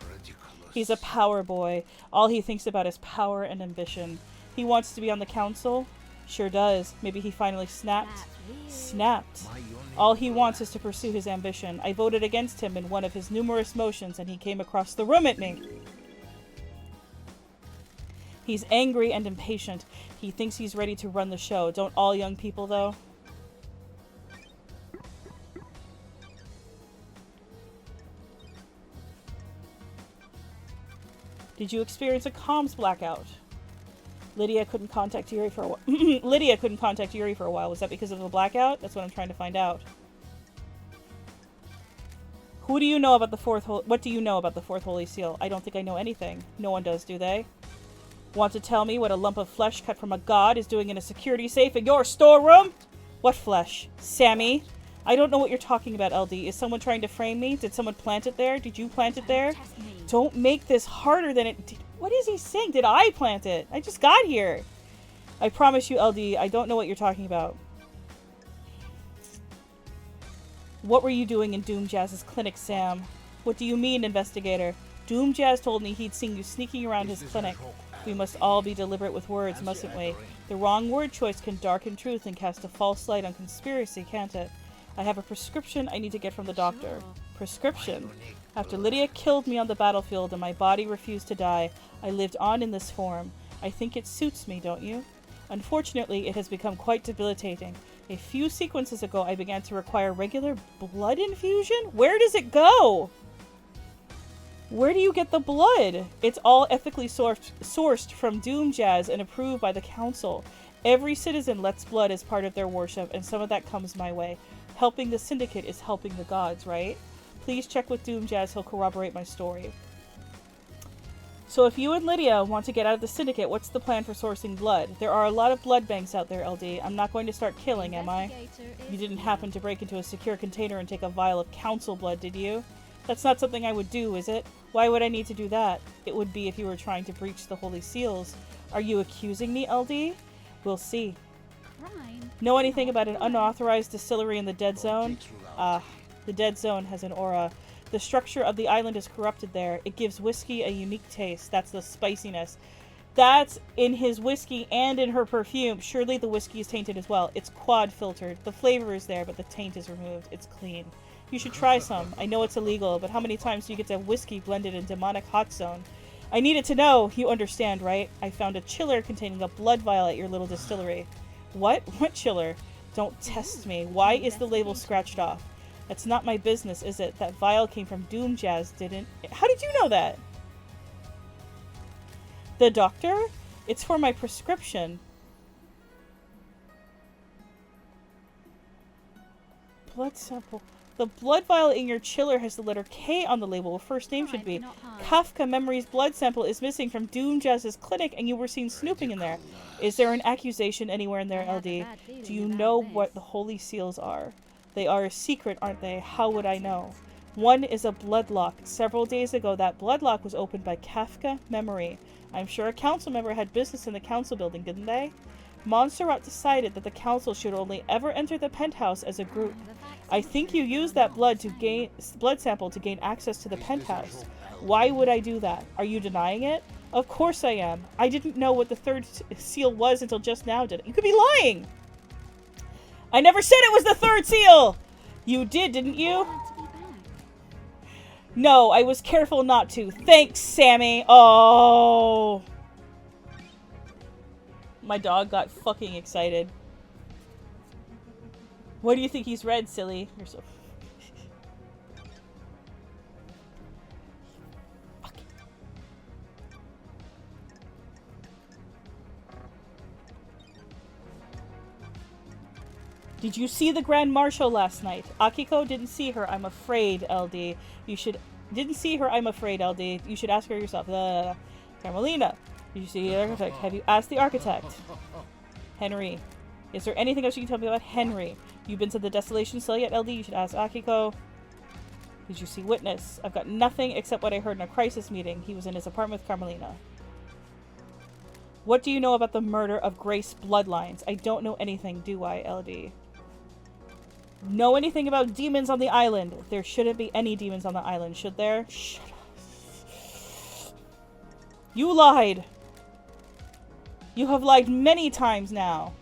He's a power boy. All he thinks about is power and ambition. He wants to be on the council? Sure does. Maybe he finally snapped? Snapped. All he wants is to pursue his ambition. I voted against him in one of his numerous motions, and he came across the room at me. He's angry and impatient. He thinks he's ready to run the show. Don't all young people, though? Did you experience a comms blackout? Lydia couldn't contact Yuri for a while. Lydia couldn't contact Yuri for a while. Was that because of a blackout? That's what I'm trying to find out. Who do you know about the fourth? What do you know about the fourth holy seal? I don't think I know anything. No one does, do they? Want to tell me what a lump of flesh cut from a god is doing in a security safe in your storeroom? What flesh? Sammy? I don't know what you're talking about, LD. Is someone trying to frame me? Did someone plant it there? Did you plant it there? Don't make this harder than it... What is he saying? Did I plant it? I just got here. I promise you, LD, I don't know what you're talking about. What were you doing in Doom Jazz's clinic, Sam? What do you mean, investigator? Doom Jazz told me he'd seen you sneaking around his clinic. We must all be deliberate with words, mustn't we? The wrong word choice can darken truth and cast a false light on conspiracy, can't it? I have a prescription I need to get from the doctor. Prescription? After Lydia killed me on the battlefield and my body refused to die, I lived on in this form. I think it suits me, don't you? Unfortunately, it has become quite debilitating. A few sequences ago, I began to require regular blood infusion? Where does it go? Where do you get the blood? It's all ethically sourced from Doom Jazz and approved by the council. Every citizen lets blood as part of their worship, and some of that comes my way. Helping the syndicate is helping the gods, right? Please check with Doom Jazz, he'll corroborate my story. So if you and Lydia want to get out of the syndicate, what's the plan for sourcing blood? There are a lot of blood banks out there, LD. I'm not going to start killing, am I? You didn't happen to break into a secure container and take a vial of council blood, did you? That's not something I would do, is it? Why would I need to do that? It would be if you were trying to breach the holy seals. Are you accusing me, LD? We'll see. Know anything about an unauthorized distillery in the Dead Zone? The Dead Zone has an aura. The structure of the island is corrupted there. It gives whiskey a unique taste. That's the spiciness. That's in his whiskey and in her perfume. Surely the whiskey is tainted as well. It's quad filtered. The flavor is there, but the taint is removed. It's clean. You should try some. I know it's illegal, but how many times do you get to have whiskey blended in demonic hot zone? I needed to know. You understand, right? I found a chiller containing a blood vial at your little distillery. What? What chiller? Don't test me. Why is the label scratched off? That's not my business, is it? That vial came from Doom Jazz, didn't... How did you know that? The doctor? It's for my prescription. Blood sample. The blood vial in your chiller has the letter K on the label. First name should be. Kafka Memory's blood sample is missing from Doom Jazz's clinic and you were seen snooping in there. Is there an accusation anywhere in there, LD? Do you know what the holy seals are? They are a secret, aren't they? How would I know? One is a bloodlock. Several days ago, that bloodlock was opened by Kafka Memory. I'm sure a council member had business in the council building, didn't they? Montserrat decided that the council should only ever enter the penthouse as a group. I think you used that blood sample to gain access to the penthouse. Why would I do that? Are you denying it? Of course I am. I didn't know what the third seal was until just now, did it? You could be lying! I never said it was the third seal! You did, didn't you? No, I was careful not to. Thanks, Sammy. Oh. My dog got fucking excited. What do you think he's read, silly? You're so... Did you see the Grand Marshal last night? Akiko didn't see her, I'm afraid, LD. You should... Didn't see her, I'm afraid, LD. You should ask her yourself. Carmelina. Did you see the architect? Have you asked the architect? Henry. Is there anything else you can tell me about Henry? You've been to the Desolation Cell yet, LD? You should ask Akiko. Did you see Witness? I've got nothing except what I heard in a crisis meeting. He was in his apartment with Carmelina. What do you know about the murder of Grace Bloodlines? I don't know anything, do I, LD? Know anything about demons on the island? There shouldn't be any demons on the island, should there? Shut up. You lied. You have lied many times now.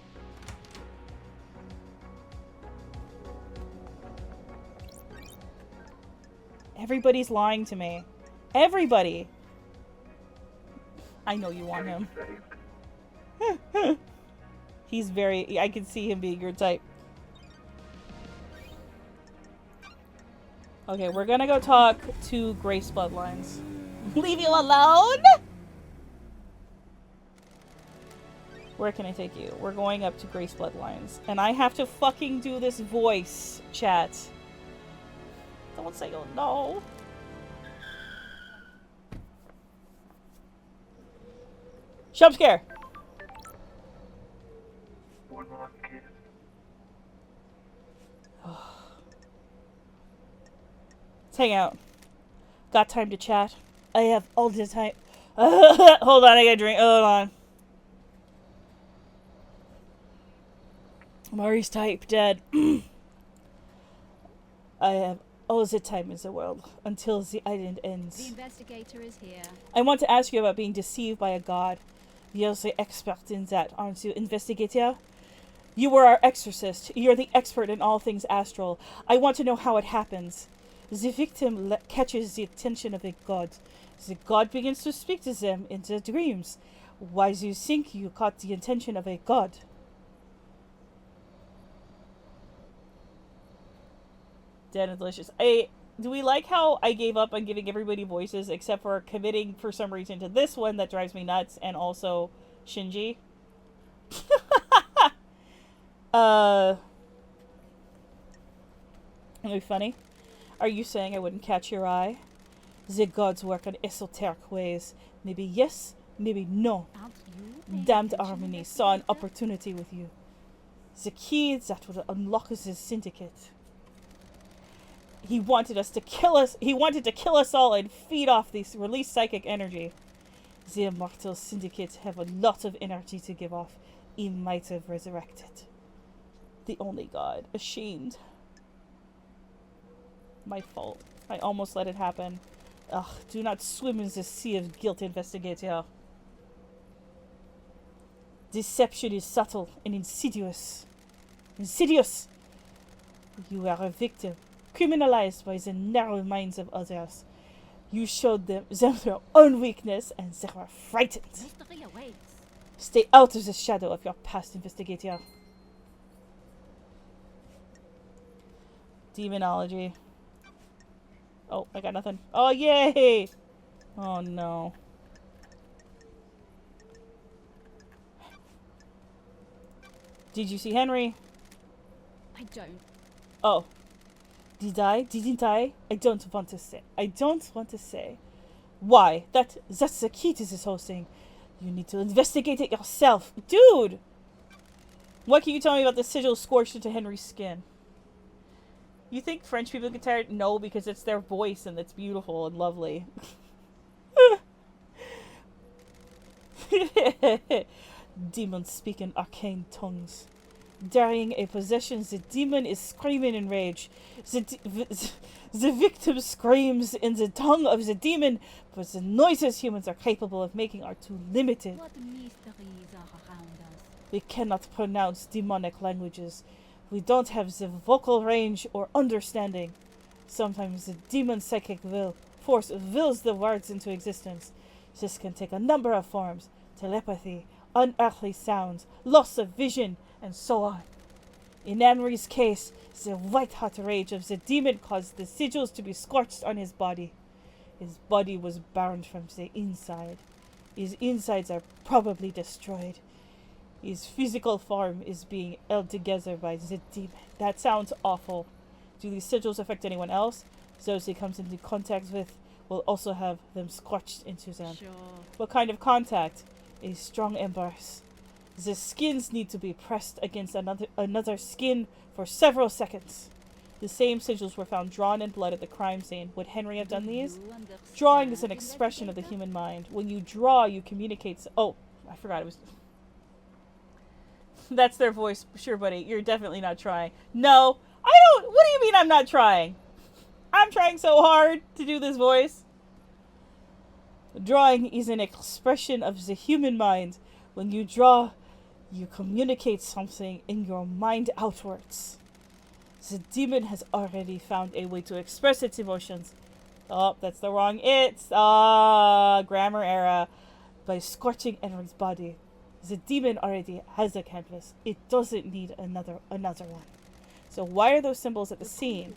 Everybody's lying to me. Everybody. I know you want him. He's very... I can see him being your type. Okay, we're gonna go talk to Grace Bloodlines. Leave you alone? Where can I take you? We're going up to Grace Bloodlines. And I have to fucking do this voice, chat. Don't say oh no. Jump scare! One more kid. Let's hang out. Got time to chat. I have all the time. Hold on, I gotta drink. Hold on. Mari's type dead. I have all the time in the world until the island ends. The investigator is here. I want to ask you about being deceived by a god. You're the expert in that, aren't you, investigator? You were our exorcist. You're the expert in all things astral. I want to know how it happens. The victim catches the attention of a god. The god begins to speak to them in their dreams. Why do you think you caught the attention of a god? Dead and delicious. Do we like how I gave up on giving everybody voices except for committing for some reason to this one that drives me nuts and also Shinji? It'll be funny. Are you saying I wouldn't catch your eye? The gods work in esoteric ways. Maybe yes, maybe no. Aren't you paying Damned attention, Harmony saw an investigator? opportunity with you. The key that would unlock the syndicate. He wanted us to kill us. He wanted to kill us all and feed off this release psychic energy. The immortal syndicate have a lot of energy to give off. He might have resurrected. The only god. Ashamed. My fault. I almost let it happen. Ugh, do not swim in the sea of guilt, investigator. Deception is subtle and insidious. Insidious! You are a victim, criminalized by the narrow minds of others. You showed them their own weakness and they were frightened. Mystery awaits. Stay out of the shadow of your past, investigator. Demonology. Oh, I got nothing. Oh, yay! Oh, no. Did you see Henry? I don't. Oh. Did I? Didn't I? I don't want to say. I don't want to say. Why? That's the key to this whole thing. You need to investigate it yourself. Dude! What can you tell me about the sigil scorched into Henry's skin? You think French people get tired? No, because it's their voice and it's beautiful and lovely. Demons speak in arcane tongues. During a possession, the demon is screaming in rage. The victim screams in the tongue of the demon, but the noises humans are capable of making are too limited. What mysteries are around us? We cannot pronounce demonic languages. We don't have the vocal range or understanding. Sometimes the demon psychic force wills the words into existence. This can take a number of forms: telepathy, unearthly sounds, loss of vision, and so on. In Henry's case, the white-hot rage of the demon caused the sigils to be scorched on his body. His body was burned from the inside. His insides are probably destroyed. His physical form is being held together by the demon. That sounds awful. Do these sigils affect anyone else? Those he comes into contact with will also have them scorched into them. Sure. What kind of contact? A strong embrace. The skins need to be pressed against another skin for several seconds. The same sigils were found drawn in blood at the crime scene. Would Henry have done these? Drawing is an expression of the human mind. When you draw, you communicate... Oh, I forgot it was. That's their voice. Sure, buddy. You're definitely not trying. No, I don't. What do you mean I'm not trying? I'm trying so hard to do this voice. Drawing is an expression of the human mind. When you draw, you communicate something in your mind outwards. The demon has already found a way to express its emotions. Oh, that's the wrong it. Grammar error. By scorching Henry's body. The demon already has a canvas. It doesn't need another one. So why are those symbols at the scene?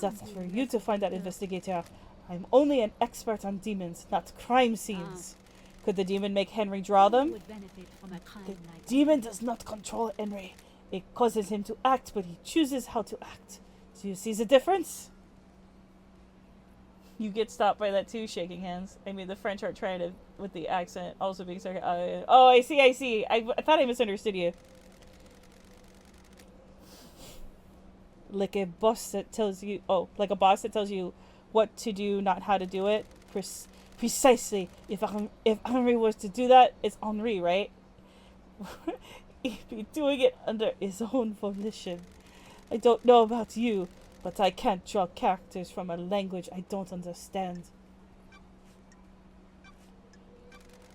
That's for you to find out, investigator. I'm only an expert on demons, not crime scenes. Could the demon make Henry draw them? The demon does not control Henry. It causes him to act, but he chooses how to act. Do you see the difference? You get stopped by that too, shaking hands. I mean, the French aren't trying to, with the accent, also being sarcastic. Oh, I see. I thought I misunderstood you. Like a boss that tells you, what to do, not how to do it. Precisely. If Henri was to do that, it's Henri, right? He'd be doing it under his own volition. I don't know about you, but I can't draw characters from a language I don't understand.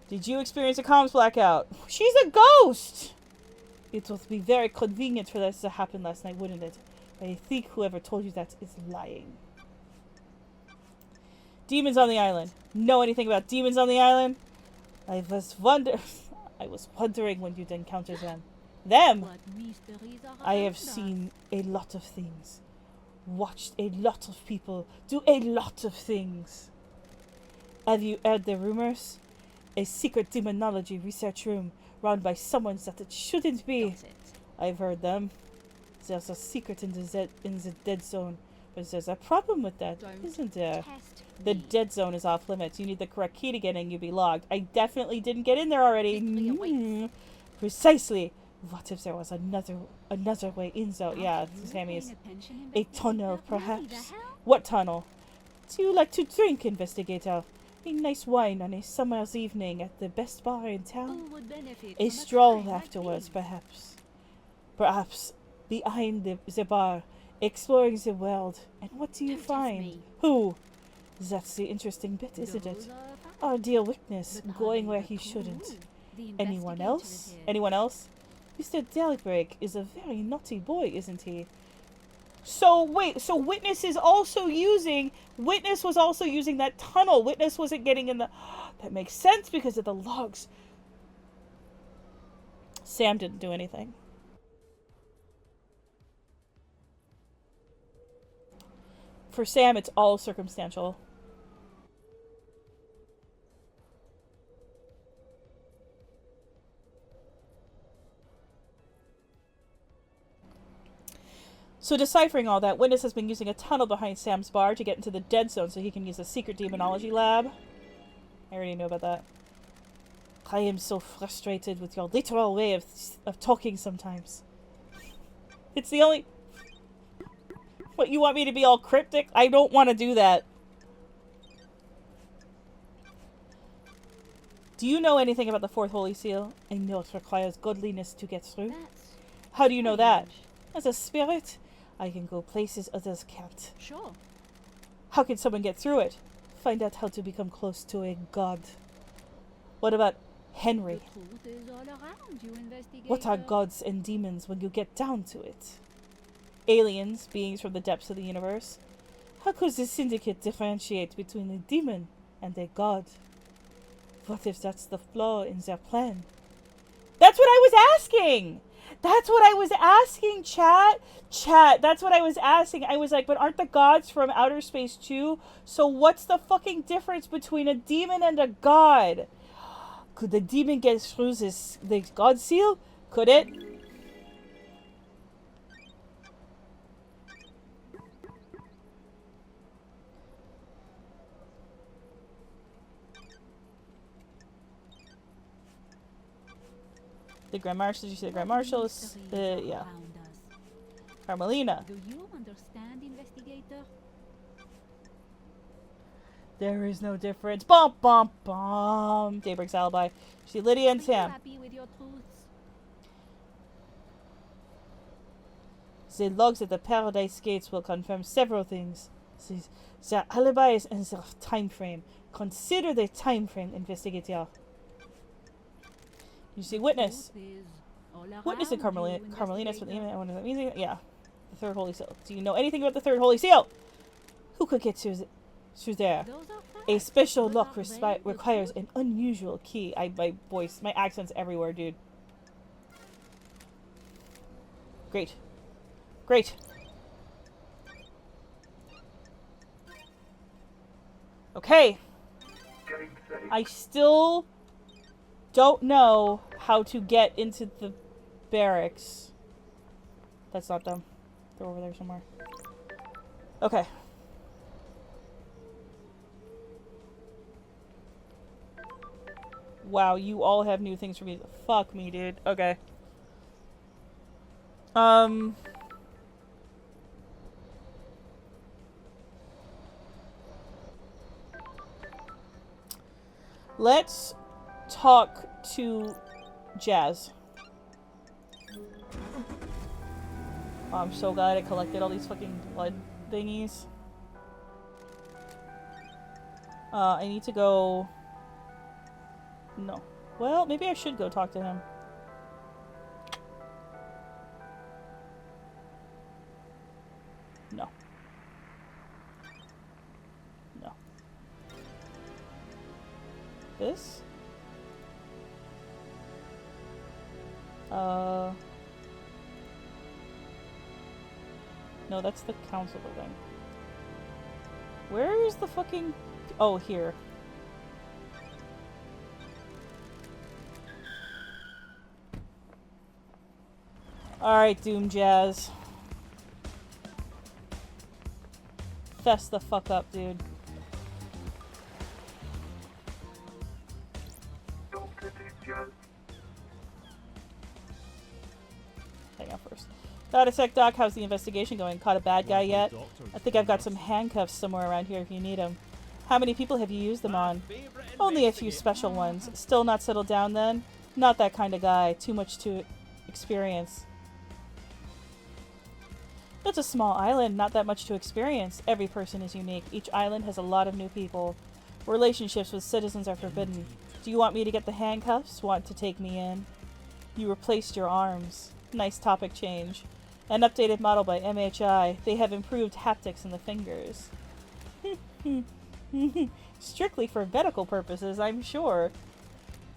Did you experience a comms blackout? She's a ghost! It would be very convenient for this to happen last night, wouldn't it? I think whoever told you that is lying. Demons on the island. Know anything about demons on the island? I was wondering when you'd encounter them. Them? I have seen a lot of things. Watched a lot of people do a lot of things. Have you heard the rumors? A secret demonology research room run by someone that it shouldn't be. I've heard them. There's a secret in the dead zone. But there's a problem with that, isn't there? The dead zone is off limits. You need the correct key to get in, you'll be logged. I definitely didn't get in there already. Precisely. What if there was another way in though? Yeah, Sammy is a tunnel, perhaps. What tunnel? Do you like to drink, investigator? A nice wine on a summer's evening at the best bar in town? A stroll afterwards, perhaps. Perhaps behind the bar, exploring the world. And what do you find? Who? That's the interesting bit, isn't it? Our dear witness, going where he shouldn't. Anyone else? Anyone else? Mr. Delbrig is a very naughty boy, isn't he? So, wait, so Witness was also using that tunnel. Witness wasn't getting in the... That makes sense because of the logs. Sam didn't do anything. For Sam, it's all circumstantial. So deciphering all that, Witness has been using a tunnel behind Sam's bar to get into the dead zone so he can use the secret demonology lab. I already know about that. I am so frustrated with your literal way of talking sometimes. It's the only... What, you want me to be all cryptic? I don't want to do that. Do you know anything about the Fourth Holy Seal? I know it requires godliness to get through. How do you know that? As a spirit, I can go places others can't. Sure. How can someone get through it? Find out how to become close to a god. What about Henry? The truth is all around you, investigator. What are gods and demons when you get down to it? Aliens, beings from the depths of the universe. How could the syndicate differentiate between a demon and a god? What if that's the flaw in their plan? That's what I was asking! That's what I was asking, chat. Chat, that's what I was asking. I was like, but aren't the gods from outer space too? So what's the fucking difference between a demon and a god? Could the demon get through the god seal? Could it? The Grand Marshal, did you see the Grand Marshals? Yeah. Carmelina. Do you understand, investigator? There is no difference. Bum bum bum. Daybreak's alibi. See Lydia and Are you Sam. happy with your truths? The logs at the Paradise Gates will confirm several things. The alibis and the time frame. Consider the time frame, investigator. You see witness. Truth is all Witness in around you, Carmelinas for the investigator. I wonder what that means. Yeah. The third holy seal. Do you know anything about the third holy seal? Who could get through there? Those are A facts, special but lock are they the requires truth? an unusual key. My voice, my accent's everywhere, dude. Great. Great. Okay. Getting safe. I still don't know how to get into the barracks. That's not them. They're over there somewhere. Okay. Wow, you all have new things for me. Fuck me, dude. Okay. Let's talk to Jazz. Oh, I'm so glad I collected all these fucking blood thingies. I need to go... No. Well, maybe I should go talk to him. No. No. This? No, that's the council building. Where is the fucking... Oh, here. Alright, Doom Jazz. Fess the fuck up, dude. Doctor Jazz. Hang on first. Got a sec, Doc. How's the investigation going? Caught a bad guy yet? I think I've got some handcuffs somewhere around here if you need them. How many people have you used them on? Only a few special ones. Still not settled down then? Not that kind of guy. Too much to experience. It's a small island, not that much to experience. Every person is unique. Each island has a lot of new people. Relationships with citizens are forbidden. Do you want me to get the handcuffs? Want to take me in? You replaced your arms. Nice topic change. An updated model by MHI. They have improved haptics in the fingers. Strictly for medical purposes, I'm sure.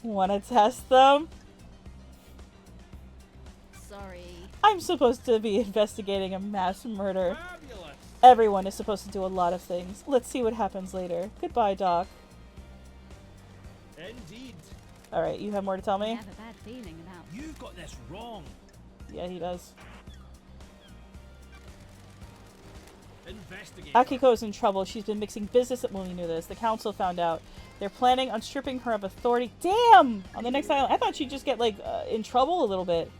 Wanna test them? Sorry. I'm supposed to be investigating a mass murder. Fabulous. Everyone is supposed to do a lot of things. Let's see what happens later. Goodbye, Doc. Indeed. Alright, you have more to tell I me? have a bad feeling about. You've got this wrong. Yeah, he does. Investigate. Akiko's in trouble. She's been mixing business. Well, we knew this. The council found out. They're planning on stripping her of authority. Damn! On the next island. I thought she'd just get, like, in trouble a little bit.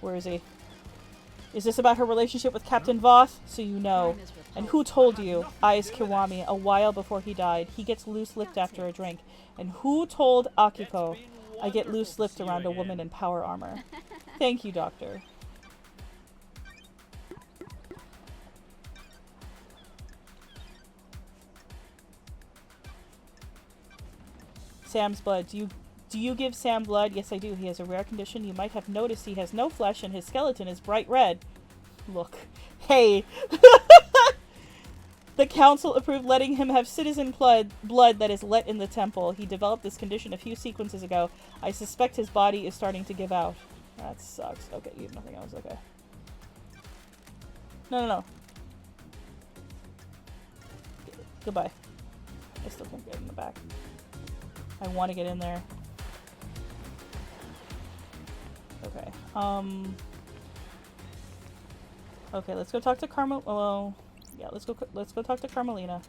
Where is he? Is this about her relationship with Captain Voth? So you know. Time is repulsive. And who told you? Eyes Kiwami, a while before he died. He gets loose-lipped after a drink. And who told Akiko? I get loose-lipped around a woman in power armor. Thank you, Doctor. Sam's blood. Do you give Sam blood? Yes, I do. He has a rare condition. You might have noticed he has no flesh and his skeleton is bright red. Look. Hey. The council approved letting him have citizen blood that is let in the temple. He developed this condition a few sequences ago. I suspect his body is starting to give out. That sucks. Okay, you have nothing else. Okay. No. Goodbye. I still can't get in the back. I want to get in there. Okay. Okay, let's go talk to Carmel. Oh, yeah. Let's go talk to Carmelina.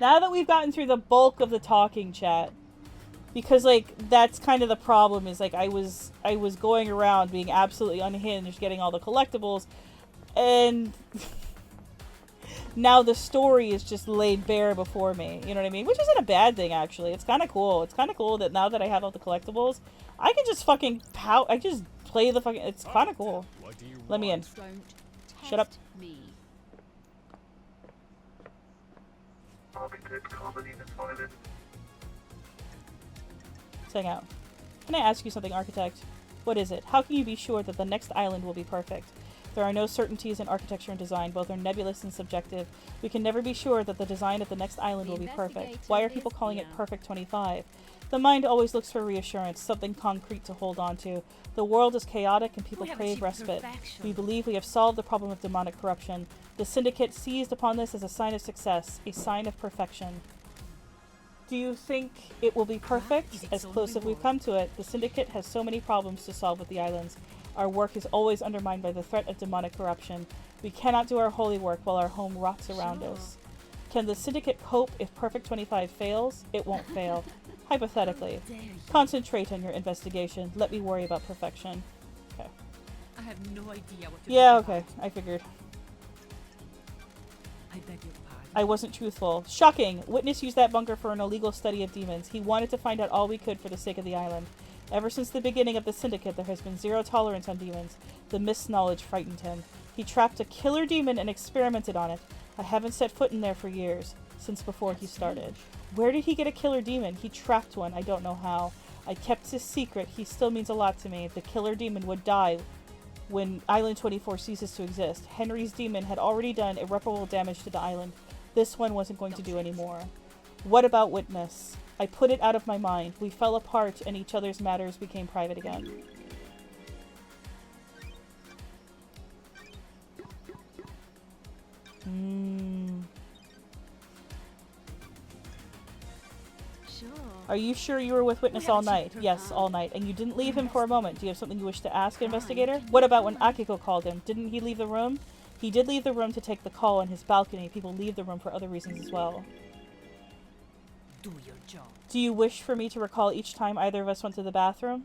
Now that we've gotten through the bulk of the talking, chat, Because, like, that's kind of the problem, is, like, I was going around being absolutely unhinged, getting all the collectibles, and now the story is just laid bare before me, you know what I mean? Which isn't a bad thing, actually. It's kind of cool. It's kind of cool that now that I have all the collectibles, I can just fucking I just play the fucking... It's kind of cool. What do you Let me in. Don't Shut up. test me. Architect comedy in silence. Let's hang out. Can I ask you something, Architect? What is it? How can you be sure that the next island will be perfect? There are no certainties in architecture and design. Both are nebulous and subjective. We can never be sure that the design of the next island will be perfect. Why are people calling it Perfect 25? The mind always looks for reassurance, something concrete to hold on to. The world is chaotic and people crave respite. We believe we have solved the problem of demonic corruption. The Syndicate seized upon this as a sign of success, a sign of perfection. Do you think it will be perfect? As close as we've come to it, the Syndicate has so many problems to solve with the islands. Our work is always undermined by the threat of demonic corruption. We cannot do our holy work while our home rots around us. Can the Syndicate cope if Perfect 25 fails? It won't fail. Hypothetically. Concentrate on your investigation. Let me worry about perfection. Okay. I have no idea what to Yeah, do okay. about. I figured. I beg your pardon. I wasn't truthful. Shocking! Witness used that bunker for an illegal study of demons. He wanted to find out all we could for the sake of the island. Ever since the beginning of the Syndicate, there has been zero tolerance on demons. The misknowledge frightened him. He trapped a killer demon and experimented on it. I haven't set foot in there for years, since before he started. Where did he get a killer demon? He trapped one. I don't know how. I kept his secret. He still means a lot to me. The killer demon would die when Island 24 ceases to exist. Henry's demon had already done irreparable damage to the island. This one wasn't going to do any more. What about Witness? I put it out of my mind. We fell apart and each other's matters became private again. Sure. Are you sure you were with Witness all night? Yes, all night. And you didn't leave him for a moment. Do you have something you wish to ask, Investigator? What about when Akiko called him? Didn't he leave the room? He did leave the room to take the call on his balcony. People leave the room for other reasons as well. Do your job. Do you wish for me to recall each time either of us went to the bathroom?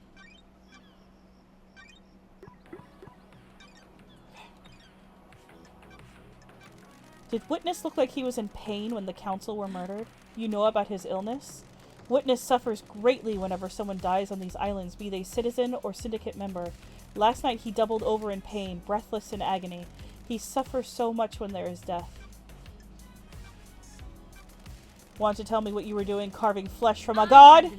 Did Witness look like he was in pain when the council were murdered? You know about his illness? Witness suffers greatly whenever someone dies on these islands, be they citizen or syndicate member. Last night he doubled over in pain, breathless in agony. He suffers so much when there is death. Want to tell me what you were doing, carving flesh from a god?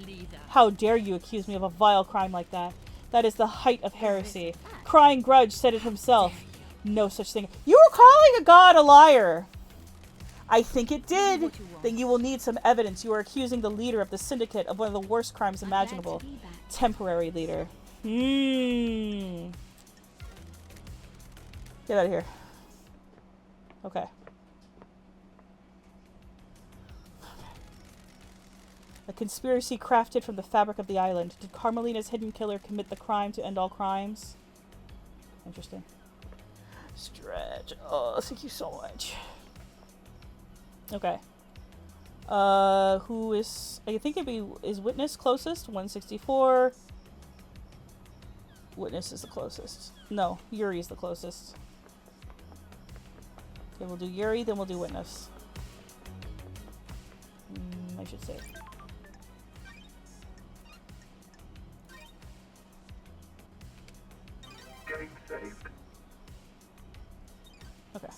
How dare you accuse me of a vile crime like that? That is the height of heresy. Crying Grudge said it himself. No such thing. You were calling a god a liar. I think it did. Then you will need some evidence. You are accusing the leader of the syndicate of one of the worst crimes imaginable. Temporary leader. Get out of here. Okay. A conspiracy crafted from the fabric of the island. Did Carmelina's hidden killer commit the crime to end all crimes? Interesting. Stretch. Oh, thank you so much. Okay. Who is... I think it'd be... Is Witness closest? 164. Witness is the closest. No, Yuri is the closest. Okay, we'll do Yuri, then we'll do Witness. I should say. Getting saved. Okay.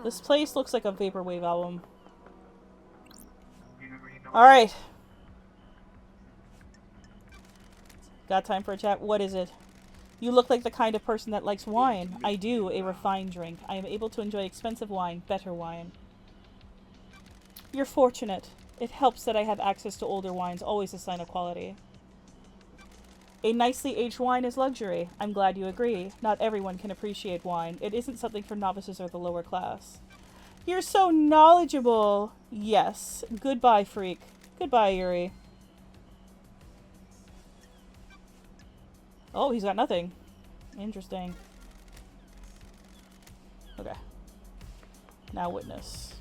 This place looks like a Vaporwave album. Alright. Got time for a chat? What is it? You look like the kind of person that likes wine. I do, a refined drink. I am able to enjoy expensive wine, better wine. You're fortunate. It helps that I have access to older wines, always a sign of quality. A nicely aged wine is luxury. I'm glad you agree. Not everyone can appreciate wine. It isn't something for novices or the lower class. You're so knowledgeable. Yes. Goodbye, freak. Goodbye, Yuri. Oh, he's got nothing. Interesting. Okay. Now witness.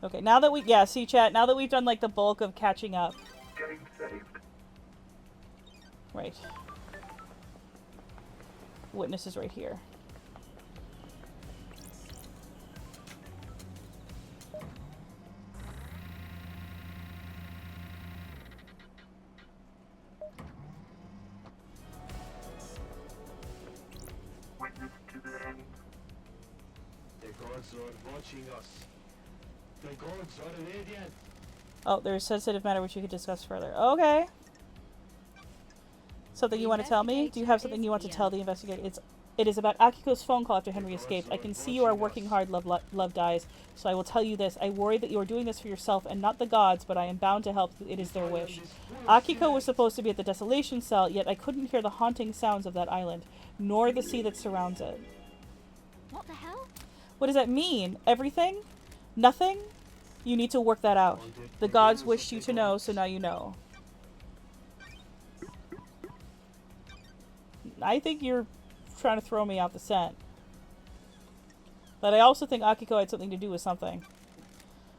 Okay, now that yeah, see chat, now that we've done like the bulk of catching up. Getting saved. Right. Witness is right here. Witness to the end. The gods are watching us. The gods are radiant. Oh, there's sensitive matter which you could discuss further. Okay. Something you want to tell me? Do you have something you want to tell the investigator? It is about Akiko's phone call after Henry escaped. I can see you are working hard, love dies. So I will tell you this. I worry that you are doing this for yourself and not the gods, but I am bound to help. It is their wish. Akiko was supposed to be at the desolation cell, yet I couldn't hear the haunting sounds of that island, nor the sea that surrounds it. What the hell? What does that mean? Everything? Nothing? You need to work that out. The gods wished you to know, so now you know. I think you're trying to throw me off the scent. But I also think Akiko had something to do with something.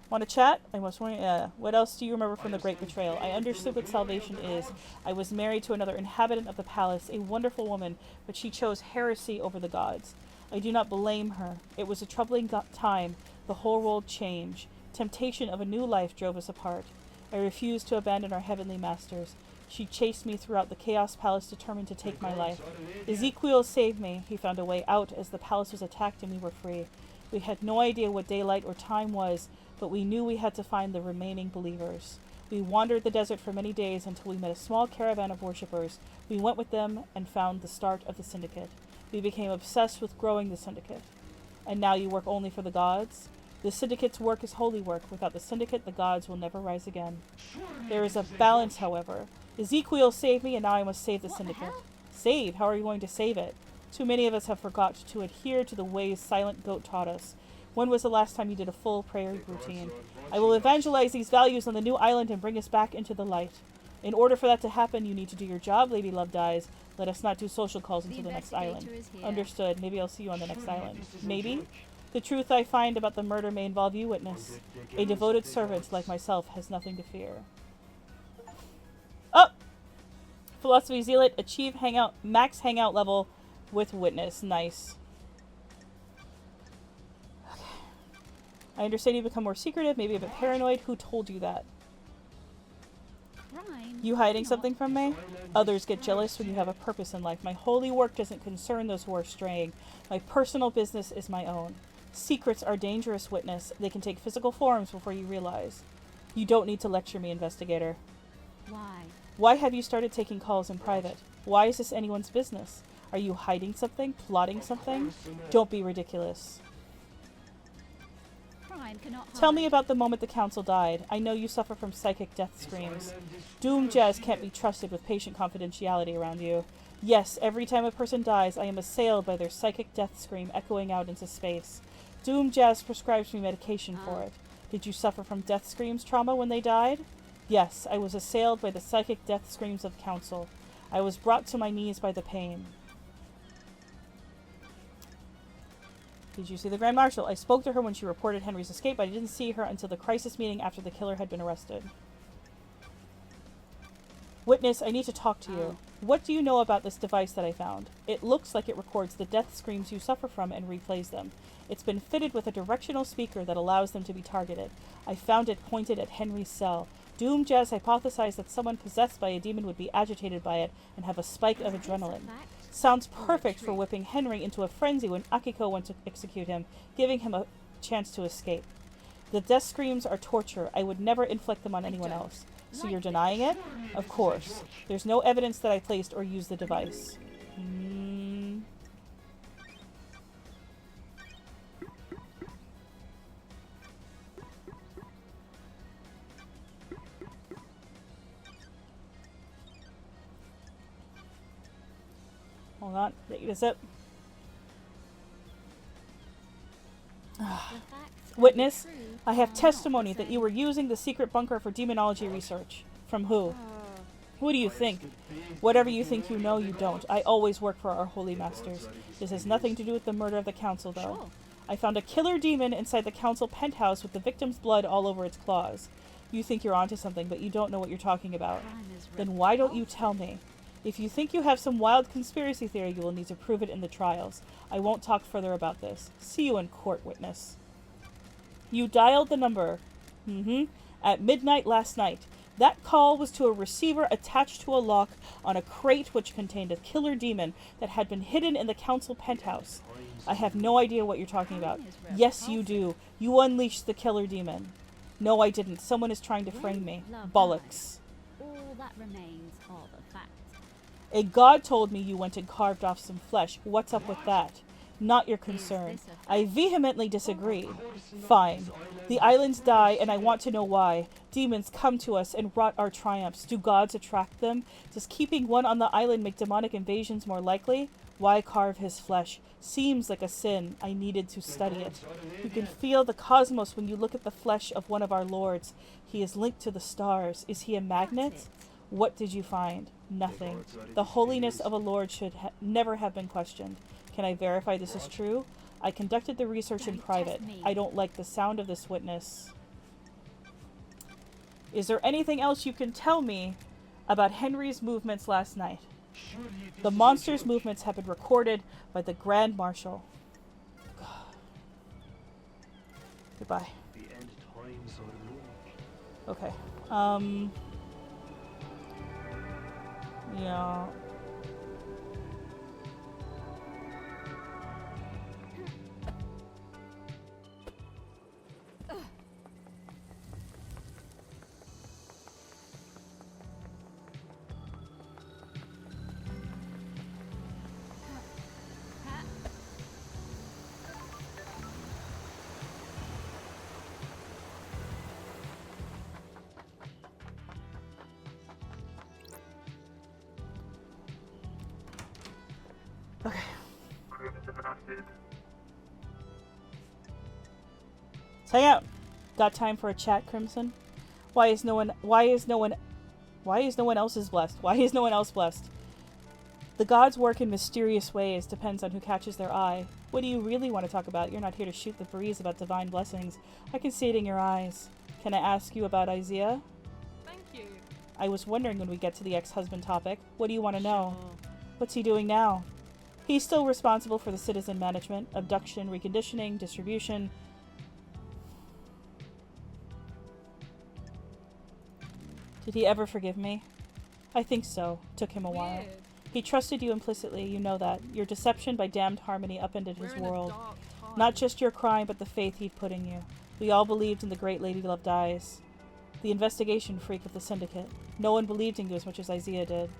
Want to chat? I was wondering, what else do you remember from the Great Betrayal? I understood what salvation is. I was married to another inhabitant of the palace, a wonderful woman, but she chose heresy over the gods. I do not blame her. It was a troubling time. The whole world changed. Temptation of a new life drove us apart. I refused to abandon our heavenly masters. She chased me throughout the Chaos Palace, determined to take my life. Ezekiel saved me. He found a way out as the palace was attacked and we were free. We had no idea what daylight or time was, but we knew we had to find the remaining believers. We wandered the desert for many days until we met a small caravan of worshippers. We went with them and found the start of the Syndicate. We became obsessed with growing the Syndicate. And now you work only for the gods? The Syndicate's work is holy work. Without the Syndicate, the gods will never rise again. There is a balance, however. Ezekiel saved me, and now I must save the Syndicate. Save? How are you going to save it? Too many of us have forgot to adhere to the ways Silent Goat taught us. When was the last time you did a full prayer routine? I will evangelize these values on the new island and bring us back into the light. In order for that to happen, you need to do your job, Lady Love Dies. Let us not do social calls until the next island. Understood. Maybe I'll see you on the next island. Maybe? The truth I find about the murder may involve you, witness. A devoted servant like myself has nothing to fear. Oh! Philosophy Zealot, achieve max hangout level with witness. Nice. Okay. I understand you become more secretive, maybe a bit paranoid. Who told you that? You hiding something from me? Others get jealous when you have a purpose in life. My holy work doesn't concern those who are straying. My personal business is my own. Secrets are dangerous, witness. They can take physical forms before you realize. You don't need to lecture me, investigator. Why? Why have you started taking calls in private? Why is this anyone's business? Are you hiding something? Plotting something? Don't be ridiculous. Tell me about the moment the council died. I know you suffer from psychic death screams. Doom Jazz can't be trusted with patient confidentiality around you. Yes, every time a person dies, I am assailed by their psychic death scream echoing out into space. Doom Jazz prescribes me medication for it. Did you suffer from death screams trauma when they died? Yes, I was assailed by the psychic death screams of council. I was brought to my knees by the pain. Did you see the Grand Marshal? I spoke to her when she reported Henry's escape, but I didn't see her until the crisis meeting after the killer had been arrested. Witness, I need to talk to you. What do you know about this device that I found? It looks like it records the death screams you suffer from and replays them. It's been fitted with a directional speaker that allows them to be targeted. I found it pointed at Henry's cell. Doom Jazz hypothesized that someone possessed by a demon would be agitated by it and have a spike of adrenaline. Sounds perfect for whipping Henry into a frenzy when Akiko went to execute him, giving him a chance to escape. The death screams are torture. I would never inflict them on anyone else. So you're denying it? Of course. There's no evidence that I placed or used the device. Hold on. Take a sip. The facts are Witness, true I have are not testimony the that same. you were using the secret bunker for demonology research. From who? Who do you think? Whatever you think you know, you don't. I always work for our holy masters. This has nothing to do with the murder of the council, though. Sure. I found a killer demon inside the council penthouse with the victim's blood all over its claws. You think you're onto something, but you don't know what you're talking about. Crime is Then why don't you repulsive. tell me? If you think you have some wild conspiracy theory, you will need to prove it in the trials. I won't talk further about this. See you in court, witness. You dialed the number. At midnight last night. That call was to a receiver attached to a lock on a crate which contained a killer demon that had been hidden in the council penthouse. I have no idea what you're talking about. Crime is Yes, you repulsive. do. You unleashed the killer demon. No, I didn't. Someone is trying to frame me. Love Bollocks. All that remains are the facts. A god told me you went and carved off some flesh. What's up with that? Not your concern. this a fact? I vehemently disagree. Fine. The islands die, and I want to know why. Demons come to us and rot our triumphs. Do gods attract them? Does keeping one on the island make demonic invasions more likely? Why carve his flesh? Seems like a sin. I needed to study it. You can feel the cosmos when you look at the flesh of one of our lords. He is linked to the stars. Is he a magnet? That's it. What did you find? Nothing. The holiness of a lord should never have been questioned. Can I verify this is true? I conducted the research in Don't private. test me. I don't like the sound of this witness. Is there anything else you can tell me about Henry's movements last night? The monster's movements have been recorded by the Grand Marshal. Goodbye. The end times are low. Okay. Yeah. Okay. Acid. So hang out. Got time for a chat, Crimson? Why is no one else blessed? Why is no one else blessed? The gods work in mysterious ways, depends on who catches their eye. What do you really want to talk about? You're not here to shoot the breeze about divine blessings. I can see it in your eyes. Can I ask you about Isaiah? Thank you. I was wondering when we get to the ex-husband topic. What do you want to know? Sure. What's he doing now? He's still responsible for the citizen management, abduction, reconditioning, distribution. Did he ever forgive me? I think so. Took him a while. Weird. He trusted you implicitly, you know that. Your deception by damned harmony upended We're his in world. a dark time. Not just your crime, but the faith he'd put in you. We all believed in the great Lady Love Dies. The investigation freak of the syndicate. No one believed in you as much as Isaiah did.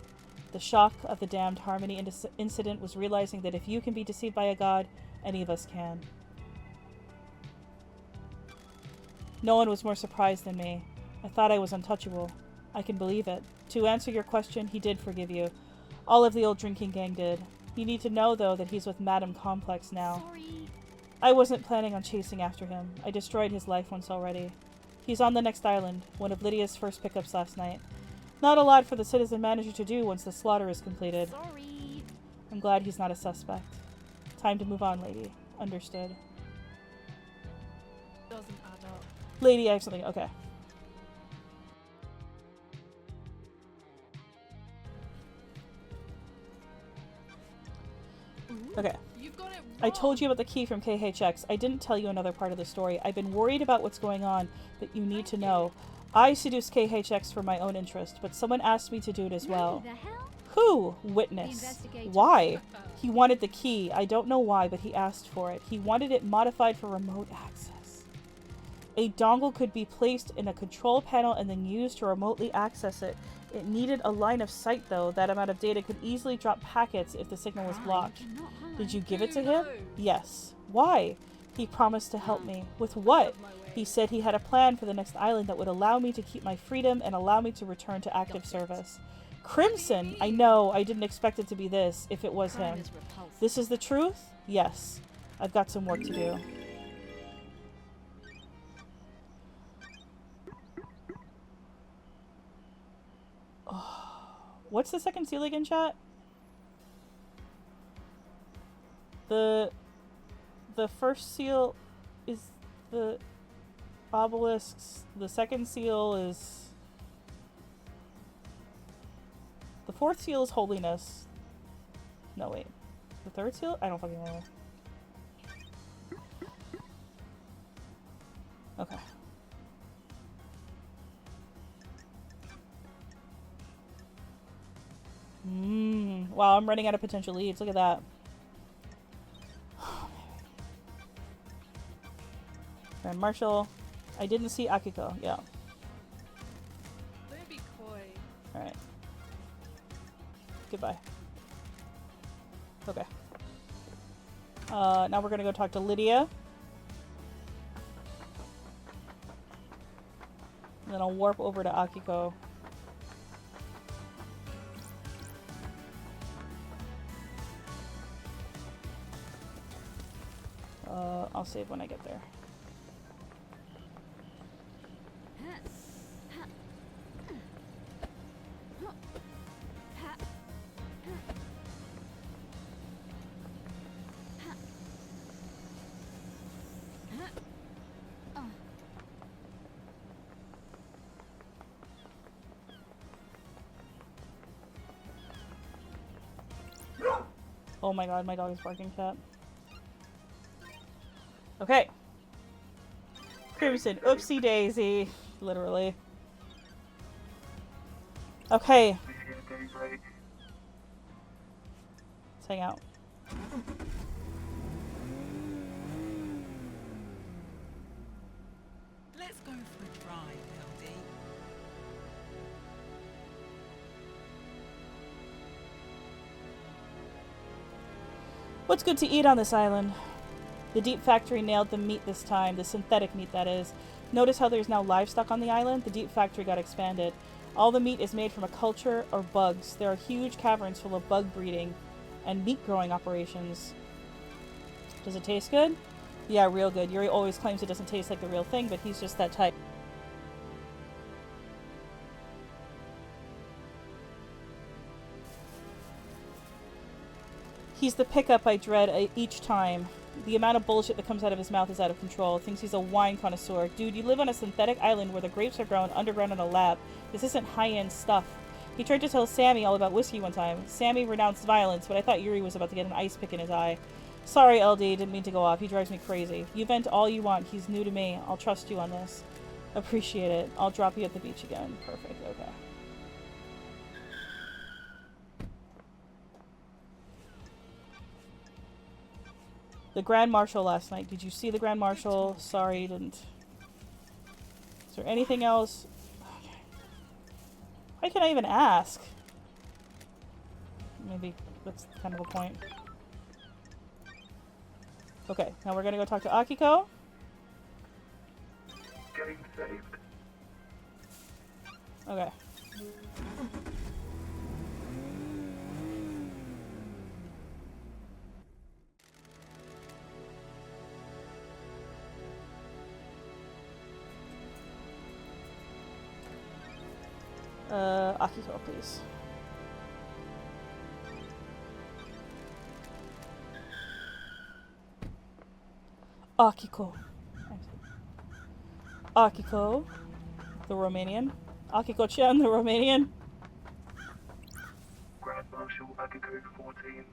The shock of the damned harmony incident was realizing that if you can be deceived by a god, any of us can. No one was more surprised than me. I thought I was untouchable. I can believe it. To answer your question, he did forgive you. All of the old drinking gang did. You need to know, though, that he's with Madame Complex now. Sorry. I wasn't planning on chasing after him. I destroyed his life once already. He's on the next island, one of Lydia's first pickups last night. Not a lot for the citizen manager to do once the slaughter is completed. Sorry. I'm glad he's not a suspect. Time to move on, lady. Understood. Doesn't add up. Lady, I have something. Okay. Okay. You've got it wrong. I told you about the key from KHX. I didn't tell you another part of the story. I've been worried about what's going on, but you need to know. I seduced KHX for my own interest, but someone asked me to do it as well. Who the hell? Who? The Witness. investigator. Why? He wanted the key. I don't know why, but he asked for it. He wanted it modified for remote access. A dongle could be placed in a control panel and then used to remotely access it. It needed a line of sight, though. That amount of data could easily drop packets if the signal was I blocked. cannot hide. Did you give it to Who him? knows? Yes. Why? He promised to help me. With what? He said he had a plan for the next island that would allow me to keep my freedom and allow me to return to active service. Crimson! I know, I didn't expect it to be this, if it was Crime him. is repulsive. This is the truth? Yes. I've got some work to do. Oh. What's the second seal again, chat? The first seal is the obelisks. The second seal is... The fourth seal is holiness. No, wait. The third seal? I don't fucking know. Okay. Wow, I'm running out of potential leads. Look at that. Grand Marshal. I didn't see Akiko. Yeah. Don't be coy. Alright. Goodbye. Okay. Now we're gonna go talk to Lydia. And then I'll warp over to Akiko. I'll save when I get there. Oh my god, my dog is barking, chat. Okay. Crimson, oopsie daisy. Literally. Okay. Let's hang out. Let's go for a drive, LD. What's good to eat on this island? The Deep Factory nailed the meat this time, the synthetic meat that is. Notice how there's now livestock on the island? The Deep Factory got expanded. All the meat is made from a culture or bugs. There are huge caverns full of bug breeding and meat growing operations. Does it taste good? Yeah, real good. Yuri always claims it doesn't taste like the real thing, but he's just that type. He's the pickup I dread each time. The amount of bullshit that comes out of his mouth is out of control. Thinks he's a wine connoisseur. Dude, you live on a synthetic island where the grapes are grown underground in a lab. This isn't high-end stuff. He tried to tell Sammy all about whiskey one time. Sammy renounced violence, but I thought Yuri was about to get an ice pick in his eye. Sorry, LD, didn't mean to go off. He drives me crazy. You vent all you want. He's new to me. I'll trust you on this. Appreciate it. I'll drop you at the beach again. Perfect. Okay. The Grand Marshal last night. Did you see the Grand Marshal? Sorry, you didn't. Is there anything else? Okay. Why can I even ask? Maybe that's kind of a point. Okay, now we're gonna go talk to Akiko. Getting saved. Okay. Akiko, please. Akiko. Akiko, the Romanian. Akiko-chan, the Romanian. Grand Marshal Akiko 14.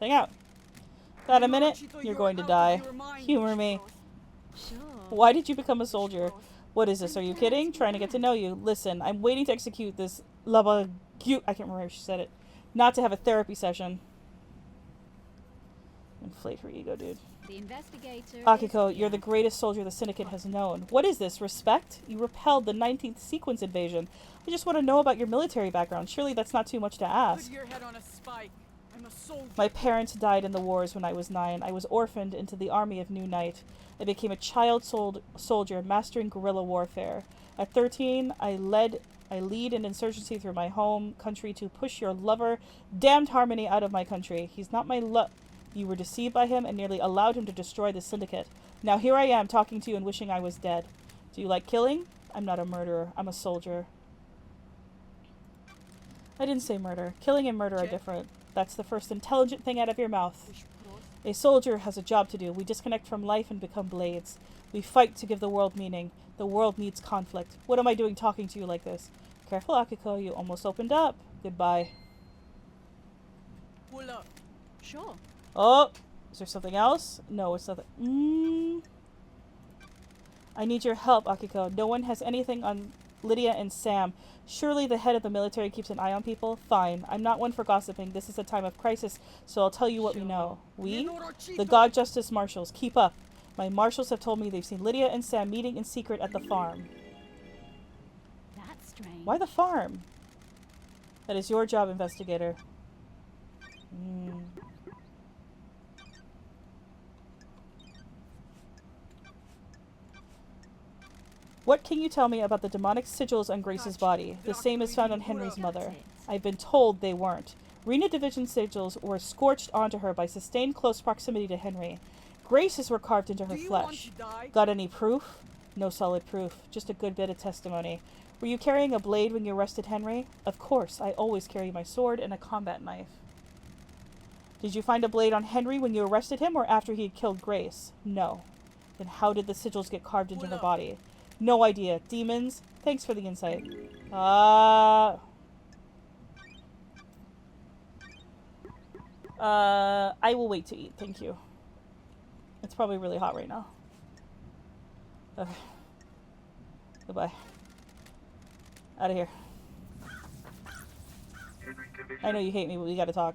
Hang out. Got a minute? You're going to die. Humor me. Sure. Why did you become a soldier? What is this? Are you kidding? Trying to get to know you. Listen, I'm waiting to execute this I can't remember how she said it. Not to have a therapy session. Inflate her ego, dude. The investigator. Akiko, is you're the greatest soldier the Syndicate has known. What is this? Respect? You repelled the 19th sequence invasion. I just want to know about your military background. Surely that's not too much to ask. Put your head on a spike. I'm a soldier. My parents died in the wars when I was 9. I was orphaned into the army of New Night. I became a child soldier mastering guerrilla warfare. At 13, I led I lead an insurgency through my home country to push your lover, damned Harmony, out of my country. He's not my You were deceived by him and nearly allowed him to destroy the syndicate. Now here I am talking to you and wishing I was dead. Do you like killing? I'm not a murderer. I'm a soldier. I didn't say murder. Killing and murder are different. That's the first intelligent thing out of your mouth. A soldier has a job to do. We disconnect from life and become blades. We fight to give the world meaning. The world needs conflict. What am I doing talking to you like this? Careful, Akiko. You almost opened up. Goodbye. Pull up. Sure. Oh! Is there something else? No, it's nothing. I need your help, Akiko. No one has anything on Lydia and Sam. Surely the head of the military keeps an eye on people? Fine. I'm not one for gossiping. This is a time of crisis, so I'll tell you what we know. We? The God Justice Marshals. Keep up. My marshals have told me they've seen Lydia and Sam meeting in secret at the farm. That's strange. Why the farm? That is your job, investigator. What can you tell me about the demonic sigils on Grace's body? The same as found on Henry's mother. I've been told they weren't. Rena Division sigils were scorched onto her by sustained close proximity to Henry. Grace's were carved into her flesh. Got any proof? No solid proof. Just a good bit of testimony. Were you carrying a blade when you arrested Henry? Of course. I always carry my sword and a combat knife. Did you find a blade on Henry when you arrested him or after he had killed Grace? No. Then how did the sigils get carved into her body? No idea. Demons? Thanks for the insight. I will wait to eat. Thank you. It's probably really hot right now. Okay. Goodbye. Out of here. Henry Division. I know you hate me, but we gotta talk.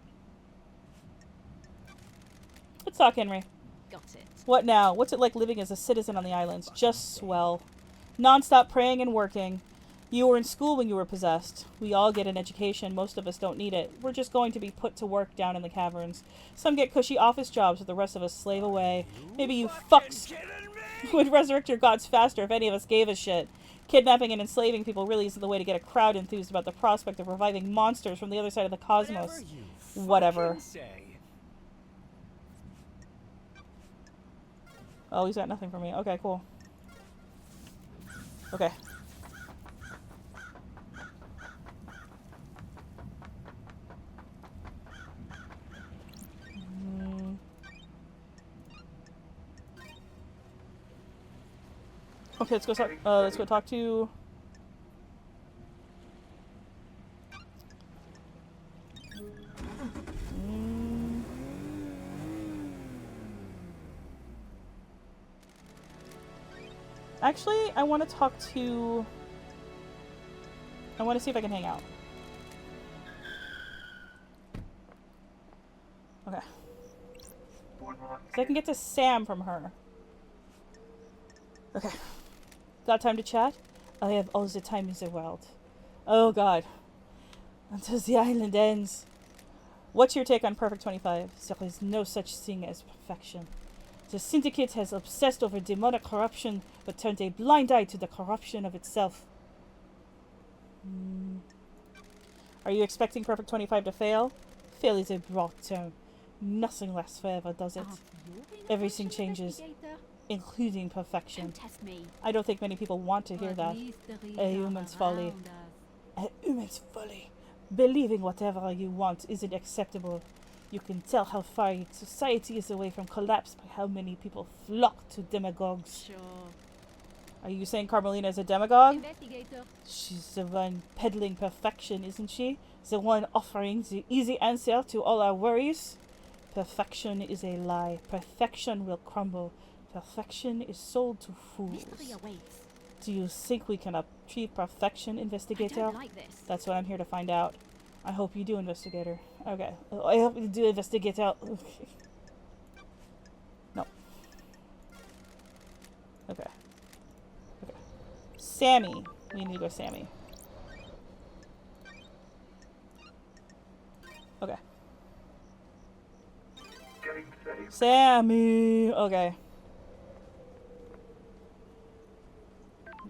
Let's talk, Henry. Got it. What now? What's it like living as a citizen on the islands? Just swell. Non-stop praying and working. You were in school when you were possessed. We all get an education. Most of us don't need it. We're just going to be put to work down in the caverns. Some get cushy office jobs, but the rest of us slave away. Maybe you fucks would resurrect your gods faster if any of us gave a shit. Kidnapping and enslaving people really isn't the way to get a crowd enthused about the prospect of reviving monsters from the other side of the cosmos. Whatever. Oh, he's got nothing for me. Okay, cool. Okay. Okay, let's go talk to... Actually, I want to talk to... I want to see if I can hang out. Okay. So I can get to Sam from her. Okay. Got time to chat? I have all the time in the world. Oh god. Until the island ends. What's your take on Perfect 25? There is no such thing as perfection. The Syndicate has obsessed over demonic corruption, but turned a blind eye to the corruption of itself. Are you expecting Perfect 25 to fail? Fail is a broad term. Nothing lasts forever, does it? Everything changes, including perfection. Test me. I don't think many people want to hear that. A human's folly. A human's folly. Believing whatever you want isn't acceptable. You can tell how far society is away from collapse by how many people flock to demagogues. Sure. Are you saying Carmelina is a demagogue? Investigator. She's the one peddling perfection, isn't she? The one offering the easy answer to all our worries? Perfection is a lie. Perfection will crumble. Perfection is sold to fools. Mystery awaits. Do you think we can achieve perfection, investigator? I don't like this. That's what I'm here to find out. I hope you do, investigator. Okay. I hope you do, investigator. No. Okay. Okay. Sammy. We need to go Sammy. Okay. Getting saved. Sammy. Okay.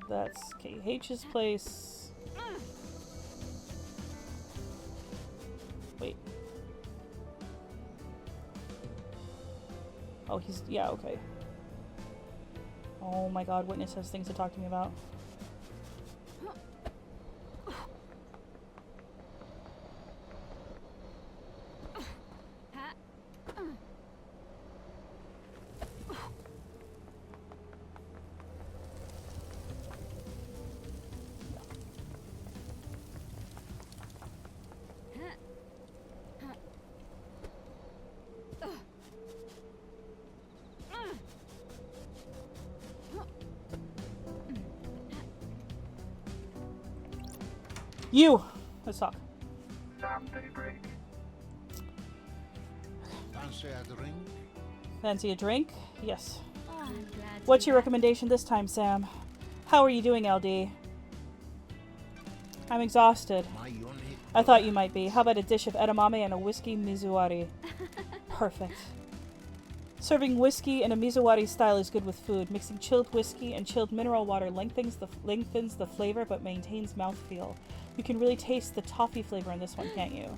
That's KH's place. Wait. Oh, he's... Yeah, okay. Oh my god, Witness has things to talk to me about. You! Let's talk. Sam, daybreak. Fancy a drink? Fancy a drink? Yes. Oh, I'm glad to What's be your back. recommendation this time, Sam? How are you doing, LD? I'm exhausted. My only. I thought you might be. How about a dish of edamame and a whiskey mizuwari? Perfect. Serving whiskey in a mizuwari style is good with food. Mixing chilled whiskey and chilled mineral water lengthens the flavor but maintains mouthfeel. You can really taste the toffee flavor in this one, can't you?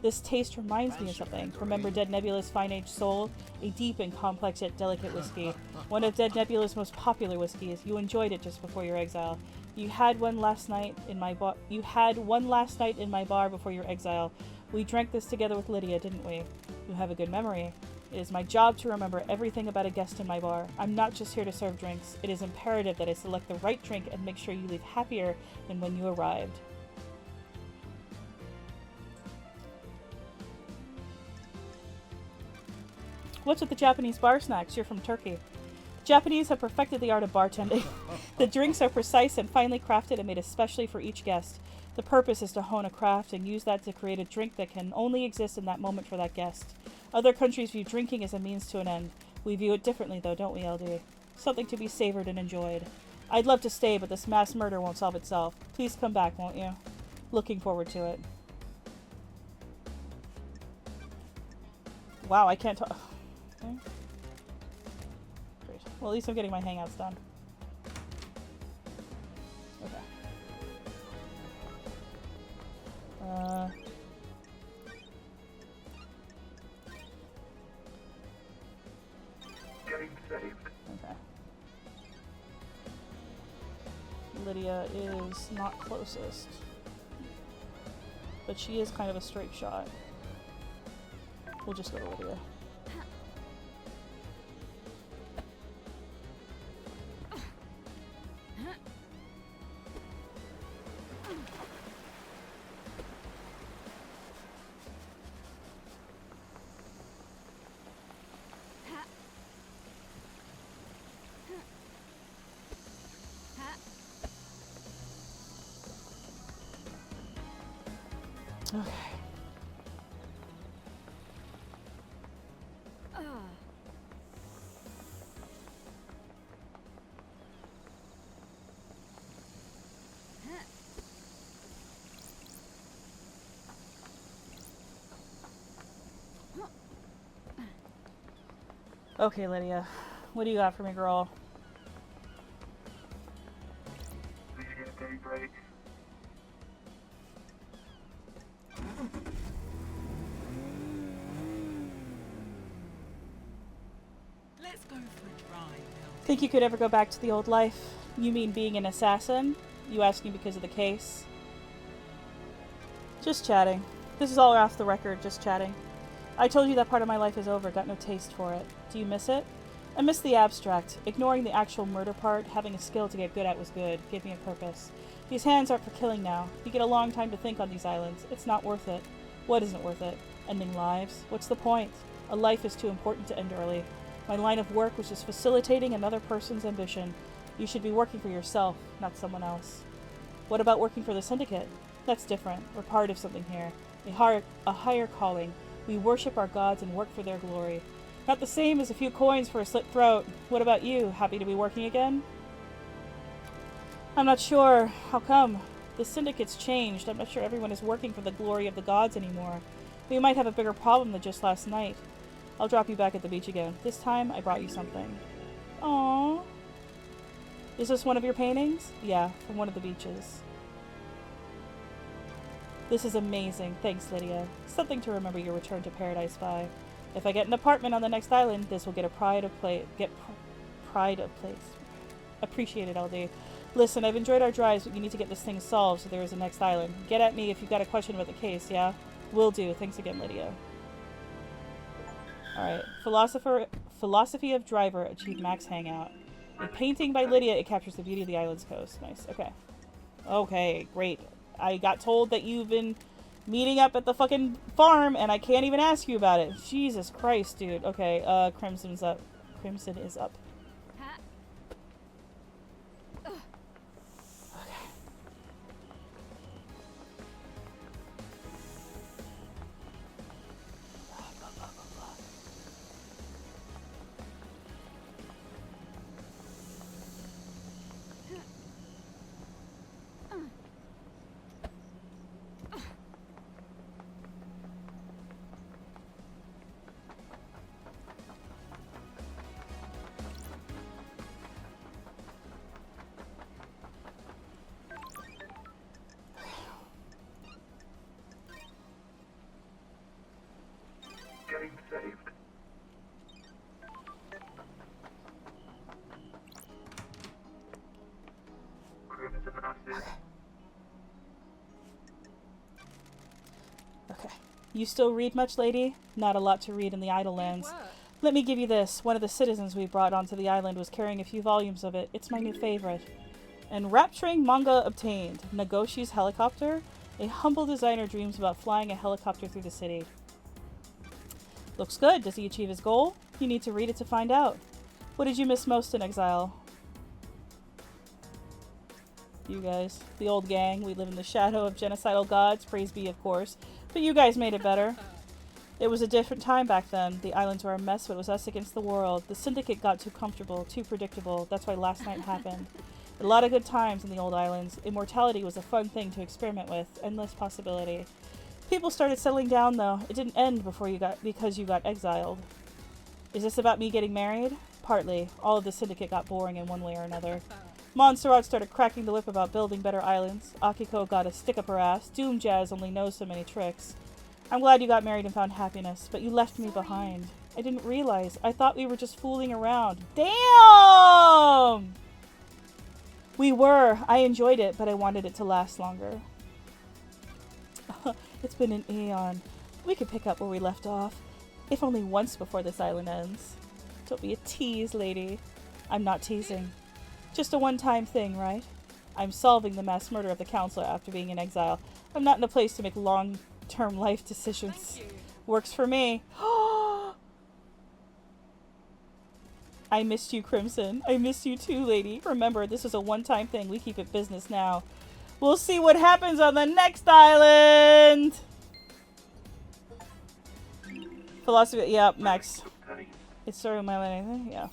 This taste reminds me of something. Remember Dead Nebula's Fine Aged Soul? A deep and complex yet delicate whiskey. One of Dead Nebula's most popular whiskeys. You enjoyed it just before your exile. You had one last night in my bar before your exile. We drank this together with Lydia, didn't we? You have a good memory. It is my job to remember everything about a guest in my bar. I'm not just here to serve drinks. It is imperative that I select the right drink and make sure you leave happier than when you arrived. What's with the Japanese bar snacks? You're from Turkey. The Japanese have perfected the art of bartending. The drinks are precise and finely crafted and made especially for each guest. The purpose is to hone a craft and use that to create a drink that can only exist in that moment for that guest. Other countries view drinking as a means to an end. We view it differently though, don't we, LD? Something to be savored and enjoyed. I'd love to stay, but this mass murder won't solve itself. Please come back, won't you? Looking forward to it. Wow, I can't talk. Okay. Great. Well, at least I'm getting my hangouts done. Okay. Getting saved. Okay. Lydia is not closest. But she is kind of a straight shot. We'll just go to Lydia. Okay. Okay, Lydia. What do you got for me, girl? Lydia, daybreak. Let's go for a drive, LD. Think you could ever go back to the old life? You mean being an assassin? You asking because of the case? Just chatting. This is all off the record, just chatting. I told you that part of my life is over, got no taste for it. Do you miss it? I miss the abstract. Ignoring the actual murder part, having a skill to get good at was good, gave me a purpose. These hands aren't for killing now. You get a long time to think on these islands. It's not worth it. What isn't worth it? Ending lives? What's the point? A life is too important to end early. My line of work was just facilitating another person's ambition. You should be working for yourself, not someone else. What about working for the Syndicate? That's different. We're part of something here. A higher calling. We worship our gods and work for their glory. Not the same as a few coins for a slit throat. What about you? Happy to be working again? I'm not sure. How come? The Syndicate's changed. I'm not sure everyone is working for the glory of the gods anymore. We might have a bigger problem than just last night. I'll drop you back at the beach again. This time, I brought you something. Aww. Is this one of your paintings? Yeah, from one of the beaches. This is amazing. Thanks, Lydia. Something to remember your return to paradise by. If I get an apartment on the next island, this will get a pride of place. Appreciate it, LD. Listen, I've enjoyed our drives, but you need to get this thing solved so there is a next island. Get at me if you've got a question about the case, yeah? Will do. Thanks again, Lydia. Alright. Philosophy of Driver achieved max hangout. A painting by Lydia, it captures the beauty of the island's coast. Nice. Okay. Okay, great. I got told that you've been meeting up at the fucking farm, and I can't even ask you about it. Jesus Christ, dude. Okay, Crimson's up. Crimson is up. Getting saved. Crimson acid. Okay. You still read much, lady? Not a lot to read in the Idlelands. Let me give you this. One of the citizens we brought onto the island was carrying a few volumes of it. It's my new favorite. Enrapturing manga obtained. Nagoshi's helicopter? A humble designer dreams about flying a helicopter through the city. Looks good. Does he achieve his goal? You need to read it to find out. What did you miss most in exile? You guys. The old gang. We live in the shadow of genocidal gods. Praise be, of course. But you guys made it better. It was a different time back then. The islands were a mess, but it was us against the world. The syndicate got too comfortable, too predictable. That's why last night happened. A lot of good times in the old islands. Immortality was a fun thing to experiment with. Endless possibility. People started settling down, though. It didn't end because you got exiled. Is this about me getting married? Partly. All of the syndicate got boring in one way or another. Montserrat started cracking the whip about building better islands. Akiko got a stick up her ass. Doom Jazz only knows so many tricks. I'm glad you got married and found happiness, but you left me behind. I didn't realize. I thought we were just fooling around. Damn! We were. I enjoyed it, but I wanted it to last longer. It's been an eon. We could pick up where we left off. If only once before this island ends. Don't be a tease, lady. I'm not teasing. Just a one-time thing, right? I'm solving the mass murder of the council after being in exile. I'm not in a place to make long-term life decisions. Works for me. I missed you, Crimson. I missed you too, lady. Remember, this is a one-time thing. We keep it business now. We'll see what happens on the next island! Philosophy, yeah, Max. It's starting my anything, yeah.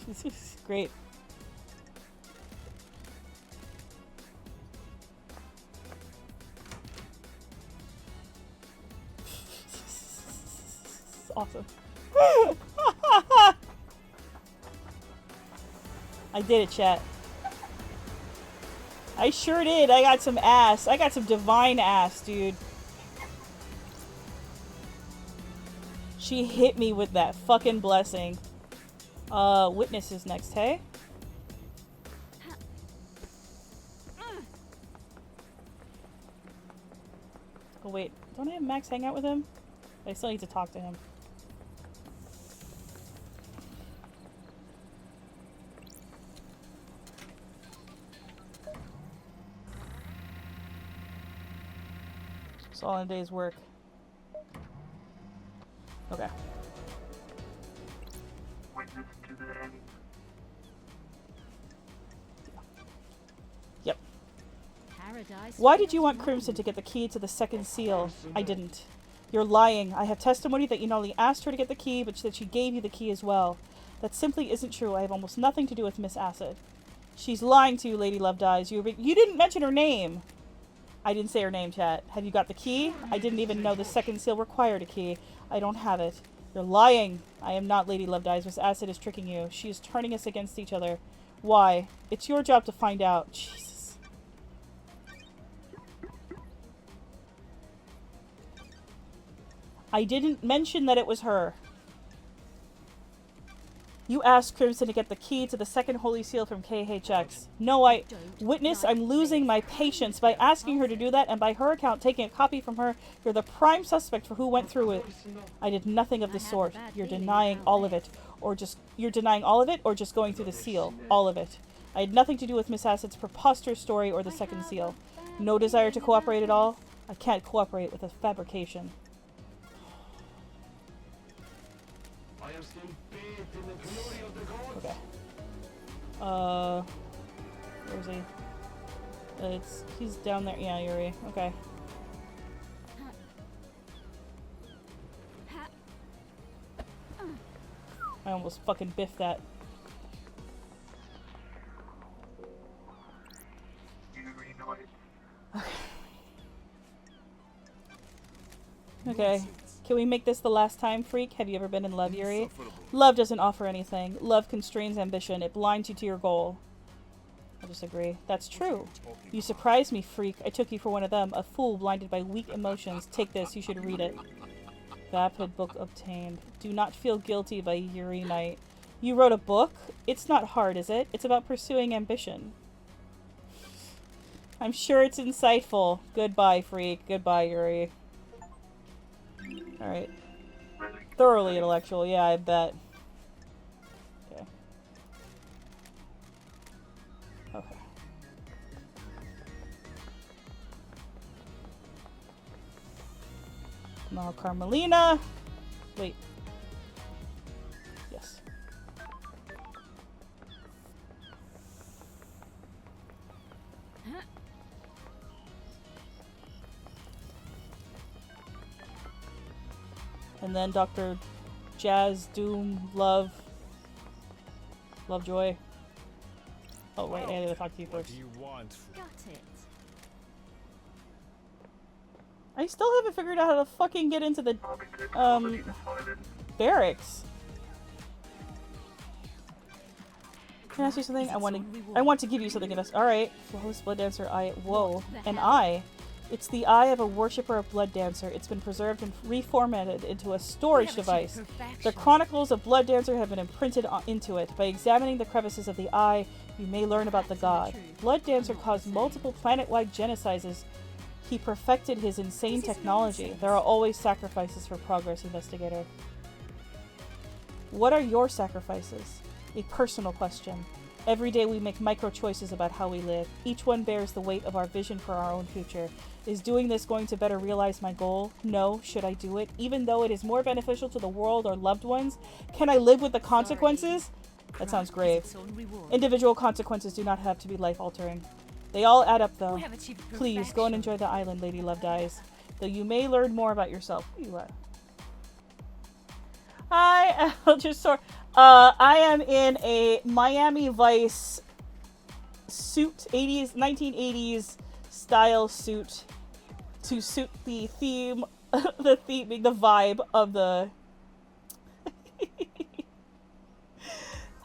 This is great. It's awesome. I did it, chat. I sure did. I got some ass. I got some divine ass, dude. She hit me with that fucking blessing. Witnesses next, hey? Oh wait, don't I have Max hang out with him? I still need to talk to him. It's all in a day's work. Okay. Witness to the end. Yep. Paradise. Why did you want Crimson to get the key to the second seal? I didn't. You're lying. I have testimony that you not only asked her to get the key, but that she gave you the key as well. That simply isn't true. I have almost nothing to do with Miss Acid. She's lying to you, Lady Love Dies. You didn't mention her name. I didn't say her name, chat. Have you got the key? I didn't even know the second seal required a key. I don't have it. You're lying. I am not Lady Love Dies. Miss Acid is tricking you. She is turning us against each other. Why? It's your job to find out. Jesus. I didn't mention that it was her. You asked Crimson to get the key to the second holy seal from KHX. No, Witness, I'm losing my patience by asking her to do that, and by her account taking a copy from her. You're the prime suspect for who went through it. I did nothing of the sort. You're denying all of it. Or just going through the seal. All of it. I had nothing to do with Miss Acid's preposterous story or the second seal. No desire to cooperate at all? I can't cooperate with a fabrication. I am still bathed in the glory of the gods. Okay. Where is he? He's down there. Yeah, Yuri. Okay. I almost fucking biffed that. Yuri noise. Okay. Can we make this the last time, freak? Have you ever been in love, Yuri? Love doesn't offer anything. Love constrains ambition. It blinds you to your goal. I disagree. That's true. You surprised me, freak. I took you for one of them. A fool blinded by weak emotions. Take this. You should read it. Vapid book obtained. Do not feel guilty by Yuri Knight. You wrote a book? It's not hard, is it? It's about pursuing ambition. I'm sure it's insightful. Goodbye, freak. Goodbye, Yuri. Alright. Thoroughly intellectual, yeah, I bet. Okay. Okay. Now Carmelina. Wait. Yes. And then Dr. Jazz, Doom, Lovejoy. Oh wait, I need to talk to you first. What do you want? Got it. I still haven't figured out how to fucking get into the barracks. Can I ask you something? I want to give you something. Alright. Flawless Blood Dancer whoa. An eye. It's the eye of a worshipper of Blood Dancer. It's been preserved and reformatted into a storage device. The chronicles of Blood Dancer have been imprinted into it. By examining the crevices of the eye, you may learn about the god. Blood Dancer caused multiple planet-wide genocides. He perfected his insane technology. There are always sacrifices for progress, investigator. What are your sacrifices? A personal question. Every day we make micro-choices about how we live. Each one bears the weight of our vision for our own future. Is doing this going to better realize my goal? No. Should I do it? Even though it is more beneficial to the world or loved ones? Can I live with the consequences? That sounds grave. Individual consequences do not have to be life-altering. They all add up, though. Please, go and enjoy the island, Lady Love Dies. Though you may learn more about yourself. Who you at? I am in a Miami Vice suit, 1980s style suit to suit the theme, the vibe of the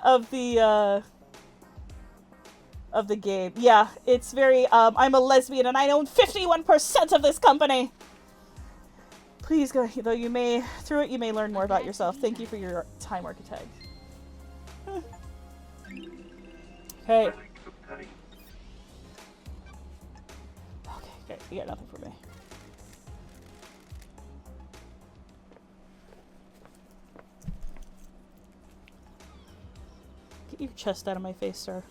of the game. Yeah, it's very I'm a lesbian and I own 51% of this company. Please go, though you may learn more about yourself. Thank you for your time, Architect. Hey. Okay, you got nothing for me. Get your chest out of my face, sir.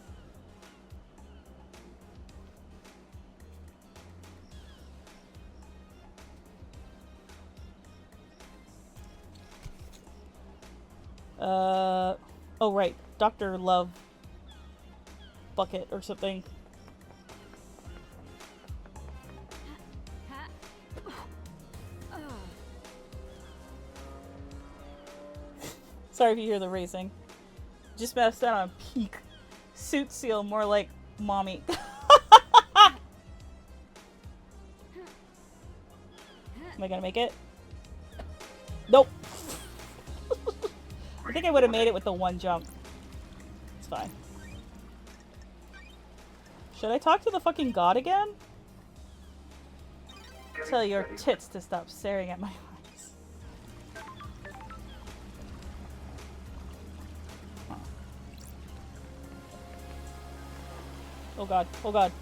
Oh right, Dr. Love Bucket or something. Sorry if you hear the racing. Just messed out on peak. Suit seal, more like mommy. Am I gonna make it? Nope. I think I would have made it with the one jump. It's fine. Should I talk to the fucking god again? Tell your tits to stop staring at my eyes. Oh god. Oh god.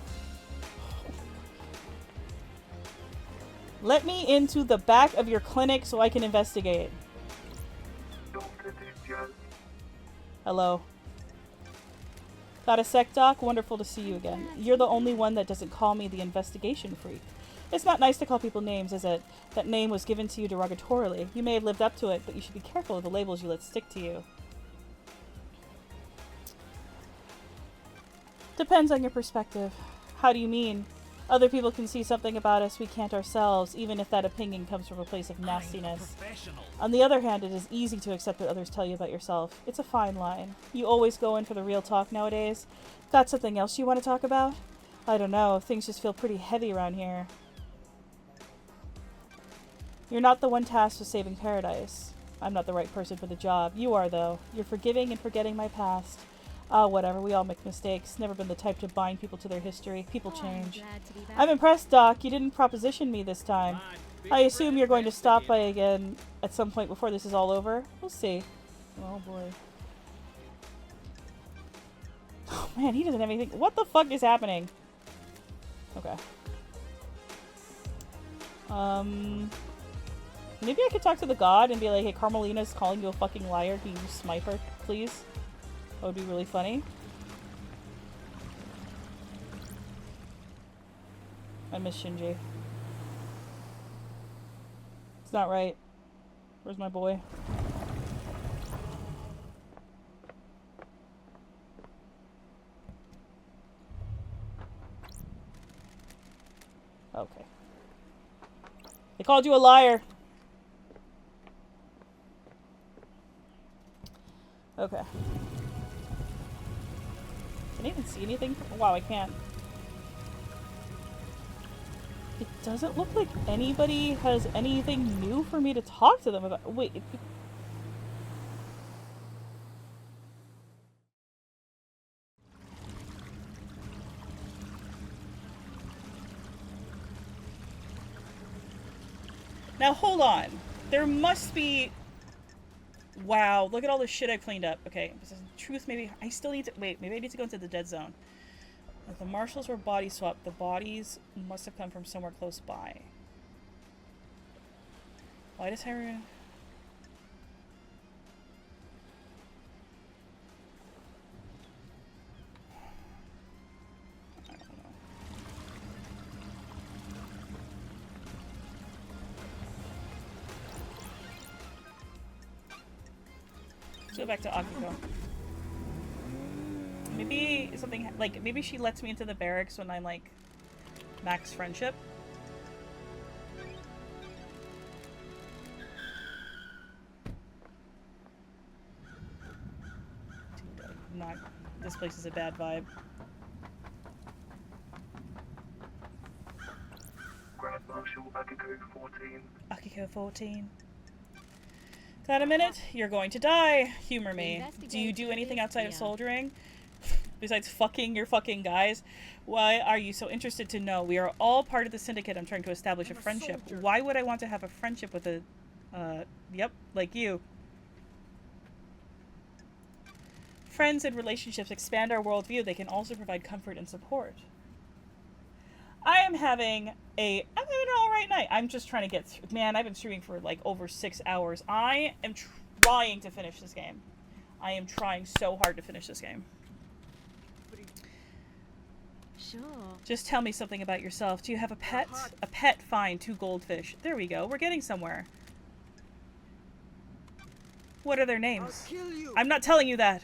Let me into the back of your clinic so I can investigate. Dr. Diaz. Hello. Got a sec, Doc? Wonderful to see you again. You're the only one that doesn't call me the investigation freak. It's not nice to call people names, is it? That name was given to you derogatorily. You may have lived up to it, but you should be careful of the labels you let stick to you. Depends on your perspective. How do you mean? Other people can see something about us we can't ourselves, even if that opinion comes from a place of nastiness. On the other hand, it is easy to accept what others tell you about yourself. It's a fine line. You always go in for the real talk nowadays. Got something else you want to talk about? I don't know. Things just feel pretty heavy around here. You're not the one tasked with saving paradise. I'm not the right person for the job. You are, though. You're forgiving and forgetting my past. Ah, whatever. We all make mistakes. Never been the type to bind people to their history. People change. I'm impressed, Doc. You didn't proposition me this time. I assume you're going to stop by again at some point before this is all over. We'll see. Oh, boy. Oh, man, he doesn't have anything. What the fuck is happening? Okay. Maybe I could talk to the god and be like, hey, Carmelina's calling you a fucking liar. Can you smite her, please? That would be really funny. I miss Shinji. It's not right. Where's my boy? Okay. They called you a liar. Okay. Can I even see anything? Wow, I can't. It doesn't look like anybody has anything new for me to talk to them about. Wait. Now, hold on. There must be... Wow, look at all the shit I cleaned up. Okay, truth, maybe... I still need to... Wait, maybe I need to go into the dead zone. If the marshals were body swapped, the bodies must have come from somewhere close by. Why does Harry... I don't know. Let's go back to Akiko. Maybe something, like, maybe she lets me into the barracks when I'm, like, max friendship. Dude, not, this place is a bad vibe. Grand Marshal Akiko 14. Akiko 14. Got a minute? You're going to die. Humor me. Do you do anything outside of soldiering? Besides fucking your fucking guys? Why are you so interested to know? We are all part of the syndicate. I'm trying to establish a friendship. Why would I want to have a friendship with a, yep, like you? Friends and relationships expand our worldview. They can also provide comfort and support. I'm having an alright night. I'm just trying to get through. Man, I've been streaming for like over 6 hours. I am trying to finish this game. I am trying so hard to finish this game. Sure. Just tell me something about yourself. Do you have a pet? A pet, fine. 2 goldfish. There we go. We're getting somewhere. What are their names? I'm not telling you that.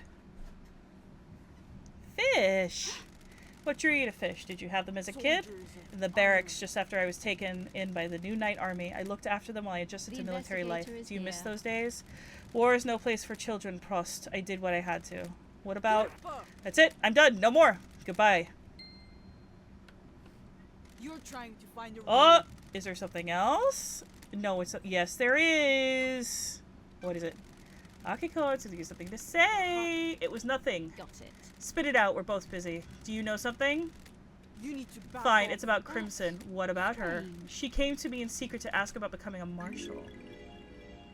Fish. What drew you to fish? Did you have them as a kid? In the barracks just after I was taken in by the new Night Army. I looked after them while I adjusted to military life. Do you miss those days? War is no place for children, Prost. I did what I had to. What about... That's it. I'm done. No more. Goodbye. You're trying to find a Oh! Is there something else? No, it's... Yes, there is! What is it? Akiko, it's something to say. It was nothing. Got it. Spit it out. We're both busy. Do you know something? You need to back Fine, off. it's about Crimson. What about her? She came to me in secret to ask about becoming a marshal.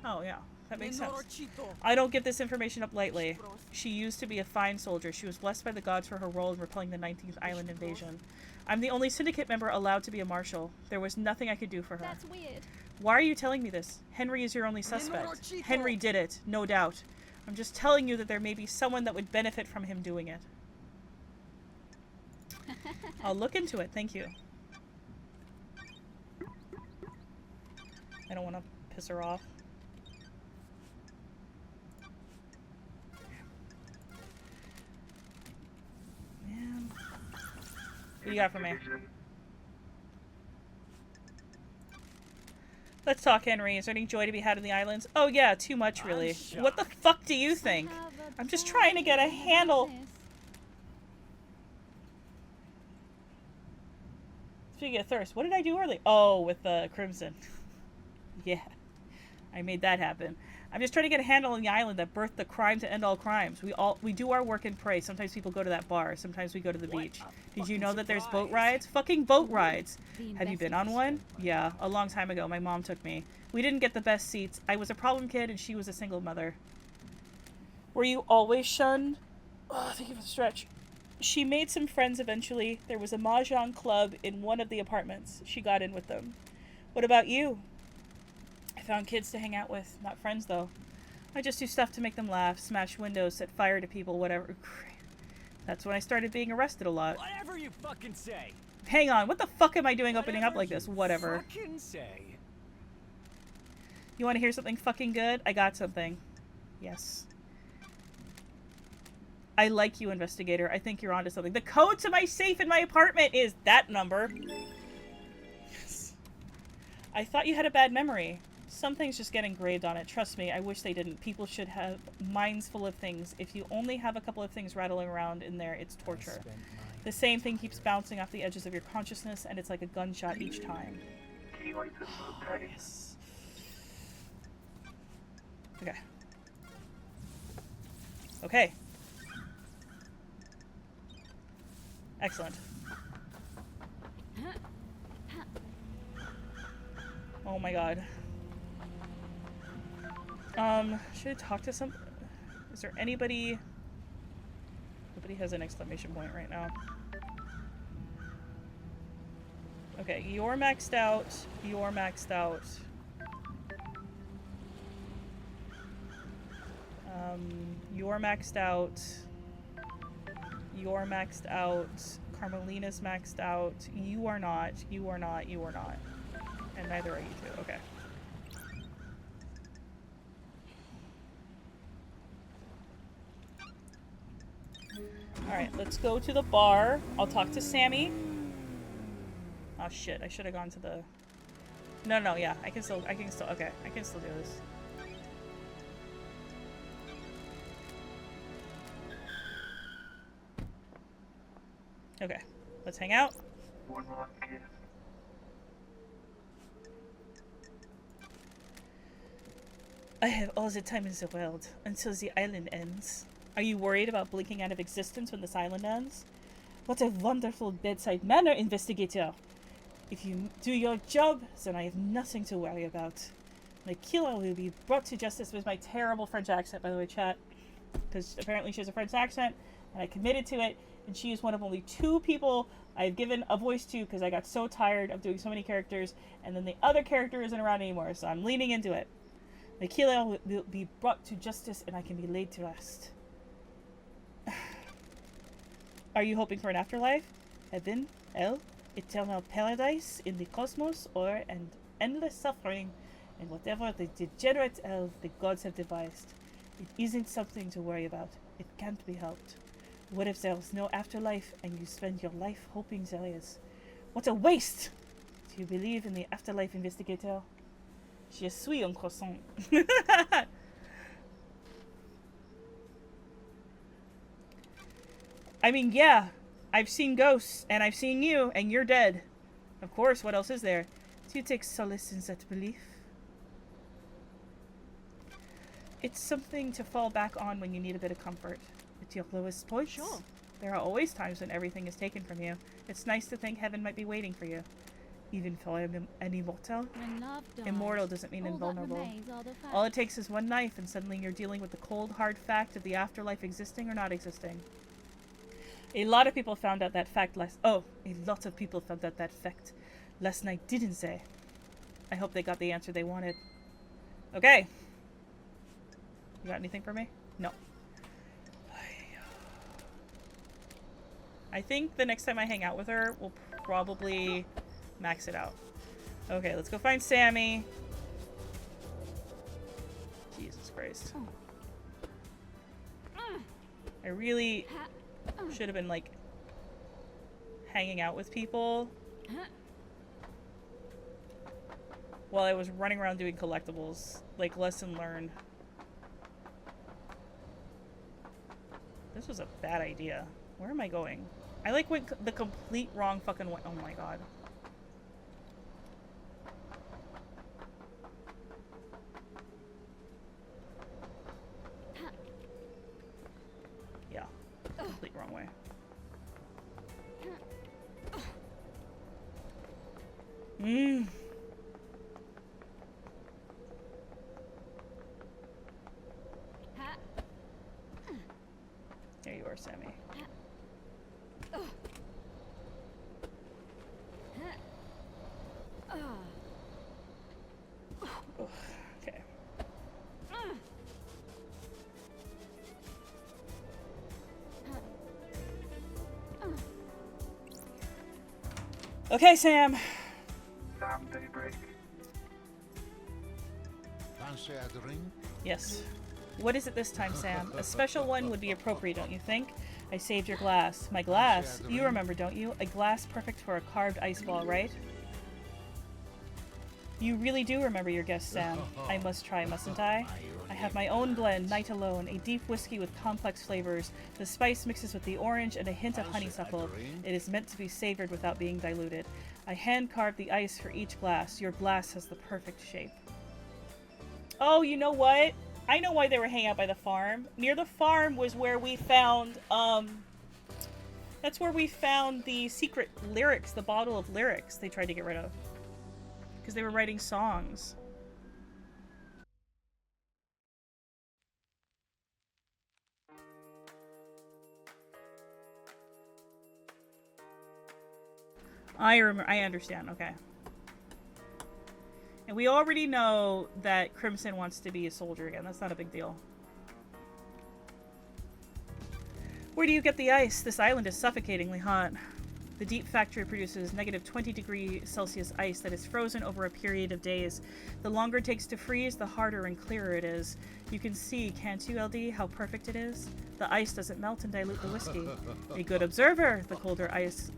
Oh, yeah. That makes sense. Menorchito. I don't give this information up lightly. She used to be a fine soldier. She was blessed by the gods for her role in repelling the 19th Island invasion. I'm the only syndicate member allowed to be a marshal. There was nothing I could do for her. That's weird. Why are you telling me this? Henry is your only suspect. Henry did it, no doubt. I'm just telling you that there may be someone that would benefit from him doing it. I'll look into it, thank you. I don't want to piss her off. Man. What do you got for me? Let's talk, Henry. Is there any joy to be had in the islands? Oh yeah, too much, really. What the fuck do you think? I have a I'm just bad trying to get a feeling about handle. this. Speaking of thirst, what did I do early? Oh, with the Crimson. Yeah, I made that happen. I'm just trying to get a handle on the island that birthed the crime to end all crimes. We do our work and pray. Sometimes people go to that bar. Sometimes we go to the beach. Did you know that there's boat rides? Fucking boat rides. The Have you been on one? Yeah, a long time ago. My mom took me. We didn't get the best seats. I was a problem kid and she was a single mother. Were you always shunned? Oh, thank you for the stretch. She made some friends eventually. There was a mahjong club in one of the apartments. She got in with them. What about you? I found kids to hang out with. Not friends, though. I just do stuff to make them laugh, smash windows, set fire to people, whatever. That's when I started being arrested a lot. Whatever you fucking say. Hang on, what the fuck am I doing opening up like this? Whatever. Fucking say. You want to hear something fucking good? I got something. Yes. I like you, investigator. I think you're onto something. The code to my safe in my apartment is that number. Yes. I thought you had a bad memory. Some things just get engraved on it. Trust me, I wish they didn't. People should have minds full of things. If you only have a couple of things rattling around in there, it's torture. The same thing keeps bouncing off the edges of your consciousness, and it's like a gunshot each time. Key items obtained. Yes. Okay. Okay. Excellent. Oh my god. Should I talk to some... Is there anybody... Nobody has an exclamation point right now. Okay, you're maxed out. You're maxed out. You're maxed out. You're maxed out. Carmelina's maxed out. You are not. You are not. You are not. And neither are you two. Okay. Alright, let's go to the bar. I'll talk to Sammy. Oh shit, I should have gone to the... No, yeah, I can still, okay, I can still do this. Okay, let's hang out. One more kiss. I have all the time in the world until the island ends. Are you worried about blinking out of existence when this island ends? What a wonderful bedside manner, investigator! If you do your job, then I have nothing to worry about. My killer will be brought to justice with my terrible French accent, by the way, chat. Because apparently she has a French accent, and I committed to it, and she is one of only 2 people I've given a voice to because I got so tired of doing so many characters, and then the other character isn't around anymore, so I'm leaning into it. My killer will be brought to justice, and I can be laid to rest. Are you hoping for an afterlife? Heaven? Hell? Eternal paradise in the cosmos? Or an endless suffering in whatever the degenerate hell the gods have devised? It isn't something to worry about. It can't be helped. What if there's no afterlife and you spend your life hoping there is? What a waste! Do you believe in the afterlife, investigator? Je suis un croissant. I mean, yeah, I've seen ghosts, and I've seen you, and you're dead. Of course, what else is there? Do you take solace in that belief? It's something to fall back on when you need a bit of comfort. At your lowest points. Sure. There are always times when everything is taken from you. It's nice to think heaven might be waiting for you. Even if I am an immortal? When love dies, Immortal doesn't mean all invulnerable. That remains are the facts. All it takes is one knife, and suddenly you're dealing with the cold, hard fact of the afterlife existing or not existing. A lot of people found out that fact last... Oh, a lot of people found out that fact last night, didn't they? I hope they got the answer they wanted. Okay. You got anything for me? No. I think the next time I hang out with her, we'll probably max it out. Okay, let's go find Sammy. Jesus Christ. I really should have been, like, hanging out with people while I was running around doing collectibles. Like, lesson learned. This was a bad idea. Where am I going? I, like, went the complete wrong fucking way. Oh my god. Yeah. Complete wrong way. Mmm. There you are, Sammy. Ugh, okay. Okay, Sam. Sam Daybreak. Fancy a drink? Yes. What is it this time, Sam? A special one would be appropriate, don't you think? I saved your glass. My glass? You remember, don't you? A glass perfect for a carved ice ball, right? You really do remember your guest, Sam. I must try, mustn't I? I have my own blend, Night Alone, a deep whiskey with complex flavors. The spice mixes with the orange and a hint of honeysuckle. It is meant to be savored without being diluted. I hand-carved the ice for each glass. Your glass has the perfect shape. Oh, you know what? I know why they were hanging out by the farm. Near the farm was where we found, that's where we found the secret lyrics, the bottle of lyrics they tried to get rid of. Because they were writing songs. I understand, okay. And we already know that Crimson wants to be a soldier again. That's not a big deal. Where do you get the ice? This island is suffocatingly hot. The deep factory produces negative 20°C ice that is frozen over a period of days. The longer it takes to freeze, the harder and clearer it is. You can see, can't you, LD, how perfect it is? The ice doesn't melt and dilute the whiskey. A good observer! The colder ice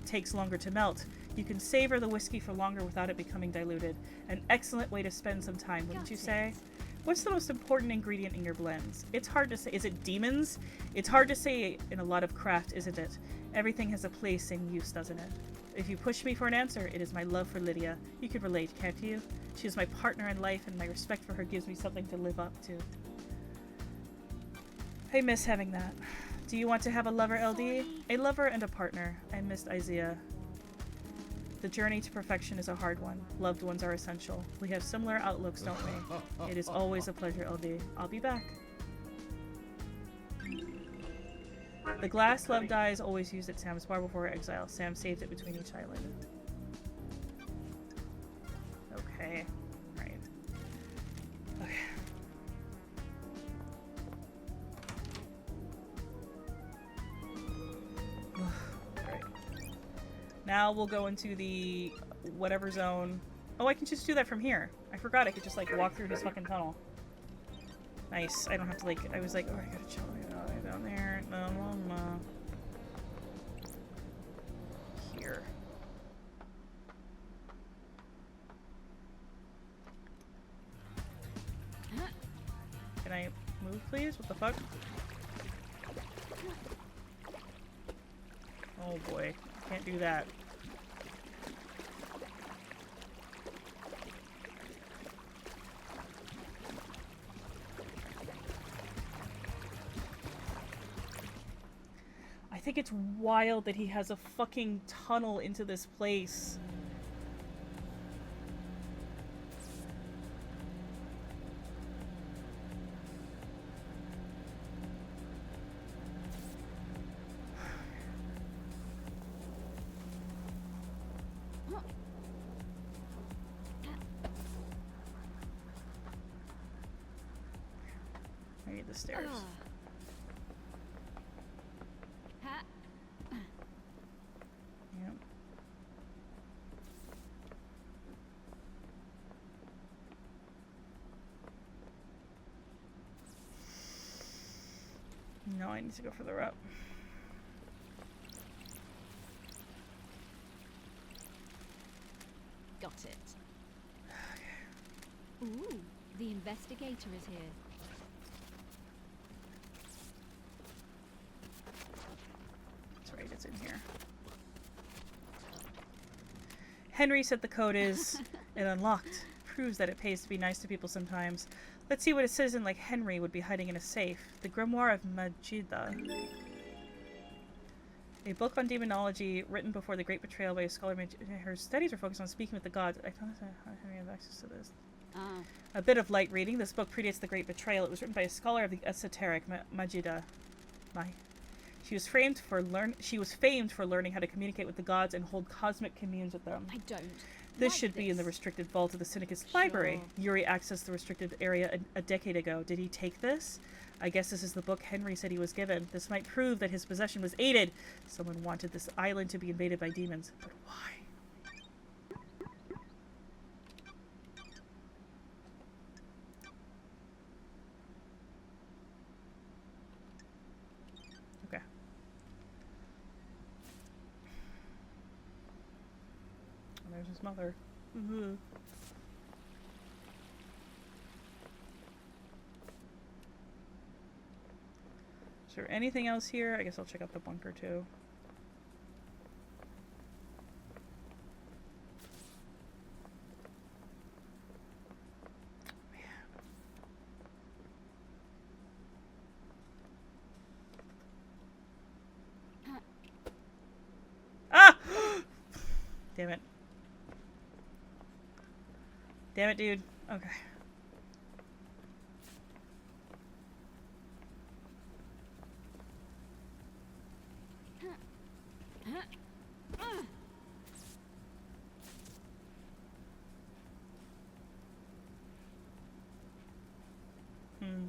takes longer to melt. You can savor the whiskey for longer without it becoming diluted. An excellent way to spend some time, wouldn't you say? What's the most important ingredient in your blends? It's hard to say. Is it demons? It's hard to say in a lot of craft, isn't it? Everything has a place and use, doesn't it? If you push me for an answer, it is my love for Lydia. You can relate, can't you? She is my partner in life, and my respect for her gives me something to live up to. I miss having that. Do you want to have a lover, LD? A lover and a partner. I missed Isaiah. The journey to perfection is a hard one. Loved ones are essential. We have similar outlooks, don't we? It is always a pleasure, LD. I'll be back. The glass love dye is always used at Sam's bar before exile. Sam saved it between each island. Okay. Right. Okay. Alright. Now we'll go into the whatever zone. Oh, I can just do that from here. I forgot I could just like walk through his fucking tunnel. Nice. I don't have to like, I was like, oh, I gotta chill down there. No. Here. Can I move, please? What the fuck? Oh boy. Can't do that. I think it's wild that he has a fucking tunnel into this place. the stairs. Ha. Yep. No, I need to go further up. Got it. Ooh, the investigator is here. That's right, it's in here. Henry said the code is it unlocked. Proves that it pays to be nice to people sometimes. Let's see what a citizen like Henry would be hiding in a safe. The Grimoire of Majida. A book on demonology written before the Great Betrayal by a scholar. Her studies are focused on speaking with the gods. I don't know how Henry has access to this. Ah. A bit of light reading. This book predates the Great Betrayal. It was written by a scholar of the esoteric, Majida. She was famed for learning how to communicate with the gods and hold cosmic communes with them. I don't. This like should be in the restricted vault of the Syndicus Sure. library. Yuri accessed the restricted area a decade ago. Did he take this? I guess this is the book Henry said he was given. This might prove that his possession was aided. Someone wanted this island to be invaded by demons. But why? Okay. Oh, there's his mother. Mm-hmm. Is there anything else here? I guess I'll check out the bunker too. Ah! Damn it. Damn it, dude. Okay. Hmm.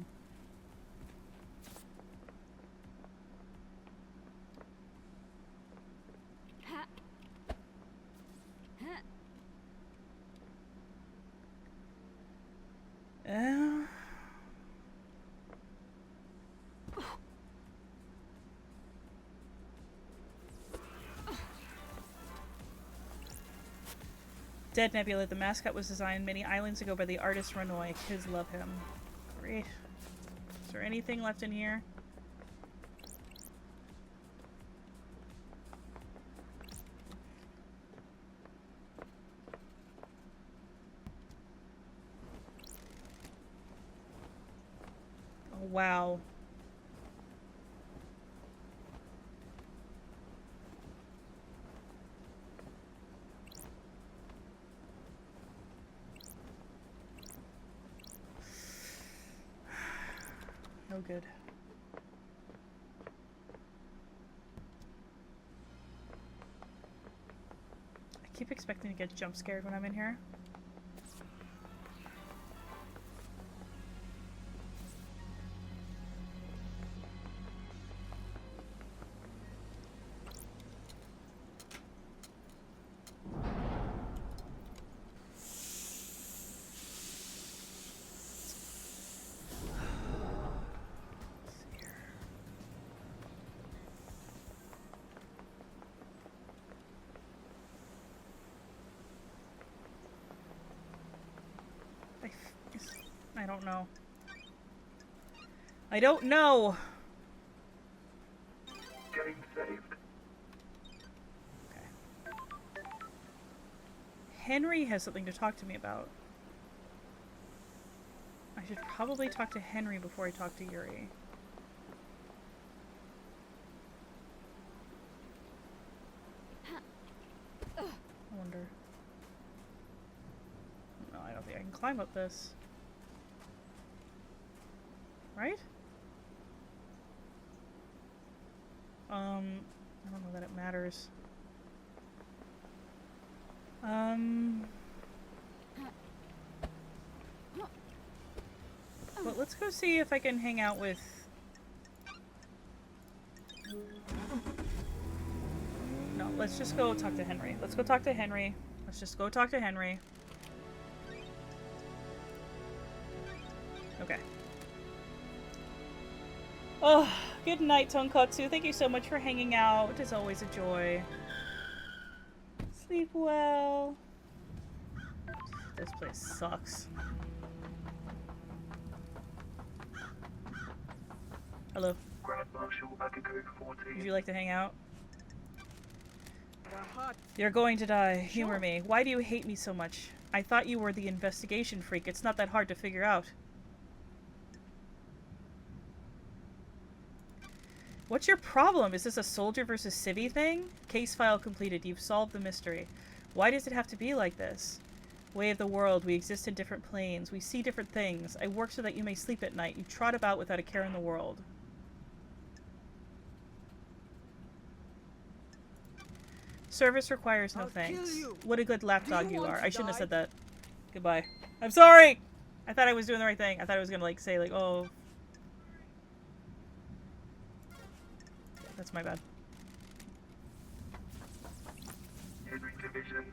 Dead Nebula. The mascot was designed many islands ago by the artist Renoy. Kids love him. Great. Is there anything left in here? Oh, wow. No good. I keep expecting to get jump scared when I'm in here. I don't know. I don't know. Getting saved. Okay. Henry has something to talk to me about. I should probably talk to Henry before I talk to Yuri. I wonder. No, I don't think I can climb up this. Right? I don't know that it matters. Well, let's go see if I can hang out with... No, let's just go talk to Henry. Let's go talk to Henry. Let's just go talk to Henry. Okay. Oh, good night, Tonkatsu. Thank you so much for hanging out. It is always a joy. Sleep well. This place sucks. Hello. Grand Marshal Agaku 14. Would you like to hang out? They're hot. You're going to die. Humor me. Why do you hate me so much? I thought you were the investigation freak. It's not that hard to figure out. What's your problem? Is this a soldier versus civvy thing? Case file completed. You've solved the mystery. Why does it have to be like this? Way of the world. We exist in different planes. We see different things. I work so that you may sleep at night. You trot about without a care in the world. Service requires no I'll thanks. kill you. What a good lapdog Do you you want are. to I shouldn't have die? said that. Goodbye. I'm sorry! I thought I was doing the right thing. I thought I was gonna, like, say, like, oh... That's my bad. Henry Division.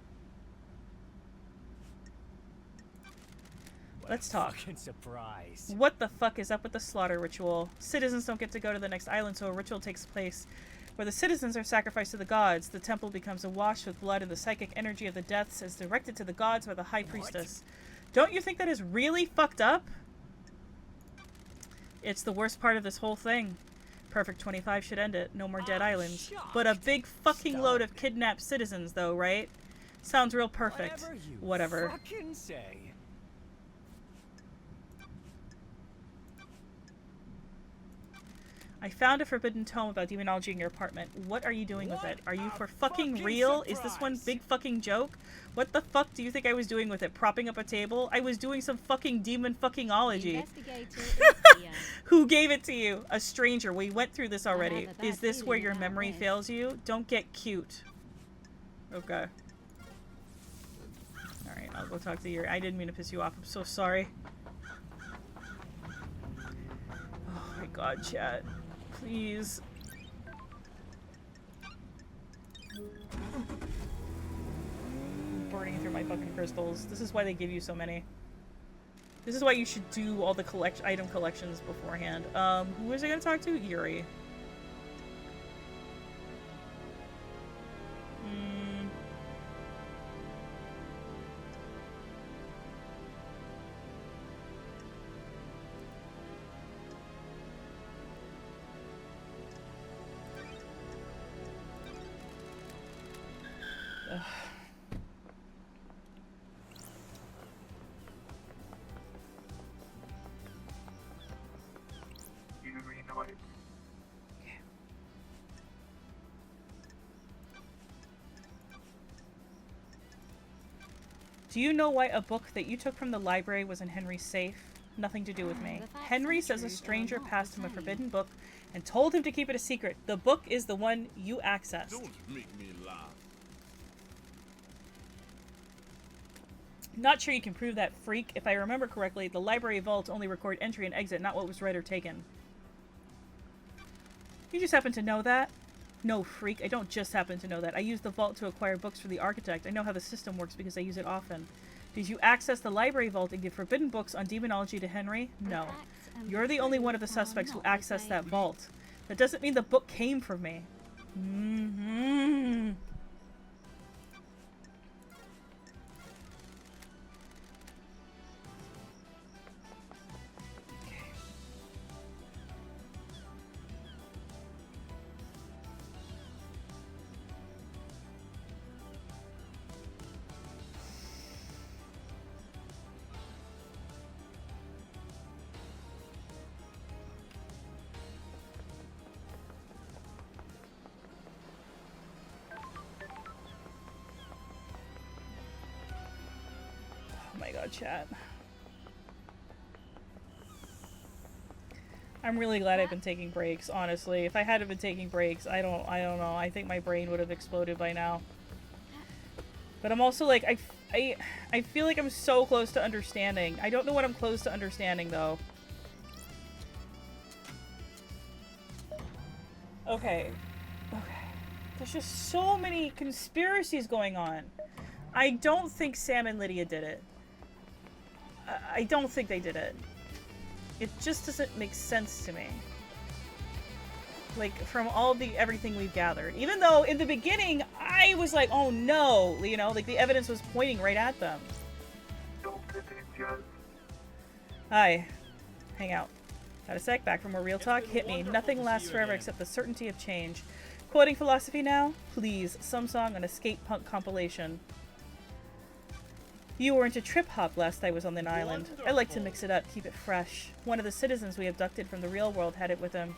Let's talk. Fucking surprise. What the fuck is up with the slaughter ritual? Citizens don't get to go to the next island, so a ritual takes place where the citizens are sacrificed to the gods. The temple becomes awash with blood, and the psychic energy of the deaths is directed to the gods by the high priestess. Don't you think that is really fucked up? It's the worst part of this whole thing. Perfect 25 should end it. No more dead islands. But a big fucking load of kidnapped citizens, though, right? Sounds real perfect. Whatever. Fucking say. I found a forbidden tome about demonology in your apartment. What are you doing with it? Are you for fucking real? Is this one big fucking joke? What the fuck do you think I was doing with it? Propping up a table? I was doing some fucking demon fuckingology. Investigator is here. Who gave it to you? A stranger. We went through this already. have a bad Is this where feeling your about memory this. fails you? Don't get cute. Okay. Alright, I'll go talk to your... I didn't mean to piss you off. I'm so sorry. Oh my god, chat. Please. I'm burning through my fucking crystals. This is why they give you so many. This is why you should do all the item collections beforehand. Who was I gonna talk to? Yuri. Ugh. Yuri Knight. Do you know why a book that you took from the library was in Henry's safe? Nothing to do with me. The facts Henry and says a truth are stranger not passed the him a same. forbidden book and told him to keep it a secret. The book is the one you accessed. Don't make me laugh. Not sure you can prove that, freak. If I remember correctly, the library vaults only record entry and exit, not what was read or taken. You just happen to know that? No, freak. I don't just happen to know that. I use the vault to acquire books for the architect. I know how the system works because I use it often. Did you access the library vault and give forbidden books on demonology to Henry? No. facts and You're the only truth one of the are suspects who not the accessed that same. vault. That doesn't mean the book came from me. Mm-hmm. Oh my god, chat. I'm really glad I've been taking breaks, honestly. If I hadn't been taking breaks, I don't know. I think my brain would have exploded by now. But I'm also like, I feel like I'm so close to understanding. I don't know what I'm close to understanding, though. Okay. Okay. There's just so many conspiracies going on. I don't think Sam and Lydia did it. I don't think they did it. It just doesn't make sense to me. Like, from all the everything we've gathered. Even though, in the beginning, I was like, oh no! You know, like, the evidence was pointing right at them. Dr. Ninjas. Hi. Hang out. Got a sec, back from a real talk. Hit me. Nothing lasts forever except the certainty of change. Quoting philosophy now? Please, some song on a skate punk compilation. You were into trip hop last I was on the island. I like to mix it up, keep it fresh. One of the citizens we abducted from the real world had it with him.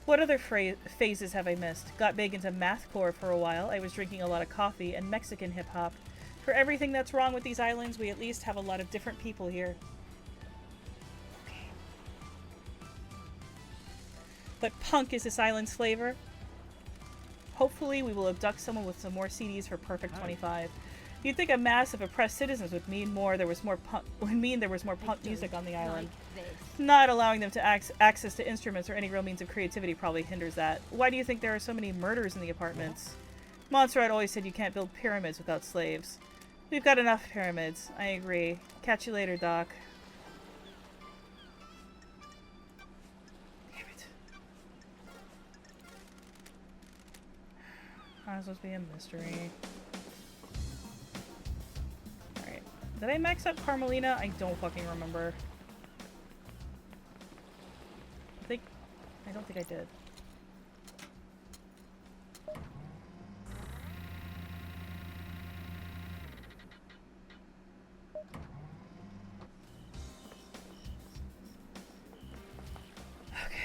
What other phases have I missed? Got big into mathcore for a while. I was drinking a lot of coffee and Mexican hip hop. For everything that's wrong with these islands, we at least have a lot of different people here. But punk is this island's flavor. Hopefully we will abduct someone with some more CDs for Perfect 25. You'd think a mass of oppressed citizens would mean there was more punk music on the island. Like this. Not allowing them to access to instruments or any real means of creativity probably hinders that. Why do you think there are so many murders in the apartments? Montserrat always said you can't build pyramids without slaves. We've got enough pyramids. I agree. Catch you later, Doc. Damn it. Might as well be a mystery. Alright. Did I max up Carmelina? I don't fucking remember. I don't think I did. Okay.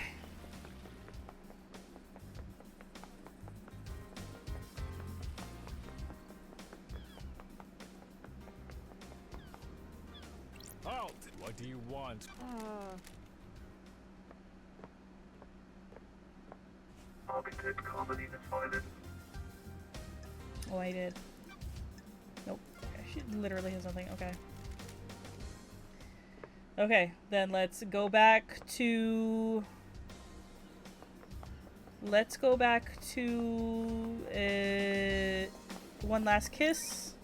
Halt! What do you want? Architect Carmelina Silence. Oh, I did. Nope. She literally has nothing. Okay. Okay, then let's go back to... Let's go back to... One Last Kiss.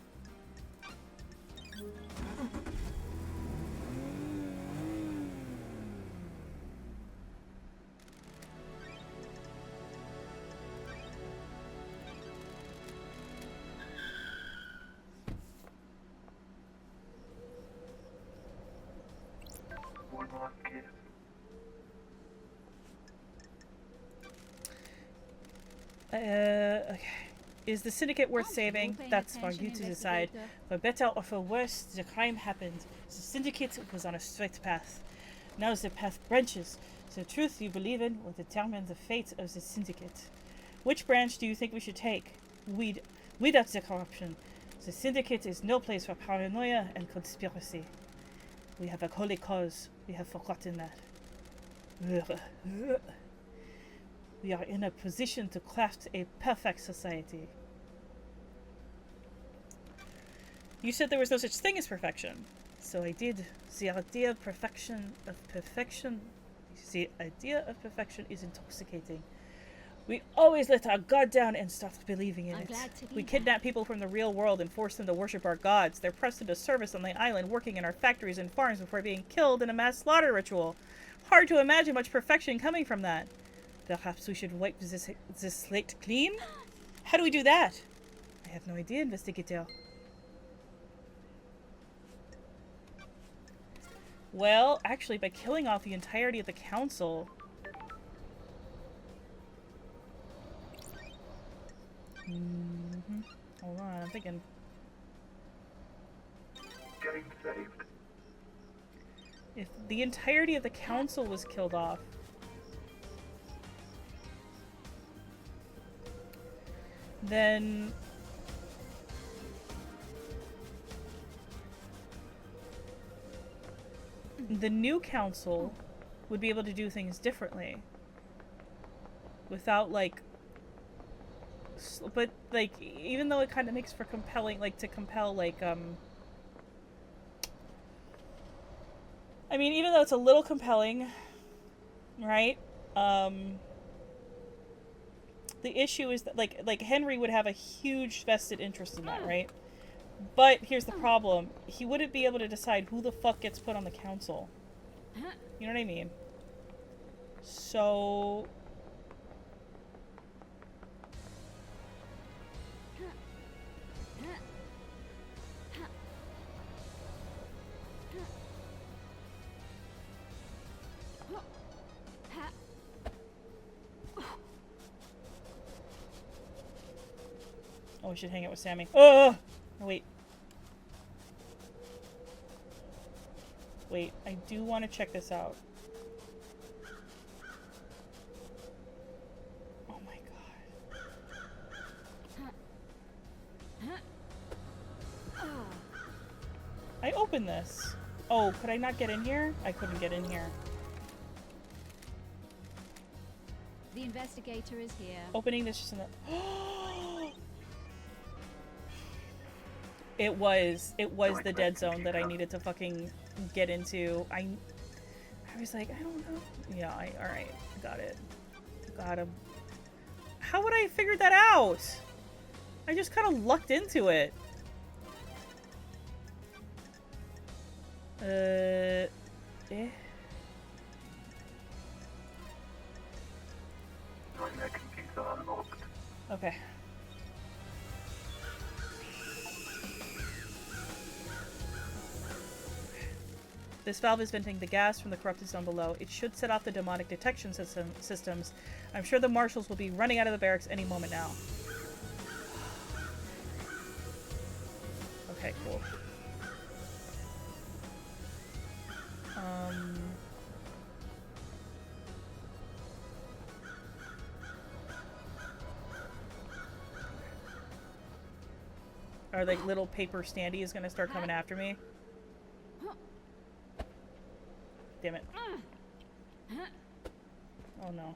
One last kiss. Okay. Is the syndicate worth Oh, saving? you're paying That's for attention, you to decide. investigator. For better or for worse, the crime happened. The syndicate was on a straight path. Now the path branches. The truth you believe in will determine the fate of the syndicate. Which branch do you think we should take? Weed out the corruption. The syndicate is no place for paranoia and conspiracy. We have a holy cause. We have forgotten that. We are in a position to craft a perfect society. You said there was no such thing as perfection. So I did. The idea of perfection is intoxicating. We always let our guard down and start believing in I'm it. glad to We hear kidnap people from the real world and force them to worship our gods. They're pressed into service on the island, working in our factories and farms before being killed in a mass slaughter ritual. Hard to imagine much perfection coming from that. Perhaps we should wipe this slate clean? How do we do that? I have no idea, investigator. Well, actually, by killing off the entirety of the council... Hold on, I'm thinking. Getting saved. If the entirety of the council was killed off... then... the new council would be able to do things differently. Without, like... but, like, even though it kind of makes for compelling, like, to compel, like, I mean, even though it's a little compelling, right? The issue is that like Henry would have a huge vested interest in that, right? But here's the problem. He wouldn't be able to decide who the fuck gets put on the council. You know what I mean? So oh, we should hang out with Sammy. Oh! Wait. Wait, I do want to check this out. Oh my god. I opened this. Oh, could I not get in here? I couldn't get in here. The investigator is here. Opening this just in the... It was the dead zone that I needed to fucking get into. I was like, I don't know. Yeah, alright. Got it. Got him. How would I have figured that out? I just kind of lucked into it. Eh. My computer unlocked. Okay. This valve is venting the gas from the corrupted zone below. It should set off the demonic detection systems. I'm sure the marshals will be running out of the barracks any moment now. Okay, cool. Are like little paper standees gonna start coming after me? Damn it. Oh no.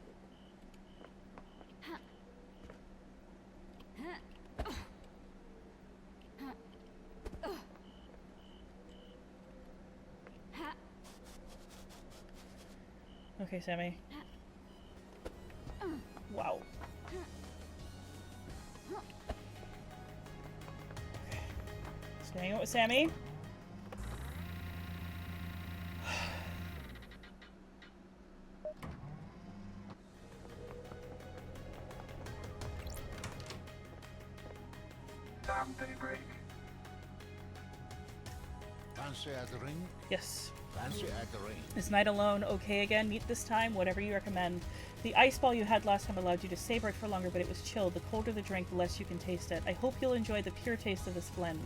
Okay, Sammy. Wow. Staying out with Sammy. Damn daybreak. Fancy a drink? Yes. Fancy a drink? Is night alone okay again? Neat this time? Whatever you recommend. The ice ball you had last time allowed you to savor it for longer, but it was chilled. The colder the drink, the less you can taste it. I hope you'll enjoy the pure taste of this blend.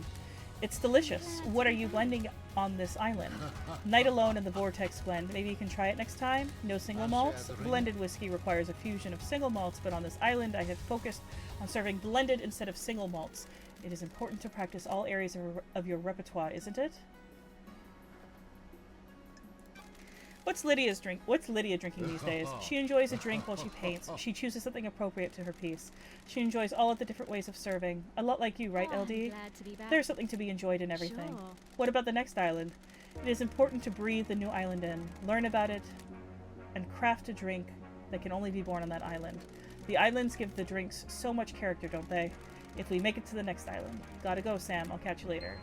It's delicious. What are you blending on this island? Night alone and the Vortex blend. Maybe you can try it next time? No single malts? Blended whiskey requires a fusion of single malts, but on this island I have focused on serving blended instead of single malts. It is important to practice all areas of your repertoire, isn't it? What's Lydia drinking these days? She enjoys a drink while she paints. She chooses something appropriate to her piece. She enjoys all of the different ways of serving. A lot like you, right, Oh, I'm LD? glad to be back. There's something to be enjoyed in everything. Sure. What about the next island? It is important to breathe the new island in, learn about it, and craft a drink that can only be born on that island. The islands give the drinks so much character, don't they? If we make it to the next island. Gotta go, Sam. I'll catch you later.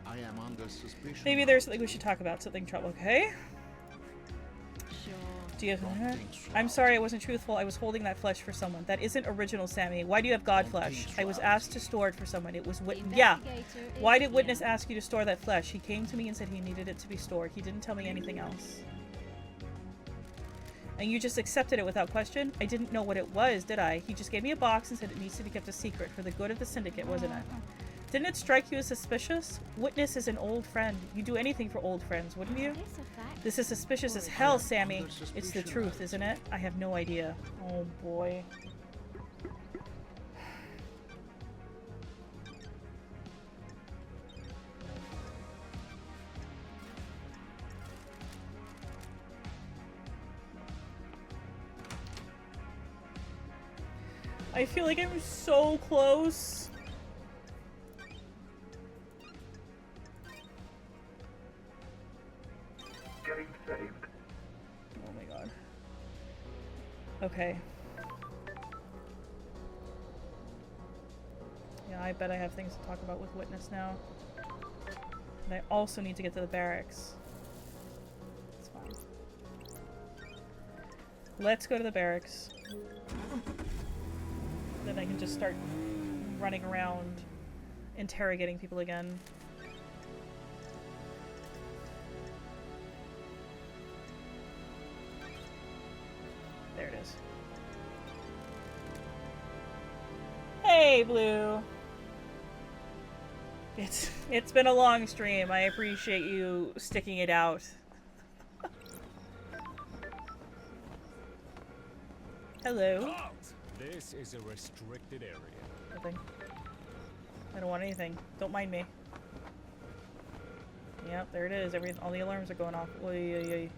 I am under suspicion. Maybe there's something we should talk about. Something trouble, okay? Sure. Do you Don't think so. I'm sorry I wasn't truthful. I was holding that flesh for someone. That isn't original, Sammy. Why do you have god Don't flesh? think I was so. asked to store it for someone. It was The yeah. investigator Why is did Witness here. ask you to store that flesh? He came to me and said he needed it to be stored. He didn't tell me anything else. And you just accepted it without question? I didn't know what it was, did I? He just gave me a box and said it needs to be kept a secret for the good of the syndicate, wasn't it? Didn't it strike you as suspicious? Witness is an old friend. You'd do anything for old friends, wouldn't you? Is this a fact? This is suspicious as I hell, am Sammy. under It's the suspicion, truth, isn't it? I have no idea. Oh boy. I feel like I'm so close. Getting saved. Oh my god. Okay. Yeah, I bet I have things to talk about with Witness now. And I also need to get to the barracks. That's fine. Let's go to the barracks. Then I can just start running around interrogating people again. There it is. Hey, Blue. It's been a long stream. I appreciate you sticking it out. Hello. Halt! This is a restricted area. Nothing. I don't want anything. Don't mind me. Yep, there it is. All the alarms are going off. Oy, oy, oy.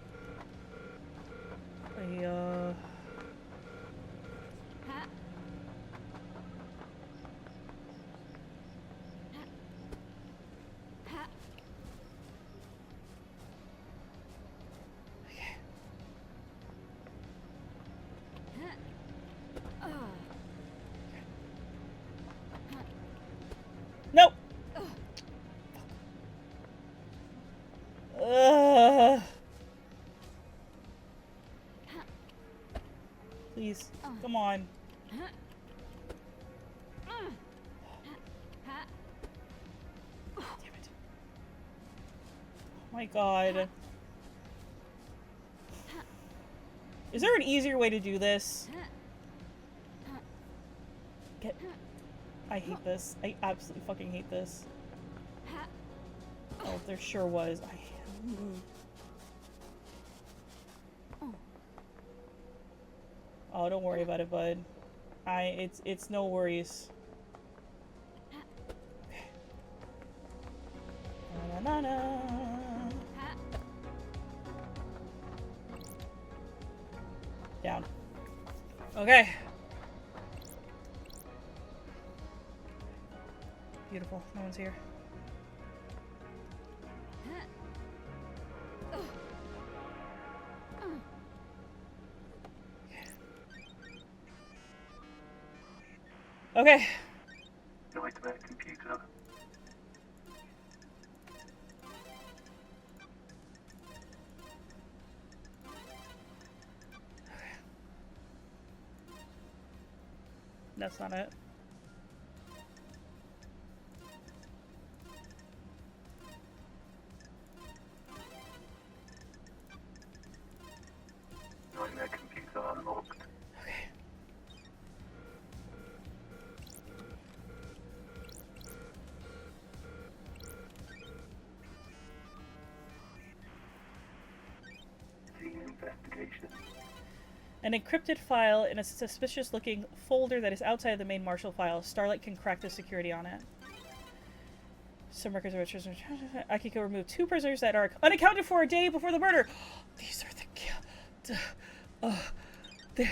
Ha. Ha. Nope. Ugh. Please, come on. Damn it. Oh my god. Is there an easier way to do this? I hate this. I absolutely fucking hate this. Oh, there sure was. Oh, don't worry about it, bud. It's no worries. Okay. Na, na, na, na. Down. Okay. Beautiful. No one's here. Okay. Nightmare computer. That's not it. Nightmare computer unlocked. Okay. Scene investigation. An encrypted file in a suspicious-looking folder that is outside of the main Marshall file. Starlight can crack the security on it. Some records of prisoners. Akiko removed 2 prisoners that are unaccounted for a day before the murder. These are the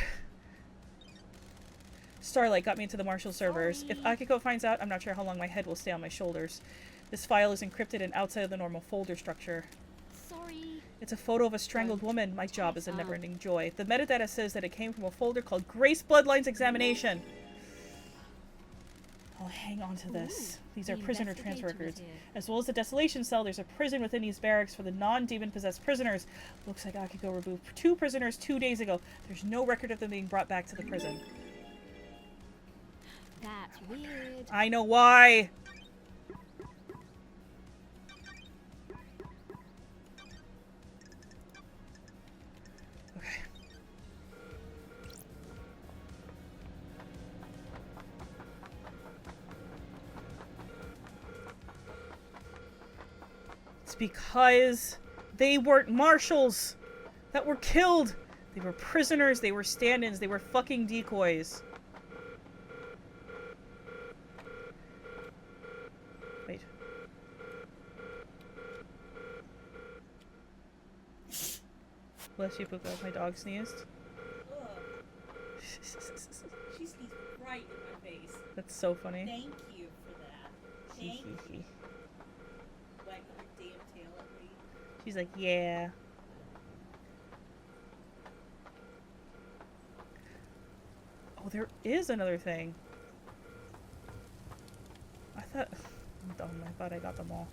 Starlight got me into the Marshall servers. If Akiko finds out, I'm not sure how long my head will stay on my shoulders. This file is encrypted and outside of the normal folder structure. Sorry. It's a photo of a strangled woman. My job is a never-ending joy. The metadata says that it came from a folder called Grace Bloodlines Examination. I'll hang on to this. These are the prisoner transfer investigator records. is here. As well as the desolation cell, there's a prison within these barracks for the non-demon possessed prisoners. Looks like Akiko removed 2 prisoners 2 days ago. There's no record of them being brought back to the prison. That's weird. I know why! Okay. It's because they weren't marshals that were killed. They were prisoners, they were stand-ins, they were fucking decoys. Wait. Bless you, Puka. My dog sneezed. Ugh. She sneezed right in my face. That's so funny. Thank you for that. Thank you. Wagging your damn tail at me. She's like, yeah. there is another thing. I thought... I'm dumb. I thought I got them all.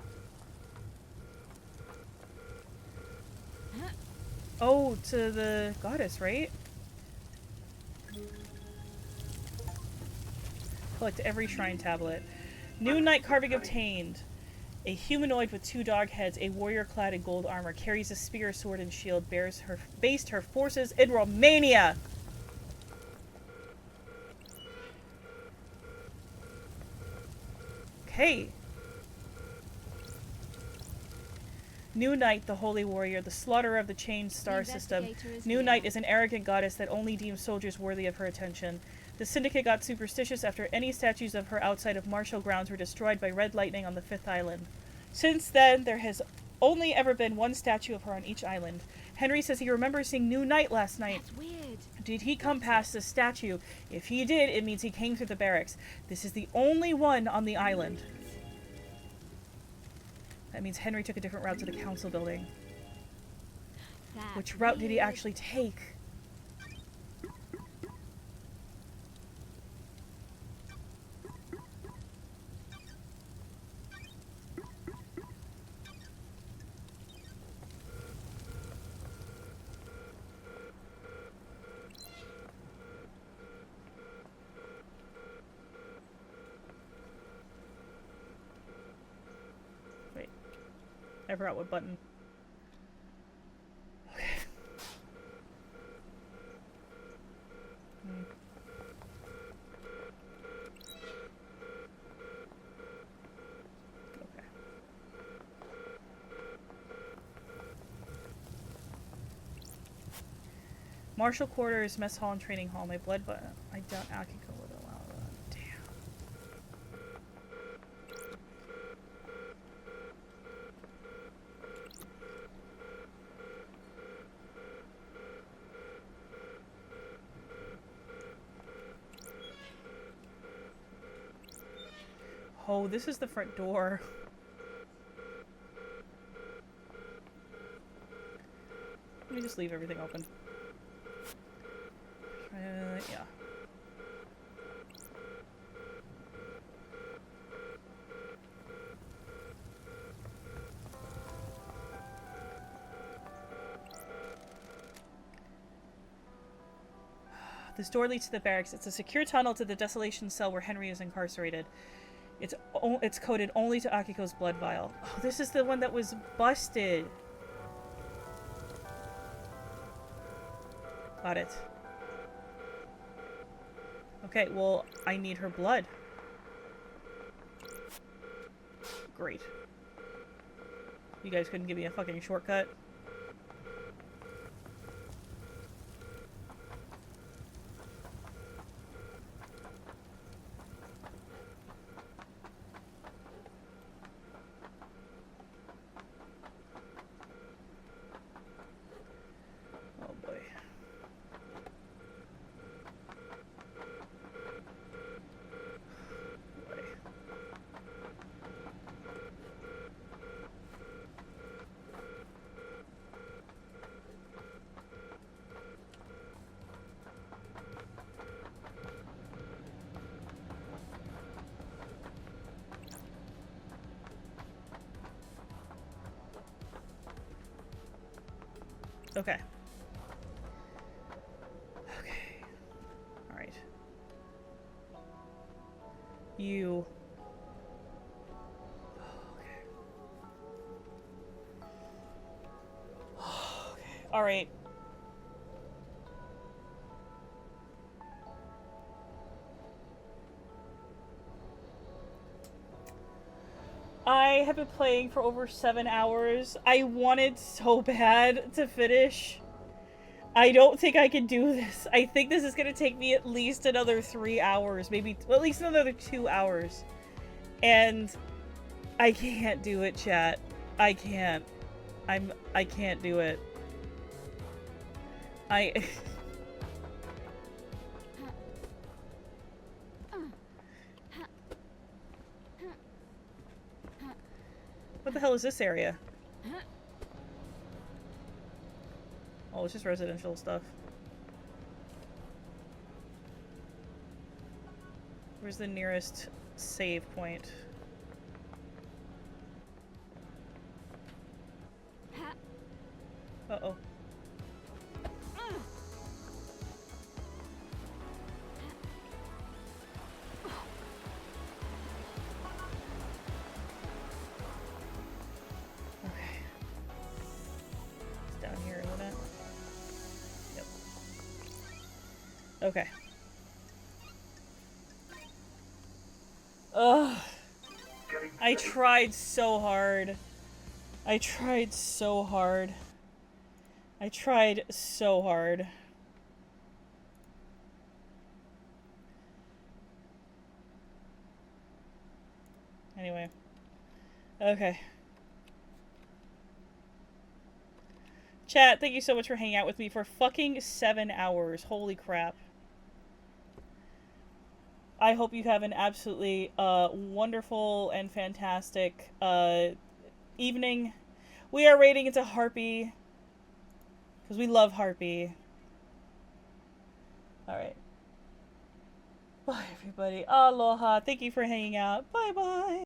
Oh, to the goddess, right? Collect every shrine tablet. New knight carving obtained. A humanoid with 2 dog heads, a warrior clad in gold armor, carries a spear, sword, and shield, based her forces in Romania. Okay. New Knight, the holy warrior, the slaughterer of the changed star system. New Knight is an arrogant goddess that only deems soldiers worthy of her attention. The Syndicate got superstitious after any statues of her outside of martial grounds were destroyed by red lightning on the 5th island. Since then, there has only ever been 1 statue of her on each island. Henry says he remembers seeing New Knight last night. That's weird. Did he come past the statue? If he did, it means he came through the barracks. This is the only one on the island. That means Henry took a different route to the council building. That's Which route did he weird. actually take? Wait. I forgot what button. Okay. Okay. Marshal quarters, mess hall, and training hall. My blood button. I doubt Akiko would allow that. Damn. Oh, this is the front door. Let me just leave everything open. Yeah. This door leads to the barracks. It's a secure tunnel to the desolation cell where Henry is incarcerated. It's coded only to Akiko's blood vial. Oh, this is the one that was busted. Got it. Okay, well, I need her blood. Great. You guys couldn't give me a fucking shortcut? Oh boy. Boy. Okay. Okay. Alright. You... Okay. Okay. Alright. I have been playing for over 7 hours. I wanted so bad to finish. I don't think I can do this. I think this is gonna take me at least another 3 hours, maybe at least another 2 hours. And I can't do it, chat. I can't. I can't do it. What the hell is this area? Oh, it's just residential stuff. Where's the nearest save point? Uh-oh. Okay. It's down here, isn't it? Yep. Okay. Ugh. I tried so hard. I tried so hard. I tried so hard. Anyway. Okay. Chat, thank you so much for hanging out with me for fucking 7 hours. Holy crap. I hope you have an absolutely wonderful and fantastic evening. We are raiding into Harpy. Because we love Harpy. Alright. Bye, everybody. Aloha. Thank you for hanging out. Bye-bye.